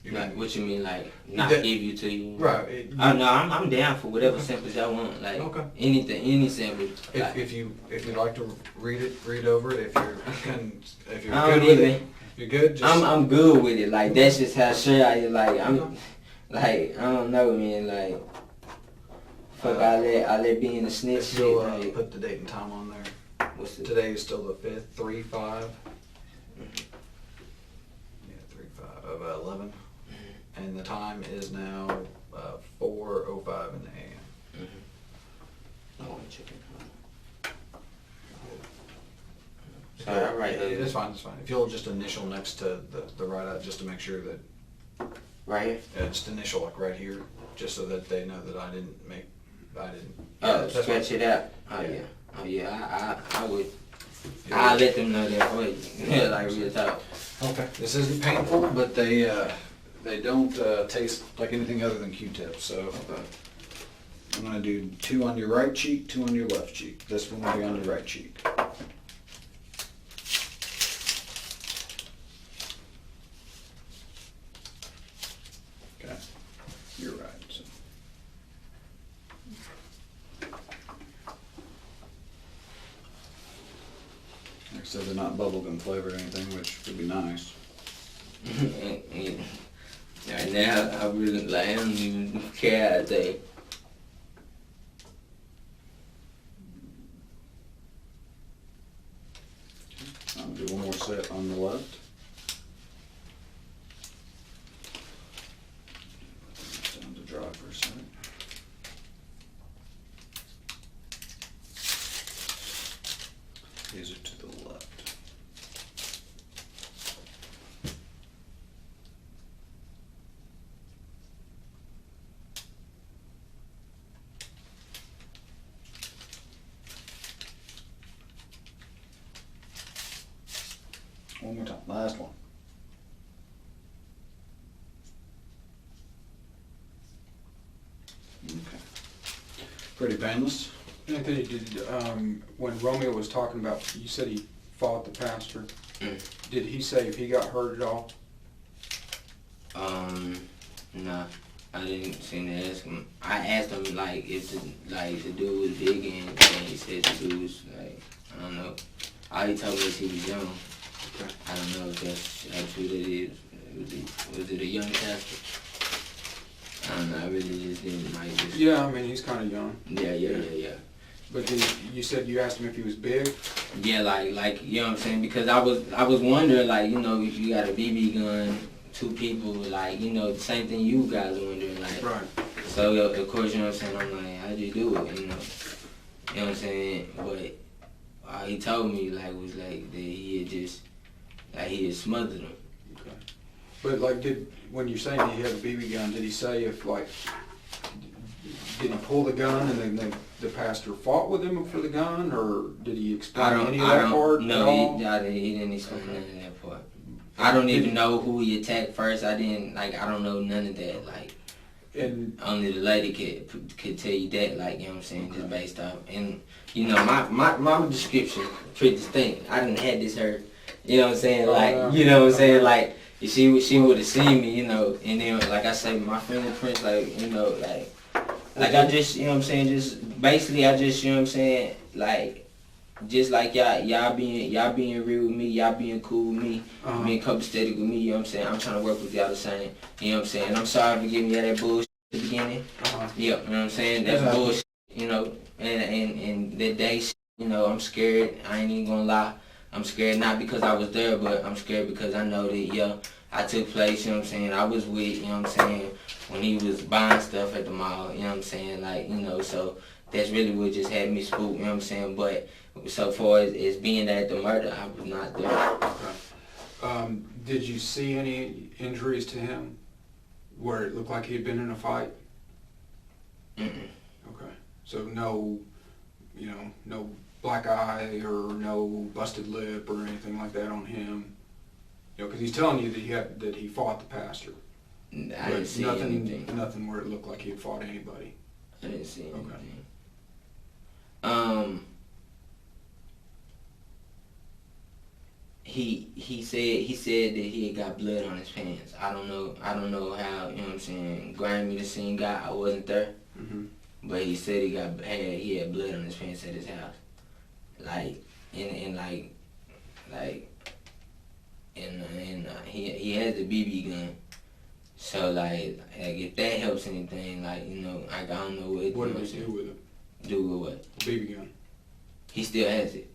Like, what you mean, like, not That- give you to you? Right. Oh, no, I'm down for whatever samples y'all want. Like, Okay. anything, any sample. Like, If you'd like to read over it, if you're I good don't with even. it, if you're good. Just I'm good with it. Like, that's just how sure I am. Like, like, I don't know, man. Like, fuck, I let being a snitch If shit. you'll Like, put the date and time on there. what's the Today is still the 5th, 3/5. Yeah, 3/5 of 11, and the time is now 4:05 in the AM. Oh, chicken. Sorry, I write Yeah, it's fine. It's fine. If you'll just initial next to the write-out, just to make sure that right here. just initial like right here, just so that they know that I didn't. Oh, that's scratch fine. it out. Oh yeah. I would. I'll let them know that for you. Yeah, like real talk. Okay. This isn't painful, but they don't taste like anything other than Q-tips. So I'm gonna do 2 on your right cheek, 2 on your left cheek. This one will be on your right cheek. Okay. You're right. So. Like I said, they're not bubblegum flavored or anything, which would be nice. Right now, I really like. I don't even care. I think. I'm gonna do one more set on the left. Down to dry for a second. These are to the left. One more time. Last one. Okay. Pretty painless. Anthony, did when Romeo was talking about, you said he fought the pastor. Did he say if he got hurt at all? Nah. I didn't seem to ask him. I asked him like if the dude was big and he said the dude was like, I don't know. All he told me is he was young. Okay. I don't know if that's actually what it is. Was it a young pastor? I don't know. I really just didn't like this. Yeah, I mean he's kind of young. Yeah. But then you said you asked him if he was big. Yeah, like you know what I'm saying? Because I was wondering, like, you know, if you got a BB gun, two people, like, you know, the same thing you guys are wondering, like. Right. So of course, you know what I'm saying? I'm like, how'd you do it? You know what I'm saying? But he told me like was like that he had smothered him. Okay. But like, when you're saying that he had a BB gun, did he say if like, did he pull the gun and then the pastor fought with him for the gun, or did he explain any of that part? No, he didn't explain none of that part. I don't even know who he attacked first. I don't know none of that. Like, and only the lady could tell you that. Like, you know what I'm saying, just based off. And you know, my description pretty distinct. I didn't had this her. You know what I'm saying? Like, you know what I'm saying? Like, she would have seen me. You know, and then like I say, my fingerprints. Like, you know, like I just, you know what I'm saying, just basically I just, you know what I'm saying, like, just like y'all being real with me, y'all being cool with me, being copacetic with me, you know what I'm saying, I'm trying to work with y'all the same, you know what I'm saying, I'm sorry for giving you that bullshit at the beginning, yeah, you know what I'm saying, that's bullshit, you know, and that day, you know, I'm scared, I ain't even gonna lie, I'm scared not because I was there, but I'm scared because I know that, yeah, I took place, you know what I'm saying, I was with, you know what I'm saying, when he was buying stuff at the mall, you know what I'm saying, like, you know, so that's really what just had me spooked, you know what I'm saying, but so far as being there at the murder, I was not there. Okay. Did you see any injuries to him where it looked like he had been in a fight? Mm-mm. Okay. So no, you know, no black eye or no busted lip or anything like that on him? You know, because he's telling you that he fought the pastor. I didn't see anything. Nothing where it looked like he had fought anybody. I didn't see anything. Okay. He said that he had got blood on his pants. I don't know how, you know what I'm saying, grimy the scene got. I wasn't there. Mm-hmm. But he said he had blood on his pants at his house. Like, he has a BB gun. So like if that helps anything, like, you know, I don't know what did he do with it? Do with what? BB gun. He still has it.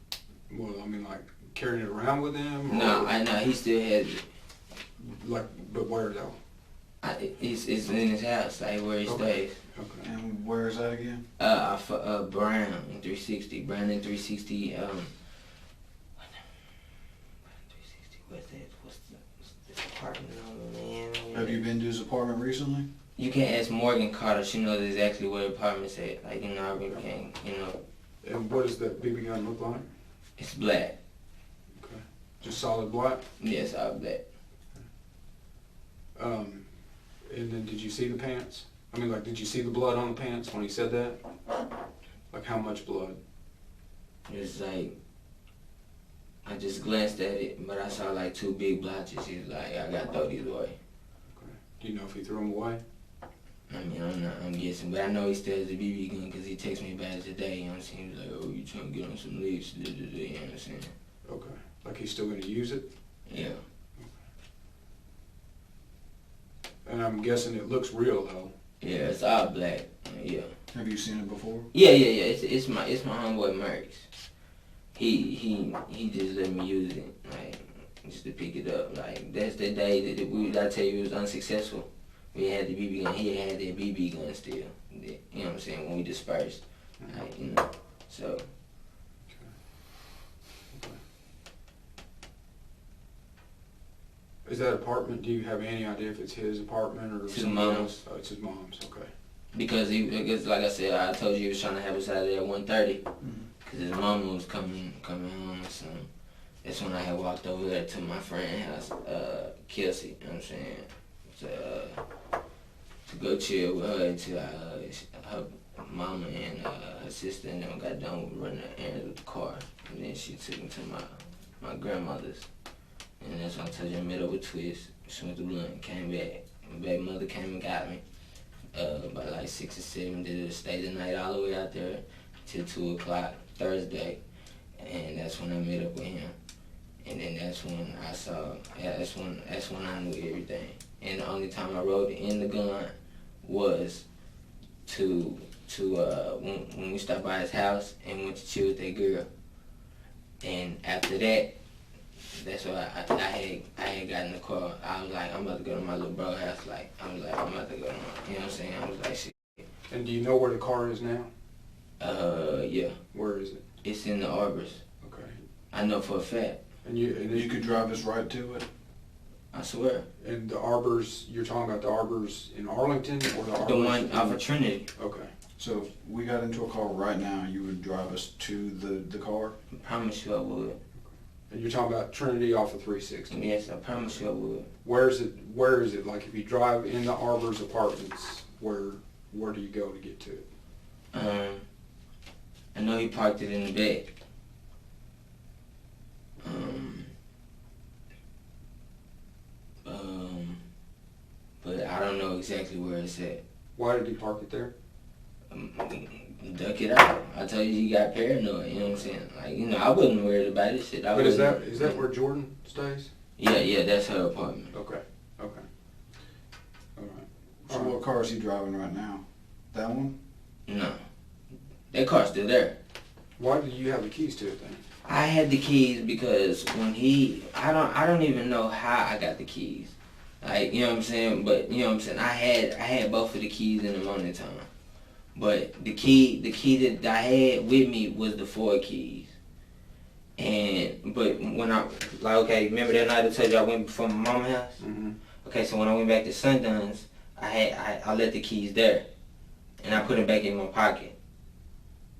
Well, I mean, like carrying it around with him? Or No, he still has it. Like, but where though? It's in his house, like where he stays. Okay. And where is that again? Brown 360. Brandon 360. What's this apartment number, man? Have you been to his apartment recently? You can ask Morgan Carter. She knows exactly where the apartment's at. Like, you know, I really can't, you know. And what does that BB gun look like? It's black. Okay. Just solid black? Yes, all black. And then did you see the pants? I mean, like, did you see the blood on the pants when he said that? Like, how much blood? It's like, I just glanced at it, but I saw like 2 big blotches. He was like, I gotta throw these away. Okay. Do you know if he threw them away? I mean, I'm guessing, but I know he still has a BB gun because he texted me about it today. You know what I'm saying? He was like, oh, you trying to get on some leash? You know what I'm saying? Okay. Like he's still going to use it? Yeah. And I'm guessing it looks real though. Yeah, it's all black. Yeah. Have you seen it before? Yeah. It's my homeboy Marks. He just let me use it, like, just to pick it up. Like, that's the day that I tell you it was unsuccessful. We had the BB gun. He had that BB gun still. You know what I'm saying? When we dispersed, like, you know. So. Okay. Is that apartment? Do you have any idea if it's his apartment or It's his somebody mom's. else? Oh, it's his mom's. Okay. Because like I said, I told you he was trying to have us out of there at 1:30. Mm-hmm. Cause his mama was coming home or something. That's when I had walked over there to my friend's house, Kelsey, you know what I'm saying, to go chill with her until her mama and her sister and them got done with running errands with the car. And then she took me to my grandmother's. And that's when I told you I met up with Twist, smoked the blunt, came back. My baby mother came and got me. By like 6 or 7, did stay the night all the way out there till 2 o'clock Thursday. And that's when I met up with him. And then that's when I saw, that's when I knew everything. And the only time I rode in the gun was when we stopped by his house and went to chill with that girl. And after that, that's why I had gotten in the car. I was like, I'm about to go to my little bro house. Like, I was like, I'm about to go to my, you know what I'm saying? I was like, shit. And do you know where the car is now? Yeah. Where is it? It's in the Arbors. Okay. I know for a fact. And you could drive us right to it? I swear. And the Arbors, you're talking about the Arbors in Arlington or the Arbors? The one off of Trinity. Okay. So if we got into a car right now, you would drive us to the car? I promise you I would. And you're talking about Trinity off of 360? Yes, I promise you I would. Where is it? Like if you drive in the Arbors apartments, where do you go to get to it? I know he parked it in the back. But I don't know exactly where it's at. Why did he park it there? Duck it out. I told you he got paranoid, you know what I'm saying? Like, you know, I wasn't worried about this shit. But is that where Jordan stays? Yeah, that's her apartment. Okay. All right. So what car is he driving right now? That one? No. That car's still there. Why do you have the keys to it then? I had the keys because when I don't even know how I got the keys. Like, you know what I'm saying? But, you know what I'm saying? I had both of the keys in the morning time. But the key that I had with me was the 4 keys. But when okay, remember that night I told you I went from my mama's house? Mm-hmm. Okay, so when I went back to Sundance, I left the keys there. And I put them back in my pocket.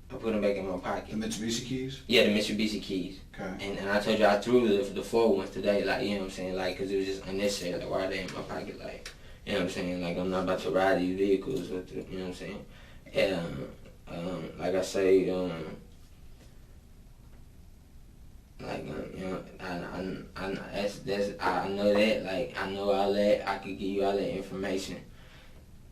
The Mitsubishi keys? Yeah, the Mitsubishi keys. Okay. And I told you I threw the 4 ones today, like, you know what I'm saying, like, because it was just unnecessary, like, why are they in my pocket, like, you know what I'm saying, like, I'm not about to ride these vehicles, with the, you know what I'm saying, and, like I say, like, you know, I know that, like, I know all that, I could give you all that information.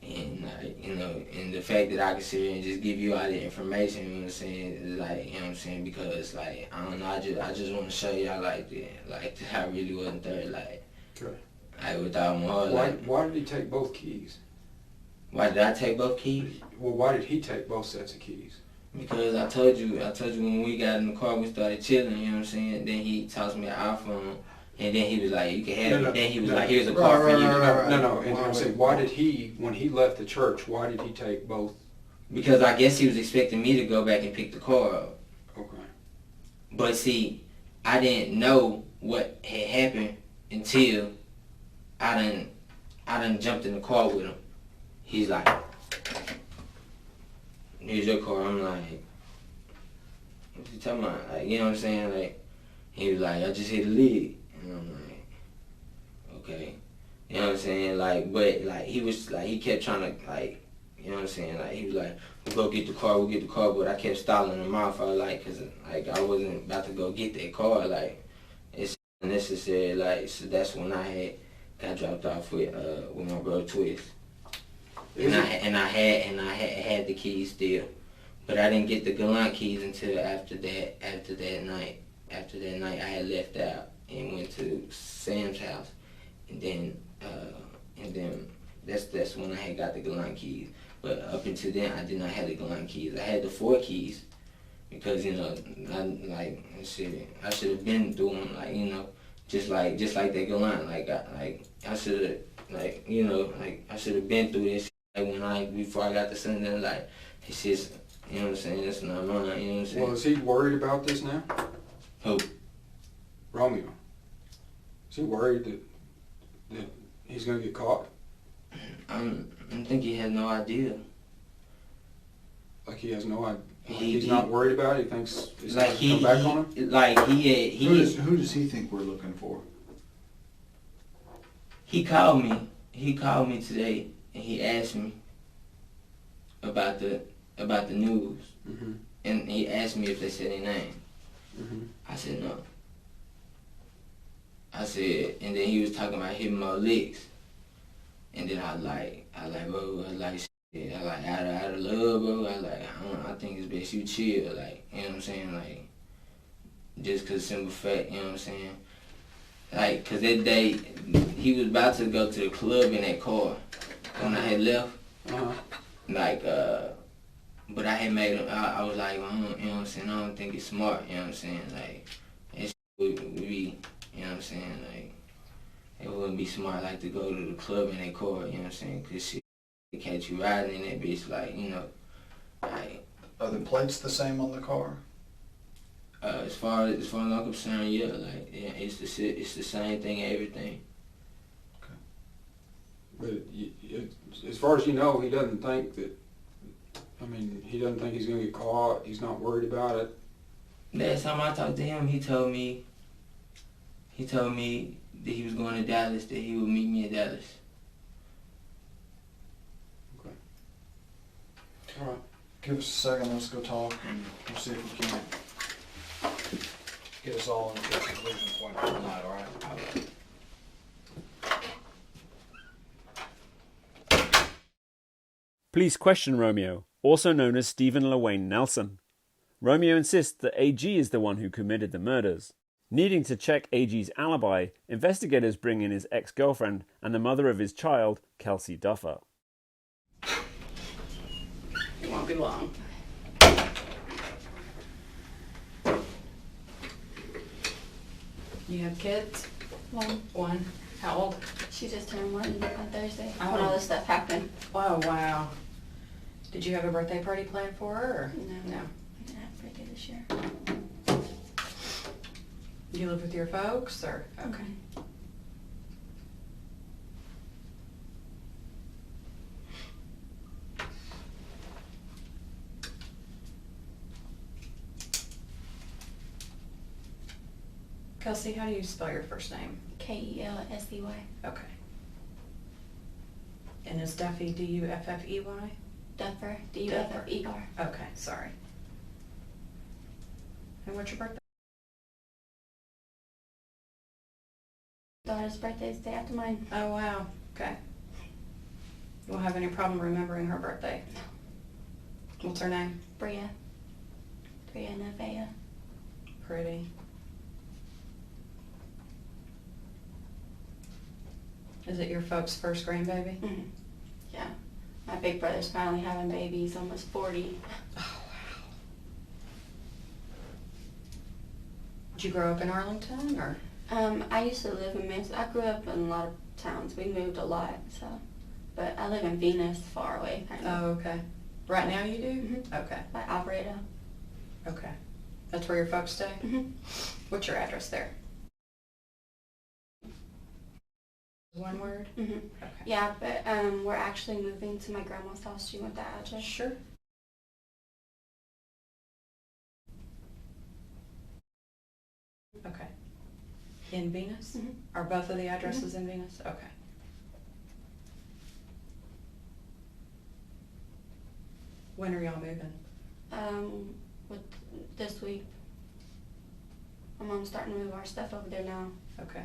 And, you know, and the fact that I can sit here and just give you all the information, you know what I'm saying, is like, you know what I'm saying, because, like, I don't know, I just want to show y'all, like, that I really wasn't there, like, Okay. Like, without my heart, Why did he take both keys? Why did I take both keys? Well, why did he take both sets of keys? Because I told you when we got in the car, we started chilling, you know what I'm saying, then he tossed me an iPhone. And then he was like, you can have it. Then he was like, here's a car for you. No. And I'm saying, why did he, when he left the church, why did he take both? Because I guess he was expecting me to go back and pick the car up. Okay. But see, I didn't know what had happened until I done jumped in the car with him. He's like, here's your car. I'm like, what you talking about? Like, you know what I'm saying? Like, he was like, I just hit a lid. And I'm like, okay. You know what I'm saying? Like, but, like, he was, like, he kept trying to, like, you know what I'm saying? Like, he was like, we'll get the car, but I kept stalling him off. I was like, cause, like, I wasn't about to go get that car. Like, it's necessary. Like, so that's when I got dropped off with my brother Twist. And I had the keys still. But I didn't get the Gallant keys until after that night. After that night, I had left out and went to Sam's house, and then that's when I had got the Gallant keys. But up until then, I did not have the Gallant keys. I had the 4 keys because, you know, I should have been doing, like, you know, just like that Gallant. I should have, like, you know, like, I should have been through this. Like, before I got to Sunday, like, it's just, you know what I'm saying, it's not mine, you know what I'm saying. Well, is he worried about this now? Who? Romeo. Is he worried that he's going to get caught? I think he has no idea. Like he has no idea? He's not worried about it. He thinks he's like going to come back on him. Like Who does he think we're looking for? he called me. He called me today and he asked me about the news. Mm-hmm. And he asked me if they said their name. Mm-hmm. I said no. I said, and then he was talking about hitting my licks. And then I bro, shit. I like, out of love, bro. I think it's best you chill, like, you know what I'm saying? Like, just cause simple fact, you know what I'm saying? Like, cause that day, he was about to go to the club in that car when I had left. Uh-huh. Like, but I had made him, I was like, you know what I'm saying? I don't think it's smart, you know what I'm saying? Like, that shit would be, you know what I'm saying? Like, it wouldn't be smart, like, to go to the club in that car, you know what I'm saying? Cause shit, they catch you riding in that bitch, like, you know, like. Are the plates the same on the car? As far as I'm concerned, yeah, like, yeah, it's the same thing, everything. But as far as you know, he doesn't think that. I mean, he doesn't think he's going to get caught. He's not worried about it. Last time I talked to him, he told me that he was going to Dallas, that he would meet me in Dallas. Okay. All right. Give us a second, let's go talk, and we'll see if we can get us all into a conclusion point for tonight, all right? Police question Romeo, also known as Stephen LaWayne Nelson. Romeo insists that AG is the one who committed the murders. Needing to check AG's alibi, investigators bring in his ex-girlfriend and the mother of his child, Kelsey Duffer. It won't be long. You have kids? One. How old? She just turned 1 on Thursday Oh. when all this stuff happened. Oh, wow. Did you have a birthday party planned for her? Or? No. No. I didn't have a birthday this year. You live with your folks, or? Okay. Kelsey, how do you spell your first name? Kelsey. Okay. And is Duffy Duffey? Duffer. Duffer. Okay, sorry. And what's your birthday? Daughter's birthday is the day after mine. Oh, wow. Okay. You won't have any problem remembering her birthday? No. What's her name? Bria Nevaeh. Pretty. Is it your folks' first grandbaby? Mm-hmm. Yeah. My big brother's finally having babies, almost 40. Oh, wow. Did you grow up in Arlington, or? I used to live in Mansfield. I grew up in a lot of towns. We moved a lot, so. But I live in Venus, far away, kind of. Oh, okay. Right now you do? Mm-hmm. Okay. Like Alvarado. Okay. That's where your folks stay? Mm-hmm. What's your address there? One word? Mm-hmm. Okay. Yeah, but we're actually moving to my grandma's house. Do you want that address? Sure. Okay. In Venus? Mm-hmm. Are both of the addresses in Venus? Okay. When are y'all moving? With this week. My mom's starting to move our stuff over there now. Okay.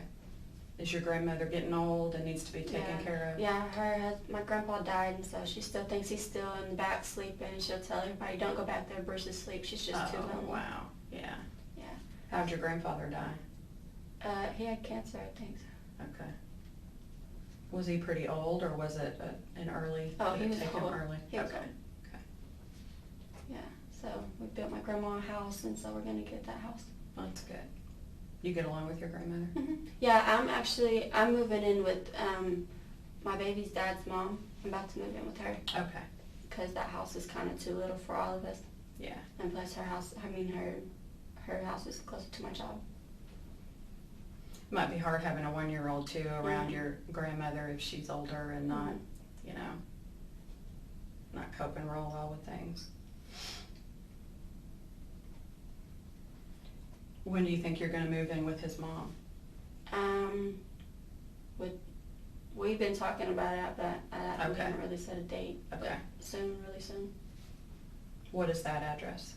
Is your grandmother getting old and needs to be taken care of? Yeah, my grandpa died, and so she still thinks he's still in the back sleeping, and she'll tell everybody, don't go back there, Bruce is asleep. She's just too lonely. Wow. Yeah. Yeah. How'd your grandfather die? He had cancer, I think so. Okay. Was he pretty old, or was it an early? Oh, did he it was take him old. early? He was Okay. old. Okay. Yeah, so we built my grandma a house, and so we're going to get that house. That's good. You get along with your grandmother? Mm-hmm. Yeah, I'm moving in with my baby's dad's mom. I'm about to move in with her. Okay. Because that house is kind of too little for all of us. Yeah. And plus her house is closer to my job. Might be hard having a 1-year-old too around your grandmother if she's older and not, not coping real well with things. When do you think you're gonna move in with his mom? We've been talking about it, but we Okay. haven't really set a date. Okay. But soon, really soon. What is that address?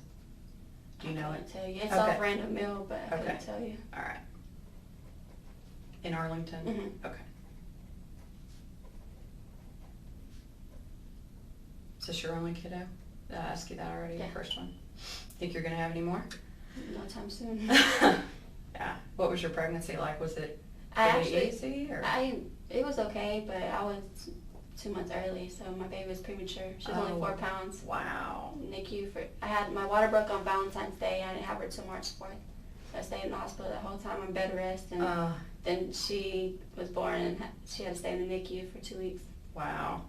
Do you know I it? couldn't tell you. It's Okay. off Random Mill, but I Okay. couldn't tell you. All right. In Arlington? Mhm. Okay. Is this your only kiddo? Did I ask you that already, Yeah. the first one? Think you're gonna have any more? No time soon. Yeah. What was your pregnancy like? Was it I really actually, easy or? it was okay, but I was 2 months early, so my baby was premature. She was only 4 pounds. Wow. NICU I had my water broke on Valentine's Day. I didn't have her till March 4th. So I stayed in the hospital that whole time on bed rest, and then she was born and she had to stay in the NICU for 2 weeks. Wow.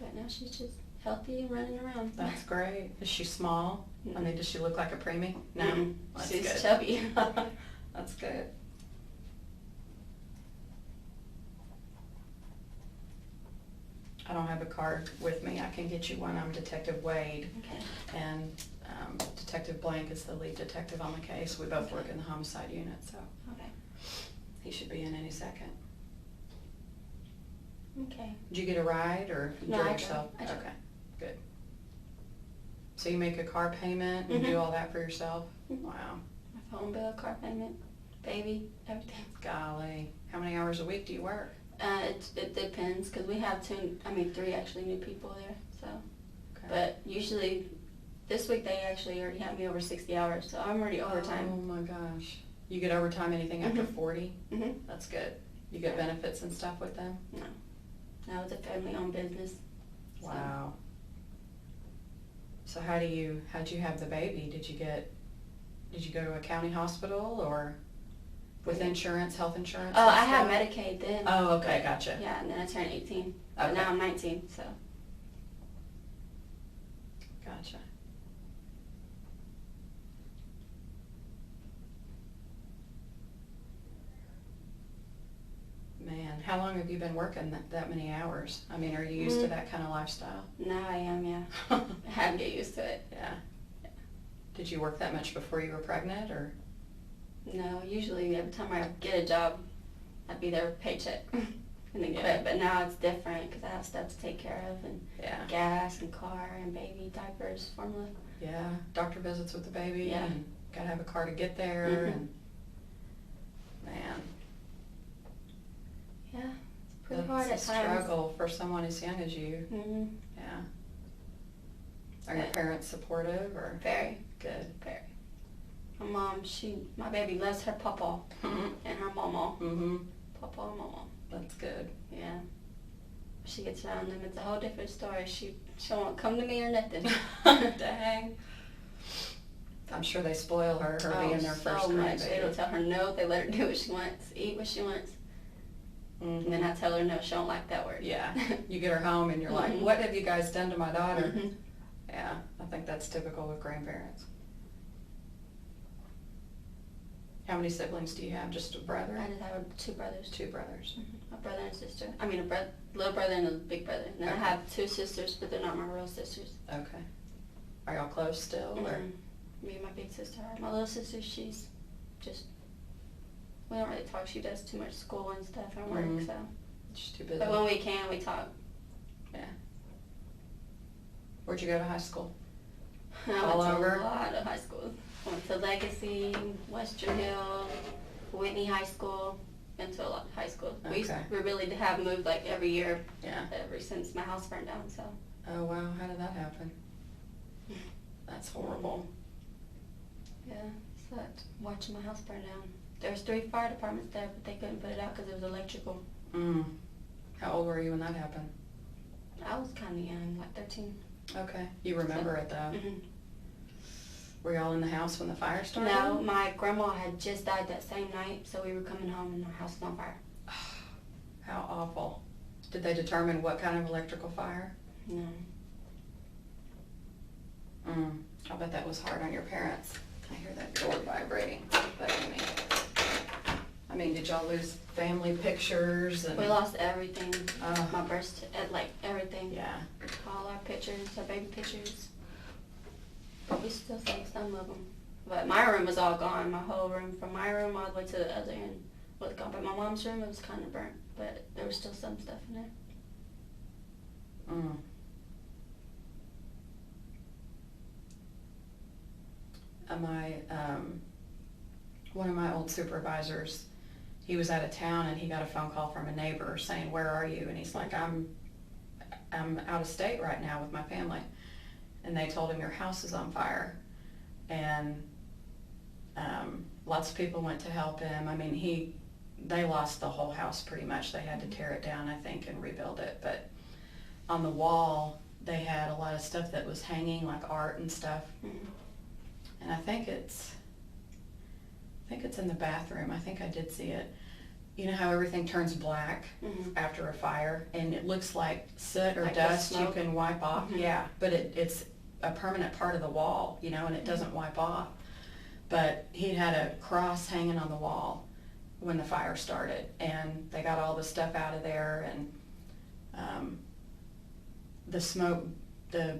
But now she's just healthy and running around. That's great. Is she small? I mean, does she look like a preemie? No. Mm-mm. That's She's good. chubby. That's good. I don't have a card with me. I can get you one. I'm Detective Wade, Okay. and Detective Blank is the lead detective on the case. We both work in the homicide unit, so Okay. he should be in any second. Okay. Did you get a ride or you No, drove I drove. yourself? I drove. Okay, good. So you make a car payment and do all that for yourself? Mhm. Wow. My phone bill, car payment, baby, everything. Golly. How many hours a week do you work? It depends, because we have 3 actually new people there, so. Okay. But usually, this week they actually already have me over 60 hours, so I'm already Oh overtime. my gosh. You get overtime anything after Mhm. 40? Mm-hmm. That's good. You get benefits and stuff with them? No, it's a family-owned business. So- Wow. So how'd you have the baby? Did you go to a county hospital or with insurance, health insurance? Oh, and I had stuff? Medicaid then. Oh, okay, but- gotcha. Yeah, and then I turned 18. But Okay. now I'm 19, so. Gotcha. Man, how long have you been working that many hours? I mean, are you used to that kind of lifestyle? Now I am, yeah. I had to get used to it. Yeah. Did you work that much before you were pregnant, or? No, usually every time I get a job, I'd be there with a paycheck and then Yeah. quit. But now it's different because I have stuff to take care of, and Yeah. gas and car and baby diapers, formula. Yeah, doctor visits with the baby, Yeah. and gotta have a car to get there, Mhm. and man, Yeah, it's pretty that's hard a at times. struggle for someone as young as you. Mm-hmm. Yeah. Are your Yeah. parents supportive or? Very, Good. very. My mom, my baby loves her papa and her mama. Mm-hmm. Papa and mama. That's good. Yeah. She gets around them, it's a whole different story. She won't come to me or nothing. Dang. I'm sure they spoil her being their first so much. They don't grandbaby. tell her no. They let her do what she wants, eat what she wants. Mhm. And then I tell her no, she don't like that word. Yeah. You get her home and you're like, Mhm. what have you guys done to my daughter? Mhm. Yeah, I think that's typical with grandparents. How many siblings do you have? Just a brother? I just have 2 brothers. 2 brothers. A brother and sister. I mean, little brother and a big brother. And then Okay. I have 2 sisters, but they're not my real sisters. Okay. Are y'all close still, or? Mhm. Me and my big sister are. My little sister, she's just, we don't really talk. She does too much school and stuff and work, Mhm. so. Just too busy? But when we can, we talk. Yeah. Where'd you go to high school? I All went to over? a lot of high schools. Went to Legacy, Western Hill, Whitney High School. Been to a lot of high schools. Okay. We really have moved like every year Yeah. ever since my house burned down, so. Oh, wow, how did that happen? That's horrible. Yeah, sucked watching my house burn down. There's 3 fire departments there, but they couldn't put it out because it was electrical. Mm. How old were you when that happened? I was kind of young, like 13. Okay. You remember it, though? Mhm. Were y'all in the house when the fire started? No, my grandma had just died that same night, so we were coming home and our house was on fire. How awful. Did they determine what kind of electrical fire? No. I bet that was hard on your parents. I hear that door vibrating. Better me. I mean, did y'all lose family pictures? And We lost everything. Oh. My birth, like everything. Yeah. All our pictures, our baby pictures. But we still save some of them. But my room was all gone. My whole room, from my room all the way to the other end, was gone. But my mom's room, it was kind of burnt. But there was still some stuff in there. Mm. One of my old supervisors, he was out of town and he got a phone call from a neighbor saying, "Where are you?" And he's like, I'm out of state right now with my family. And they told him, "Your house is on fire." And lots of people went to help him. I mean, they lost the whole house pretty much. They had to tear it down, I think, and rebuild it. But on the wall, they had a lot of stuff that was hanging, like art and stuff. Mm-hmm. And I think it's in the bathroom. I think I did see it. You know how everything turns black after a fire, and it looks like soot or like dust you can wipe off. Yeah, but it's a permanent part of the wall, you know, and it doesn't wipe off. But he had a cross hanging on the wall when the fire started, and they got all the stuff out of there, and the smoke, the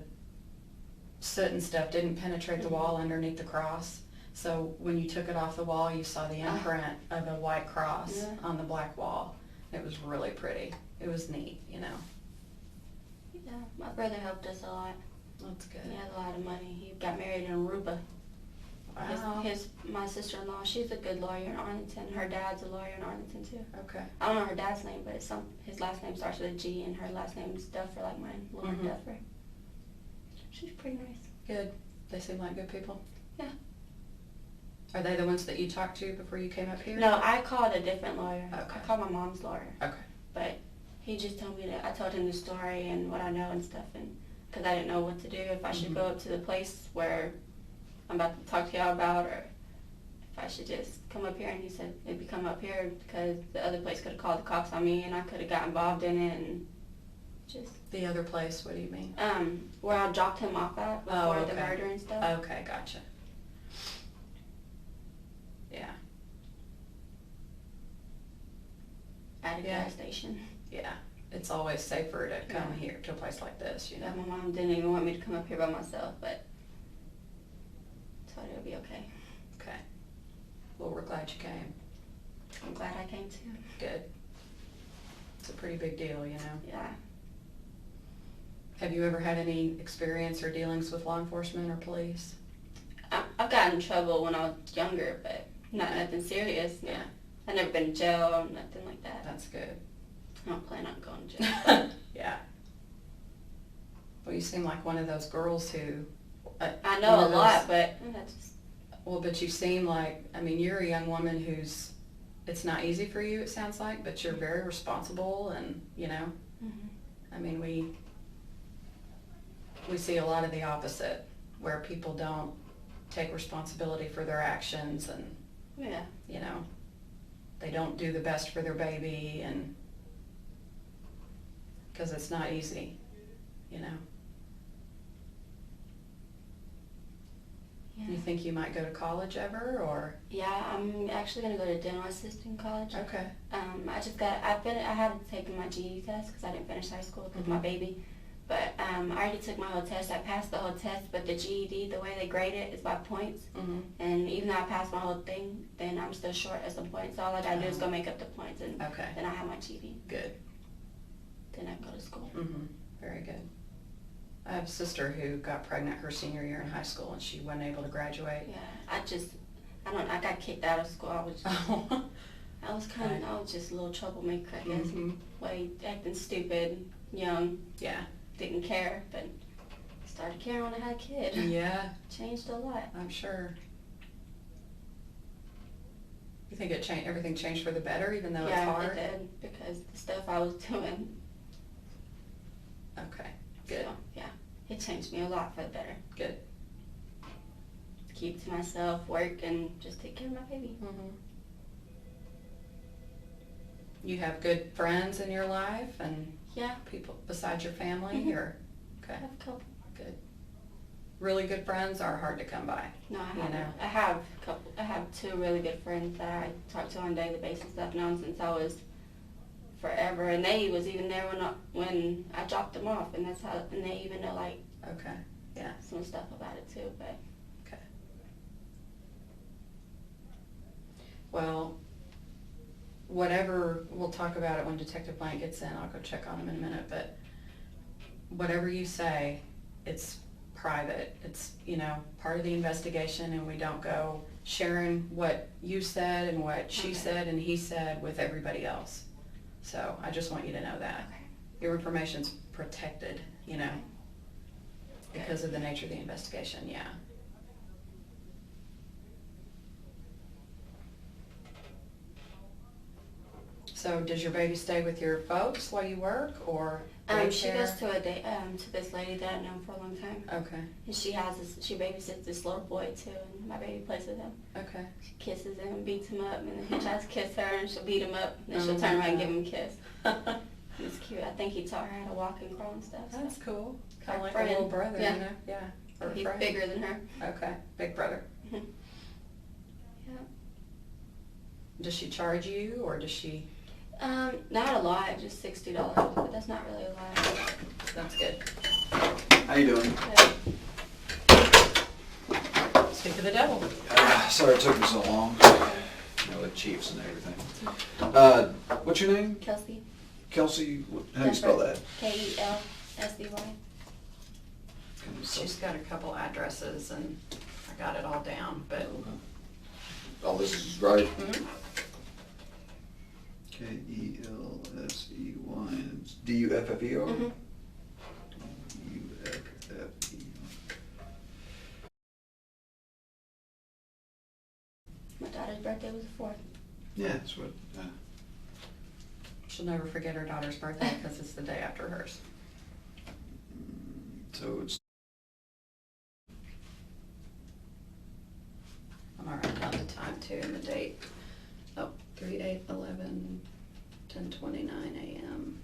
soot and stuff didn't penetrate the wall underneath the cross. So when you took it off the wall, you saw the imprint of a white cross on the black wall. It was really pretty. It was neat, you know. Yeah, my brother helped us a lot. That's good. He had a lot of money. He got married in Aruba. Wow. My sister-in-law, she's a good lawyer in Arlington. Her dad's a lawyer in Arlington too. Okay. I don't know her dad's name, but his last name starts with a G, and her last name is Duffer, like mine, Lauren Duffer. She's pretty nice. Good. They seem like good people. Yeah. Are they the ones that you talked to before you came up here? No, I called a different lawyer. Okay. I called my mom's lawyer. Okay. But he just told me that I told him the story and what I know and stuff, and because I didn't know what to do, if I should go up to the place where I'm about to talk to y'all about, or if I should just come up here. And he said maybe come up here because the other place could have called the cops on me and I could have got involved in it and just. The other place, what do you mean? Where I dropped him off at before the murder and stuff. Okay, gotcha. Yeah. At a gas station. Yeah. It's always safer to come here to a place like this, you know. Yeah, my mom didn't even want me to come up here by myself, but thought it would be okay. Okay. Well, we're glad you came. I'm glad I came too. Good. It's a pretty big deal, you know. Yeah. Have you ever had any experience or dealings with law enforcement or police? I've gotten in trouble when I was younger, but nothing serious. No. Yeah. I've never been to jail or nothing like that. That's good. I don't plan on going to jail. Yeah. Well, you seem like one of those girls who... I know a lot, but... Well, but you seem like... I mean, you're a young woman who's... It's not easy for you, it sounds like, but you're very responsible and, you know... I mean, we see a lot of the opposite, where people don't take responsibility for their actions and, you know, they don't do the best for their baby, and because it's not easy, you know. Yeah. You think you might go to college ever, or? Yeah, I'm actually gonna go to dental assisting college. Okay. I hadn't taken my GED test because I didn't finish high school because of my baby. But I already took my whole test. I passed the whole test, but the GED, the way they grade it is by points. And even though I passed my whole thing, then I'm still short of some points. So all I gotta do is go make up the points, and then I have my GED. Good. Then I go to school. Very good. I have a sister who got pregnant her senior year in high school, and she wasn't able to graduate. Yeah, I got kicked out of school. I was just a little troublemaker, I guess. Acting stupid, young. Yeah. Didn't care, but started caring when I had a kid. Yeah. Changed a lot. I'm sure. You think everything changed for the better, even though it's hard? Yeah, it did, because the stuff I was doing. Okay, good. So, yeah, it changed me a lot for the better. Good. Keep to myself, work, and just take care of my baby. You have good friends in your life, and people besides your family, or okay, I have a couple. Good. Really good friends are hard to come by. No, I have a couple. I have two really good friends that I talk to on a daily basis. I've known since I was forever, and they was even there when I dropped them off, and and they even know some stuff about it too. But whatever, we'll talk about it when Detective Blank gets in. I'll go check on him in a minute, but whatever you say, it's private. It's, you know, part of the investigation, and we don't go sharing what you said and what she said and he said with everybody else. So I just want you to know that. Okay. Your information's protected, you know, because of the nature of the investigation, yeah. So does your baby stay with your folks while you work, or She daycare? goes to to this lady that I've known for a long time. Okay, And she babysits this little boy too, and my baby plays with him. okay. She kisses him and beats him up, and then he tries to kiss her, and she'll beat him up, and then Oh she'll my turn around and God. give him a kiss. It's cute. I think he taught her how to walk and crawl and stuff. So. That's cool. Kind Our of like a little friend. brother, Yeah. you know? Yeah. Or a He's friend. bigger than her. Okay, big brother. Yeah. Does she charge you, or does she? Not a lot, just $60, but that's not really a lot. That's good. How you doing? Speak to the devil. Sorry it took me so long. You know, with chiefs and everything. What's your name? Kelsey. Kelsey? How do you spell that? Kelsey. She's got a couple addresses, and I got it all down, but. All this is right? Mhm. Kelsey. And it's Duffer? Mhm. Uffer. My daughter's birthday was the 4th. Yeah, that's what. She'll never forget her daughter's birthday because it's the day after hers. So it's. I'm all right down the time too and the date. Oh, 3/8/11, 10:29 a.m.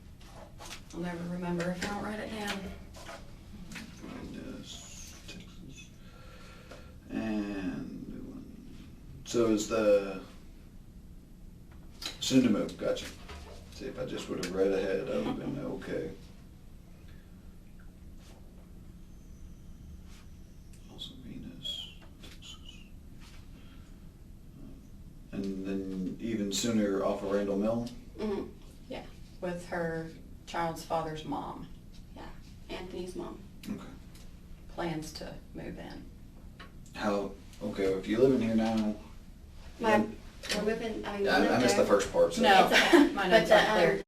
I'll never remember if I don't write it down. Yes, Texas. And so is the soon to move, gotcha. See, if I just would have read ahead, I would have been okay. Also Venus, Texas. And then even sooner off of Randall Mill? Mm-hmm. With her child's father's mom. Anthony's mom. Okay. Plans to move in. How, okay, if you live in here now. We're moving, we I live missed the there. first part, so. No. It's okay. My But notes aren't clear.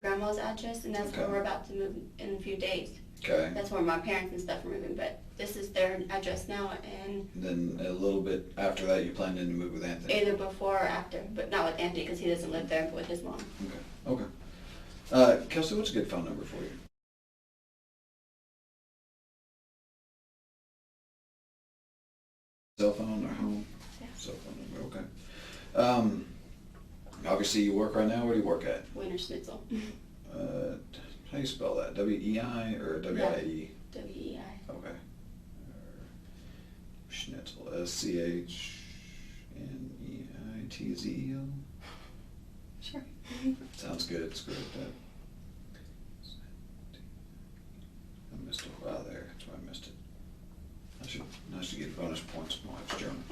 grandma's address, and that's where Okay. we're about to move in a few days. Okay. That's where my parents and stuff are moving, but this is their address now, and Then a little bit after that, you planned to move with Anthony? either before or after, but not with Anthony because he doesn't live there, but with his mom. Okay. Kelsey, what's a good phone number for you? Cell phone or home? Yeah. Cell phone number, okay. Obviously you work right now, where do you work at? Winter Schnitzel. How do you spell that? W-E-I or W-I-E? W-E-I. Okay. Schnitzel, S-C-H-N-E-I-T-Z-E-L? Sure. Sounds good, it's good at that. I missed a while there, that's why I missed it. I should get bonus points from my wife's German.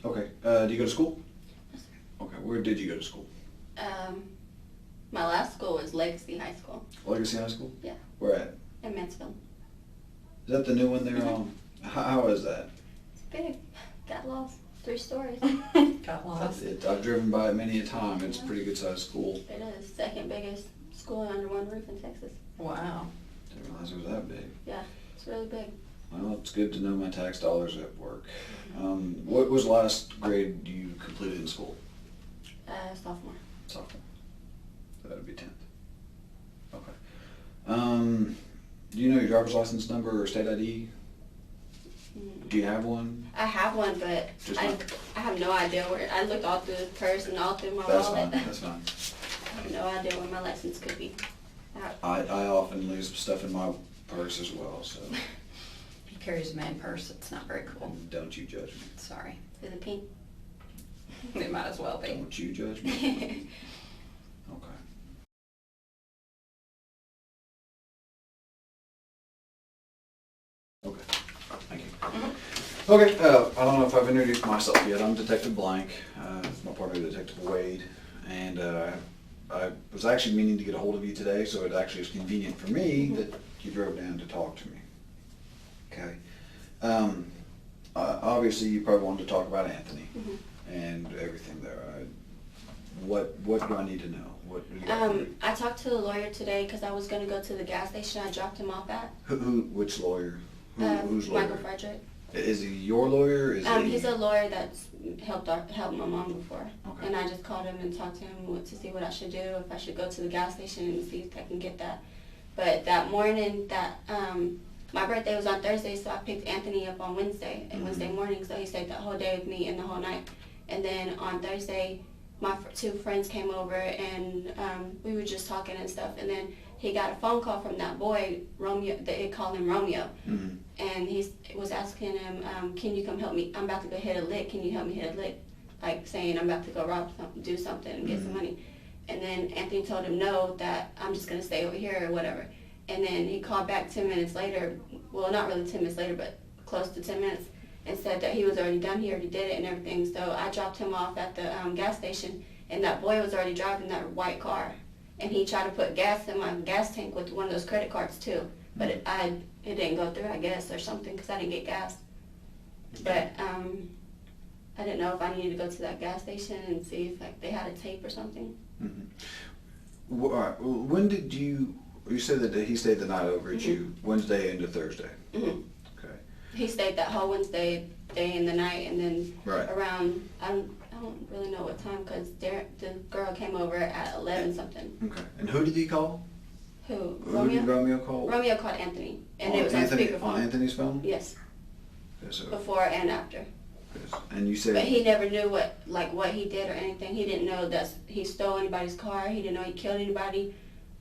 Okay, do you go to school? Yes, sir. Okay, where did you go to school? My last school was Legacy High School Legacy High School? Yeah. Where at? in Mansfield. Is that the new one there? Mhm. How is that? It's big. Got lost. 3 stories. Got lost. I've driven by it many a time, it's a pretty good sized school. It is second biggest school under one roof in Texas. Wow. Didn't realize it was that big. Yeah, it's really big. Well, it's good to know my tax dollars at work. What was the last grade you completed in school? Sophomore. Sophomore. So that would be 10th. Okay. Do you know your driver's license number or state ID? Do you have one? I have one, but Just I one? have no idea where. I looked all through the purse and all through my That's wallet. fine, that's fine. I have no idea where my license could be. I often lose stuff in my purse as well, so He carries a man purse. It's not very cool. don't you judge me. Sorry. Is it pink? It might as well be. Don't you judge me. Okay. Okay, thank you. Okay, I don't know if I've introduced myself yet. I'm Detective Blank. It's my partner, Detective Wade, and I was actually meaning to get a hold of you today, so it actually is convenient for me that you drove down to talk to me. Okay. Obviously, you probably wanted to talk about Anthony and everything there. What do I need to know? What do you got for me? I talked to the lawyer today because I was going to go to the gas station I dropped him off at. Which lawyer? Who's lawyer? Michael Frederick. Is he your lawyer? He's a lawyer that's helped my mom before. Okay. And I just called him and talked to him to see what I should do, if I should go to the gas station and see if I can get that. But that morning, my birthday was on Thursday, so I picked Anthony up on Wednesday, Wednesday morning, so he stayed that whole day with me and the whole night. And then on Thursday, my two friends came over and we were just talking and stuff, and then he got a phone call from that boy, Romeo, they called him Romeo, and he was asking him, can you come help me? I'm about to go hit a lick, can you help me hit a lick? Like saying I'm about to go do something and get some money. And then Anthony told him no, that I'm just going to stay over here or whatever. And then he called back 10 minutes later, well, not really 10 minutes later, but close to 10 minutes, and said that he was already done, he already did it and everything. So I dropped him off at the gas station, and that boy was already driving that white car. And he tried to put gas in my gas tank with one of those credit cards too. But it didn't go through, I guess, or something, because I didn't get gas. But I didn't know if I needed to go to that gas station and see if they had a tape or something. All right. Well, when did you said that he stayed the night over at you, Wednesday into Thursday? Okay. He stayed that whole Wednesday day and the night, and then around, I don't really know what time, because the girl came over at 11 something. Okay. And who did he call? Who? Who did Romeo call? Romeo called Anthony, and it was on speakerphone. On Anthony's phone? Yes. Okay, so, before and after. yes. And you said. But he never knew what he did or anything. He didn't know that he stole anybody's car. He didn't know he killed anybody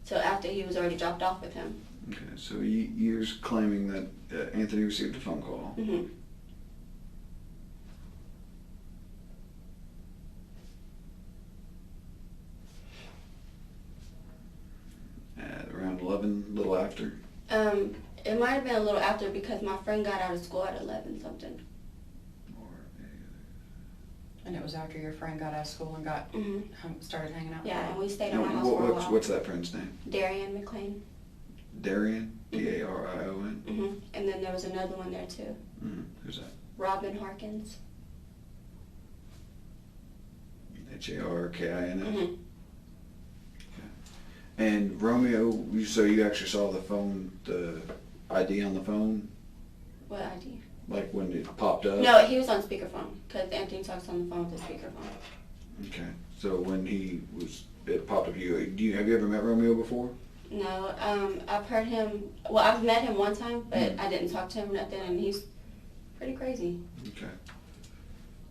till after he was already dropped off with him. Okay, so you're claiming that Anthony received a phone call. At around 11, a little after? It might have been a little after, because my friend got out of school at 11 something. And it was after your friend got out of school and got started hanging out. Yeah, and we stayed at my house for a while. What's that friend's name? Darian McLean. Darian? D-A-R-I-O-N? And then there was another one there too. Who's that? Robin Harkins. H-A-R-K-I-N-S? And Romeo, so you actually saw the ID on the phone? What ID? Like when it popped up? No, he was on speakerphone, because Anthony talks on the phone with the speakerphone. Okay. So when it popped up, have you ever met Romeo before? No, I've heard him, well, I've met him one time, but I didn't talk to him or nothing, and he's pretty crazy. Okay.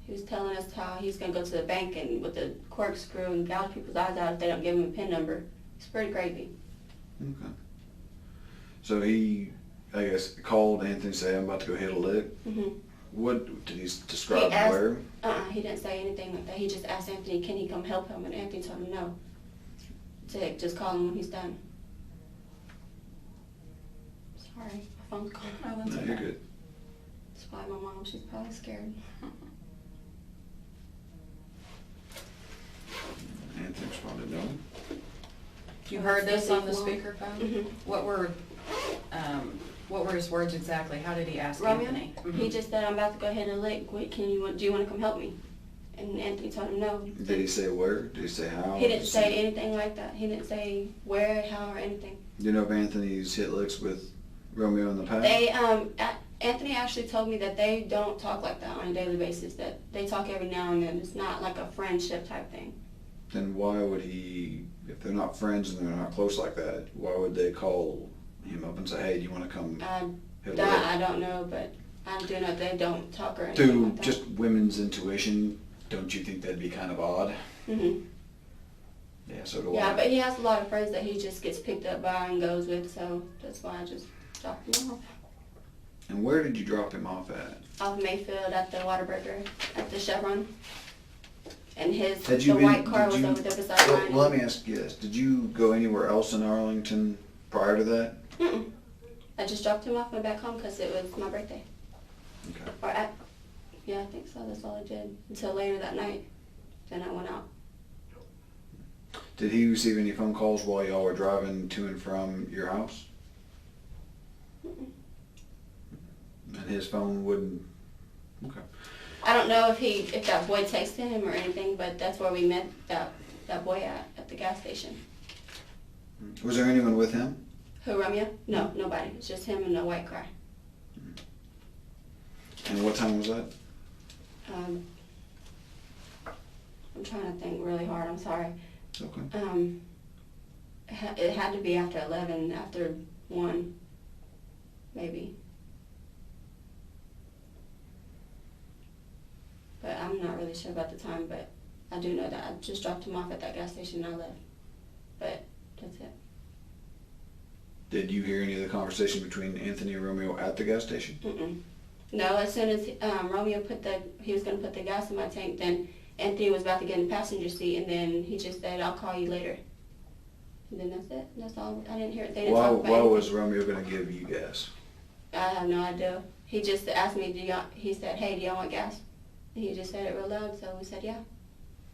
He was telling us how he's going to go to the bank and with the corkscrew and gouge people's eyes out if they don't give him a PIN number. It's pretty crazy. Okay. So he, I guess, called Anthony and said, I'm about to go hit a lick. What did he describe where? He didn't say anything like that. He just asked Anthony, can he come help him? And Anthony told him no. To just call him when he's done. Sorry, my phone's calling. No, you're good. That's why my mom, she's probably scared. Anthony responded no. You heard this on the speakerphone? What were his words exactly? How did he ask Romeo? Anthony? He just said, I'm about to go hit a lick. Wait, do you want to come help me? And Anthony told him no. Did he say where? Did he say how? He didn't say anything like that. He didn't say where, how, or anything. Do you know if Anthony's hit licks with Romeo in the past? Anthony actually told me that they don't talk like that on a daily basis, that they talk every now and then. It's not like a friendship type thing. Then why would he, if they're not friends and they're not close like that, why would they call him up and say, hey, do you want to come hit a lick? I don't know, but I do know they don't talk or anything To like that. just women's intuition, don't you think that'd be kind of odd? Yeah, so do I. Yeah, but he has a lot of friends that he just gets picked up by and goes with, so that's why I just dropped him off. And where did you drop him off at? Off Mayfield at the Whataburger, at the Chevron. And the white car was over there beside mine. Well, let me ask you this. Did you go anywhere else in Arlington prior to that? I just dropped him off and went back home because it was my birthday. Okay. Or Yeah, I think so. That's all I did until later that night. Then I went out. Did he receive any phone calls while y'all were driving to and from your house? Mm-mm. And his phone wouldn't. Okay. I don't know if that boy texted him or anything, but that's where we met that boy at the gas station. Was there anyone with him? Who, Romeo? No, nobody. It's just him in a white car. And what time was that? I'm trying to think really hard. I'm sorry. Okay. It had to be after 11, after 1, maybe. But I'm not really sure about the time, but I do know that I just dropped him off at that gas station and I left. But that's it. Did you hear any of the conversation between Anthony and Romeo at the gas station? Mm-mm. No, as soon as Romeo he was going to put the gas in my tank, then Anthony was about to get in the passenger seat, and then he just said, "I'll call you later." And then that's it. That's all. I didn't hear it. They didn't talk about Why anything. was Romeo going to give you gas? I have no idea. He just asked me, he said, "Hey, do y'all want gas?" And he just said it real loud, so we said, "Yeah."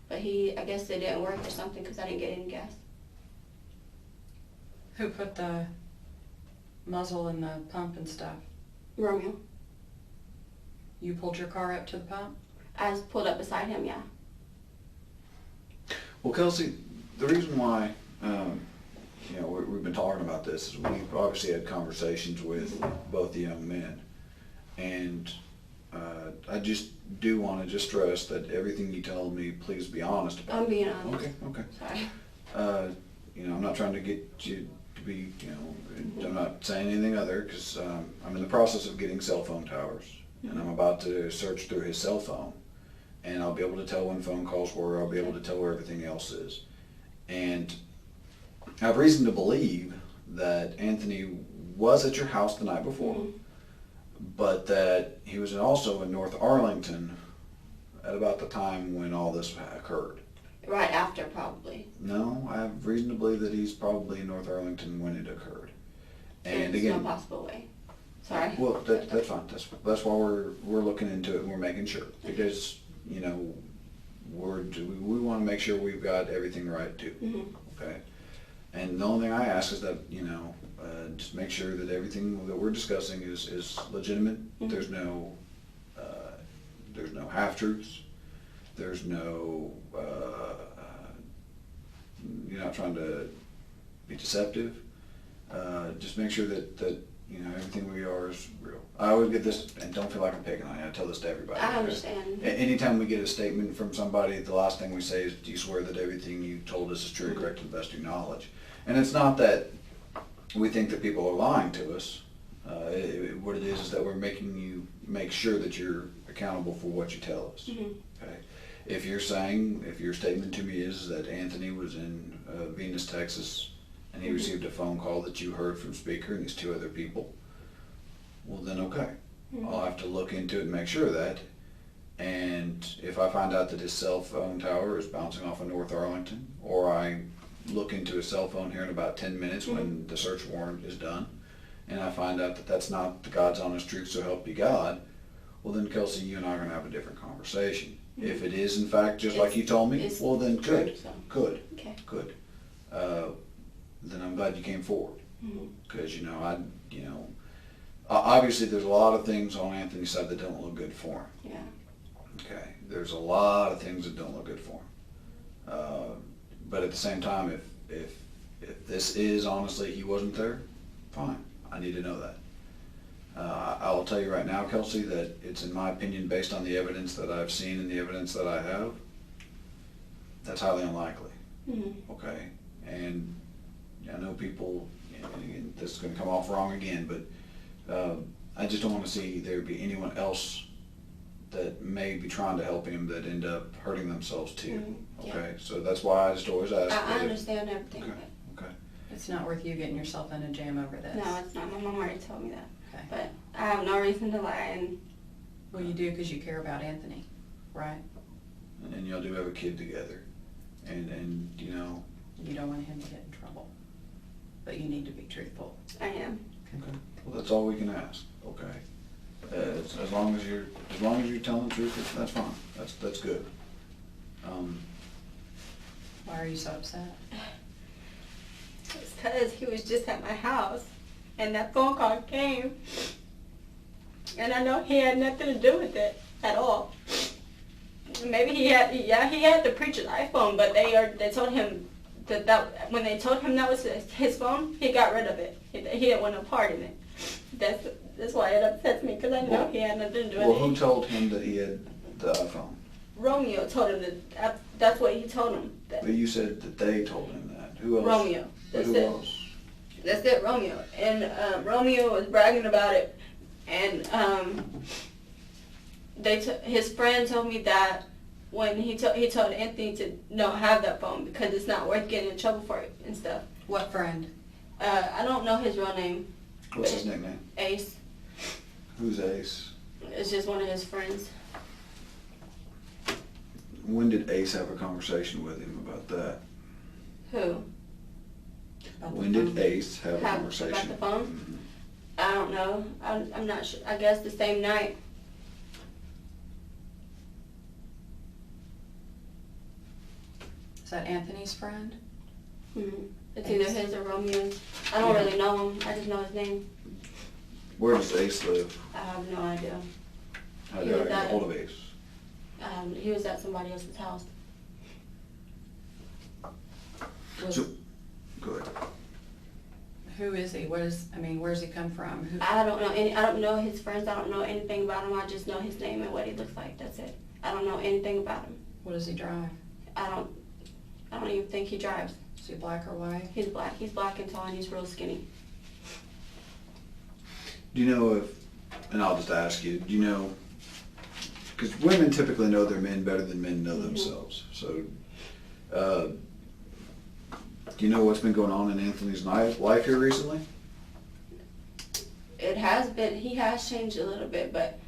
But I guess it didn't work or something because I didn't get any gas. Who put the muzzle in the pump and stuff? Romeo. You pulled your car up to the pump? I was pulled up beside him, yeah. Well, Kelsey, the reason why we've been talking about this is we've obviously had conversations with both the young men, and I just do want to just stress that everything you tell me, please be honest about. I'm being honest. Okay. Sorry. I'm not trying to get you to be, I'm not saying anything other, because I'm in the process of getting cell phone towers, and I'm about to search through his cell phone, and I'll be able to tell when phone calls were, I'll be able to tell where everything else is. And I have reason to believe that Anthony was at your house the night before, but that he was also in North Arlington at about the time when all this occurred. Right after, probably. No, I have reason to believe that he's probably in North Arlington when it occurred. And There's again, no possible way. Sorry. well, that's fine. That's why we're looking into it and we're making sure, because we want to make sure we've got everything right too. Mm-hmm. Okay. And the only thing I ask is that just make sure that everything that we're discussing is legitimate. Mm-hmm. There's no half truths. There's no you're not trying to be deceptive. Just make sure that everything we are is real. I always get this, and don't feel like I'm picking on you. I tell this to everybody. I understand. Anytime we get a statement from somebody, the last thing we say is, "Do you swear that everything you told us is true, correct, to the best of your knowledge?" And it's not that we think that people are lying to us. What it is that we're making you make sure that you're accountable for what you tell us. Mm-hmm. Okay. If your statement to me is that Anthony was in Venus, Texas, and he received a phone call that you heard from speaker and these 2 other people, well then okay. I'll have to look into it and make sure of that. And if I find out that his cell phone tower is bouncing off of North Arlington, or I look into his cell phone here in about 10 minutes when the search warrant is done, and I find out that that's not the God's honest truth, so help you God, well then Kelsey, you and I are going to have a different conversation. If it is in fact just like you told me, well then good, so. good, Okay. good. Then I'm glad you came forward, because obviously there's a lot of things on Anthony's side that don't look good for him. Yeah. Okay, there's a lot of things that don't look good for him. But at the same time, if this is honestly he wasn't there, fine. I need to know that. I will tell you right now, Kelsey, that it's in my opinion, based on the evidence that I've seen and the evidence that I have, that's highly unlikely. Mm-hmm. Okay, and I know people, and this is going to come off wrong again, but I just don't want to see there be anyone else that may be trying to help him that end up hurting themselves too. Yeah. Okay, so that's why I just always ask. I understand everything. Okay. But Okay. It's not worth you getting yourself in a jam over this. no, it's not. My mom already told me that. Okay. But I have no reason to lie. And Well, you do because you care about Anthony, right? And y'all do have a kid together, and You don't want him to get in trouble, but you need to be truthful. I am. Okay. Well, that's all we can ask. Okay. As long as you're telling the truth, that's fine. That's good. Why are you so upset? It's because he was just at my house, and that phone call came, and I know he had nothing to do with it at all. Maybe he had the preacher's iPhone, but they told him that when they told him that was his phone, he got rid of it. He didn't want no part in it. That's why it upsets me, because I know he had nothing to do with it. Well, who told him that he had the iPhone? Romeo told him that. That's what he told him. But you said that they told him that. Who else? Romeo. Who else? That's it, Romeo. And Romeo was bragging about it, and his friend told me that when he told Anthony to not have that phone because it's not worth getting in trouble for it and stuff. What friend? I don't know his real name. What's his nickname? Ace. Who's Ace? It's just one of his friends. When did Ace have a conversation with him about that? Who? When did Ace have a About conversation? the phone? Mhm. I don't know. I'm not sure. I guess the same night. Is that Anthony's friend? Mm-hmm. It's either his or Romeo's. I don't really know him. I just know his name. Where does Ace live? I have no idea. How did I get a hold of Ace? He was at somebody else's house. So, go ahead. Who is he? Where's he come from? Who? I don't know I don't know his friends. I don't know anything about him. I just know his name and what he looks like. That's it. I don't know anything about him. What does he drive? I don't even think he drives. Is he black or white? He's black. He's black and tall, and he's real skinny. Do you know if, and I'll just ask you, do you know, because women typically know their men better than men know themselves. So, do you know what's been going on in Anthony's life here recently? It has been. He has changed a little bit, but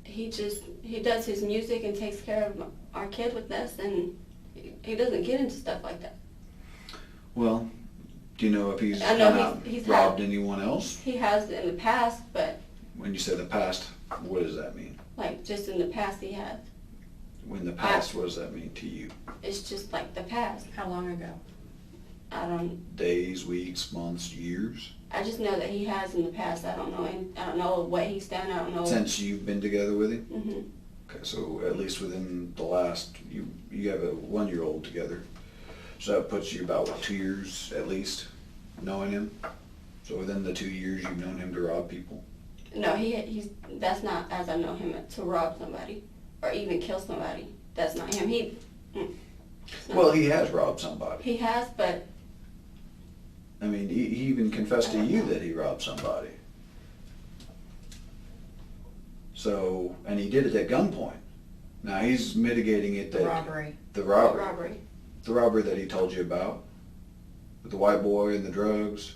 he does his music and takes care of our kid with us, and he doesn't get into stuff like that. Well, do you know if he's I know he's robbed anyone else? He has in the past, but When you say the past, what does that mean? like just in the past he has. When the past, what does that mean to you? It's just like the past. How long ago? I don't. Days, weeks, months, years? I just know that he has in the past. I don't know what he's done. I don't know. Since you've been together with him? Mhm. Okay, so at least within the last, you have a 1-year-old together. So that puts you about, what, 2 years at least knowing him? So within the 2 years you've known him to rob people? No, he's. That's not as I know him to rob somebody or even kill somebody. That's not him. It's not. Well, he has robbed somebody. He has, but I mean, he even confessed to you that he robbed somebody. So, and he did it at gunpoint. Now he's mitigating it that... The robbery. The robbery. robbery. The robbery that he told you about. With the white boy and the drugs.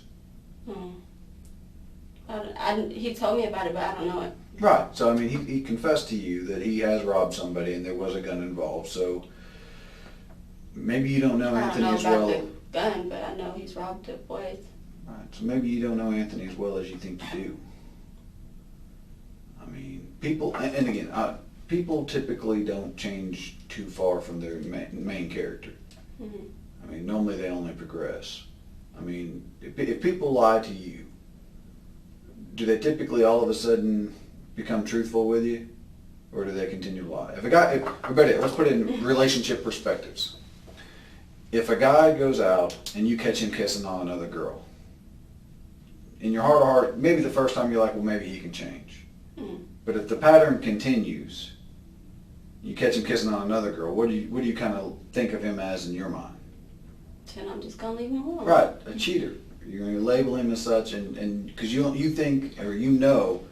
He told me about it, but I don't know it. Right. So, I mean, he confessed to you that he has robbed somebody and there was a gun involved. So, maybe you don't know I Anthony don't as know well. about the gun, but I know he's robbed the boys. Right. So maybe you don't know Anthony as well as you think you do. I mean, people, and again, people typically don't change too far from their main character. Mm-hmm. I mean, normally they only progress. I mean, if people lie to you, do they typically all of a sudden become truthful with you? Or do they continue to lie? Let's put it in relationship perspectives. If a guy goes out and you catch him kissing on another girl, in your heart of heart, maybe the first time you're like, well, maybe he can change. Mm-hmm. But if the pattern continues, you catch him kissing on another girl, what do you kind of think of him as in your mind? Then I'm just gonna leave him alone. Right, a cheater. You're going to label him as such, and because you think or you know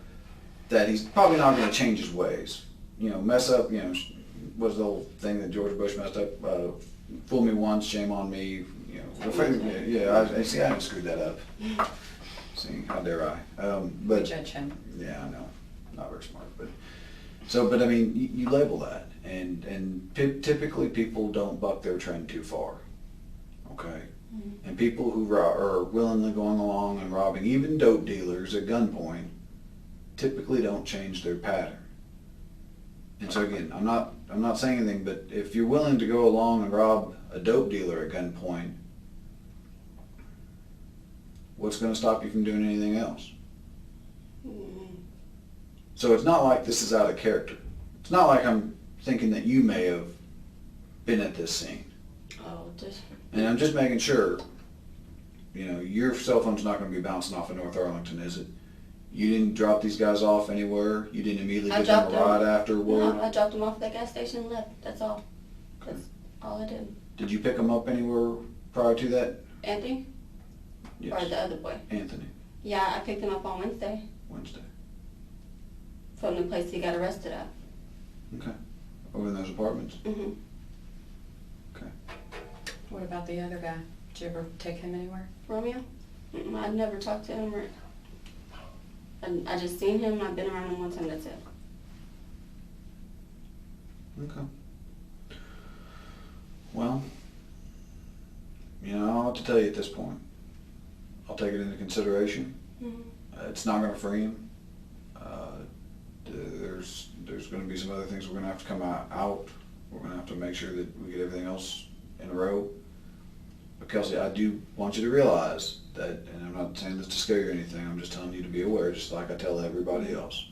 that he's probably not going to change his ways. You know, mess up. You know, was the old thing that George Bush messed up. Fool me once, shame on me. You know, yeah. I see. I haven't screwed that up. See, how dare I? But Judge him. yeah, I know, not very smart, but I mean, you label that, and typically people don't buck their trend too far. Okay. Mm-hmm. And people who are willingly going along and robbing even dope dealers at gunpoint typically don't change their pattern. And so again, I'm not saying anything, but if you're willing to go along and rob a dope dealer at gunpoint, what's going to stop you from doing anything else? So it's not like this is out of character. It's not like I'm thinking that you may have been at this scene. Oh, just. And I'm just making sure, your cell phone's not going to be bouncing off of North Arlington, is it? You didn't drop these guys off anywhere? You didn't immediately give them a ride afterward? No, I dropped them off at that gas station and left. That's all. That's all I did. Did you pick them up anywhere prior to that? Anthony? Yes. Or the other boy? Anthony. Yeah, I picked him up on Wednesday Wednesday. from the place he got arrested at. Okay. Over in those apartments? Mm-hmm. Okay. What about the other guy? Did you ever take him anywhere? Romeo? I never talked to him. I just seen him. I've been around him one time. That's it. Okay. Well, I don't know what to tell you at this point. I'll take it into consideration. Mm-hmm. It's not going to free him. There's going to be some other things we're going to have to come out. We're going to have to make sure that we get everything else in a row. But Kelsey, I do want you to realize that, and I'm not saying this to scare you or anything, I'm just telling you to be aware, just like I tell everybody else.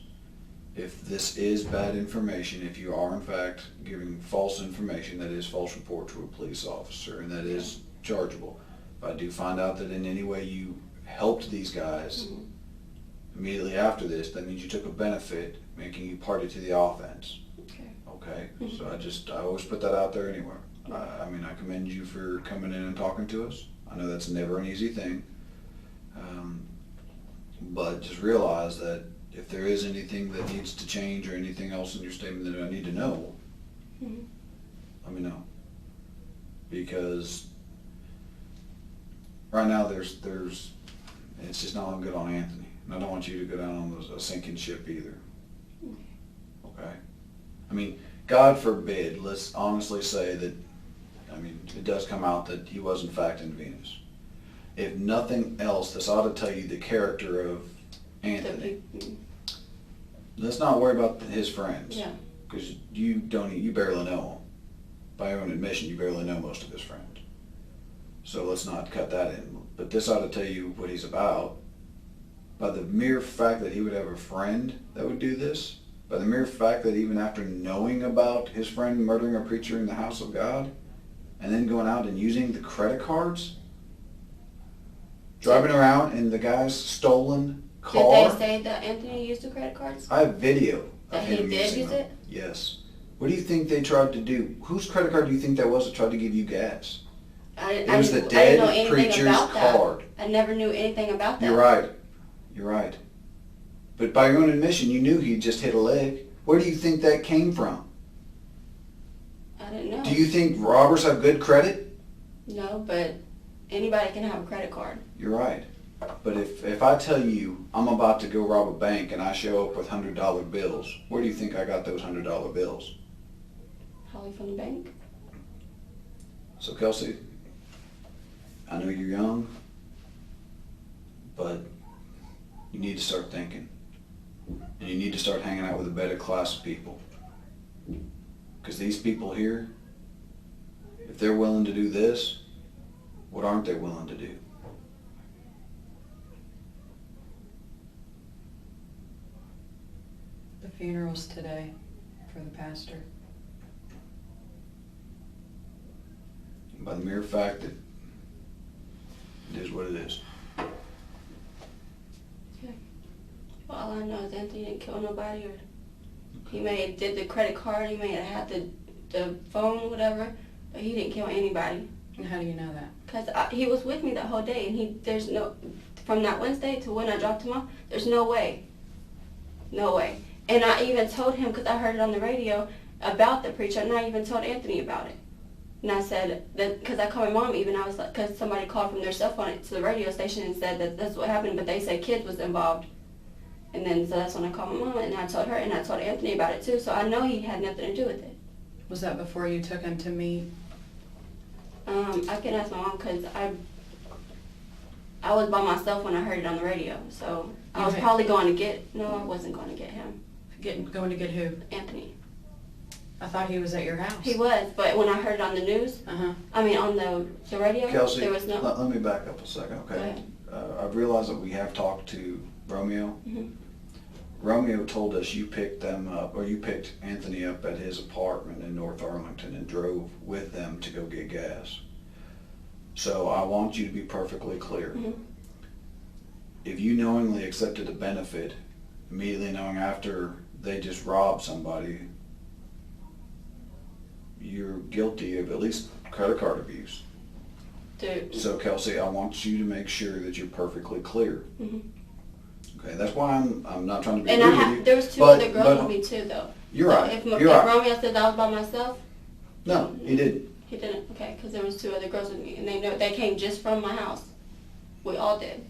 If this is bad information, if you are in fact giving false information, that is false report to a police officer, and that is chargeable. If I do find out that in any way you helped these guys immediately after this, that means you took a benefit, making you party to the offense. Okay? So I always put that out there anywhere. I commend you for coming in and talking to us. I know that's never an easy thing. But just realize that if there is anything that needs to change or anything else in your statement that I need to know, let me know. Because right now it's just not looking good on Anthony. And I don't want you to go down on a sinking ship either. Okay? God forbid, let's honestly say that, it does come out that he was in fact in Venus. If nothing else, this ought to tell you the character of Anthony. Let's not worry about his friends. Yeah. Because you barely know them. By your own admission, you barely know most of his friends. So let's not cut that in. But this ought to tell you what he's about. By the mere fact that he would have a friend that would do this, by the mere fact that even after knowing about his friend murdering a preacher in the house of God, and then going out and using the credit cards, driving around in the guy's stolen car. Did they say that Anthony used the credit cards? I have video of That him he did using use them. it? Yes. What do you think they tried to do? Whose credit card do you think that was that tried to give you gas? It was the I didn't know dead anything preacher's about that. card. I never knew anything about that. You're right. You're right. But by your own admission, you knew he'd just hit a leg. Where do you think that came from? I didn't know. Do you think robbers have good credit? No, but anybody can have a credit card. You're right. But if I tell you I'm about to go rob a bank and I show up with $100 bills, where do you think I got those $100 bills? Probably from the bank. So Kelsey, I know you're young, but you need to start thinking. And you need to start hanging out with a better class of people. Because these people here, if they're willing to do this, what aren't they willing to do? The funeral's today for the pastor. By the mere fact that it is what it is. Yeah. Well, all I know is Anthony didn't kill nobody, or he may have did the credit card, he may have had the phone, whatever, but he didn't kill anybody. And how do you know that? Because he was with me that whole day, and there's no, from that Wednesday to when I dropped him off, there's no way. No way. And I even told him, because I heard it on the radio about the preacher, and I even told Anthony about it. And I said, that because I called my mom even, I was like, because somebody called from their cell phone to the radio station and said that that's what happened, but they said kids was involved. And then, so that's when I called my mom, and I told her, and I told Anthony about it too, so I know he had nothing to do with it. Was that before you took him to meet? I can ask my mom, because I was by myself when I heard it on the radio, so I was Okay. probably going to get. No, I wasn't going to get him, Going to get who? Anthony. I thought he was at your house. He was, but when I heard it on the news, Uh-huh. I mean on the radio, Kelsey, there was no. let me back up a second, Go okay? ahead. I've realized that we have talked to Romeo. Mhm. Romeo told us you picked them up, or you picked Anthony up at his apartment in North Arlington and drove with them to go get gas. So I want you to be perfectly clear. Mhm. If you knowingly accepted a benefit, immediately knowing after they just robbed somebody, you're guilty of at least credit card abuse. Dude. So Kelsey, I want you to make sure that you're perfectly clear. Mhm. Okay, that's why I'm not trying to be And rude with you. there was two but- other girls but- with me too, though. You're So right. If You're right. Romeo said I was by myself, No, he didn't. he didn't. Okay, because there was two other girls with me, and they came just from my house. We all did,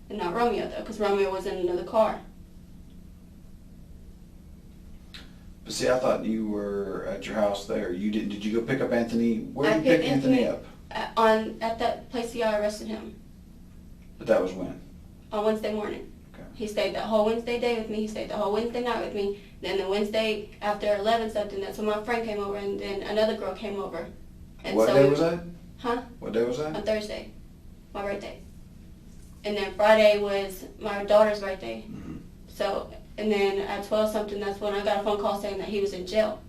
and not Romeo though, because Romeo was in another car. But see, I thought you were at your house there. You didn't. Did you go pick up Anthony? Where I did you pick picked Anthony Anthony up? At that place I arrested him But that was when. on Wednesday morning. Okay. He stayed the whole Wednesday day with me. He stayed the whole Wednesday night with me. Then the Wednesday after 11 something, that's when my friend came over, and then another girl came over. And What so day we- was that? Huh? What day was that? On Thursday, my birthday. And then Friday was my daughter's birthday. Mhm. So, and then at 12 something, that's when I got a phone call saying that he was in jail.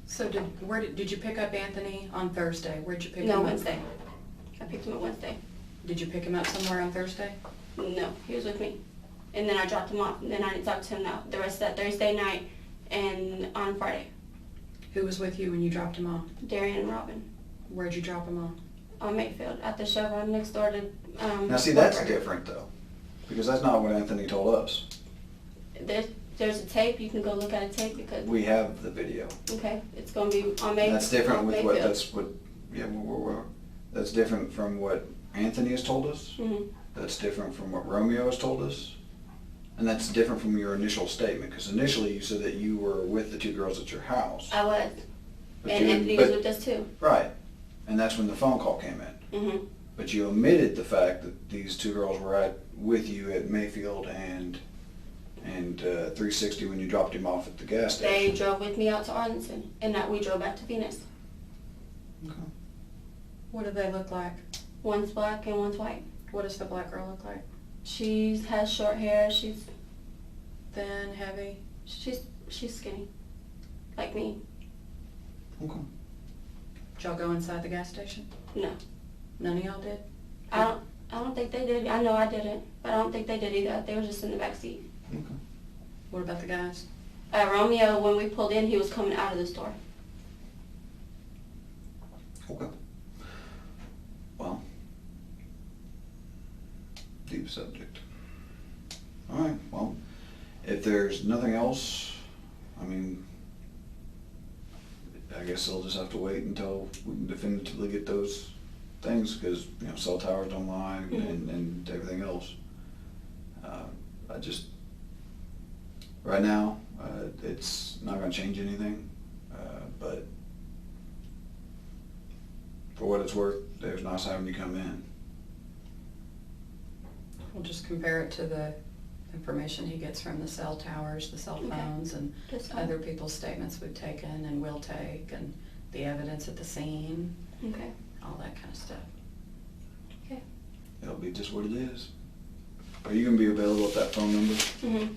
So did you pick up Anthony on Thursday? Where'd you pick him No, up? Wednesday. I picked him up Wednesday. Did you pick him up somewhere on Thursday? No, he was with me. And then I dropped him off. And then I didn't talk to him now. The rest of that Thursday night and on Friday. Who was with you when you dropped him off? Darian and Robin. Where'd you drop him off? On Mayfield at the Chevron next door to. Now see, that's Walker. different though, because that's not what Anthony told us. There's a tape. You can go look at a tape because. We have the video. Okay, it's gonna be on Mayfield. That's different on with what. Mayfield. That's what. Yeah, that's different from what Anthony has told us. Mhm. That's different from what Romeo has told us. And that's different from your initial statement, because initially you said that you were with the two girls at your house. I was. But And you- Anthony but- was with us too. Right. And that's when the phone call came in. Mhm. But you omitted the fact that these two girls were with you at Mayfield and 360 when you dropped him off at the gas They station. drove with me out to Arlington, and that we drove back to Venus. Okay. What do they look like? One's black and one's white. What does the black girl look like? She has short hair. She's Thin, heavy? she's skinny, like me. Okay. Did y'all go inside the gas station? No, None of y'all did? I don't think they did. I know I didn't, but I don't think they did either. They were just in the back seat. Okay. What about the guys? Romeo, when we pulled in, he was coming out of the store. Okay. Well, deep subject. All right. Well, if there's nothing else, I mean, I guess I'll just have to wait until we can definitively get those things, because cell towers don't lie and everything else. I just right now it's not going to change anything, but for what it's worth, it was nice having you come in. We'll just compare it to the information he gets from the cell towers, the cell Okay. phones, and That's fine. other people's statements we've taken and will take, and the evidence at the scene, Okay. all that kind of stuff. It'll be just what it is. Are you going to be available at that phone number? Mhm.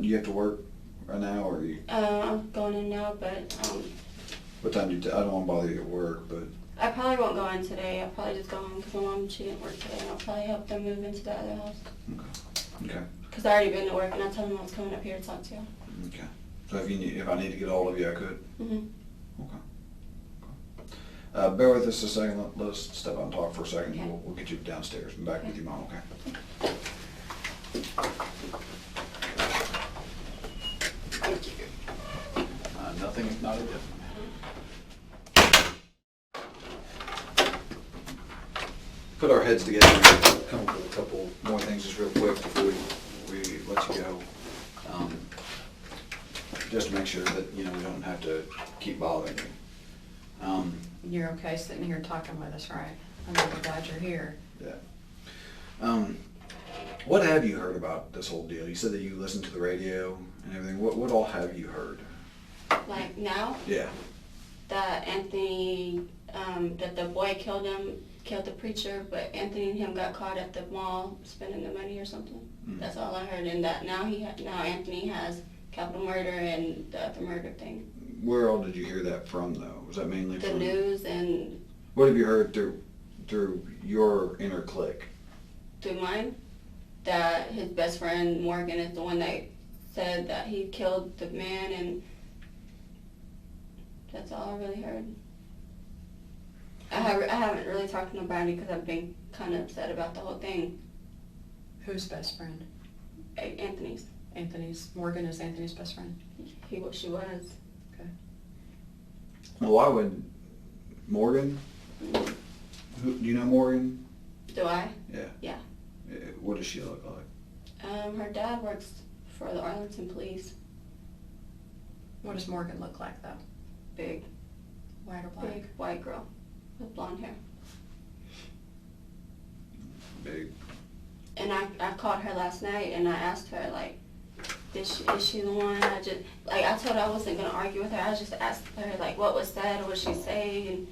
Do you have to work right now, or are you? I'm going in now, but What time do you? I don't want to bother you at work, but I probably won't go in today. I'll probably just go home because my mom, she didn't work today, and I'll probably help them move into the other house. okay. Because I already been to work, and I told them I was coming up here to talk to you. Okay. So if I need to get all of you, I could. Mhm. Okay. Bear with us a second. Let's step out and talk for a second. Okay. We'll get you downstairs and back with your mom. Okay. Thank you. Nothing if not a different. Put our heads together and come up with a couple more things just real quick before we let you go. Just to make sure that we don't have to keep bothering you. You're okay sitting here talking with us, right? I'm really glad you're here. Yeah. What have you heard about this whole deal? You said that you listened to the radio and everything. What all have you heard? Like now, Yeah. that Anthony, that the boy killed the preacher, but Anthony and him got caught at the mall spending the money or something. Mm. That's all I heard. And that now Anthony has capital murder and the other murder thing. Where all did you hear that from, though? Was that mainly The from news and What have you heard through your inner clique? through mine, that his best friend Morgan is the one that said that he killed the man, and that's all I really heard. I haven't really talked to nobody because I've been kind of upset about the whole thing. Who's best friend? Anthony's. Morgan is Anthony's best friend. She was. Well, why would Morgan? Do you know Morgan? Do I? Yeah. Yeah. What does she look like? Her dad works for the Arlington police. What does Morgan look like, though? Big, White or black? big white girl with blonde hair. Big. And I called her last night and I asked her, like, is she the one? I told her I wasn't going to argue with her. I just asked her, like, what was said, what she say, and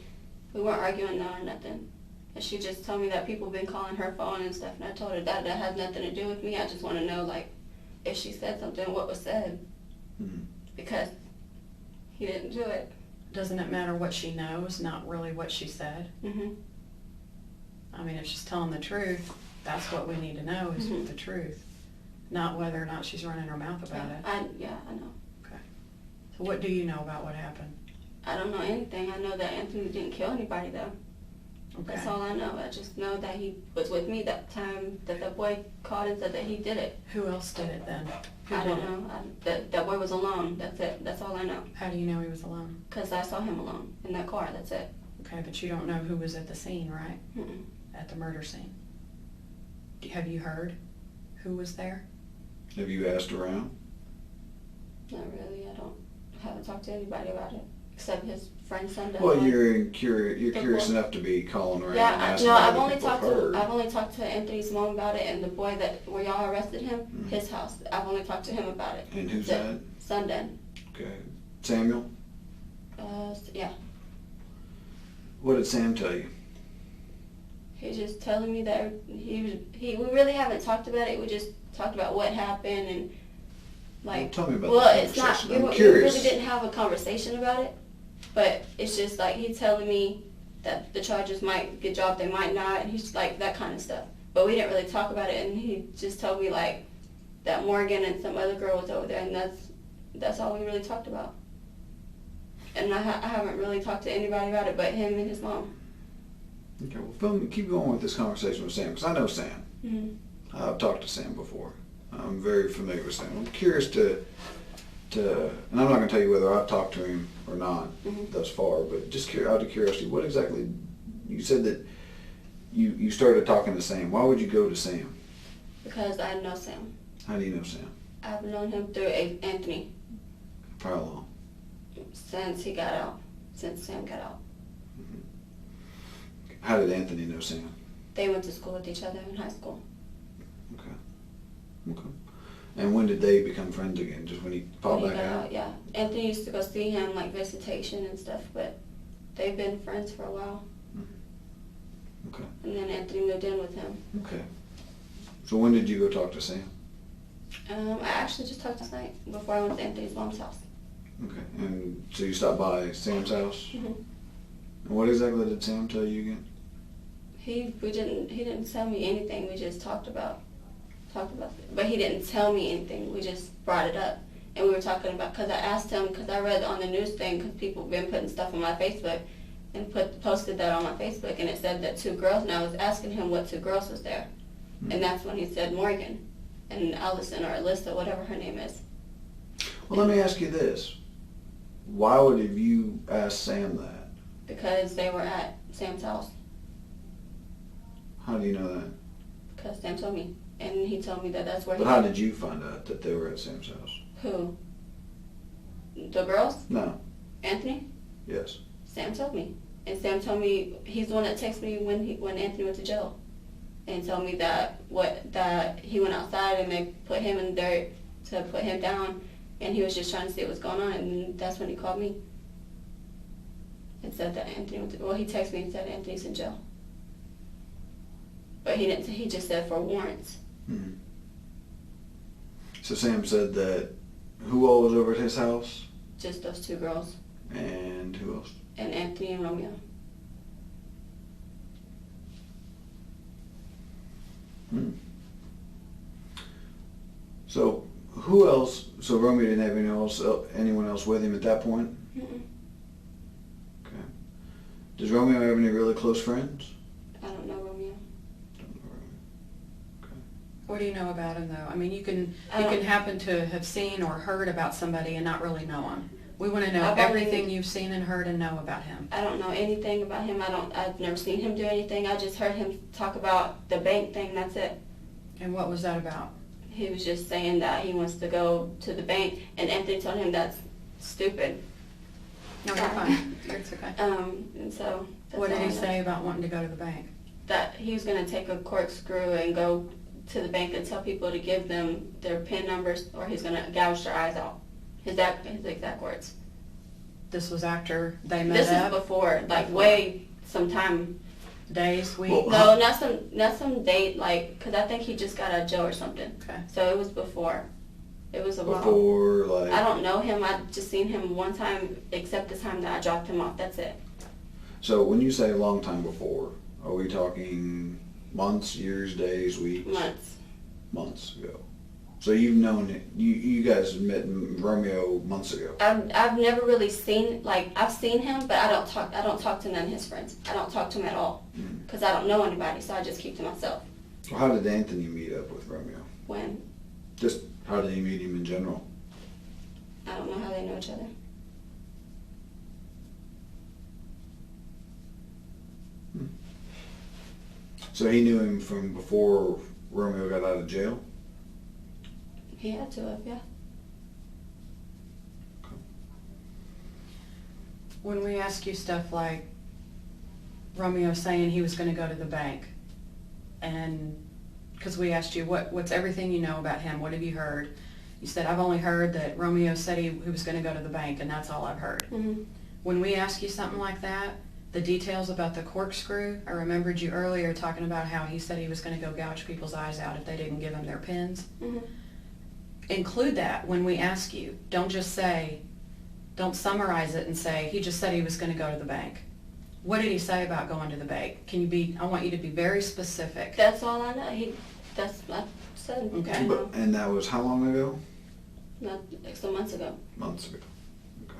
we weren't arguing or nothing. And she just told me that people been calling her phone and stuff, and I told her that has nothing to do with me. I just want to know, like, if she said something, what was said. Mm-hmm. Because he didn't do it. Doesn't it matter what she knows, not really what she said? Mm-hmm. I mean, if she's telling the truth, that's what we need to know is Mhm. the truth, not whether or not she's running her mouth about it. I know. Okay. So what do you know about what happened? I don't know anything. I know that Anthony didn't kill anybody, though. Okay. That's all I know. I just know that he was with me that time that the boy called and said that he did it. Who else did it then? Who I did don't it? know. That boy was alone. That's it. That's all I know. How do you know he was alone? Because I saw him alone in that car. That's it. Okay, but you don't know who was at the scene, right? Mm-mm. At the murder scene. Have you heard who was there? Have you asked around? Not really. I haven't talked to anybody about it except his friend's son. Well, you're curious enough to be calling around. Yeah, and asking I've what only people talked heard. to Anthony's mom about it, and the boy where y'all arrested him, Mhm. his house. I've only talked to him about it. And who's that? Sundin. Okay. Samuel? Yeah. What did Sam tell you? He's just telling me that we really haven't talked about it. We just talked about what happened and like. Well, tell me about Well, the it's not. conversation. I'm We curious. really didn't have a conversation about it, but it's just like he's telling me that the charges might get dropped, they might not, and he's like that kind of stuff. But we didn't really talk about it, and he just told me like that Morgan and some other girl was over there, and that's all we really talked about. And I haven't really talked to anybody about it but him and his mom. Okay, well, keep going with this conversation with Sam, because I know Sam. Mm-hmm. I've talked to Sam before. I'm very familiar with Sam. I'm curious to and I'm not going to tell you whether I've talked to him or not Mhm. thus far, but just out of curiosity, what exactly, you said that you started talking to Sam. Why would you go to Sam? Because I know Sam. How do you know Sam? I've known him through Anthony For how long? since he got out, since Sam got out. How did Anthony know Sam? They went to school with each other in high school. Okay. And when did they become friends again? Just when he popped When he back got out? yeah. Anthony used to go see him, like visitation and stuff, but they've been friends for a while. Okay. And then Anthony moved in with him. Okay. So when did you go talk to Sam? I actually just talked last night before I went to Anthony's mom's house. Okay. And so you stopped by Sam's house? Mm-hmm. And what exactly did Sam tell you again? He didn't tell me anything. We just talked about it. But he didn't tell me anything. We just brought it up. And we were talking about, because I asked him, because I read on the news thing, because people have been putting stuff on my Facebook, and posted that on my Facebook, and it said that 2 girls, and I was asking him what 2 girls was there. And that's when he said Morgan and Allison or Alyssa, whatever her name is. Well, let me ask you this. Why would have you asked Sam that? Because they were at Sam's house. How do you know that? Because Sam told me. And he told me that that's where But how did you find out that they were at Sam's house? Who? The girls? No. Anthony? Yes. Sam told me. And Sam told me he's the one that texted me when Anthony went to jail, and told me that he went outside and they put him in there to put him down, and he was just trying to see what was going on, and that's when he called me and said that Anthony he texted me and said Anthony's in jail. But he didn't. He just said for warrants. Hmm. So Sam said that who all was over at his house? Just those two girls. And who else? And Anthony and Romeo. Hmm. So who else? So Romeo didn't have anyone else with him at that point? Mm-mm. Okay. Does Romeo have any really close friends? I don't know Romeo. Don't know Romeo. Okay. What do you know about him, though? I mean, you can happen to have seen or heard about somebody and not really know him. We want to know everything you've seen and heard and know about him. I don't know anything about him. I've never seen him do anything. I just heard him talk about the bank thing. That's it. And what was that about? He was just saying that he wants to go to the bank, and Anthony told him that's stupid. No, you're fine. It's okay. And so. What did he say about wanting to go to the bank? That he was going to take a corkscrew and go to the bank and tell people to give them their PIN numbers, or he's going to gouge their eyes out. His exact words. This was after they met This up? is before, like way sometime. Days, weeks? Well, No, not some date, like, because I think he just got out of jail or something. Okay. So it was before. It was a while. Before, like... I don't know him. I just seen him one time, except the time that I dropped him off. That's it. So when you say a long time before, are we talking months, years, days, weeks? Months. Months ago. So you've known it. You guys met Romeo months ago. I've never really seen, like, I've seen him, but I don't talk to none of his friends. I don't talk to him at all because I don't know anybody, so I just keep to myself. Well, how did Anthony meet up with Romeo? When? Just how did he meet him in general? I don't know how they know each other. So he knew him from before Romeo got out of jail? He had to have, yeah. When we ask you stuff like Romeo saying he was going to go to the bank, and because we asked you what's everything you know about him, what have you heard? You said, I've only heard that Romeo said he was going to go to the bank, and that's all I've heard. Mm-hmm. When we ask you something like that, the details about the corkscrew, I remembered you earlier talking about how he said he was going to go gouge people's eyes out if they didn't give him their pins. Mm-hmm. Include that when we ask you. Don't summarize it and say, he just said he was going to go to the bank. What did he say about going to the bank? I want you to be very specific. That's all I know. I said. Okay. And that was how long ago? Not some months ago. Months ago. Okay.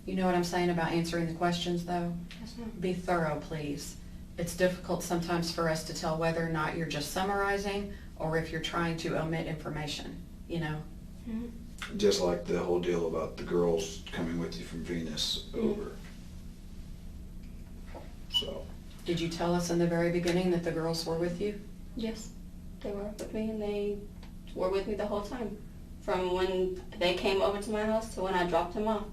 You know what I'm saying about answering the questions, though? Yes, ma'am. Be thorough, please. It's difficult sometimes for us to tell whether or not you're just summarizing or if you're trying to omit information, you know? Mm-hmm. Just like the whole deal about the girls coming with you from Venus over. So. Did you tell us in the very beginning that the girls were with you? Yes, they were with me, and they were with me the whole time, from when they came over to my house to when I dropped them off.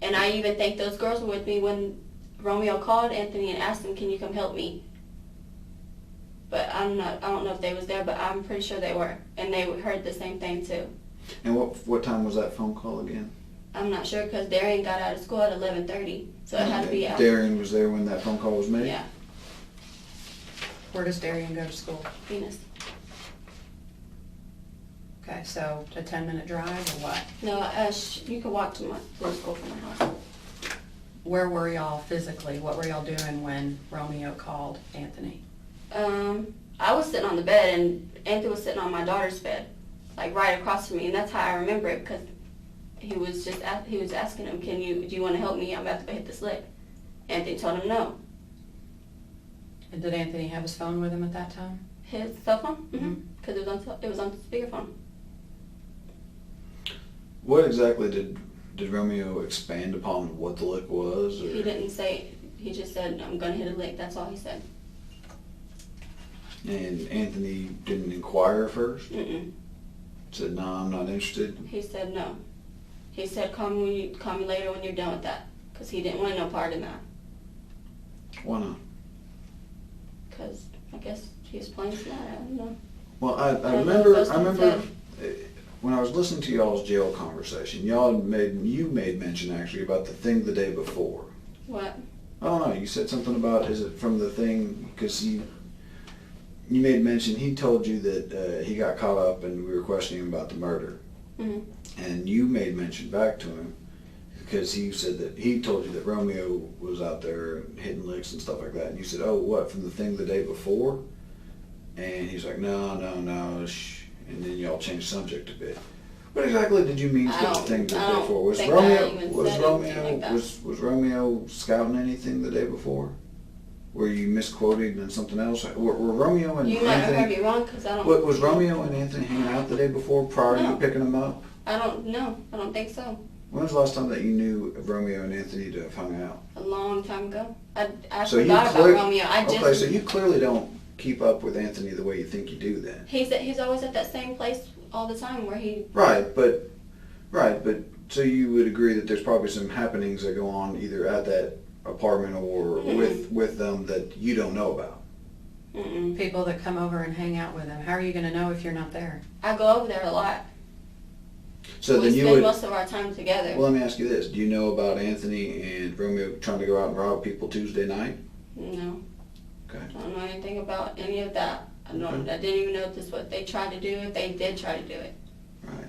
And I even think those girls were with me when Romeo called Anthony and asked him, "Can you come help me?" But I don't know if they was there, but I'm pretty sure they were, and they heard the same thing too. And what time was that phone call again? I'm not sure because Darian got out of school at 11:30, so it had to be out. Darian was there when that phone call was made? Yeah, Where does Darian go to school? Venus. Okay, so a 10-minute drive or what? No, you could walk to school from my house. Where were y'all physically? What were y'all doing when Romeo called Anthony? I was sitting on the bed, and Anthony was sitting on my daughter's bed, like right across from me, and that's how I remember it because he was asking him, do you want to help me? I'm about to go hit this lick. Anthony told him no. And did Anthony have his phone with him at that time? His cell phone? Mm-hmm. Because it was on speakerphone. What exactly did Romeo expand upon what the lick was? Or? He didn't say. He just said, "I'm gonna hit a lick." That's all he said. And Anthony didn't inquire first? Mm-mm. Said, "No, I'm not interested." He said no. He said, "Call me later when you're done with that." because he didn't want no part in that. Why not? Because I guess he was playing smart. I don't know. Well, I don't know remember, if I those remember things when I was listening to y'all's jail conversation, you made mention actually about the thing the day before. What? I don't know, you said something about, is it from the thing, because you made mention, he told you that he got caught up and we were questioning him about the murder. Mm-hmm. And you made mention back to him, because he said that he told you that Romeo was out there hitting licks and stuff like that. And you said, oh, what, from the thing the day before? And he's like, no, shh. And then y'all changed subject a bit. What exactly did you mean to the thing the day before? Was Romeo scouting anything the day before? Were you misquoted in something else? Were Romeo and You might have heard Anthony? me wrong because I don't. Was Romeo and Anthony hanging out the day before prior to you No. picking them up? I don't know. I don't think so. When was the last time that you knew of Romeo and Anthony to have hung out? A long time ago. I So you forgot about clear- Romeo. I just. Okay, so you clearly don't keep up with Anthony the way you think you do then. He's always at that same place all the time where he. Right, but so you would agree that there's probably some happenings that go on either at that apartment or with them that you don't know about. Mm-mm. People that come over and hang out with him. How are you going to know if you're not there? I go over there a lot. So We then you spend would. most of our time together. Well, let me ask you this: do you know about Anthony and Romeo trying to go out and rob people Tuesday night? No. Okay. I don't know anything about any of that. I didn't even know this what they tried to do. If they did try to do it. Right.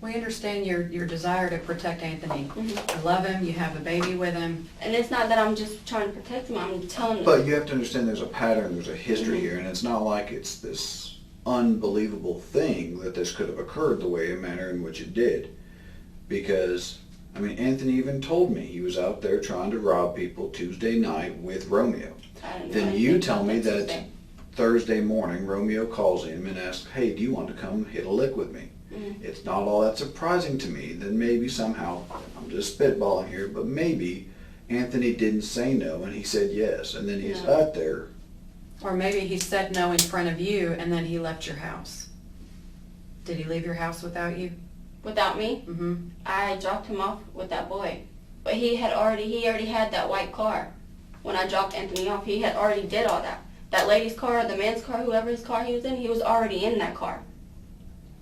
We understand your desire to protect Anthony. Mm-hmm. You love him. You have a baby with him. And it's not that I'm just trying to protect him. I'm telling them. But you have to understand there's a pattern, there's a history here, and it's not like it's this unbelievable thing that this could have occurred the way, manner in which it did. Because, I mean, Anthony even told me he was out there trying to rob people Tuesday night with Romeo. I didn't know Then anything you about tell me that Tuesday. Thursday morning Romeo calls him and asks, hey, do you want to come hit a lick with me? Mm-hmm. It's not all that surprising to me that maybe somehow, I'm just spitballing here, but maybe Anthony didn't say no and he said yes, and then he's No. out there. Or maybe he said no in front of you and then he left your house. Did he leave your house without you? Without me, Mm-hmm. I dropped him off with that boy. But he already had that white car. When I dropped Anthony off, he had already did all that. That lady's car, the man's car, whoever his car he was in, he was already in that car.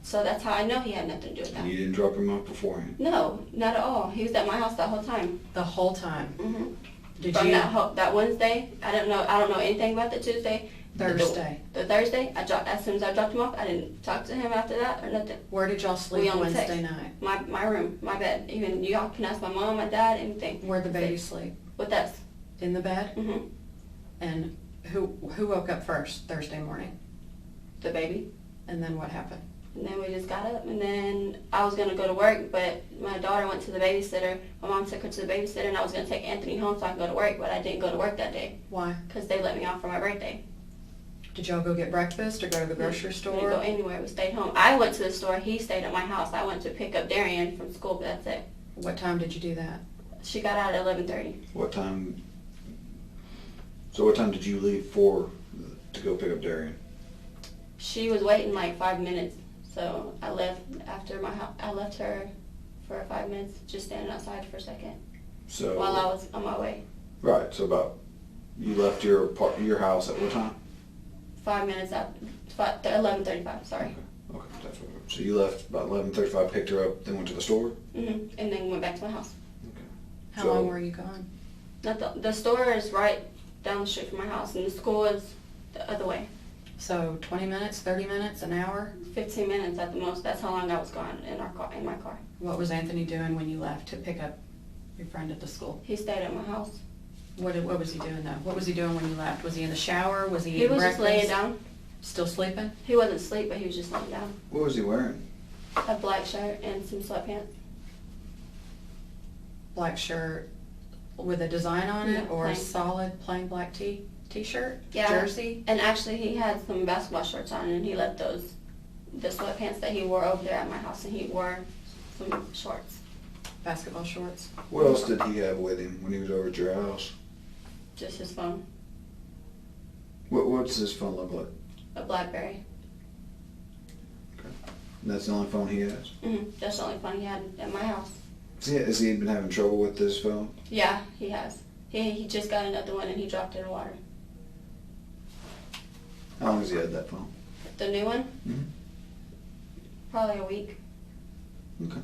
So that's how I know he had nothing to do with that. And you didn't drop him off beforehand. No, not at all. He was at my house that whole time. The whole time. Hmm Did From you? that Wednesday, I don't know anything about the Tuesday. Thursday. The Thursday, as soon as I dropped him off, I didn't talk to him after that or nothing. Where did y'all We sleep only Wednesday text. night? My room, my bed. Even y'all can ask my mom, my dad, anything. Where'd the baby sleep? With us. In the bed? Hmm And who woke up first Thursday morning? The baby. And then what happened? And then we just got up, and then I was going to go to work, but my daughter went to the babysitter. My mom took her to the babysitter, and I was going to take Anthony home so I could go to work, but I didn't go to work that day Why? because they let me off for my birthday. Did y'all go get breakfast or go to the grocery We didn't store? go anywhere. We stayed home. I went to the store. He stayed at my house. I went to pick up Darian from school, but that's it. What time did you do that? She got out at 11:30. What time did you leave to go pick up Darian? She was waiting like 5 minutes, so I left after I left her for 5 minutes, just standing outside for a second So while I was on my way. right, so about you left your house at what time? 5 minutes after 11:35. Sorry. Okay, that's what. So you left about 11:35, picked her up, then went to the store. And then went back to my house. How So- long were you gone? The store is right down the street from my house, and the school is the other way. So 20 minutes, 30 minutes, an hour? 15 minutes at the most. That's how long I was gone in my car. What was Anthony doing when you left to pick up your friend at the school? He stayed at my house. What was he doing though? What was he doing when you left? Was he in the shower? Was he He eating was breakfast? just laying down. Still sleeping? He wasn't asleep, but he was just laying down. What was he wearing? A black shirt and some sweatpants. Black shirt with a design on it, Yeah, or a plain. solid plain black t-shirt? Yeah. Jersey? And actually, he had some basketball shorts on, and he left the sweatpants that he wore over there at my house, and he wore some shorts. Basketball shorts? What else did he have with him when he was over at your house? Just his phone. What's his phone look like? A BlackBerry. And that's the only phone he has? That's the only phone he had at my house. Has he been having trouble with this phone? Yeah, he has. He just got another one and he dropped it in the water. How long has he had that phone? The new one? Mhm. Probably a week. Okay.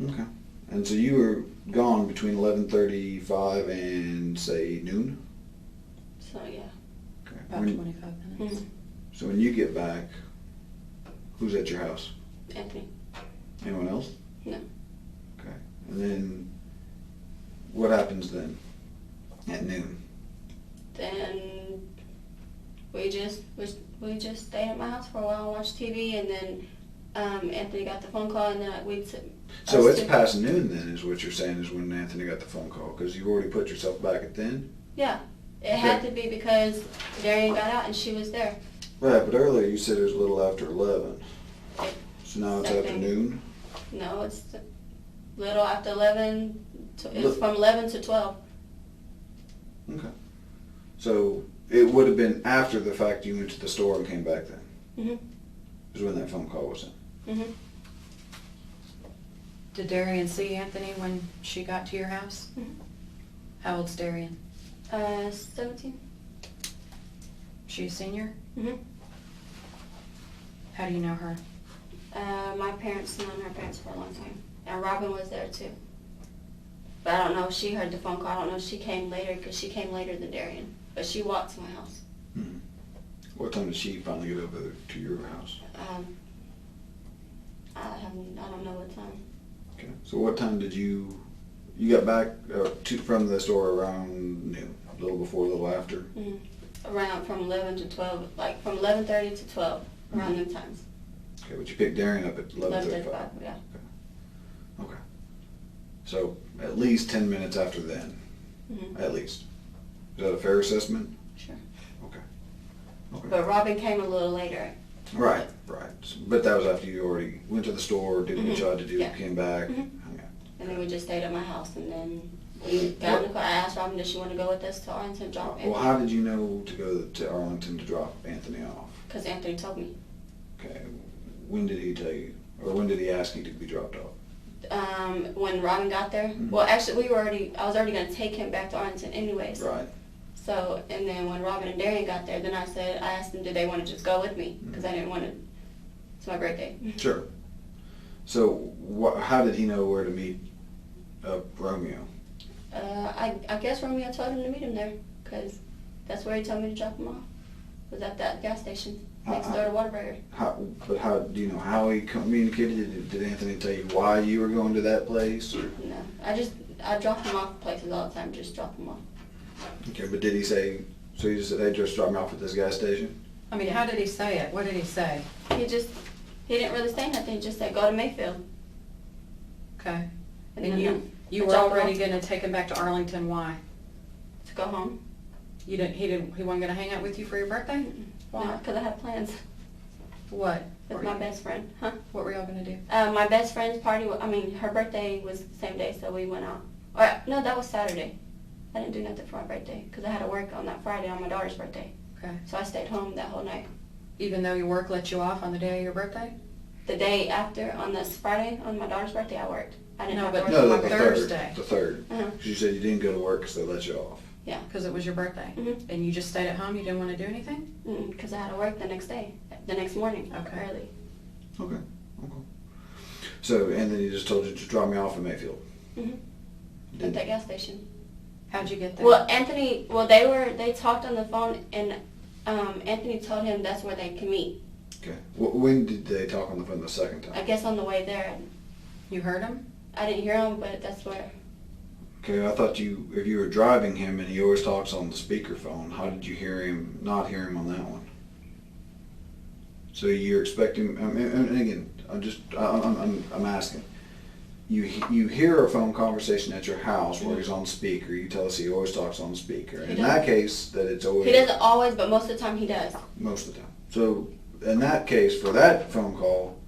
Okay. And so you were gone between 11:35 and say noon? So yeah. Okay. About 25 minutes. Mhm. So when you get back, who's at your house? Anthony. Anyone else? No. Okay. And then what happens then at noon? Then we just stayed at my house for a while and watched TV, and then Anthony got the phone call, and then So it's past noon then, is what you're saying, is when Anthony got the phone call, because you've already put yourself back at then? Yeah, it had to be because Darian got out and she was there. Right, but earlier you said it was a little after 11. Okay. So now it's Same after thing. noon? No, it's a little after 11. It's from 11 to 12. Okay. So it would have been after the fact you went to the store and came back then? Mhm. Is when that phone call was in? Mhm. Did Darian see Anthony when she got to your house? Mhm. How old's Darian? 17. She a senior? Mhm. How do you know her? My parents known her parents for a long time, and Robin was there too. But I don't know if she heard the phone call. I don't know if she came later because she came later than Darian. But she walked to my house. Hmm. What time did she finally get over to your house? I don't know what time. Okay. So what time did you got back from the store around noon? A little before, a little after? Around from 11 to 12, like from 11:30 to 12, around them times. Okay, but you picked Darian up at 11:35. Yeah. Okay. So at least 10 minutes after then, Mhm. at least. Is that a fair assessment? Sure. Okay. Okay. But Robin came a little later. Right, right. But that was after you already went to the store, did what you tried to do, Yeah. came back. Mhm. Hung out. And then we just stayed at my house, and then we got in the car. I asked Robin, did she want to go with us to Arlington, drop Well, Anthony? how did you know to go to Arlington to drop Anthony off? Because Anthony told me. Okay. When did he tell you, or when did he ask you to be dropped off? When Robin got there. Mhm. Well, actually, I was already going to take him back to Arlington anyways. Right. So, and then when Robin and Darian got there, then I asked them, did they want to just go with me? Because I didn't want to. It's my birthday. Sure. So how did he know where to meet Romeo? I guess Romeo told him to meet him there, because that's where he told me to drop him off. Was at that gas station next door to Whataburger. But how do you know how he communicated? Did Anthony tell you why you were going to that place? Or? No, I drop him off places all the time. Just drop him off. Okay, but did he say? So he just said, "Hey, just drop me off at this gas station." I mean, how did he say it? What did he say? He didn't really say nothing. He just said go to Mayfield. Okay. And And then you I were dropped him already off going to take him back to Arlington. Why? to go home. He wasn't going to hang out with you for your birthday? Why? Because I had plans What? with my best friend. Huh? What were y'all going to do? My best friend's party. Her birthday was the same day, so we went out. No, that was Saturday. I didn't do nothing for my birthday because I had to work on that Friday on my daughter's birthday. Okay. So I stayed home that whole night. Even though your work let you off on the day of your birthday? The day after, on this Friday, on my daughter's birthday, I worked. I didn't No, have to but work No, on the my birthday. Thursday. The third. Uh-huh. Because you said you didn't go to work because they let you off. Yeah. Because it was your birthday? Mhm. And you just stayed at home? You didn't want to do anything? Because I had to work the next day, the next morning, Okay. early. Okay. Okay. So and then he just told you to drop me off in Mayfield. Mm-hmm. At Did- that gas station. How'd you get there? Well, Anthony, they talked on the phone, and Anthony told him that's where they can meet. Okay. When did they talk on the phone the second I time? guess on the way there. You heard him? I didn't hear him, but that's where. Okay, I thought if you were driving him and he always talks on the speakerphone, how did you not hear him on that one? So you're expecting, and again, I'm asking. You hear a phone conversation at your house where he's on speaker. You tell us he always talks on speaker. He In does. that case, that it's always He doesn't always, but most of the time he does. most of the time. So in that case, for that phone call,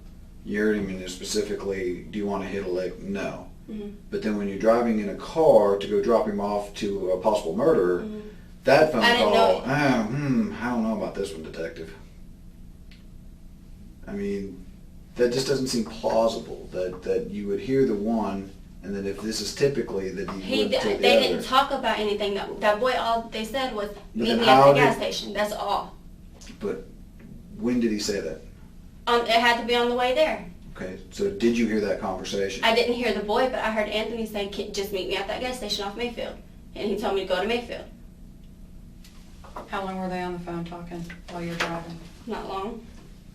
you heard him and you specifically, do you want to hit a lick? No. Mm-hmm. But then when you're driving in a car to go drop him off to a possible murderer, Mm-hmm. that phone I didn't call, know I don't know about this one, detective. I mean, that just doesn't seem plausible. That you would hear the one, and then if this is typically that he would take the They other. didn't talk about anything. That boy, all they said was meet then me how at the gas did- station. That's all. But when did he say that? It had to be on the way there. Okay, so did you hear that conversation? I didn't hear the boy, but I heard Anthony say, just meet me at that gas station off Mayfield. And he told me to go to Mayfield. How long were they on the phone talking while you're driving? Not long.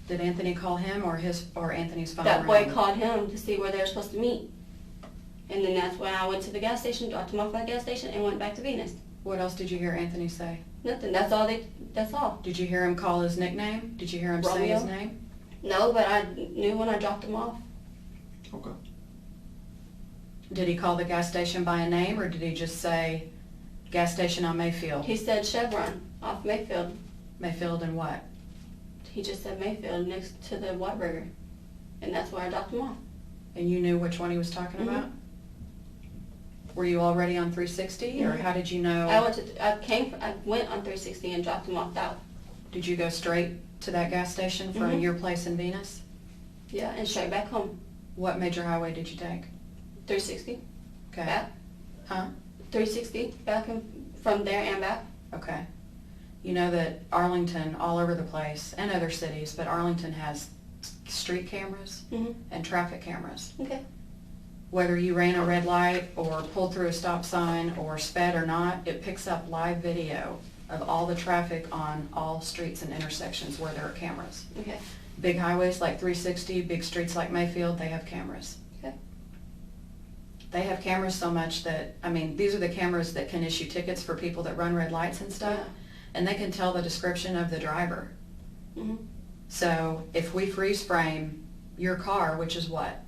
Did Anthony call him or Anthony's phone That boy rang? called him to see where they were supposed to meet. And then that's when I went to the gas station, dropped him off at the gas station, and went back to Venus. What else did you hear Anthony say? Nothing. That's all. Did you hear him call his nickname? Did you hear him say his Romeo? name? No, but I knew when I dropped him off. Okay. Did he call the gas station by a name, or did he just say gas station on Mayfield? He said Chevron off Mayfield. Mayfield and what? He just said Mayfield next to the Whataburger. And that's where I dropped him off. And you knew which one he was talking Mhm. about? Were you already on 360, or Mhm. how did you know? I went on 360 and dropped him off that. Did you go straight to that gas station from Mhm. your place in Venus? Yeah, and straight back home. What major highway did you take? 360 Okay. back. Huh? 360 back and from there and back. Okay. You know that Arlington, all over the place, and other cities, but Arlington has street cameras Mhm. and traffic cameras. Okay. Whether you ran a red light or pulled through a stop sign or sped or not, it picks up live video of all the traffic on all streets and intersections where there are cameras. Okay. Big highways like 360, big streets like Mayfield, they have cameras. Okay. They have cameras so much that, I mean, these are the cameras that can issue tickets for people that run red lights and stuff, Yeah. and they can tell the description of the driver. Mhm. So if we freeze frame your car, which is what?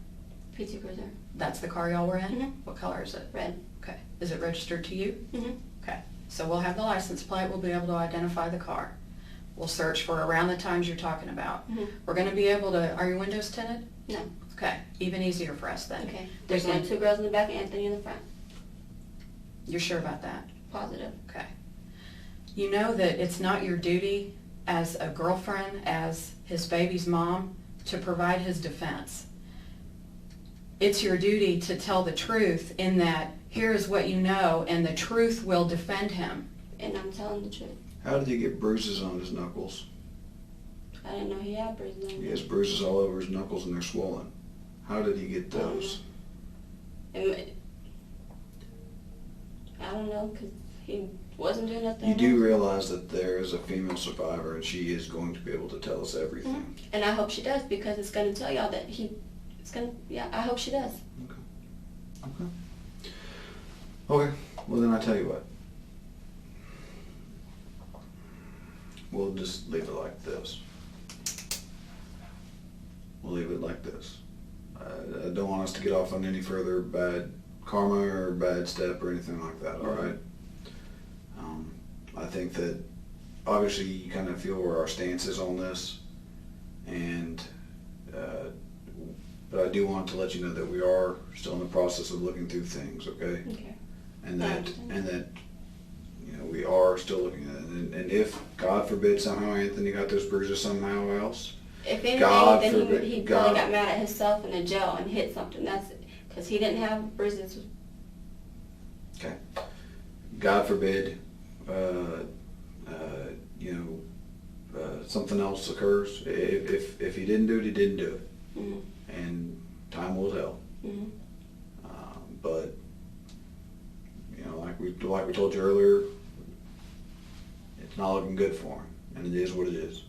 PT Cruiser. That's the car y'all were in? Mhm. What color is it? Red. Okay. Is it registered to you? Mhm. Okay. So we'll have the license plate. We'll be able to identify the car. We'll search for around the times you're talking about. Mhm. We're going to be able to, are your windows tinted? No. Okay. Even easier for us then. Okay. There's We only can- 2 girls in the back and Anthony in the front. You're sure about that? Positive. Okay. You know that it's not your duty as a girlfriend, as his baby's mom, to provide his defense. It's your duty to tell the truth in that here is what you know and the truth will defend him. And I'm telling the truth. How did he get bruises on his knuckles? I didn't know he had bruises on him. He has bruises all over his knuckles and they're swollen. How did he get those? I don't know, because he wasn't doing nothing. You do realize that there is a female survivor and she is going to be able to tell us everything. Mhm. And I hope she does, because it's going to tell y'all that I hope she does. Okay, well then I tell you what. We'll just leave it like this. We'll leave it like this. I don't want us to get off on any further bad karma or bad step or anything like that, all right? I think that obviously you kind of feel where our stance is on this, and but I do want to let you know that we are still in the process of looking through things, okay? Okay. And I that understand. you know, we are still looking at it. And if God forbid somehow Anthony got those bruises somehow else, If anything, God then forbid- he God- probably got mad at himself in the jail and hit something. That's because he didn't have bruises. okay, God forbid, something else occurs. If he didn't do it, he didn't do it, Mhm. and time will tell. Mhm. But you know, like we told you earlier, it's not looking good for him, and it is what it is.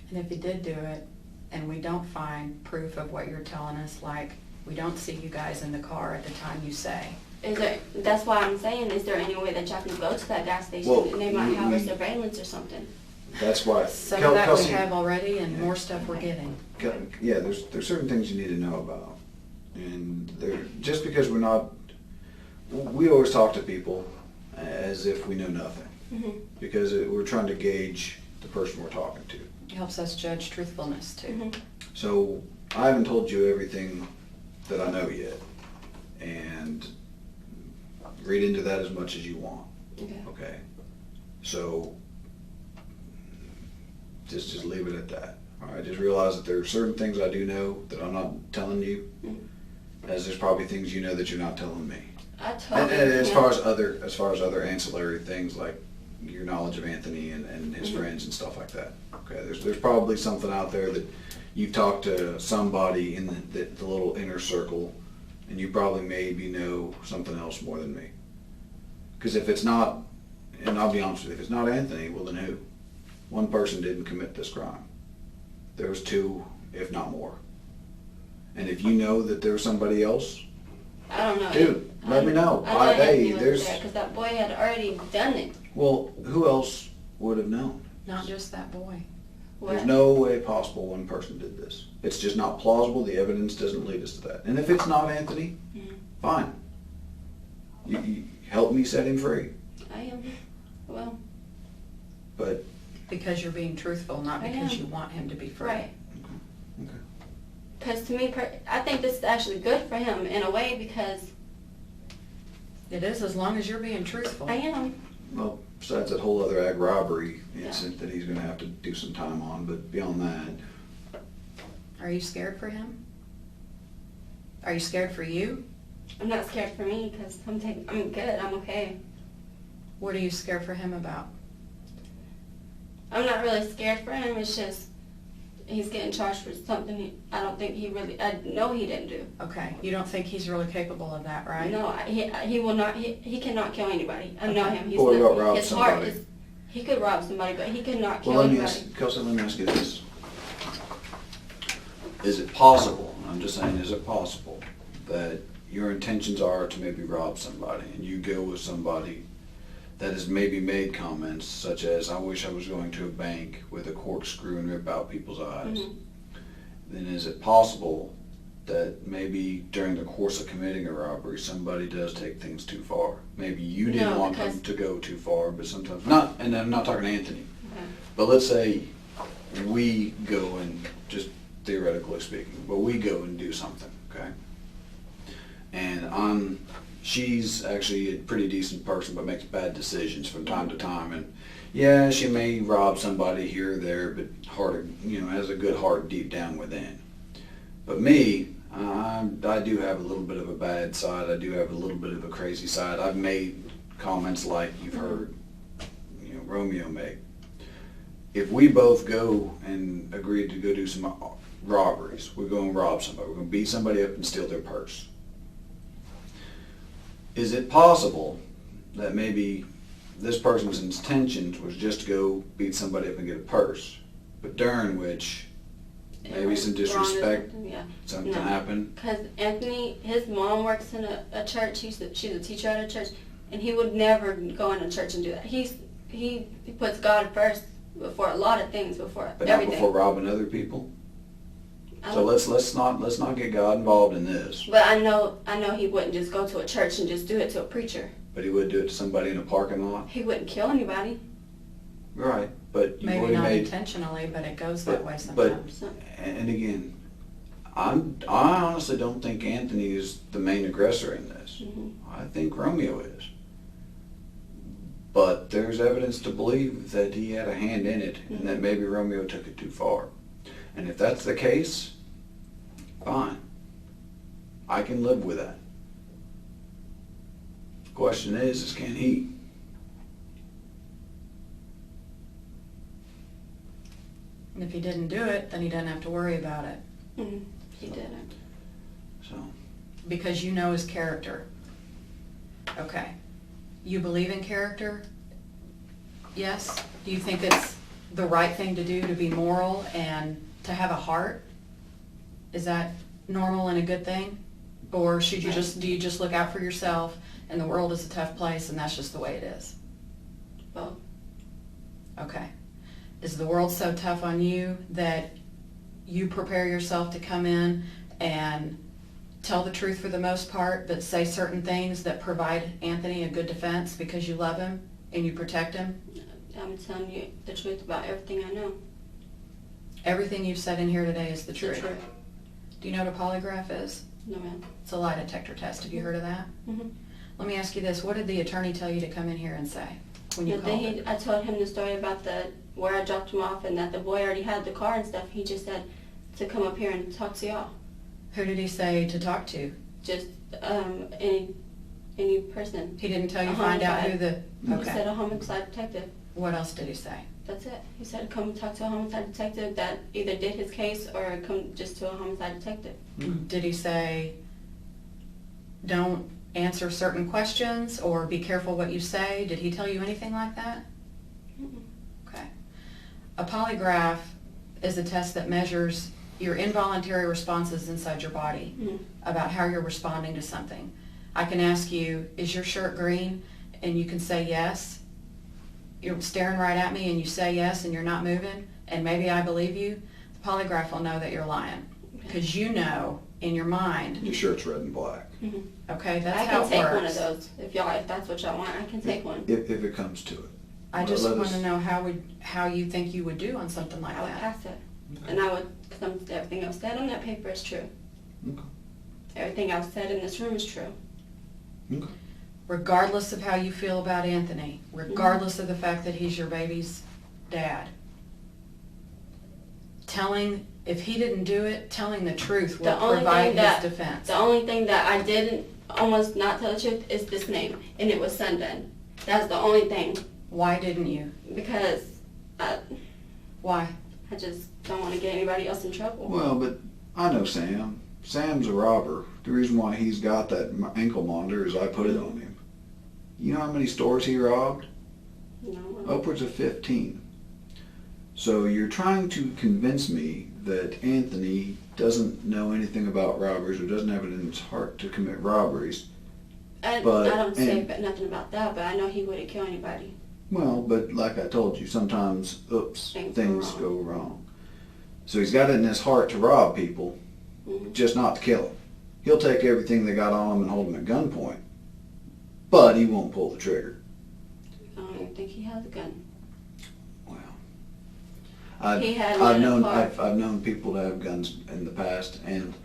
And if he did do it, and we don't find proof of what you're telling us, like we don't see you guys in the car at the time you say, That's why I'm saying, is there any way that y'all can go to that gas station Well, and they might have a we- surveillance or something? That's why. some of that we Kelsey- have already and more stuff we're getting. Yeah, there's certain things you need to know about, and just because we always talk to people as if we know nothing, Mhm. because we're trying to gauge the person we're talking to. It helps us judge truthfulness too. Mhm. So I haven't told you everything that I know yet, and read into that as much as you want. Okay. Okay, so just leave it at that. All right, just realize that there are certain things I do know that I'm not telling you, as there's probably things you know that you're not telling me. I told And him. as far as other ancillary things like your knowledge of Anthony and his friends and stuff like that. Okay, there's probably something out there that you've talked to somebody in the little inner circle, and you probably maybe know something else more than me. Because if it's not, and I'll be honest with you, if it's not Anthony, well then who? One person didn't commit this crime. There was two, if not more. And if you know that there's somebody else, I don't know. dude, let me know. I Hey, know there's, because that boy had already done it. well, who else would have known? Not just that boy. There's What? no way possible one person did this. It's just not plausible. The evidence doesn't lead us to that. And if it's not Anthony, fine. You help me set him free. I am. Well, But Because you're being truthful, not I because am. you want him to be free. right. okay. Because to me, I think this is actually good for him in a way because It is, as long as you're being truthful. I am. Well, besides that whole other ag robbery incident that he's going to have to do some time on, but beyond that, Are you scared for him? Are you scared for you? I'm not scared for me because I'm good. I'm okay. What are you scared for him about? I'm not really scared for him. It's just he's getting charged with something I don't think I know he didn't do. Okay, you don't think he's really capable of that, right? No, he will not. He cannot kill anybody. I know Okay. him. He's What not, about rob his heart somebody? is. He could rob somebody, but he could not kill well, let me anybody. ask, Kelsey, let me ask you this. Is it possible, I'm just saying, is it possible that your intentions are to maybe rob somebody and you go with somebody that has maybe made comments such as, I wish I was going to a bank with a corkscrew and rip out people's eyes? Mhm. Then is it possible that maybe during the course of committing a robbery, somebody does take things too far? Maybe you didn't No, want them because- to go too far, but sometimes, not, and I'm not talking Anthony, Okay. but let's say we go and, just theoretically speaking, but we go and do something, okay? And she's actually a pretty decent person, but makes bad decisions from time to time. And yeah, she may rob somebody here or there, but has a good heart deep down within. But me, I do have a little bit of a bad side. I do have a little bit of a crazy side. I've made comments like you've heard, Romeo make. If we both go and agree to go do some robberies, we're going to rob somebody. We're going to beat somebody up and steal their purse. Is it possible that maybe this person's intentions was just to go beat somebody up and get a purse, but during which maybe some disrespect, something No. happened? Because Anthony, his mom works in a church. She's a teacher at a church, and he would never go in a church and do that. He puts God first before a lot of things, before But not everything. before robbing other people. I So don't- let's not get God involved in this. But I know he wouldn't just go to a church and just do it to a preacher. But he would do it to somebody in a parking lot. He wouldn't kill anybody. Right. But you've Maybe already not made. intentionally, but it goes that way But sometimes. So, and again, I honestly don't think Anthony is the main aggressor in this. mhm. I think Romeo is. But there's evidence to believe that he had a hand in it and that maybe Romeo took it too far. And if that's the case, fine. I can live with that. The question is can he? And if he didn't do it, then he doesn't have to worry about it. Mhm. He didn't. So, Because you know his character. Okay. You believe in character? Yes? Do you think it's the right thing to do to be moral and to have a heart? Is that normal and a good thing? Or do you just look out for yourself and the world is a tough place and that's just the way it is? Well, Okay. Is the world so tough on you that you prepare yourself to come in and tell the truth for the most part, but say certain things that provide Anthony a good defense because you love him and you protect him? I'm telling you the truth about everything I know. Everything you've said in here today is the It's the truth. truth. Do you know what a polygraph is? No, man. It's a lie detector test. Have you heard of that? Mhm. Let me ask you this. What did the attorney tell you to come in here and say? when you But called then it? I told him the story about where I dropped him off and that the boy already had the car and stuff. He just said to come up here and talk to y'all. Who did he say to talk to? Just any person. He didn't tell you A find out who homicide. the... He said Okay. a homicide detective. What else did he say? That's it. He said come talk to a homicide detective that either did his case or come just to a homicide detective. Did he say, don't answer certain questions or be careful what you say? Did he tell you anything like that? Mm-mm. Okay. A polygraph is a test that measures your involuntary responses inside your body Mhm. about how you're responding to something. I can ask you, is your shirt green? And you can say yes. You're staring right at me and you say yes and you're not moving, and maybe I believe you. The polygraph will know that you're lying because you know in your mind, Your shirt's red and black. okay, that's I how can it take works. one of those if that's what y'all want. I can take one. If it comes to it. I But just let want us- to know how you think you would do on something like I would that. pass it, and I would because everything I've said on that paper is true. Okay. Everything I've said in this room is true. Okay. Regardless of how you feel about Anthony, regardless of the fact that he's your baby's dad, if he didn't do it, telling the truth will The only provide thing that- his defense. The only thing that I didn't almost not tell the truth is this name, and it was Sundan. That's the only thing Why didn't you? because Why? I just don't want to get anybody else in trouble. Well, but I know Sam. Sam's a robber. The reason why he's got that ankle monitor is I put it on him. You know how many stores he robbed? No. Upwards of 15. So you're trying to convince me that Anthony doesn't know anything about robberies or doesn't have it in his heart to commit robberies. I don't say nothing about that, but I know he wouldn't kill anybody. Well, but like I told you, sometimes, Things things go go wrong. So he's got it in his heart to rob people, Mhm. just not to kill them. He'll take everything they got on him and hold them at gunpoint, but he won't pull the trigger. I don't even think he has a gun. Well, He had one in a car. I've known people to have guns in the past, and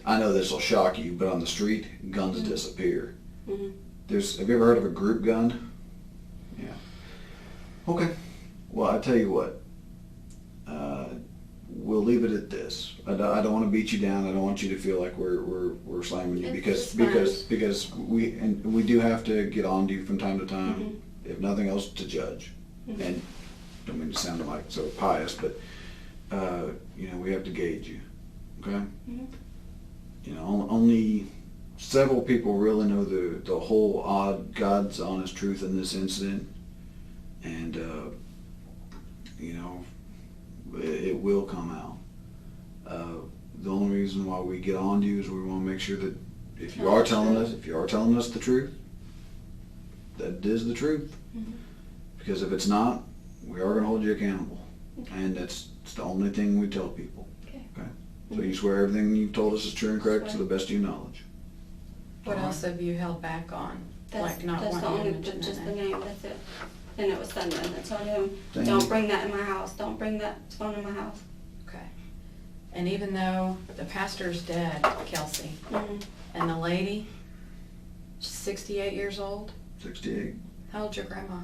I know this will shock you, but on the street, guns disappear. Mhm. Have you ever heard of a group gun? Yeah. Okay. Well, I tell you what. We'll leave it at this. I don't want to beat you down. I don't want you to feel like we're slamming you It's because we do have to get on to you from time to time, Mhm. if nothing else, to judge. Mhm. And don't mean to sound like so pious, but we have to gauge you. Okay. Mhm. Only several people really know the whole God's honest truth in this incident, and it will come out. The only reason why we get on to you is we want to make sure that if you are telling us the truth, that it is the truth. Mhm. Because if it's not, we are going to hold you accountable, and it's the only thing we tell people. Okay. So you swear everything you've told us is true and correct to the best of your knowledge. What else have you held back on? That's Not the wanting to only mention just the that name. That's it. And it was Sundan. I told him, Thank don't you. bring that in my house. Don't bring that phone in my house. Okay. And even though the pastor's dead, Kelsey, Mhm. and the lady, she's 68 years old. 68. How old's your grandma?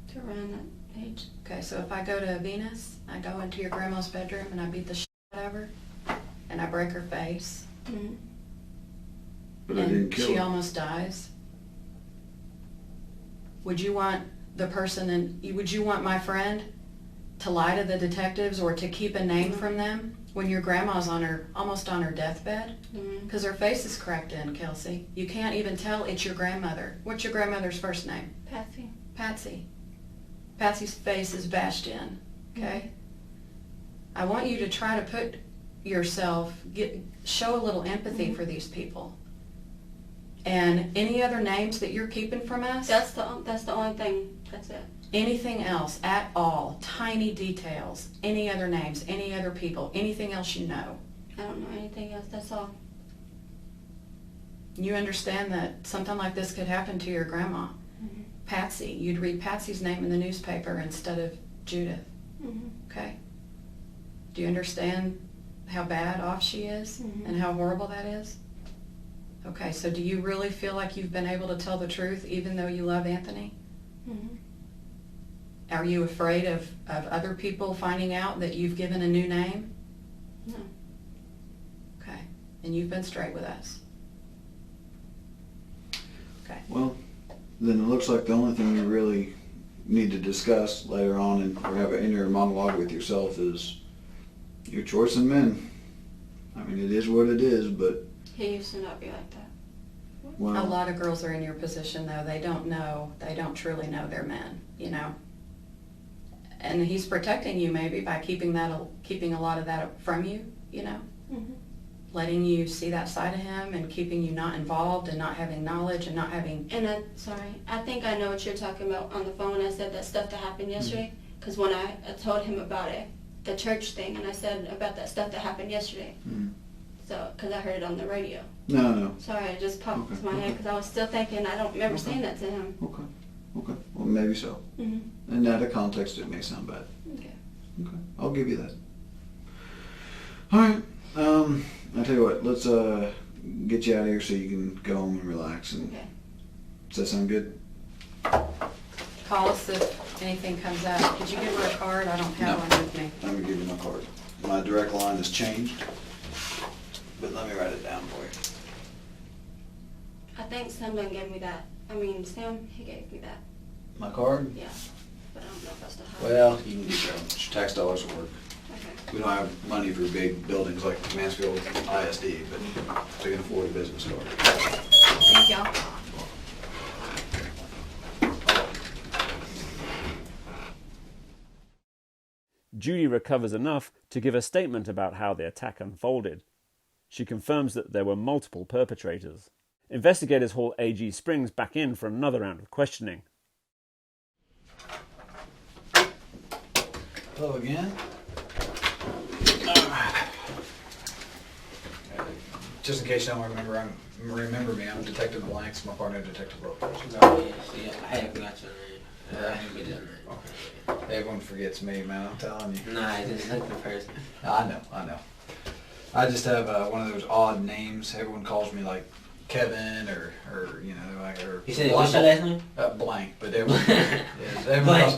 To around that age. Okay, so if I go to Venus, I go into your grandma's bedroom and I beat the shit out of her, and I break her face, Mhm. But I didn't and kill she her. almost dies. Would you want would you want my friend to lie to the detectives or to keep a name from them when your grandma's almost on her deathbed? Mhm. Because her face is cracked in, Kelsey. You can't even tell it's your grandmother. What's your grandmother's first name? Patsy. Patsy. Patsy's face is bashed in, okay? I want you to try to put yourself, show a little empathy for these people. And any other names that you're keeping from us? That's the only thing. That's it. Anything else at all, tiny details, any other names, any other people, anything else you know. I don't know anything else. That's all. You understand that something like this could happen to your grandma. Mhm. Patsy, you'd read Patsy's name in the newspaper instead of Judith, Mhm. okay? Do you understand how bad off she is Mhm. and how horrible that is? Okay, so do you really feel like you've been able to tell the truth even though you love Anthony? Mm-hmm. Are you afraid of other people finding out that you've given a new name? No. Okay. And you've been straight with us? Okay. Well, then it looks like the only thing you really need to discuss later on or have an inner monologue with yourself is your choice in men. I mean, it is what it is, but... He used to not be like that. Well, A lot of girls are in your position, though. They don't truly know their men, you know. And he's protecting you maybe by keeping a lot of that from you, you know. Mm-hmm. Letting you see that side of him and keeping you not involved and not having knowledge and not having... And I think I know what you're talking about on the phone. I said that stuff that happened yesterday. Because when I told him about it, the church thing, and I said about that stuff that happened yesterday. Mm. So, because I heard it on the radio. No. Sorry, it just popped Okay, to my head because I was still thinking, I don't remember saying that to him. Okay. Well, maybe so. Mm-hmm. In that context, it may sound bad. Okay. Okay. I'll give you that. All right. I'll tell you what. Let's get you out of here so you can go home and relax. And Okay. does that sound good? Call us if anything comes up. Did you give her a card? I don't have one with me. Let me give you my card. My direct line has changed, but let me write it down for you. I think someone gave me that. I mean, Sam, he gave me that. My card? Yeah. But I don't know if I still have it. Well, you can get your own. Your tax dollars will work. Okay. We don't have money for big buildings like Mansfield ISD, but we can afford a business card. Thank y'all. Judy recovers enough to give a statement about how the attack unfolded. She confirms that there were multiple perpetrators. Investigators haul A.G. Springs back in for another round of questioning. Hello again. Just in case you don't remember me, I'm Detective Blanks, my partner, Detective Lopez. Oh, yeah, see, I haven't got your name. I remember that name. Okay. Everyone forgets me, man, I'm telling you. Nah, it's just like the person. I know. I just have one of those odd names. Everyone calls me like Kevin or you know, like or You said, what's your last name? Blank, but everyone, everyone's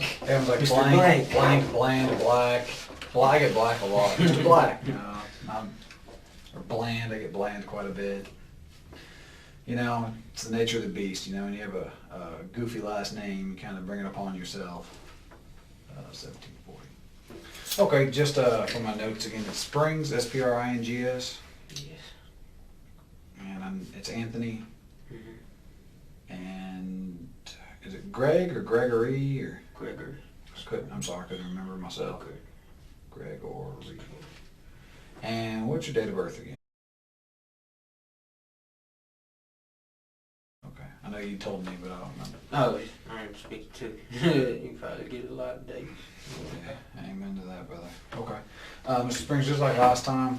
like Mr. blank, Blank. bland, black. Well, I get black a lot. Mr. Black, you know, or bland. I get bland quite a bit. You know, it's the nature of the beast. You know, when you have a goofy last name, you kind of bring it upon yourself. 1740. Okay, just for my notes again, it's Springs, S-P-R-I-N-G-S, Yes. and it's Anthony. Mm-hmm. And is it Greg or Gregory or? Gregory. I'm sorry, I couldn't remember myself. Okay. Gregory. And what's your date of birth again? Okay, I know you told me, but I don't remember. Oh, I'm speaking to you. You probably get a lot of dates. Yeah, amen to that, brother. Okay. Mr. Springs, just like last time,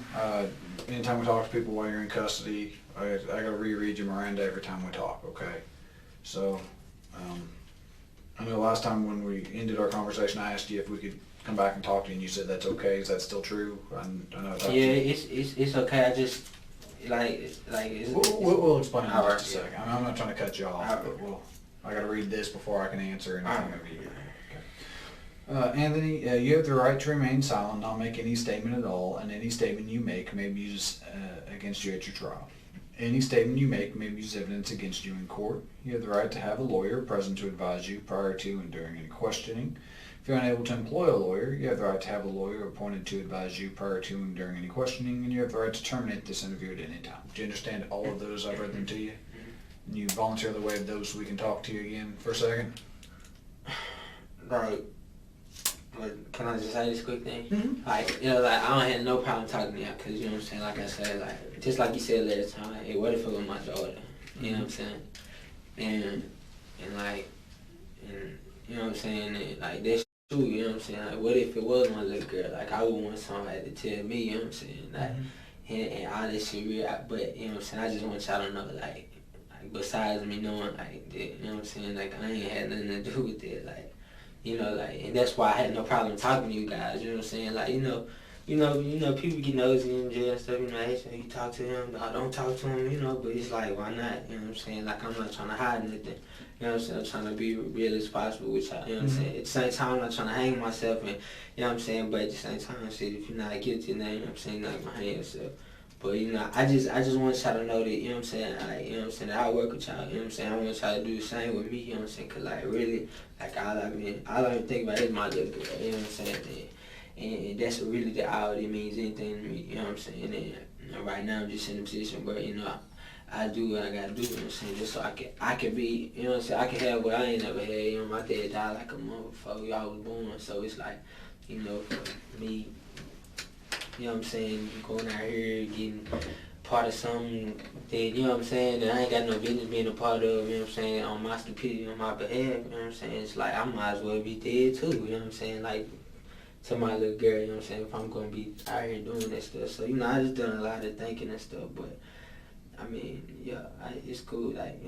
anytime we talk to people while you're in custody, I gotta reread your Miranda every time we talk, okay? So, I know last time when we ended our conversation, I asked you if we could come back and talk to you, and you said that's okay. Is that still true? I know I talked to Yeah, you. it's okay. I just We'll explain in Alright, just a yeah. second. I'm not trying to cut you off, Alright. but I gotta read this before I can answer anything Alright. of you. Anthony, you have the right to remain silent, not make any statement at all, and any statement you make may be used against you at your trial. Any statement you make may be used as evidence against you in court. You have the right to have a lawyer present to advise you prior to and during any questioning. If you're unable to employ a lawyer, you have the right to have a lawyer appointed to advise you prior to and during any questioning, and you have the right to terminate this interview at any time. Do you understand all of those? I've read them to you. And you voluntarily waive those so we can talk to you again for a second? Like, can I just say this quick thing? Mm-hmm. Like, you know, like, I don't have no problem talking to y'all, because, you know what I'm saying, like I said, like, just like you said last time, like, hey, what if it was my daughter? You know what I'm saying? And you know what I'm saying, and, like, that's true, you know what I'm saying? Like, what if it was my little girl? Like, I would want somebody to tell me, you know what I'm saying? Like, and all this shit real, but, you know what I'm saying, I just want y'all to know, like, besides me knowing, like, that, you know what I'm saying, like, I ain't had nothing to do with it, like, you know, like, and that's why I had no problem talking to you guys, you know what I'm saying, like, you know, people get nosy in jail and stuff, hey, so you talk to him, I don't talk to him, but it's like, why not, you know what I'm saying, like, I'm not trying to hide nothing, you know what I'm saying, I'm trying to be real as possible with y'all, you know what I'm saying, at the same time, I'm not trying to hang myself, and, you know what I'm saying, but at the same time, shit, if you're not guilty, then, you know what I'm saying, not gonna hang yourself. But, I just want y'all to know that, you know what I'm saying, like, you know what I'm saying, that I work with y'all, you know what I'm saying, I want y'all to do the same with me, you know what I'm saying, cause, like, really, like, all I even think about is my little girl, you know what I'm saying, and that's really all it means, anything to me, you know what I'm saying, and right now I'm just in a position where, I do what I gotta do, you know what I'm saying, just so I can be, you know what I'm saying, I can have what I ain't never had, my dad died like a month before y'all was born, so it's like, for me, you know what I'm saying, going out here, getting part of something that, you know what I'm saying, that I ain't got no business being a part of, you know what I'm saying, on my stupidity, on my behalf, you know what I'm saying, it's like, I might as well be dead too, you know what I'm saying, like, to my little girl, you know what I'm saying, if I'm going to be out here doing that stuff, so, I just done a lot of thinking and stuff, but, it's cool, like,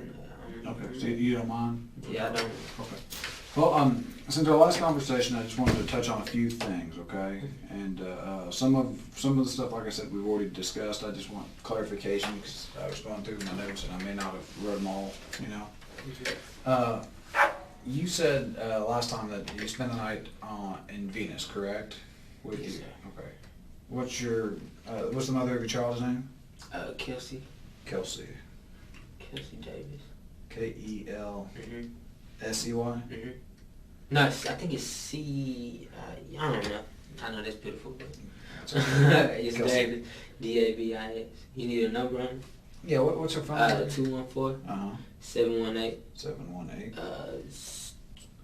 Okay, so you don't mind? Yeah, I don't. Okay. Well, since our last conversation, I just wanted to touch on a few things, okay? And some of the stuff, like I said, we've already discussed. I just want clarification because I was going through my notes and I may not have read them all, You said last time that you spent the night in Venus, correct? Yes, sir. Okay. What's the mother of your child's name? Kelsey. Kelsey. Kelsey Davis. K-E-L-S-E-Y? Mm-hmm. No, I think it's C. I don't know. I know that's beautiful. But it's Davis. D-A-V-I-S. You need a number on it? Yeah, what's her phone number? 214 718 718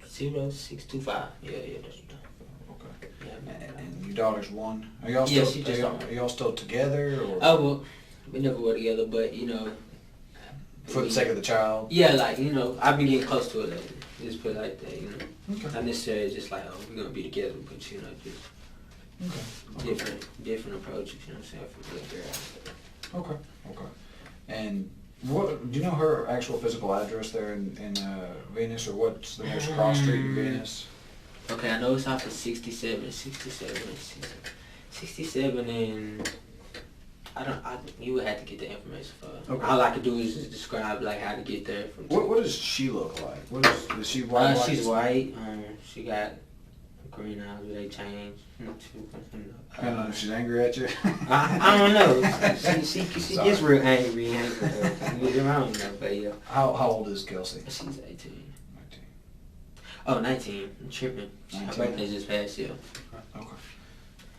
0625. Yeah, that's right. Okay. Yeah, and your daughter's one. Are y'all Yeah, still? she just are y'all still together? Or? Oh well, we never were together, but for the sake of the child. Yeah, like I've been getting close to it lately. Just put it like that, Okay. Not necessarily just like, oh, we're gonna be together, but just Okay. different approaches. You know what I'm saying, for the girl. Okay. And what do you know her actual physical address there in Venus, or what's the nearest cross street in Venus? Okay, I know it's off of 67 and you would have to get the information for her. Okay. All I could do is just describe like how to get there from. What does she look like? Is she white? She's white. She got green eyes, but they change. I don't know if she's angry at you. I don't know. She gets real angry. I don't know, but yeah. How old is Kelsey? She's 18. 19. Oh, 19. I'm tripping. 19. Her birthday just passed, yeah. Okay.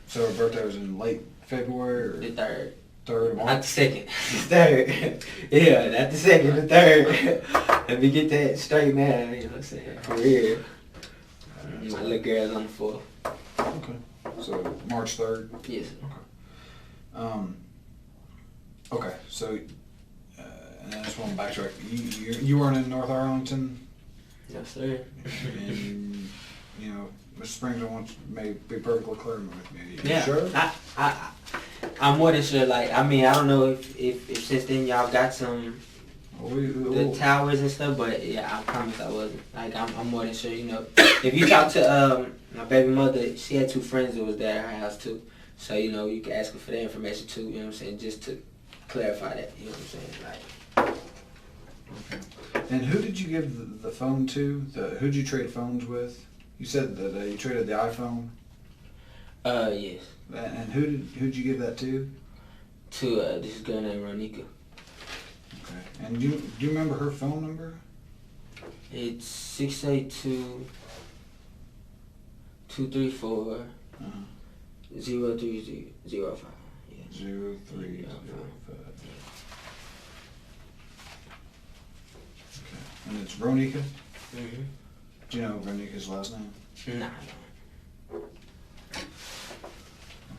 So her birthday was in late February? Or The 3rd. 3rd of March? Not the 2nd. The 3rd. Yeah, not the 2nd, the 3rd. Let me get that straight now, you know what I'm saying? For real. My little girl's on the 4th. Okay. So March 3rd? Yes. Okay. Okay, so, and I just want to backtrack. You weren't in North Arlington? Yes, sir. And, Mr. Springs, I want to be perfectly clear with me. You Yeah. sure? I'm more than sure, like, I don't know if since then y'all got some the towers and stuff, but yeah, I promise I wasn't. Like, I'm more than sure, If you talk to my baby mother, she had 2 friends that was there at her house too. So, you can ask her for that information too, you know what I'm saying, just to clarify that, you know what I'm saying, like. Okay. And who did you give the phone to? Who'd you trade phones with? You said that you traded the iPhone? Yes. And who'd you give that to? To this girl named Ronika. Okay. And do you remember her phone number? It's 682 234 0305. Yeah. 0305. Okay. And it's Ronika? Mm-hmm. Do you know Ronika's last name? Nah, I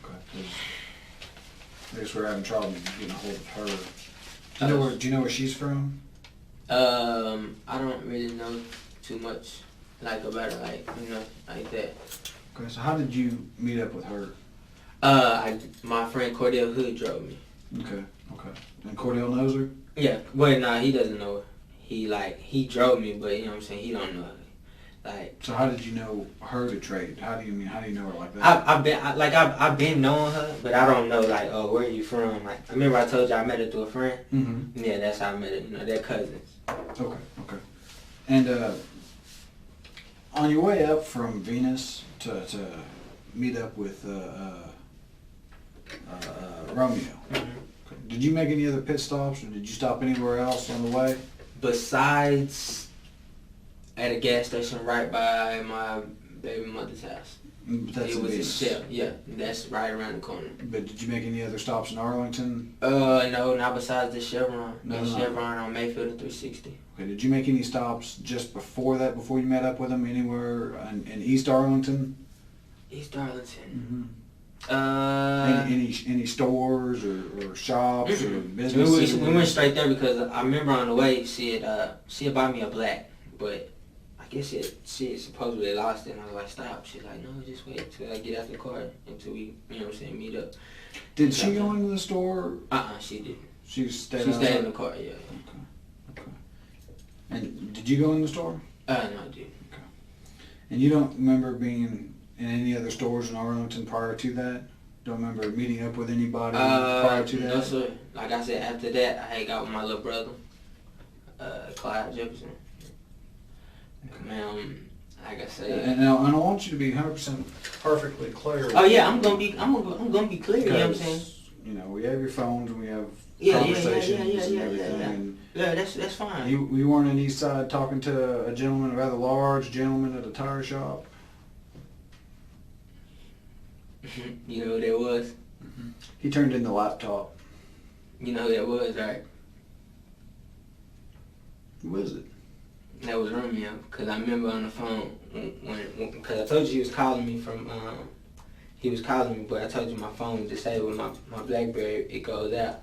Okay. I guess we're having trouble getting a hold of her. Do you know where she's from? I don't really know too much, like, about her, like, like that. Okay, so how did you meet up with her? My friend Cordell Hood drove me. Okay. And Cordell knows her? Yeah, well, nah, he doesn't know her. He drove me, but, you know what I'm saying, he don't know her. Like, So how did you know her to trade? How do you know her like that? I've been knowing her, but I don't know like, oh, where are you from? Like, I remember I told you I met her through a friend. Mm-hmm. Yeah, that's how I met her. You know, they're cousins. Okay. And on your way up from Venus to meet up with Romeo, did you make any other pit stops, or did you stop anywhere else on the way? Besides at a gas station right by my baby mother's house. That's it in was Venus. a Shell. Yeah, that's right around the corner. But did you make any other stops in Arlington? No, not besides the Chevron. No. Chevron on Mayfield and 360. Okay, did you make any stops just before that, before you met up with him, anywhere in East Arlington? East Arlington. Any stores or shops or businesses? We went straight there because I remember on the way she had bought me a black, but I guess she had supposedly lost it, and I was like, stop. She's like, no, just wait till I get out the car until we, meet up. Did she go into the store? She didn't. She stayed She outside? stayed in the car, yeah. Okay. And did you go in the store? No, I didn't. Okay. And you don't remember being in any other stores in Arlington prior to that? Don't remember meeting up with anybody prior to that? No, sir. Like I said, after that, I hang out with my little brother, Clyde Jefferson. Man, like I said. And I want you to be 100% perfectly clear. Oh yeah, I'm gonna be clear. You know what I'm saying? You know, we have your phones and we have Yeah, conversations and everything. yeah. And Yeah, that's fine. you weren't in East Side talking to a gentleman, a rather large gentleman at a tire shop? You know who that was? He turned in the laptop. You know who that was, right? Who was it? That was Romeo. Cause I remember on the phone cause I told you he was calling me from. He was calling me, but I told you my phone was disabled with my BlackBerry. It goes out,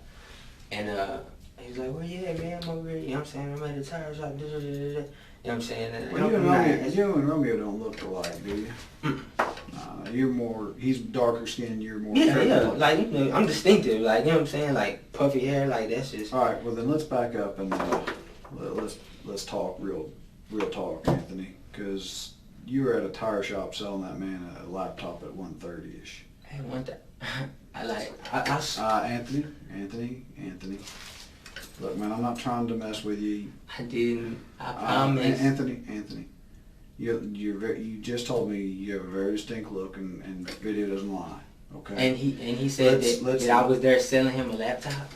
and he was like, "Where you at, man? I'm over here." You know what I'm saying? I'm at the tire shop. You know what I'm saying? And Well, you and Romeo don't look alike, do you? He's darker skinned, you're more... Yeah. Like, I'm distinctive. Like, you know what I'm saying? Like, puffy hair, like, that's just... All right, well then let's back up and let's talk real talk, Anthony, because you were at a tire shop selling that man a laptop at 1:30ish. Hey, one time, Anthony. Look, man, I'm not trying to mess with you. I didn't. I promise. Anthony, you just told me you have a very distinct look, and video doesn't lie. Okay. And he said that I was there selling him a laptop.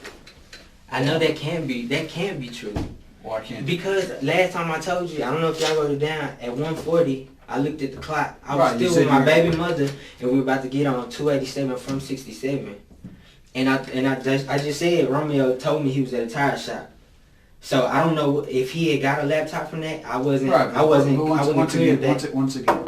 I know that can't be true. Why can't? Because last time I told you, I don't know if y'all wrote it down, at 1:40, I looked at the clock. I was Right, still with my baby mother, and we were about to get on 287 from 67. And I just said Romeo told me he was at a tire shop. So I don't know if he had got a laptop from that. I wasn't. Right, I wasn't clear once that. once again,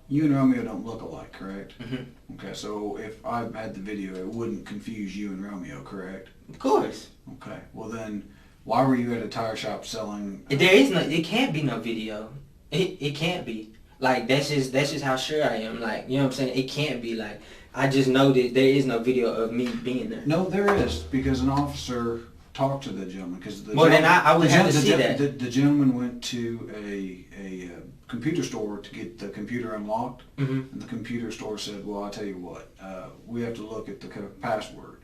you and Romeo don't look alike, correct? Mm-hmm. Okay, so if I had the video, it wouldn't confuse you and Romeo, correct? Of course. Okay, well then, why were you at a tire shop selling? There is no. It can't be no video. It can't be. Like that's just how sure I am. Like, you know what I'm saying? It can't be. Like, I just know that there is no video of me being there. No, there is, because an officer talked to the gentleman. Then I would have to see that. The gentleman went to a computer store to get the computer unlocked, Mm-hmm. and the computer store said, well, I'll tell you what, we have to look at the password.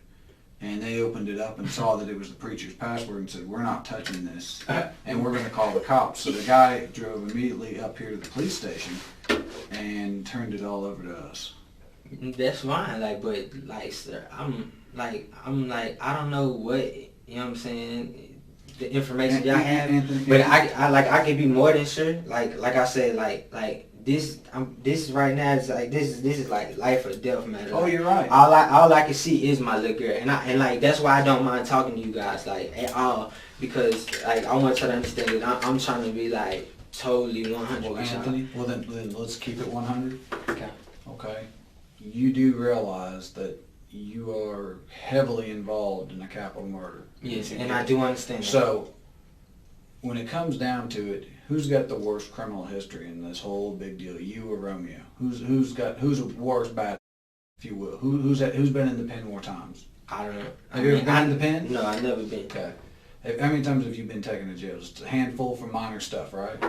And they opened it up and saw that it was the preacher's password and said, we're not touching this, and we're going to call the cops. So the guy drove immediately up here to the police station and turned it all over to us. That's fine, like, but, like, sir, I'm like, I don't know what, you know what I'm saying, the information y'all have, but I could be more than sure, like I said, like, this right now is like, this is like life or death matter. Oh, you're right. All I can see is my little girl, and like, that's why I don't mind talking to you guys, like, at all, because, like, I want you to understand that I'm trying to be, like, totally 100. Well, Anthony, well then let's keep it 100. Okay. Okay. You do realize that you are heavily involved in a capital murder. Yes, and I do understand that. So, when it comes down to it, who's got the worst criminal history in this whole big deal? You or Romeo? Who's a worse bad, if you will? Who's been in the pen more times? I don't know. Have you ever been in the pen? No, I've never been. Okay. How many times have you been taken to jail? Just a handful for minor stuff, right?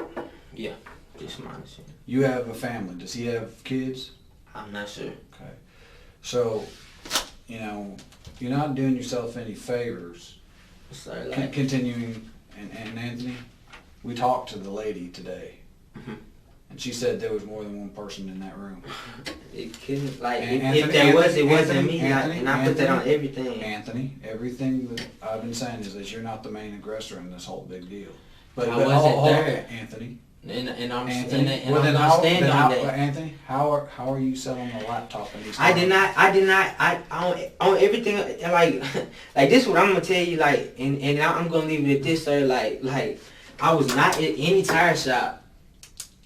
Yeah. Just my understanding. You have a family. Does he have kids? I'm not sure. Okay. So, you know, you're not doing yourself any favors. So, like, Continuing, and Anthony, we talked to the lady today, and she said there was more than one person in that room. it couldn't, like, Anthony- if there was, it wasn't Anthony- me. And I put that on everything. Anthony, everything that I've been saying is that you're not the main aggressor in this whole big deal. But I wasn't hold on, there. Anthony. And I'm Anthony, and well, I'm then gonna how, stand then on how, that. Anthony, how are you selling the laptop in these I did times? not. On everything, like this. What I'm gonna tell you, like, and I'm gonna leave it at this, sir. Like, I was not at any tire shop.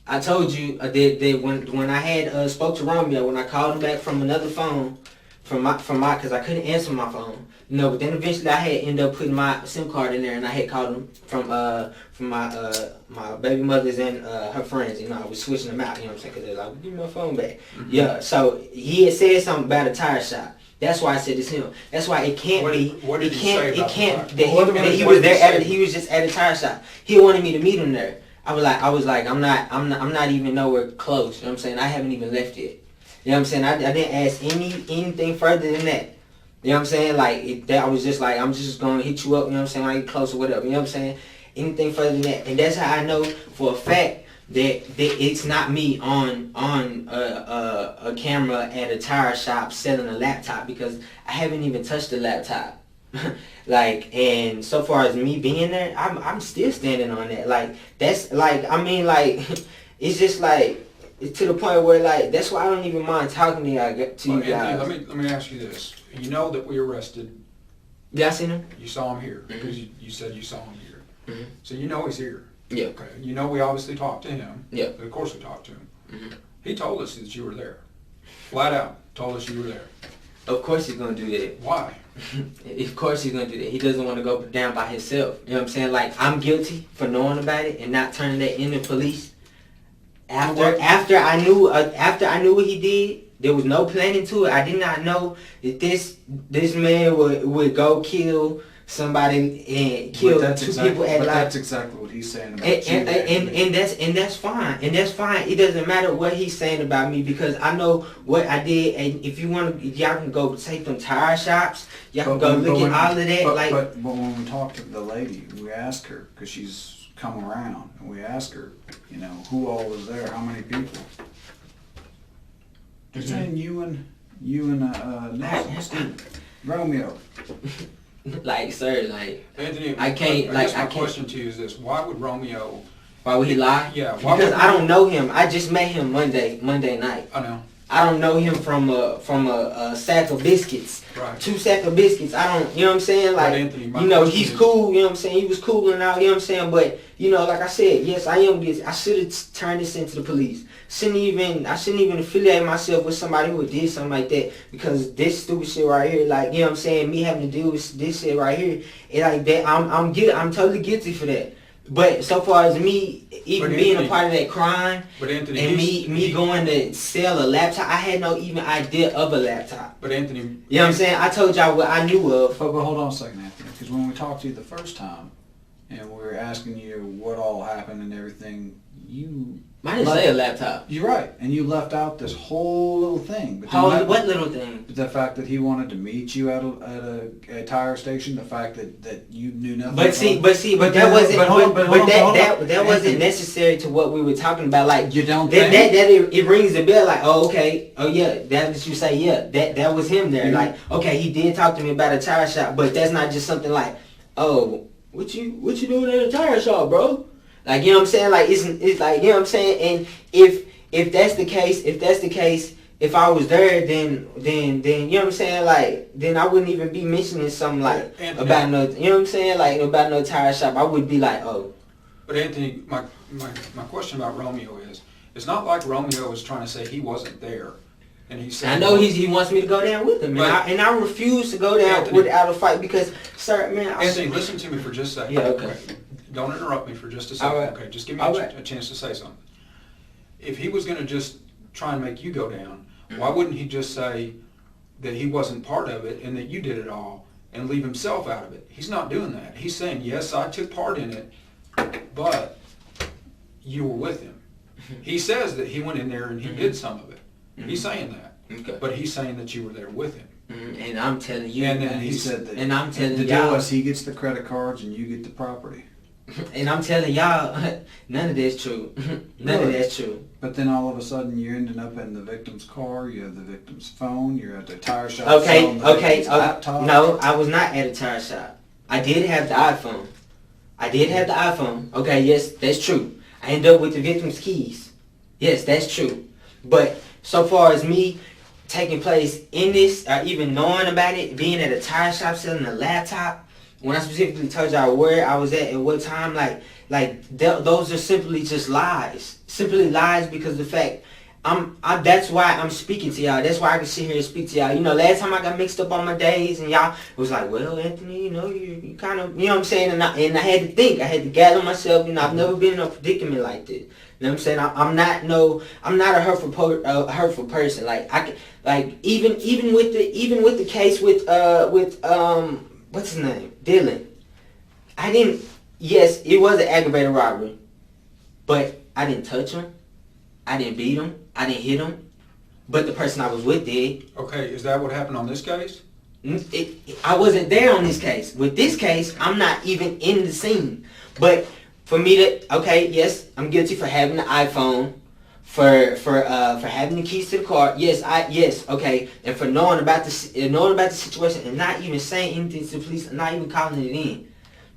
I told you that when I had spoke to Romeo, when I called him back from another phone, from my, because I couldn't answer my phone. You know, but then eventually I had ended up putting my SIM card in there, and I had called him from my baby mother's and her friends. You know, I was switching them out. You know what I'm saying? Because they're like, give me my phone back. Yeah. So he had said something about a tire shop. That's why I said it's him. That's why it can't be. What did It he can't. say It about can't. the That tire? he, he was there at. He was just at a tire shop. He wanted me to meet him there. I was like, I'm not even nowhere close. You know what I'm saying? I haven't even left yet. You know what I'm saying? I didn't ask anything further than that. You know what I'm saying? Like, I was just like, I'm just going to hit you up, you know what I'm saying, when I get close or whatever. You know what I'm saying? Anything further than that. And that's how I know for a fact that it's not me on a camera at a tire shop selling a laptop, because I haven't even touched the laptop. Like, and so far as me being there, I'm still standing on that. Like, that's like, I mean, like, it's just like, it's to the point where, like, that's why I don't even mind talking to you Well, guys. Anthony, let me ask you this. You know that we arrested. Y'all seen him? You saw him here because you said you saw him here. Mhm. So you know he's here. Yeah. Okay. You know we obviously talked to him. Yeah. Of course we talked to him. Mhm. He told us that you were there. Flat out told us you were there. Of course he's gonna do that. Why? Of course he's gonna do that. He doesn't want to go down by himself. You know what I'm saying? Like, I'm guilty for knowing about it and not turning that in the police. After I knew what he did, there was no planning to it. I did not know that this man would go kill somebody and kill two people at But life. that's exactly what he's saying about you. And that's fine. And that's fine. It doesn't matter what he's saying about me, because I know what I did. And if you want to, y'all can go take them tire shops. Y'all can go look at all of that. But when we talked to the lady, we asked her, because she's come around, and we asked her, you know, who all was there, how many people. They're saying you and Nelson, Steve, Romeo. Like, sir, like, Anthony, I can't, I like, guess I my can't. question to you is this: why would Romeo? Why would he lie? Yeah. Why Because would I don't know him. I just met him Monday night. I know. I don't know him from a sack of biscuits. Right. 2 sacks of biscuits. I don't, you know what I'm saying? Like, Anthony, my you know, question he's is- cool, you know what I'm saying? He was cool and all, you know what I'm saying? But, you know, like I said, yes, I am guilty. I should have turned this into the police. I shouldn't even affiliate myself with somebody who did something like that, because this stupid shit right here, like, you know what I'm saying? Me having to deal with this shit right here, it like that, I'm guilty. I'm totally guilty for that. But so far as me even being a part of that crime, But Anthony, and me going to sell a laptop, I had no even idea of a laptop. But Anthony, You know what I'm saying? I told y'all what I knew of. But hold on a second, Anthony, because when we talked to you the first time, and we were asking you what all happened and everything, I didn't say a laptop. You're right, and you left out this whole little thing. But What little thing? the fact that he wanted to meet you at a tire station, the fact that you knew nothing. But that wasn't necessary to what we were talking about. Like, You don't that think? it rings the bell. Like, oh, okay, oh yeah, that's what you say. Yeah, that was him there. Mhm. Like, okay, he did talk to me about a tire shop, but that's not just something like, oh, what you doing at a tire shop, bro? Like, you know what I'm saying? Like, it's like, you know what I'm saying? And if that's the case, if I was there, then you know what I'm saying? Like, then I wouldn't even be mentioning something like Anthony, about no, you know what I'm saying? Like, about no tire shop. I would be like, oh. But Anthony, my question about Romeo is, it's not like Romeo was trying to say he wasn't there, and he said. I know he wants me to go down with him, and I refuse to go down Anthony, without a fight because, sir, man. Anthony, listen to me for just a second. Yeah, okay. Don't interrupt me for just a second. All right. Okay, just give me All a right. chance to say something. If he was going to just try and make you go down, why wouldn't he just say that he wasn't part of it and that you did it all and leave himself out of it? He's not doing that. He's saying, yes, I took part in it, but you were with him. He says that he went in there and he did some of it. He's saying that. Okay. But he's saying that you were there with him. And I'm telling you, And then he said that. and I'm telling the y'all, deal is he gets the credit cards and you get the property. and I'm telling y'all, none of that's true. None of that's true. But then all of a sudden you're ending up in the victim's car. You have the victim's phone. You're at the tire shop. Okay, selling the okay. victim's laptop. No, I was not at a tire shop. I did have the iPhone. Okay, yes, that's true. I ended up with the victim's keys. Yes, that's true. But so far as me taking place in this, or even knowing about it, being at a tire shop selling a laptop, when I specifically told y'all where I was at what time, those are simply just lies. Simply lies because the fact that's why I'm speaking to y'all. That's why I can sit here and speak to y'all. You know, last time I got mixed up on my days and y'all was like, well, Anthony, you know, you kind of, you know what I'm saying? And I had to think. I had to gather myself. You know, I've never been in a predicament like this. You know what I'm saying? I'm not a hurtful person. Even with the case with what's his name? Dylan. Yes, it was an aggravated robbery. But I didn't touch him. I didn't beat him. I didn't hit him. But the person I was with did. Okay, is that what happened on this case? I wasn't there on this case. With this case, I'm not even in the scene. But for me to, okay, yes, I'm guilty for having the iPhone, for having the keys to the car. Yes, okay, and for knowing about the situation and not even saying anything to the police, and not even calling it in.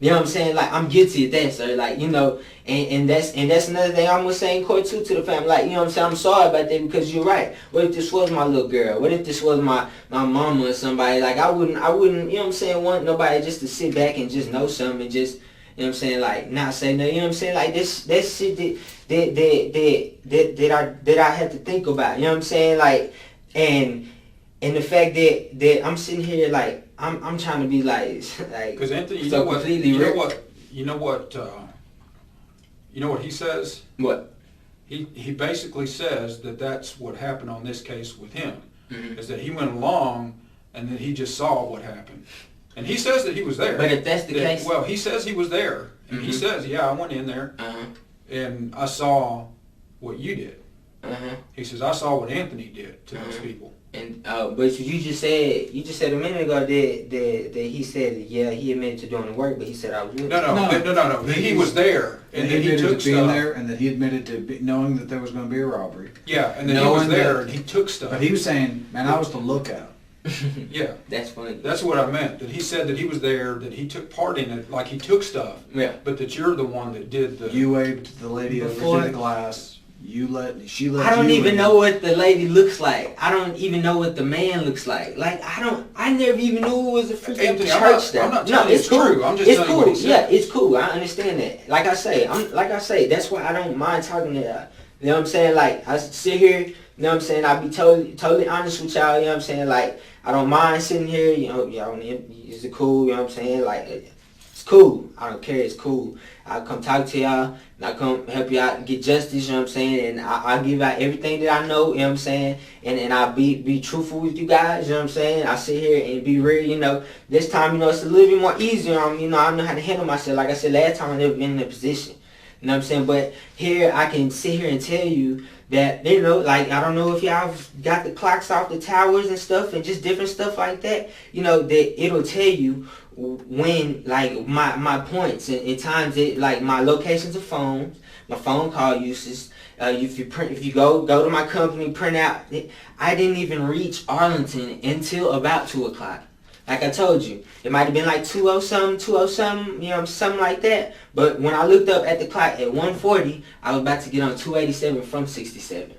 You know what I'm saying? Like, I'm guilty of that, sir. Like, you know, and that's another thing I'm gonna say in court too to the family. Like, you know what I'm saying? I'm sorry about that because you're right. What if this was my little girl? What if this was my mama or somebody? Like, I wouldn't, you know what I'm saying, want nobody just to sit back and just know something and just, you know what I'm saying, like, not say no. You know what I'm saying? Like, that shit that I had to think about. You know what I'm saying? Like, and the fact that I'm sitting here like I'm trying to be like because Anthony, you so know what? completely You know what he says? What? He basically says that that's what happened on this case with him. Mm-hmm. Is that he went along and then he just saw what happened. And he says that he was there. But if that's the case... Well, he says he was there. And he says, yeah, I went in there and I saw what you did. He says, I saw what Anthony did to those people. And but you just said a minute ago that he said, yeah, he admitted to doing the work, but he said I was with No. He was there. And he he took to being stuff. there, and that he admitted to knowing that there was going to be a robbery. Yeah, and then he was there and he took stuff. But he was saying, man, I was the lookout. Yeah. That's funny. That's what I meant. That he said that he was there, that he took part in it, like he took stuff. Yeah. But that you're the one that did the... You waved the lady over to the glass. She let I don't you even in. know what the lady looks like. I don't even know what the man looks like. Like, I never even knew it was a freaking Anthony, church there. I'm not telling you it's cool. true. I'm just it's telling cool. you what he said. Yeah, it's cool. I understand that. Like I say, that's why I don't mind talking to y'all. You know what I'm saying? Like, I sit here, you know what I'm saying? I'll be totally honest with y'all, you know what I'm saying? Like, I don't mind sitting here, you know, y'all, is it cool, you know what I'm saying? Like, it's cool. I don't care, it's cool. I'll come talk to y'all, and I'll come help you out get justice, you know what I'm saying? And I'll give out everything that I know, you know what I'm saying? And I'll be truthful with you guys, you know what I'm saying? I'll sit here and be real, you know. This time, you know, it's a little bit more easier, you know, I know how to handle myself. Like I said, last time I never been in a position, you know what I'm saying? But here, I can sit here and tell you that, you know, like, I don't know if y'all got the clocks off the towers and stuff and just different stuff like that, you know, that it'll tell you when, like, my points and times it, like, my locations of phones, my phone call uses, if you go to my company, print out, I didn't even reach Arlington until about 2 o'clock. Like I told you, it might have been like 2:00 something, you know, something like that. But when I looked up at the clock at 1:40, I was about to get on 287 from 67.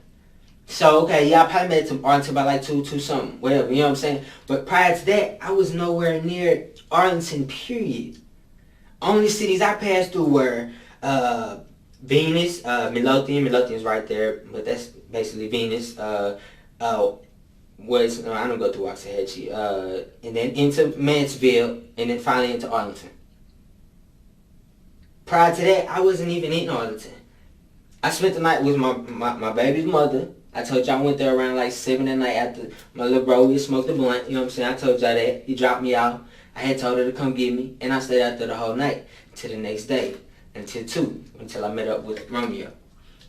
So, okay, yeah, I probably made it to Arlington by like 2 something, whatever, you know what I'm saying? But prior to that, I was nowhere near Arlington, period. Only cities I passed through were Venus, Midlothian's right there, but that's basically Venus, I don't go through Waxahachie, and then into Mansfield, and then finally into Arlington. Prior to that, I wasn't even in Arlington. I spent the night with my baby's mother. I told y'all I went there around like 7 at night after my little bro, we smoked a blunt, you know what I'm saying? I told y'all that. He dropped me out. I had told her to come get me, and I stayed out there the whole night till the next day, until 2, until I met up with Romeo.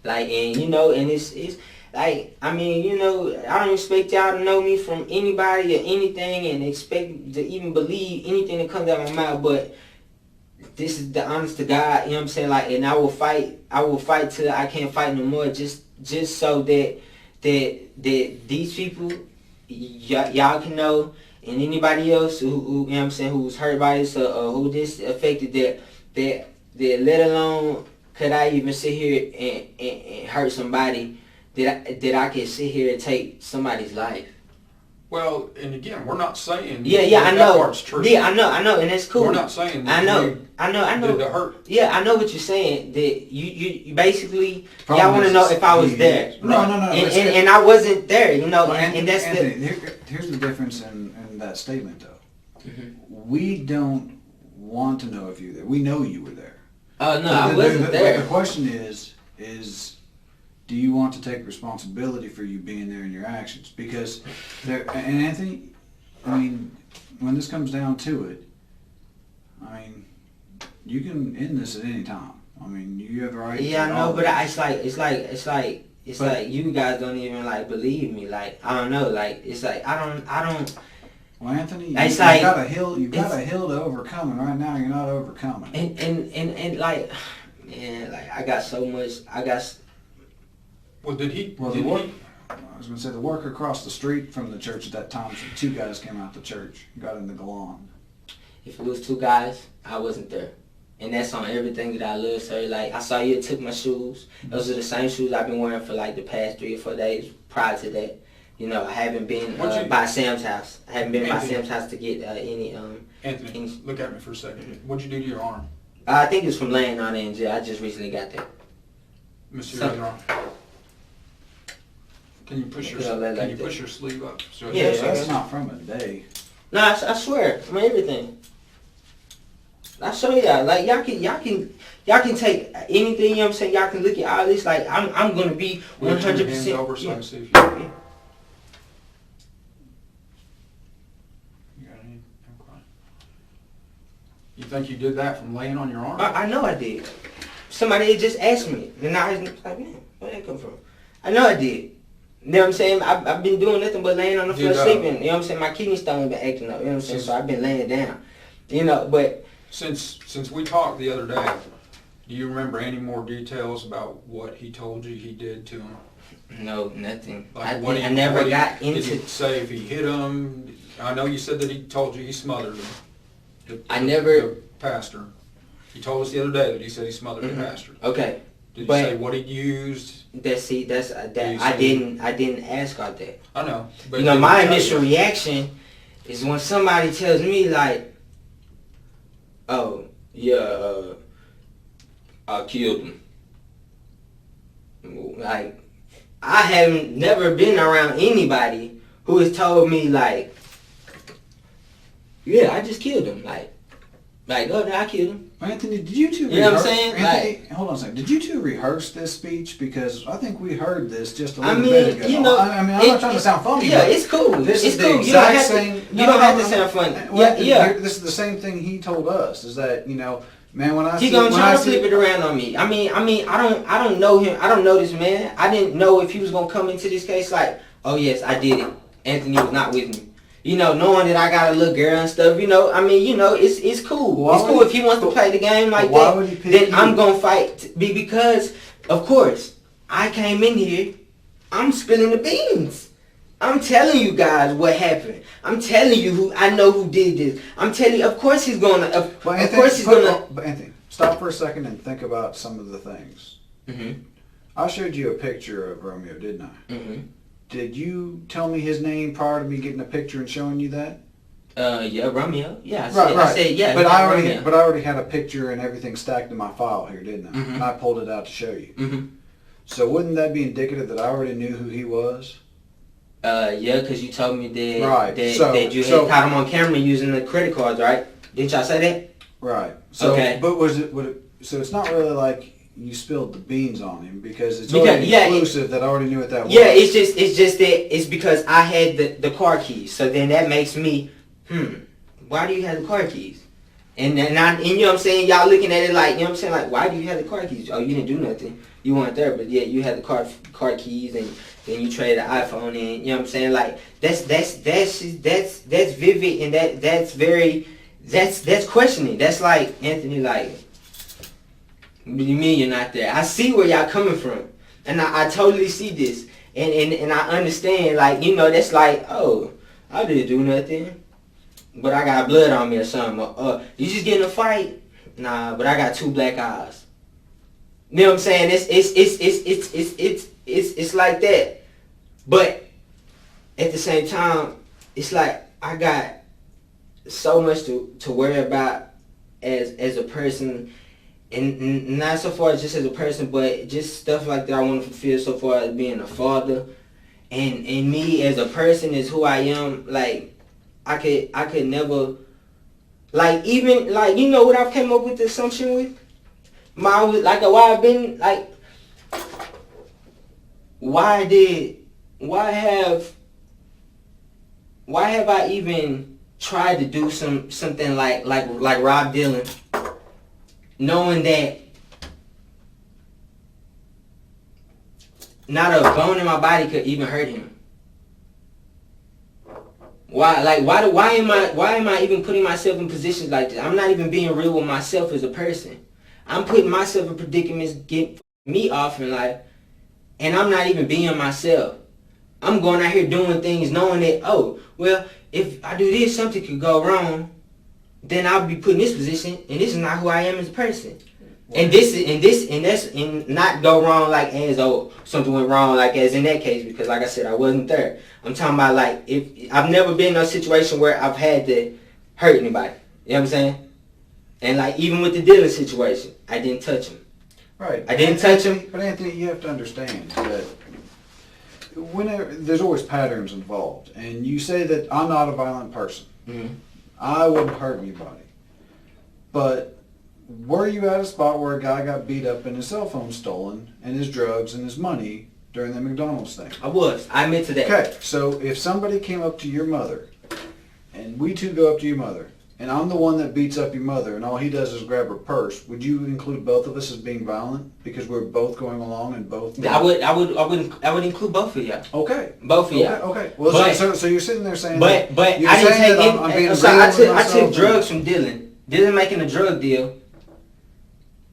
Like, and you know, and it's like, I mean, you know, I don't expect y'all to know me from anybody or anything, and expect to even believe anything that comes out of my mouth. But this is the honest to God, you know what I'm saying? Like, and I will fight till I can't fight no more, just so that these people, y'all can know, and anybody else who you know what I'm saying, who's hurt by this or who this affected, that let alone could I even sit here and hurt somebody, that I can sit here and take somebody's life. Well, and again, we're not saying I that know. part's true. Yeah, I know, and that's cool. We're not saying that I know. did the hurt. Yeah, I know what you're saying. That you basically, Problem y'all want to is, know if I was there. No. And I wasn't there, you know, Well, and that's Anthony, here's the difference in that statement, though. We don't want to know if you were there. We know you were there. Oh, no, I wasn't there. The question is, do you want to take responsibility for you being there in your actions? Because, and Anthony, I mean, when this comes down to it, I mean, you can end this at any time. I mean, you have the right. Yeah, I know, but it's like you guys don't even like believe me. Like, I don't know. Like, it's like I don't. Well, Anthony, It's you've like- got a hill. You've got a hill to overcome, and right now you're not overcoming. And like, man, like I got so much. Well, did he? Well, did he? I was going to say the worker across the street from the church at that time, so two guys came out the church and got in the Galan. If it was two guys, I wasn't there. And that's on everything that I love, sir. Like, I saw you took my shoes. Those are the same shoes I've been wearing for like the past 3 or 4 days prior to that. You know, I haven't been by Sam's house. I haven't been by Sam's house to get any. Anthony, look at me for a second. What'd you do to your arm? I think it's from laying on it in jail. I just recently got that. Mr. Your arm. Can you push your sleeve up? So Yeah, That's not from a day. No, I swear, from everything. I show y'all. Like, y'all can take anything. You know what I'm saying? Y'all can look at all this. Like, I'm gonna be 100%. Over so I Yeah. can see if you got any? Okay. You think you did that from laying on your arm? I know I did. Somebody had just asked me, and I was like, man, where'd that come from? I know I did. You know what I'm saying? I've been doing nothing but laying on the floor sleeping. You know what I'm saying? My kidney stone been acting up. You know what I'm saying? So I've been laying down. You know, but Since we talked the other day, do you remember any more details about what he told you he did to him? no, nothing. Like I never got Did into. he say if he hit him? I know you said that he told you he smothered him. The pastor. He told us the other day that he said he smothered the pastor. Okay. Did he But- say what he used? I didn't ask all that. I know. But You know, did my he tell initial you? reaction is when somebody tells me like, "Oh, yeah, I killed him." Like, I haven't never been around anybody who has told me like, "Yeah, I just killed him." Like, oh, no, I killed him. Anthony, did you two? You know what I'm saying? Anthony, hold on a second. Did you two rehearse this speech? Because I think we heard this just a little I mean, bit ago. you know, I'm not trying to sound funny. Yeah, but it's cool. This It's is cool. the You don't exact have same. to. You don't have to sound funny. Well, Yeah. This is the same thing he told us. Is that, you know, man, when I He see, gonna when try I to see, flip it around on me. I mean, I don't know him. I don't know this man. I didn't know if he was gonna come into this case like, oh yes, I did it. Anthony was not with me. You know, knowing that I got a little girl and stuff. You know, I mean, you know, it's cool. Why It's cool would if he wants to play the game like why that. would he pick Then you? I'm gonna fight. Because, of course, I came in here. I'm spilling the beans. I'm telling you guys what happened. I'm telling you who I know who did this. I'm telling you. Of course he's gonna. Of course he's gonna. But Anthony, stop for a second and think about some of the things. Mhm. I showed you a picture of Romeo, didn't I? Mhm. Did you tell me his name prior to me getting a picture and showing you that? Yeah, Romeo. Yeah, Right. I said yeah. But yeah, I Romeo. already had a picture and everything stacked in my file here, didn't I? Mhm. And I pulled it out to show you. Mhm. So wouldn't that be indicative that I already knew who he was? Yeah, because you told me that Right, that you had caught him on camera using the credit cards, right? Didn't y'all say that? Right. So, Okay. But so it's not really like you spilled the beans on him because it's Because- already yeah, exclusive that I already knew what that was. Yeah, it's just that it's because I had the car keys. So then that makes me, why do you have the car keys? And you know what I'm saying? Y'all looking at it like, you know what I'm saying? Like, why do you have the car keys? Oh, you didn't do nothing. you weren't there, but yeah, you had the car keys, and then you traded the iPhone in. You know what I'm saying? Like that's vivid, and that's questioning. That's like, Anthony, like, what do you mean you're not there? I see where y'all coming from, and I totally see this, and I understand. Like, you know, that's like, oh, I didn't do nothing, but I got blood on me or something. You just get in a fight? Nah, but I got 2 black eyes. You know what I'm saying? It's like that. But at the same time, it's like I got so much to worry about as a person, and not so far just as a person, but just stuff like that I want to fulfill so far as being a father, and me as a person is who I am. Like I could never, like, even, like, you know what I've came up with the assumption with? Why have I even tried to do something like Rob Dylan, knowing that not a bone in my body could even hurt him? Why am I even putting myself in positions like this? I'm not even being real with myself as a person. I'm putting myself in predicaments, get me off in life, and I'm not even being myself. I'm going out here doing things knowing that, oh, well, if I do this, something could go wrong, then I'll be put in this position, and this is not who I am as a person. And not go wrong like as, oh, something went wrong like as in that case, because like I said, I wasn't there. I'm talking about, like, if I've never been in a situation where I've had to hurt anybody. You know what I'm saying? And like, even with the Dylan situation, I didn't touch him. Right. I didn't touch him. But Anthony, you have to understand that whenever there's always patterns involved, and you say that I'm not a violent person. Mm-hmm. I wouldn't hurt anybody. But were you at a spot where a guy got beat up and his cell phone stolen and his drugs and his money during the McDonald's thing? I was. I admit to that. Okay, so if somebody came up to your mother, and we two go up to your mother, and I'm the one that beats up your mother, and all he does is grab her purse, would you include both of us as being violent because we're both going along and both? I would include both of y'all. Okay. Both of y'all. Okay. Well, but, so you're sitting there saying, but you're I didn't saying take that I'm being I took drugs from Dylan. Dylan making a drug deal.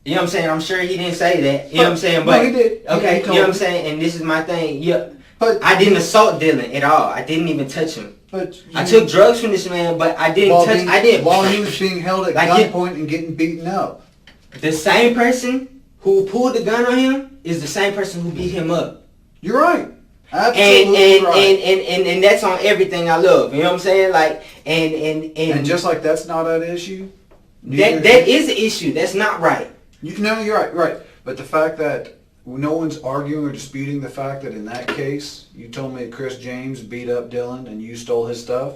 You know what I'm saying? I'm sure he didn't say that. You know what I'm saying? But no, he did. Okay. He you know what I'm saying? And this is my thing. Yeah. But I didn't assault Dylan at all. I didn't even touch him. But I took drugs from this man, but I didn't touch. I didn't. While he was being held at gunpoint and getting beaten up. The same person who pulled the gun on him is the same person who beat him up. You're right. Absolutely right. And that's on everything I love. You know what I'm saying? Like, and just like that's not an issue. That is an issue. That's not right. No, you're right. But the fact that no one's arguing or disputing the fact that in that case, you told me that Chris James beat up Dylan and you stole his stuff,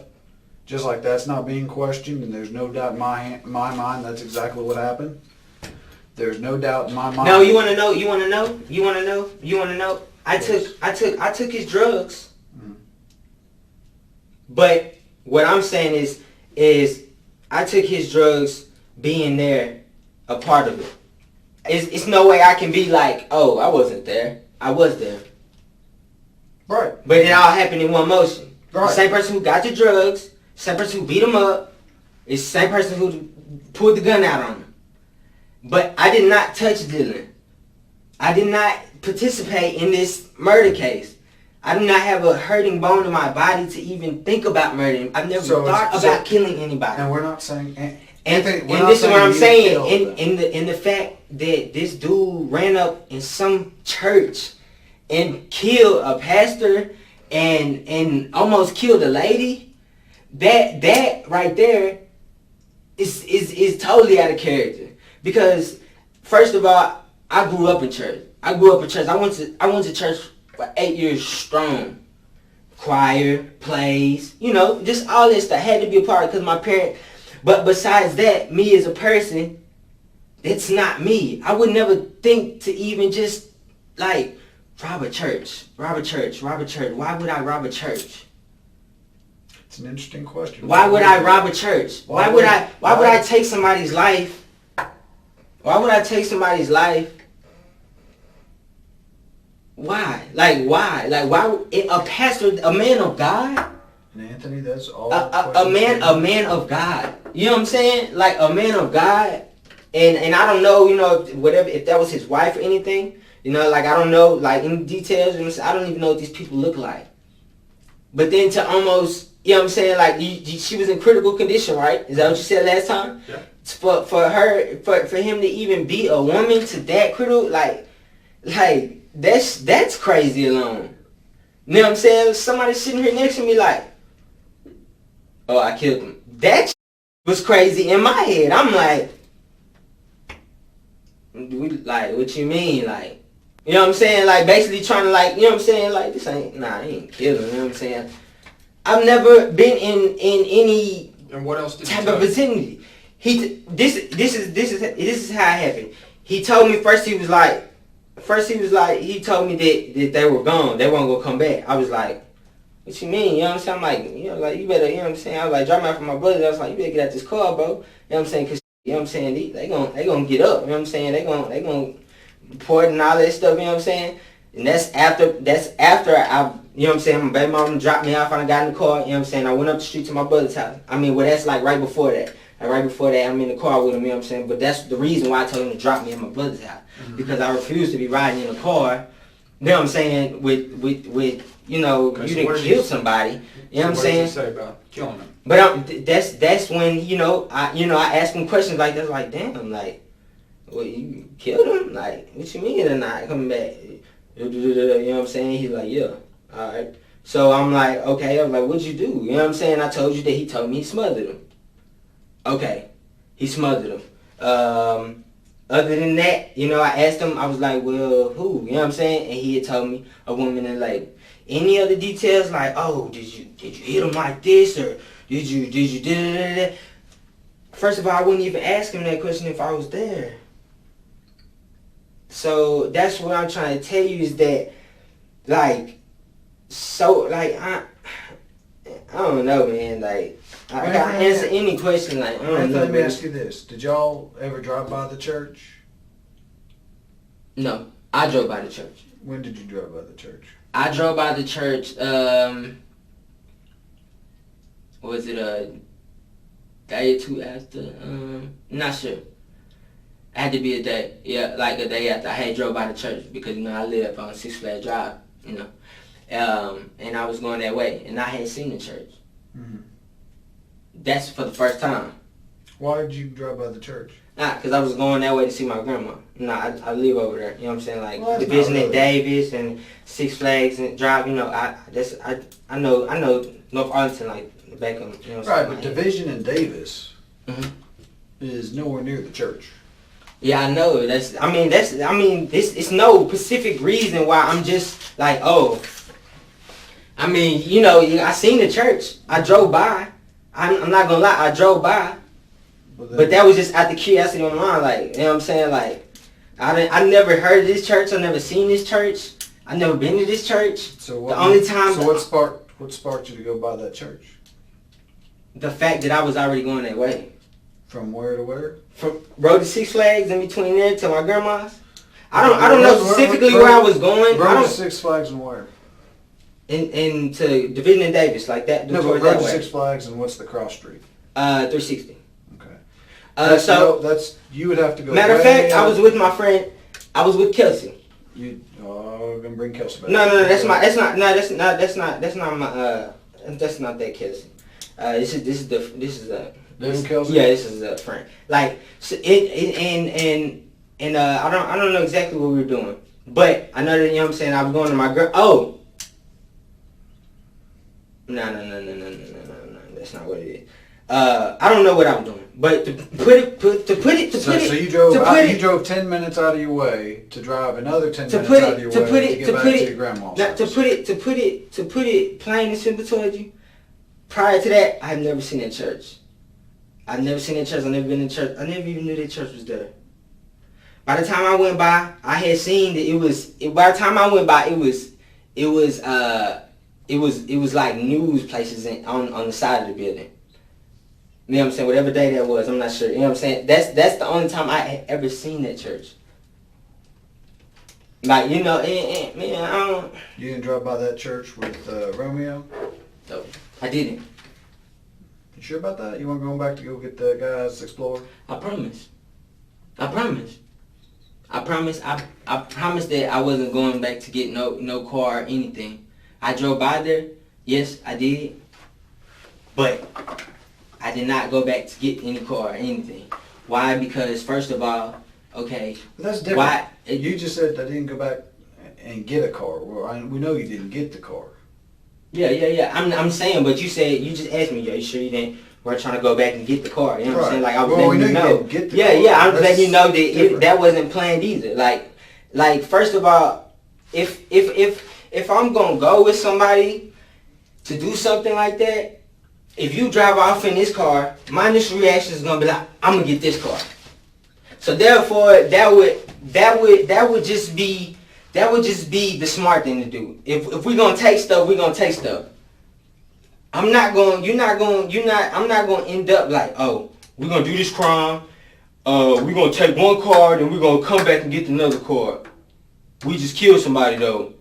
just like that's not being questioned, and there's no doubt in my mind that's exactly what happened. There's no doubt in my mind. No, you want to know? I took his drugs. Mm-hmm. But what I'm saying is I took his drugs being there a part of it. It's no way I can be like, oh, I wasn't there. I was there. Right. But it all happened in one motion. Right. The same person who got the drugs, same person who beat him up, is the same person who pulled the gun out on him. But I did not touch Dylan. I did not participate in this murder case. I do not have a hurting bone in my body to even think about murdering. I've never thought about killing anybody. And we're not saying... And this is what I'm saying, in the fact that this dude ran up in some church and killed a pastor and almost killed a lady, that right there is totally out of character. Because first of all, I grew up in church. I went to church for 8 years strong. Choir, plays, just all this stuff had to be a part because my parents. But besides that, me as a person, it's not me. I would never think to even just, like, rob a church. Why would I rob a church? It's an interesting question. Why would I rob a church? Why would I take somebody's life? Why would I take somebody's life Why? Like, why? Like, why? A pastor, a man of God? And Anthony, that's all. A man of God. You know what I'm saying? Like a man of God. And I don't know, if that was his wife or anything. Like I don't know, like in details. I don't even know what these people look like. But then to almost, what I'm saying, like she was in critical condition, right? Is that what you said last time? Yeah. For him to even be a woman to that critical, like that's crazy alone. You know what I'm saying? Somebody sitting here next to me like, oh, I killed him. That was crazy in my head. I'm like, what you mean? Like, you know what I'm saying? Like, basically trying to, like, you know what I'm saying? Like, this ain't, I ain't killing, you know what I'm saying? I've never been in any And what else did type he tell of you? vicinity. This is how it happened. He told me first. He told me that they were gone. They weren't gonna come back. I was like, what you mean? You know what I'm saying? I'm like, you better, you know what I'm saying? I was like, drop me off for my brother. I was like, you better get out this car, bro. You know what I'm saying? Cause you know what I'm saying? They gonna get up. You know what I'm saying? They gonna report and all that stuff. You know what I'm saying? And that's after I, you know what I'm saying? My baby mom dropped me off and I got in the car. You know what I'm saying? I went up the street to my brother's house. That's like right before that. Like right before that, I'm in the car with him. You know what I'm saying? But that's the reason why I told him to drop me at my brother's house. Mm-hmm. Because I refused to be riding in a car. You know what I'm saying? With you didn't kill somebody. You know what I'm saying? What did he say about killing him? But that's when I asked him questions like that. Like, damn, like, well, you killed him? Like, what you mean they're not coming back? You know what I'm saying? He's like, yeah, all right. So I'm like, okay. I'm like, what'd you do? You know what I'm saying? I told you that he told me he smothered him. Okay, he smothered him. Other than that, I asked him. I was like, well, who? You know what I'm saying? And he had told me a woman in labor. Any other details like, oh, did you hit him like this, or did you da. First of all, I wouldn't even ask him that question if I was there. So that's what I'm trying to tell you is that, like, I don't know, man. Like, I can answer any question. Like, I don't know. Let me ask you this: did y'all ever drive by the church? No, I drove by the church. When did you drive by the church? I drove by the church. Was it a day or two after? Not sure. It had to be a day. Yeah, like a day after I had drove by the church because I live on Six Flags Drive. And I was going that way, and I had seen the church. Mm-hmm. That's for the first time. Why did you drive by the church? Because I was going that way to see my grandma. I live over there. You know what I'm saying? Like, well, Division at Davis and Six Flags and Drive. I know North Arlington like the back of. Right, but Division and Davis is nowhere near the church. Yeah, I know. It's no specific reason why I'm just like, oh. I seen the church. I drove by. I'm not gonna lie, I drove by. But that was just out the curiosity of my mind, like, you know what I'm saying? Like, I never heard of this church. I never seen this church. I never been to this church. So what sparked you to go by that church? The fact that I was already going that way. From where to where? From road to Six Flags, in between there to my grandma's. I don't know specifically where I was going. Road to Six Flags and where? And to Division and Davis, like that. No, but road to Six Flags and what's the cross street? 360. Okay. You would have to go. Matter of fact, I was with my friend. I was with Kelsey. I'm gonna bring Kelsey back. No, that's not that Kelsey. This is Little Kelsey. Yeah, this is a friend. Like, so I don't know exactly what we were doing, but I know that, you know what I'm saying. I was going to my girl. Oh, no, that's not what it is. I don't know what I was doing, but So you drove 10 minutes out of your way to drive another 10 minutes out of your way to get back to your grandma's house. To put it plain and simple towards you, prior to that, I've never seen that church. I've never seen that church. I've never been in church. I never even knew that church was there. By the time I went by, I had seen that it was. By the time I went by, it was like news places on the side of the building. You know what I'm saying? Whatever day that was, I'm not sure. You know what I'm saying? That's the only time I had ever seen that church. Like, you know, man, I don't. You didn't drive by that church with Romeo? No, I didn't. You sure about that? You want to go back to go get the guy's Explorer? I promise. I promise. I promise. I promise that I wasn't going back to get no car or anything. I drove by there. Yes, I did. But I did not go back to get any car or anything. Why? Because first of all, okay. But that's different. Why? You just said I didn't go back and get a car. Well, we know you didn't get the car. Yeah. I'm saying, but you said, you just asked me, are you sure you didn't? We're trying to go back and get the car. You know what I'm saying? Like, I was letting you know. Get the yeah, car. yeah. I'm That's letting you know that that different. wasn't planned either. Like first of all, if I'm gonna go with somebody to do something like that, if you drive off in this car, my initial reaction is gonna be like, I'm gonna get this car. So therefore, that would just be the smart thing to do. If we're gonna take stuff, we're gonna take stuff. I'm not gonna end up like, oh, we're gonna do this crime, we're gonna take one car, then we're gonna come back and get another car. We just killed somebody though.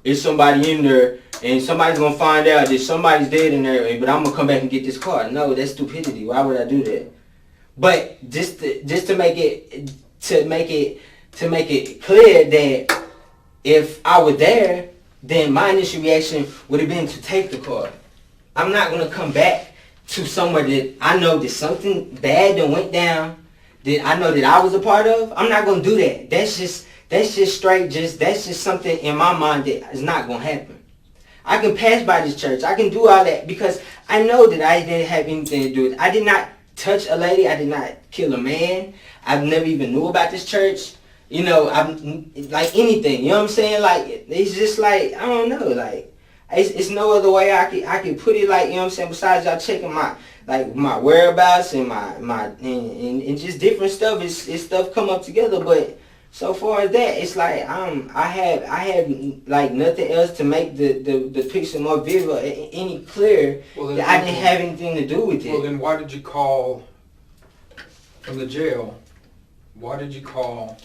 It's somebody in there, and somebody's gonna find out that somebody's dead in there, but I'm gonna come back and get this car. No, that's stupidity. Why would I do that? But just to make it clear that if I were there, then my initial reaction would have been to take the car. I'm not gonna come back to somewhere that I know that something bad that went down, that I know that I was a part of. I'm not gonna do that. That's just something in my mind that is not gonna happen. I can pass by this church. I can do all that because I know that I didn't have anything to do with it. I did not touch a lady. I did not kill a man. I've never even knew about this church. You know, I'm like anything. You know what I'm saying? Like, it's just like, I don't know. Like, it's no other way I can put it. Like, you know what I'm saying? Besides y'all checking my whereabouts and and just different stuff. It's stuff come up together. But so far as that, it's like I have like nothing else to make the picture more vivid, any clearer. Well, that I didn't have anything to do with it. Well, then why did you call from the jail? Why did you call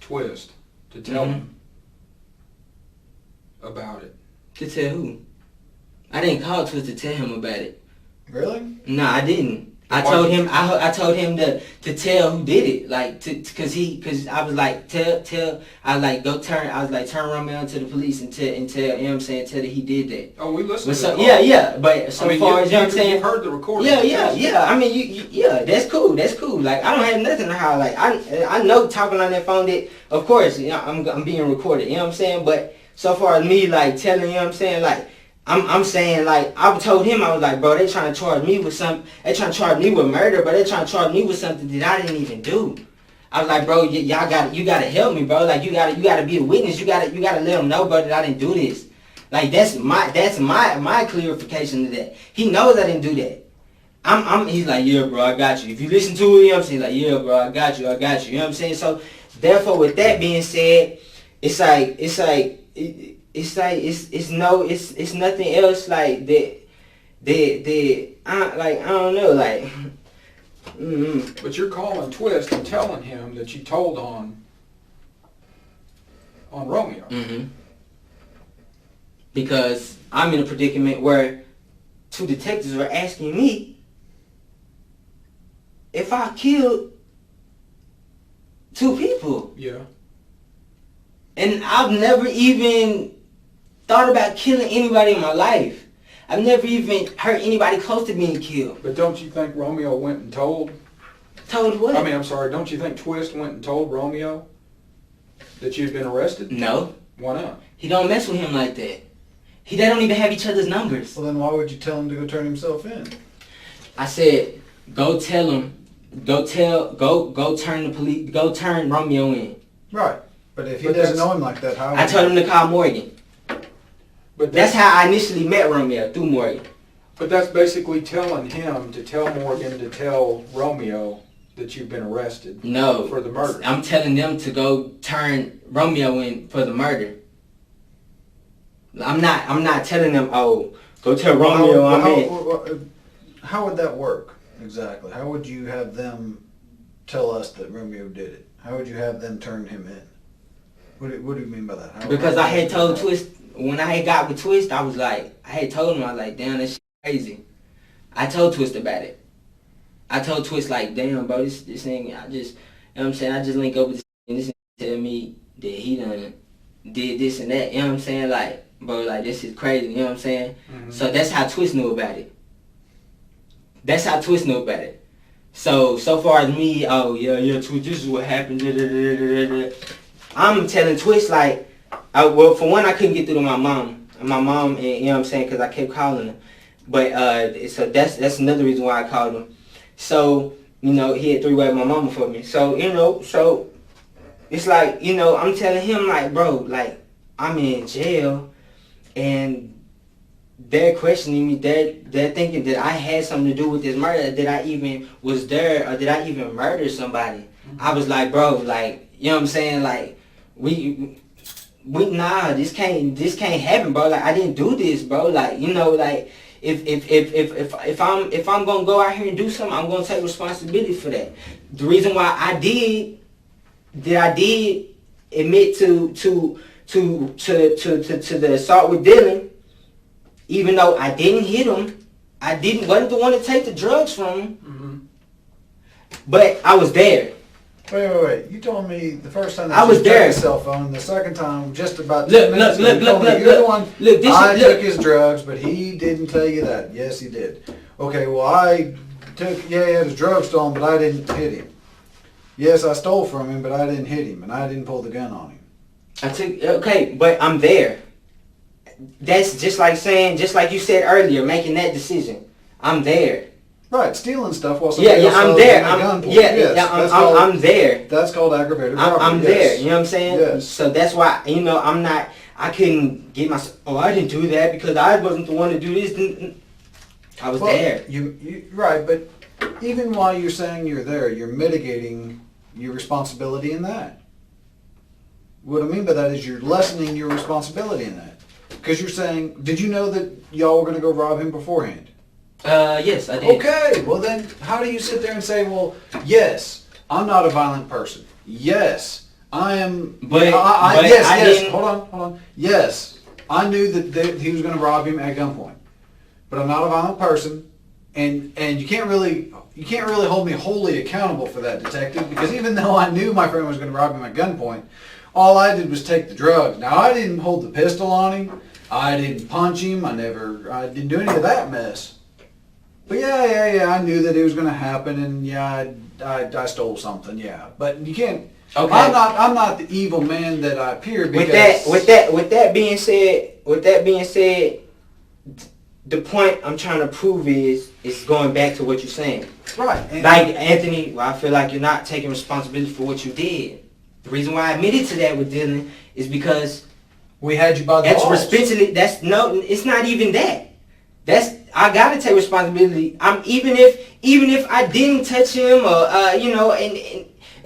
Twist to tell him about it? To tell who? I didn't call Twist to tell him about it. Really? No, I didn't. I told him to tell who did it, like cause I was like turn Romeo into the police and tell, you know what I'm saying, tell that he did that. Oh, we listened. But yeah. But so far as you know what I'm saying, you've heard the recording. Yeah. I mean, that's cool. Like, I don't have nothing to hide. Like, I know talking on that phone that, of course, you know, I'm being recorded. You know what I'm saying? But so far as me like telling, you know what I'm saying, like. I'm saying, like, I told him, I was like, bro, they trying to charge me with something. They trying to charge me with murder, but they trying to charge me with something that I didn't even do. I was like, bro, you gotta help me, bro. Like, you gotta be a witness. You gotta let them know, bro, that I didn't do this. Like, that's my clarification to that. He knows I didn't do that. He's like, yeah, bro, I got you. If you listen to it, you know what I'm saying? Like, yeah, bro, I got you. You know what I'm saying? So, therefore, with that being said, it's nothing else like that. I don't know, like. But you're calling Twist and telling him that you told on Romeo. Because I'm in a predicament where two detectives were asking me if I killed two people. Yeah. And I've never even thought about killing anybody in my life. I've never even heard anybody close to being killed. But don't you think Romeo went and told? Told what? I mean, I'm sorry, don't you think Twist went and told Romeo that you'd been arrested? No. Why not? He don't mess with him like that. They don't even have each other's numbers. Well, then why would you tell him to go turn himself in? I said, go tell him, go turn Romeo in. Right. But if he doesn't know him like that, how? I told him to call Morgan. But that's how I initially met Romeo, through Morgan. But that's basically telling him to tell Morgan to tell Romeo that you've been arrested. No. For the murder. I'm telling them to go turn Romeo in for the murder. I'm not telling them, oh, go tell Romeo I'm in. How would that work exactly? How would you have them tell us that Romeo did it? How would you have them turn him in? What do you mean by that? Because I had told Twist, when I had got with Twist, I was like, I had told him, I was like, damn, that shit crazy. I told Twist about it. I told Twist, like, damn, bro, this thing, I just, you know what I'm saying, I just link up with this and this tell me that he done did this and that, you know what I'm saying, like, bro, like, this is crazy, you know what I'm saying? Mm-hmm. So that's how Twist knew about it. That's how Twist knew about it. So far as me, oh, yeah, Twist, this is what happened, I'm telling Twist, like, well, for one, I couldn't get through to my mom, and you know what I'm saying, because I kept calling her. But, so that's another reason why I called him. So, you know, he had three-way my mama for me. So, you know, so it's like, you know, I'm telling him, like, bro, like, I'm in jail, and they're questioning me. They're thinking that I had something to do with this murder, that I even was there, or that I even murdered somebody. Mm-hmm. I was like, bro, like, you know what I'm saying, like, we nah, this can't happen, bro. Like, I didn't do this, bro. Like, you know, like, if I'm gonna go out here and do something, I'm gonna take responsibility for that. The reason why I did admit to the assault with Dylan, even though I didn't hit him, wasn't the one to take the drugs from him. Mm-hmm. But I was there. Wait. You told me the first time that I was you there. took his cell phone, the second time just about 10 Look, minutes ago, you told me you're the one. I took his drugs, but he didn't tell you that. Yes, he did. Okay, well, I took, he had his drugs stolen, but I didn't hit him. Yes, I stole from him, but I didn't hit him, and I didn't pull the gun on him. Okay, but I'm there. That's just like saying, just like you said earlier, making that decision. I'm there. Right, stealing stuff while somebody else I'm there. I'm there. That's called aggravated robbery. I'm there. You know what I'm saying? Yes. So that's why, you know, I couldn't get myself, I didn't do that because I wasn't the one to do this. I was there. You right, but even while you're saying you're there, you're mitigating your responsibility in that. What I mean by that is you're lessening your responsibility in that. Because you're saying, did you know that y'all were going to go rob him beforehand? Yes, I did. Okay, well then, how do you sit there and say, well, yes, I'm not a violent person. Yes, I am. But yes. Hold on. Yes, I knew that he was going to rob him at gunpoint, but I'm not a violent person, and you can't really hold me wholly accountable for that, detective, because even though I knew my friend was going to rob him at gunpoint, all I did was take the drugs. Now I didn't hold the pistol on him. I didn't punch him. I didn't do any of that mess. But yeah, I knew that it was going to happen, and yeah, I stole something, yeah. But you can't. Okay. I'm not the evil man that I appear. Because with that being said, the point I'm trying to prove is going back to what you're saying. Right. Like Anthony, well, I feel like you're not taking responsibility for what you did. The reason why I admitted to that with Dylan is because we had you by the balls. It's not even that. I gotta take responsibility. Even if I didn't touch him or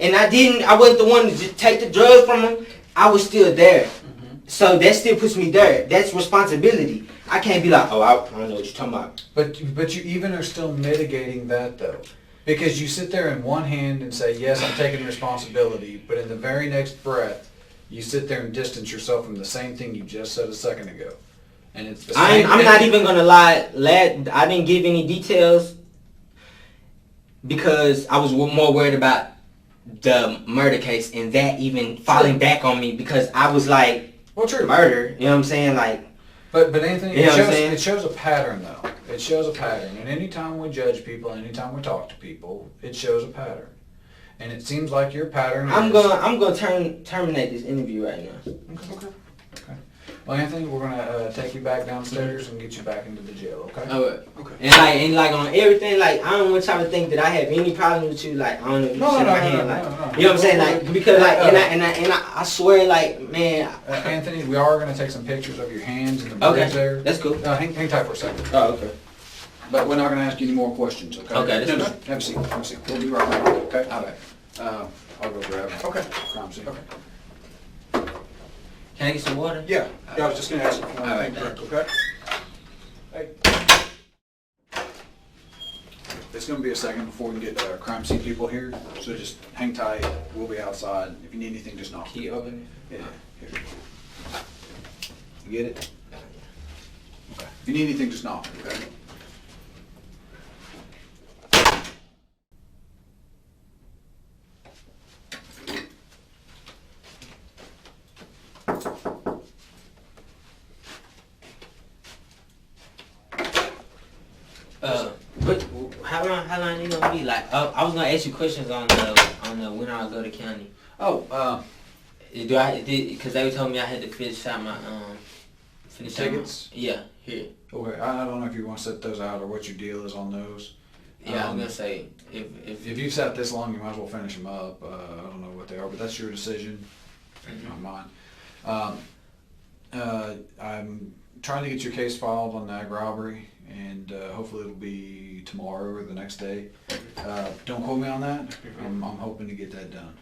and I wasn't the one to just take the drugs from him, I was still there. Mm-hmm. So that still puts me there. That's responsibility. I can't be like, I don't know what you're talking about. But you even are still mitigating that though. Because you sit there in one hand and say, yes, I'm taking responsibility, but in the very next breath, you sit there and distance yourself from the same thing you just said a second ago. And it's the same I'm not even going to lie, lad, I didn't give any details because I was more worried about the murder case and that even falling back on me because I was like, murder, you know what I'm saying? Like, But Anthony, it shows a pattern though. It shows a pattern. And anytime we judge people, anytime we talk to people, it shows a pattern. And it seems like your pattern I'm gonna terminate this interview right now. Okay. Well, Anthony, we're gonna take you back downstairs and get you back into the jail, okay? Okay. And like on everything, like I don't want y'all to think that I have any problem with you. Like I don't know if you see my hand, like you know what I'm saying, like because like and I swear, like man. Anthony, we are gonna take some pictures of your hands and the bruise there. That's cool. Hang tight for a second. Oh, okay. But we're not gonna ask you any more questions, okay? Okay. No. Have a seat. We'll be right back. Okay. All right. I'll go grab it. Okay. Crime scene. Okay. Can I get some water? Yeah, I was just going to ask you if you want to All right, okay? Hey. This going to be a second before we get crime scene people here, so just hang tight. We'll be outside. If you need anything, just knock. Key open. Yeah. Here. You get it? Okay. If you need anything, just knock. Okay. But how long you gonna be? Like, I was gonna ask you questions on the when I go to county. Oh, Because they told me I had to finish out my tickets? Yeah, here. okay. I don't know if you want to set those out or what your deal is on those. Yeah, I was gonna say If you've sat this long, you might as well finish them up. I don't know what they are, but that's your decision, not mine. I'm trying to get your case filed on the ag robbery, and hopefully it'll be tomorrow or the next day. Don't quote me on that. I'm hoping to get that done.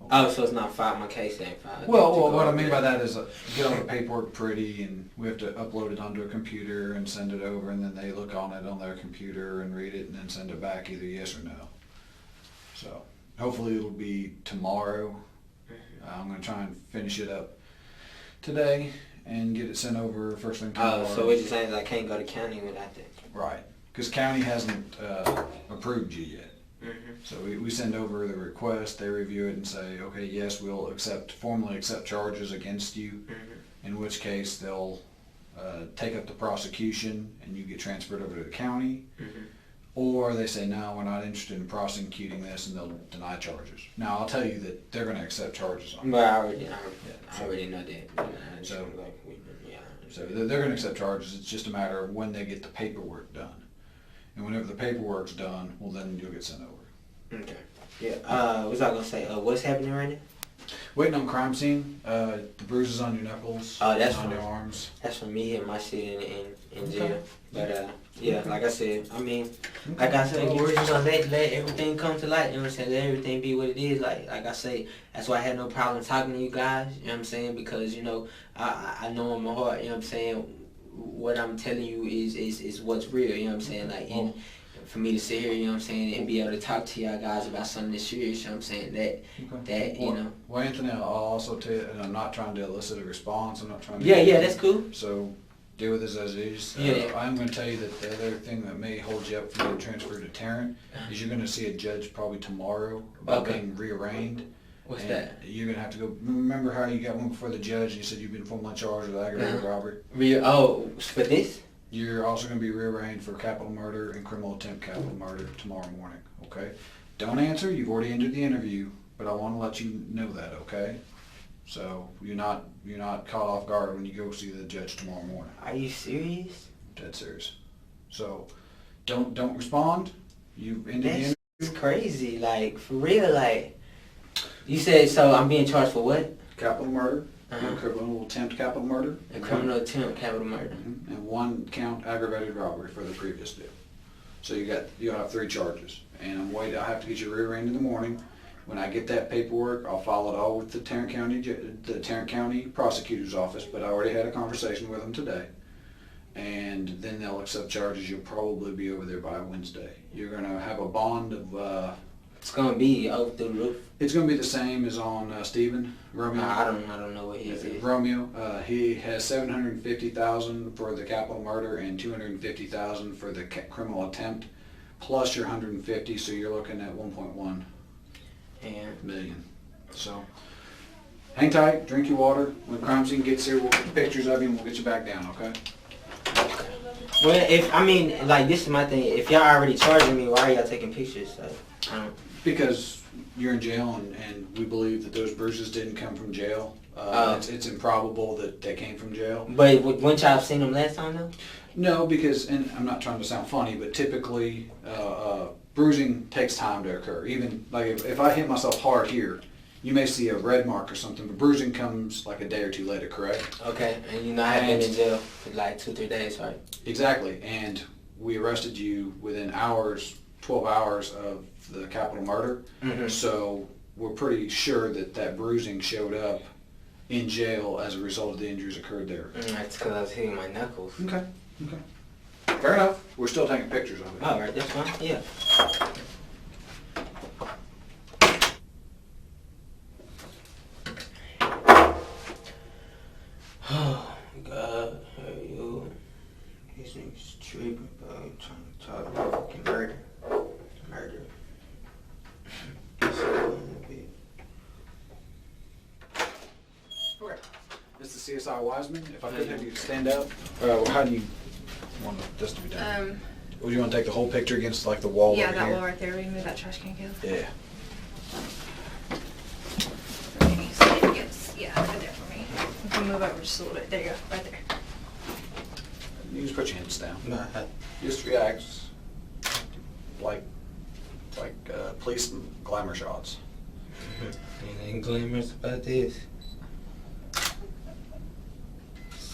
Oh, so it's not filed. My case ain't filed. Well, what I mean by that is get all the paperwork pretty, and we have to upload it onto a computer and send it over, and then they look on it on their computer and read it, and then send it back either yes or no. So hopefully it'll be tomorrow. I'm going to try and finish it up today and get it sent over first thing tomorrow. Oh, so what you're saying is I can't go to county without that? Right, because county hasn't approved you yet. So we send over the request, they review it and say, okay, yes, we'll formally accept charges against you, in which case they'll take up the prosecution and you get transferred over to the county, or they say, no, we're not interested in prosecuting this, and they'll deny charges. Now, I'll tell you that they're going to accept charges on it. But I already know that. So they're going to accept charges, it's just a matter of when they get the paperwork done. And whenever the paperwork's done, well, then you'll get sent over. Okay. Yeah. What was I gonna say? What's happening right now? Waiting on crime scene. The bruises on your knuckles. Oh, that's on from your arms. That's from me hitting my shit in jail. Okay. But yeah, like I said, like I said, we're just gonna let everything come to light. You know what I'm saying? Let everything be what it is. Like I say, that's why I had no problem talking to you guys. You know what I'm saying? Because I know in my heart. You know what I'm saying? What I'm telling you is what's real, you know what I'm saying? Like, and for me to sit here, you know what I'm saying, and be able to talk to y'all guys about something that's serious, you know what I'm saying, Well, Anthony, I'll also tell you, and I'm not trying to elicit a response, I'm not trying to... Yeah, that's cool. So, deal with this as is. Yeah. I'm going to tell you that the other thing that may hold you up from being transferred to Tarrant is you're going to see a judge probably tomorrow about being rearranged. What's that? You're going to have to go... Remember how you got one before the judge and you said you've been formally charged with aggravated robbery? For this? You're also going to be rearranged for capital murder and criminal attempt capital murder tomorrow morning, okay? Don't answer. You've already entered the interview, but I want to let you know that, okay? So you're not caught off guard when you go see the judge tomorrow morning. Are you serious? Dead serious. So don't respond. You've ended the interview. That's crazy. Like, for real, like... You said, so I'm being charged for what? Capital murder, and criminal attempt capital murder. A criminal attempt capital murder. And 1 count aggravated robbery for the previous deal. So you'll have 3 charges. And I have to get you rear-ended in the morning. When I get that paperwork, I'll file it all with the Tarrant County Prosecutor's Office, but I already had a conversation with them today. And then they'll accept charges. You'll probably be over there by Wednesday. You're going to have a bond of... It's going to be over through the roof. It's going to be the same as on Stephen, Romeo. I don't know what his is. Romeo, he has $750,000 for the capital murder and $250,000 for the criminal attempt, plus your $150,000, so you're looking at $1.1 million. So, hang tight, drink your water. When crime scene gets here, we'll get pictures of you and we'll get you back down, okay? Well, this is my thing. If y'all already charging me, why are y'all taking pictures? Like, I don't. Because you're in jail, and we believe that those bruises didn't come from jail. It's improbable that they came from jail. But wouldn't y'all have seen them last time, though? No, because, and I'm not trying to sound funny, but typically bruising takes time to occur. Even, like, if I hit myself hard here, you may see a red mark or something, but bruising comes like a day or 2 later, correct? Okay, and I have been in jail for like 2-3 days, right? Exactly, and we arrested you within hours, 12 hours of the capital murder. So we're pretty sure that bruising showed up in jail as a result of the injuries occurred there. That's because I was hitting my knuckles. Okay. Fair enough. We're still taking pictures of it. All right, that's fine. Yeah. Oh God, hey yo, these niggas tripping, bro. Trying to talk about fucking murder. This is CSI Wiseman. If I could have you stand up. How do you want this to be done? Would you want to take the whole picture against like the wall Yeah, over that here? wall right there. We can move that trash can, Caleb. Yeah. Yes, yeah, right there for me. You can move over just a little bit. There you go, right there. You just put your hands down. Nah, Just react like police glamour shots. Ain't glamorous about this.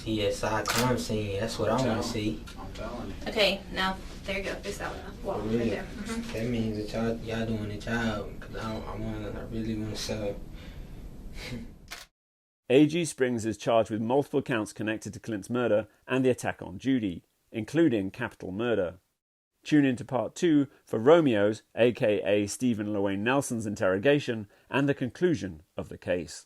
CSI crime scene, that's what I want to see. I'm telling you. Okay, now there you go. Face that wall right Really? there. That means that y'all doing the job, because I really want to sell. A.G. Springs is charged with multiple counts connected to Clint's murder and the attack on Judy, including capital murder. Tune in to part 2 for Romeo's, aka Stephen Llewellyn Nelson's interrogation, and the conclusion of the case.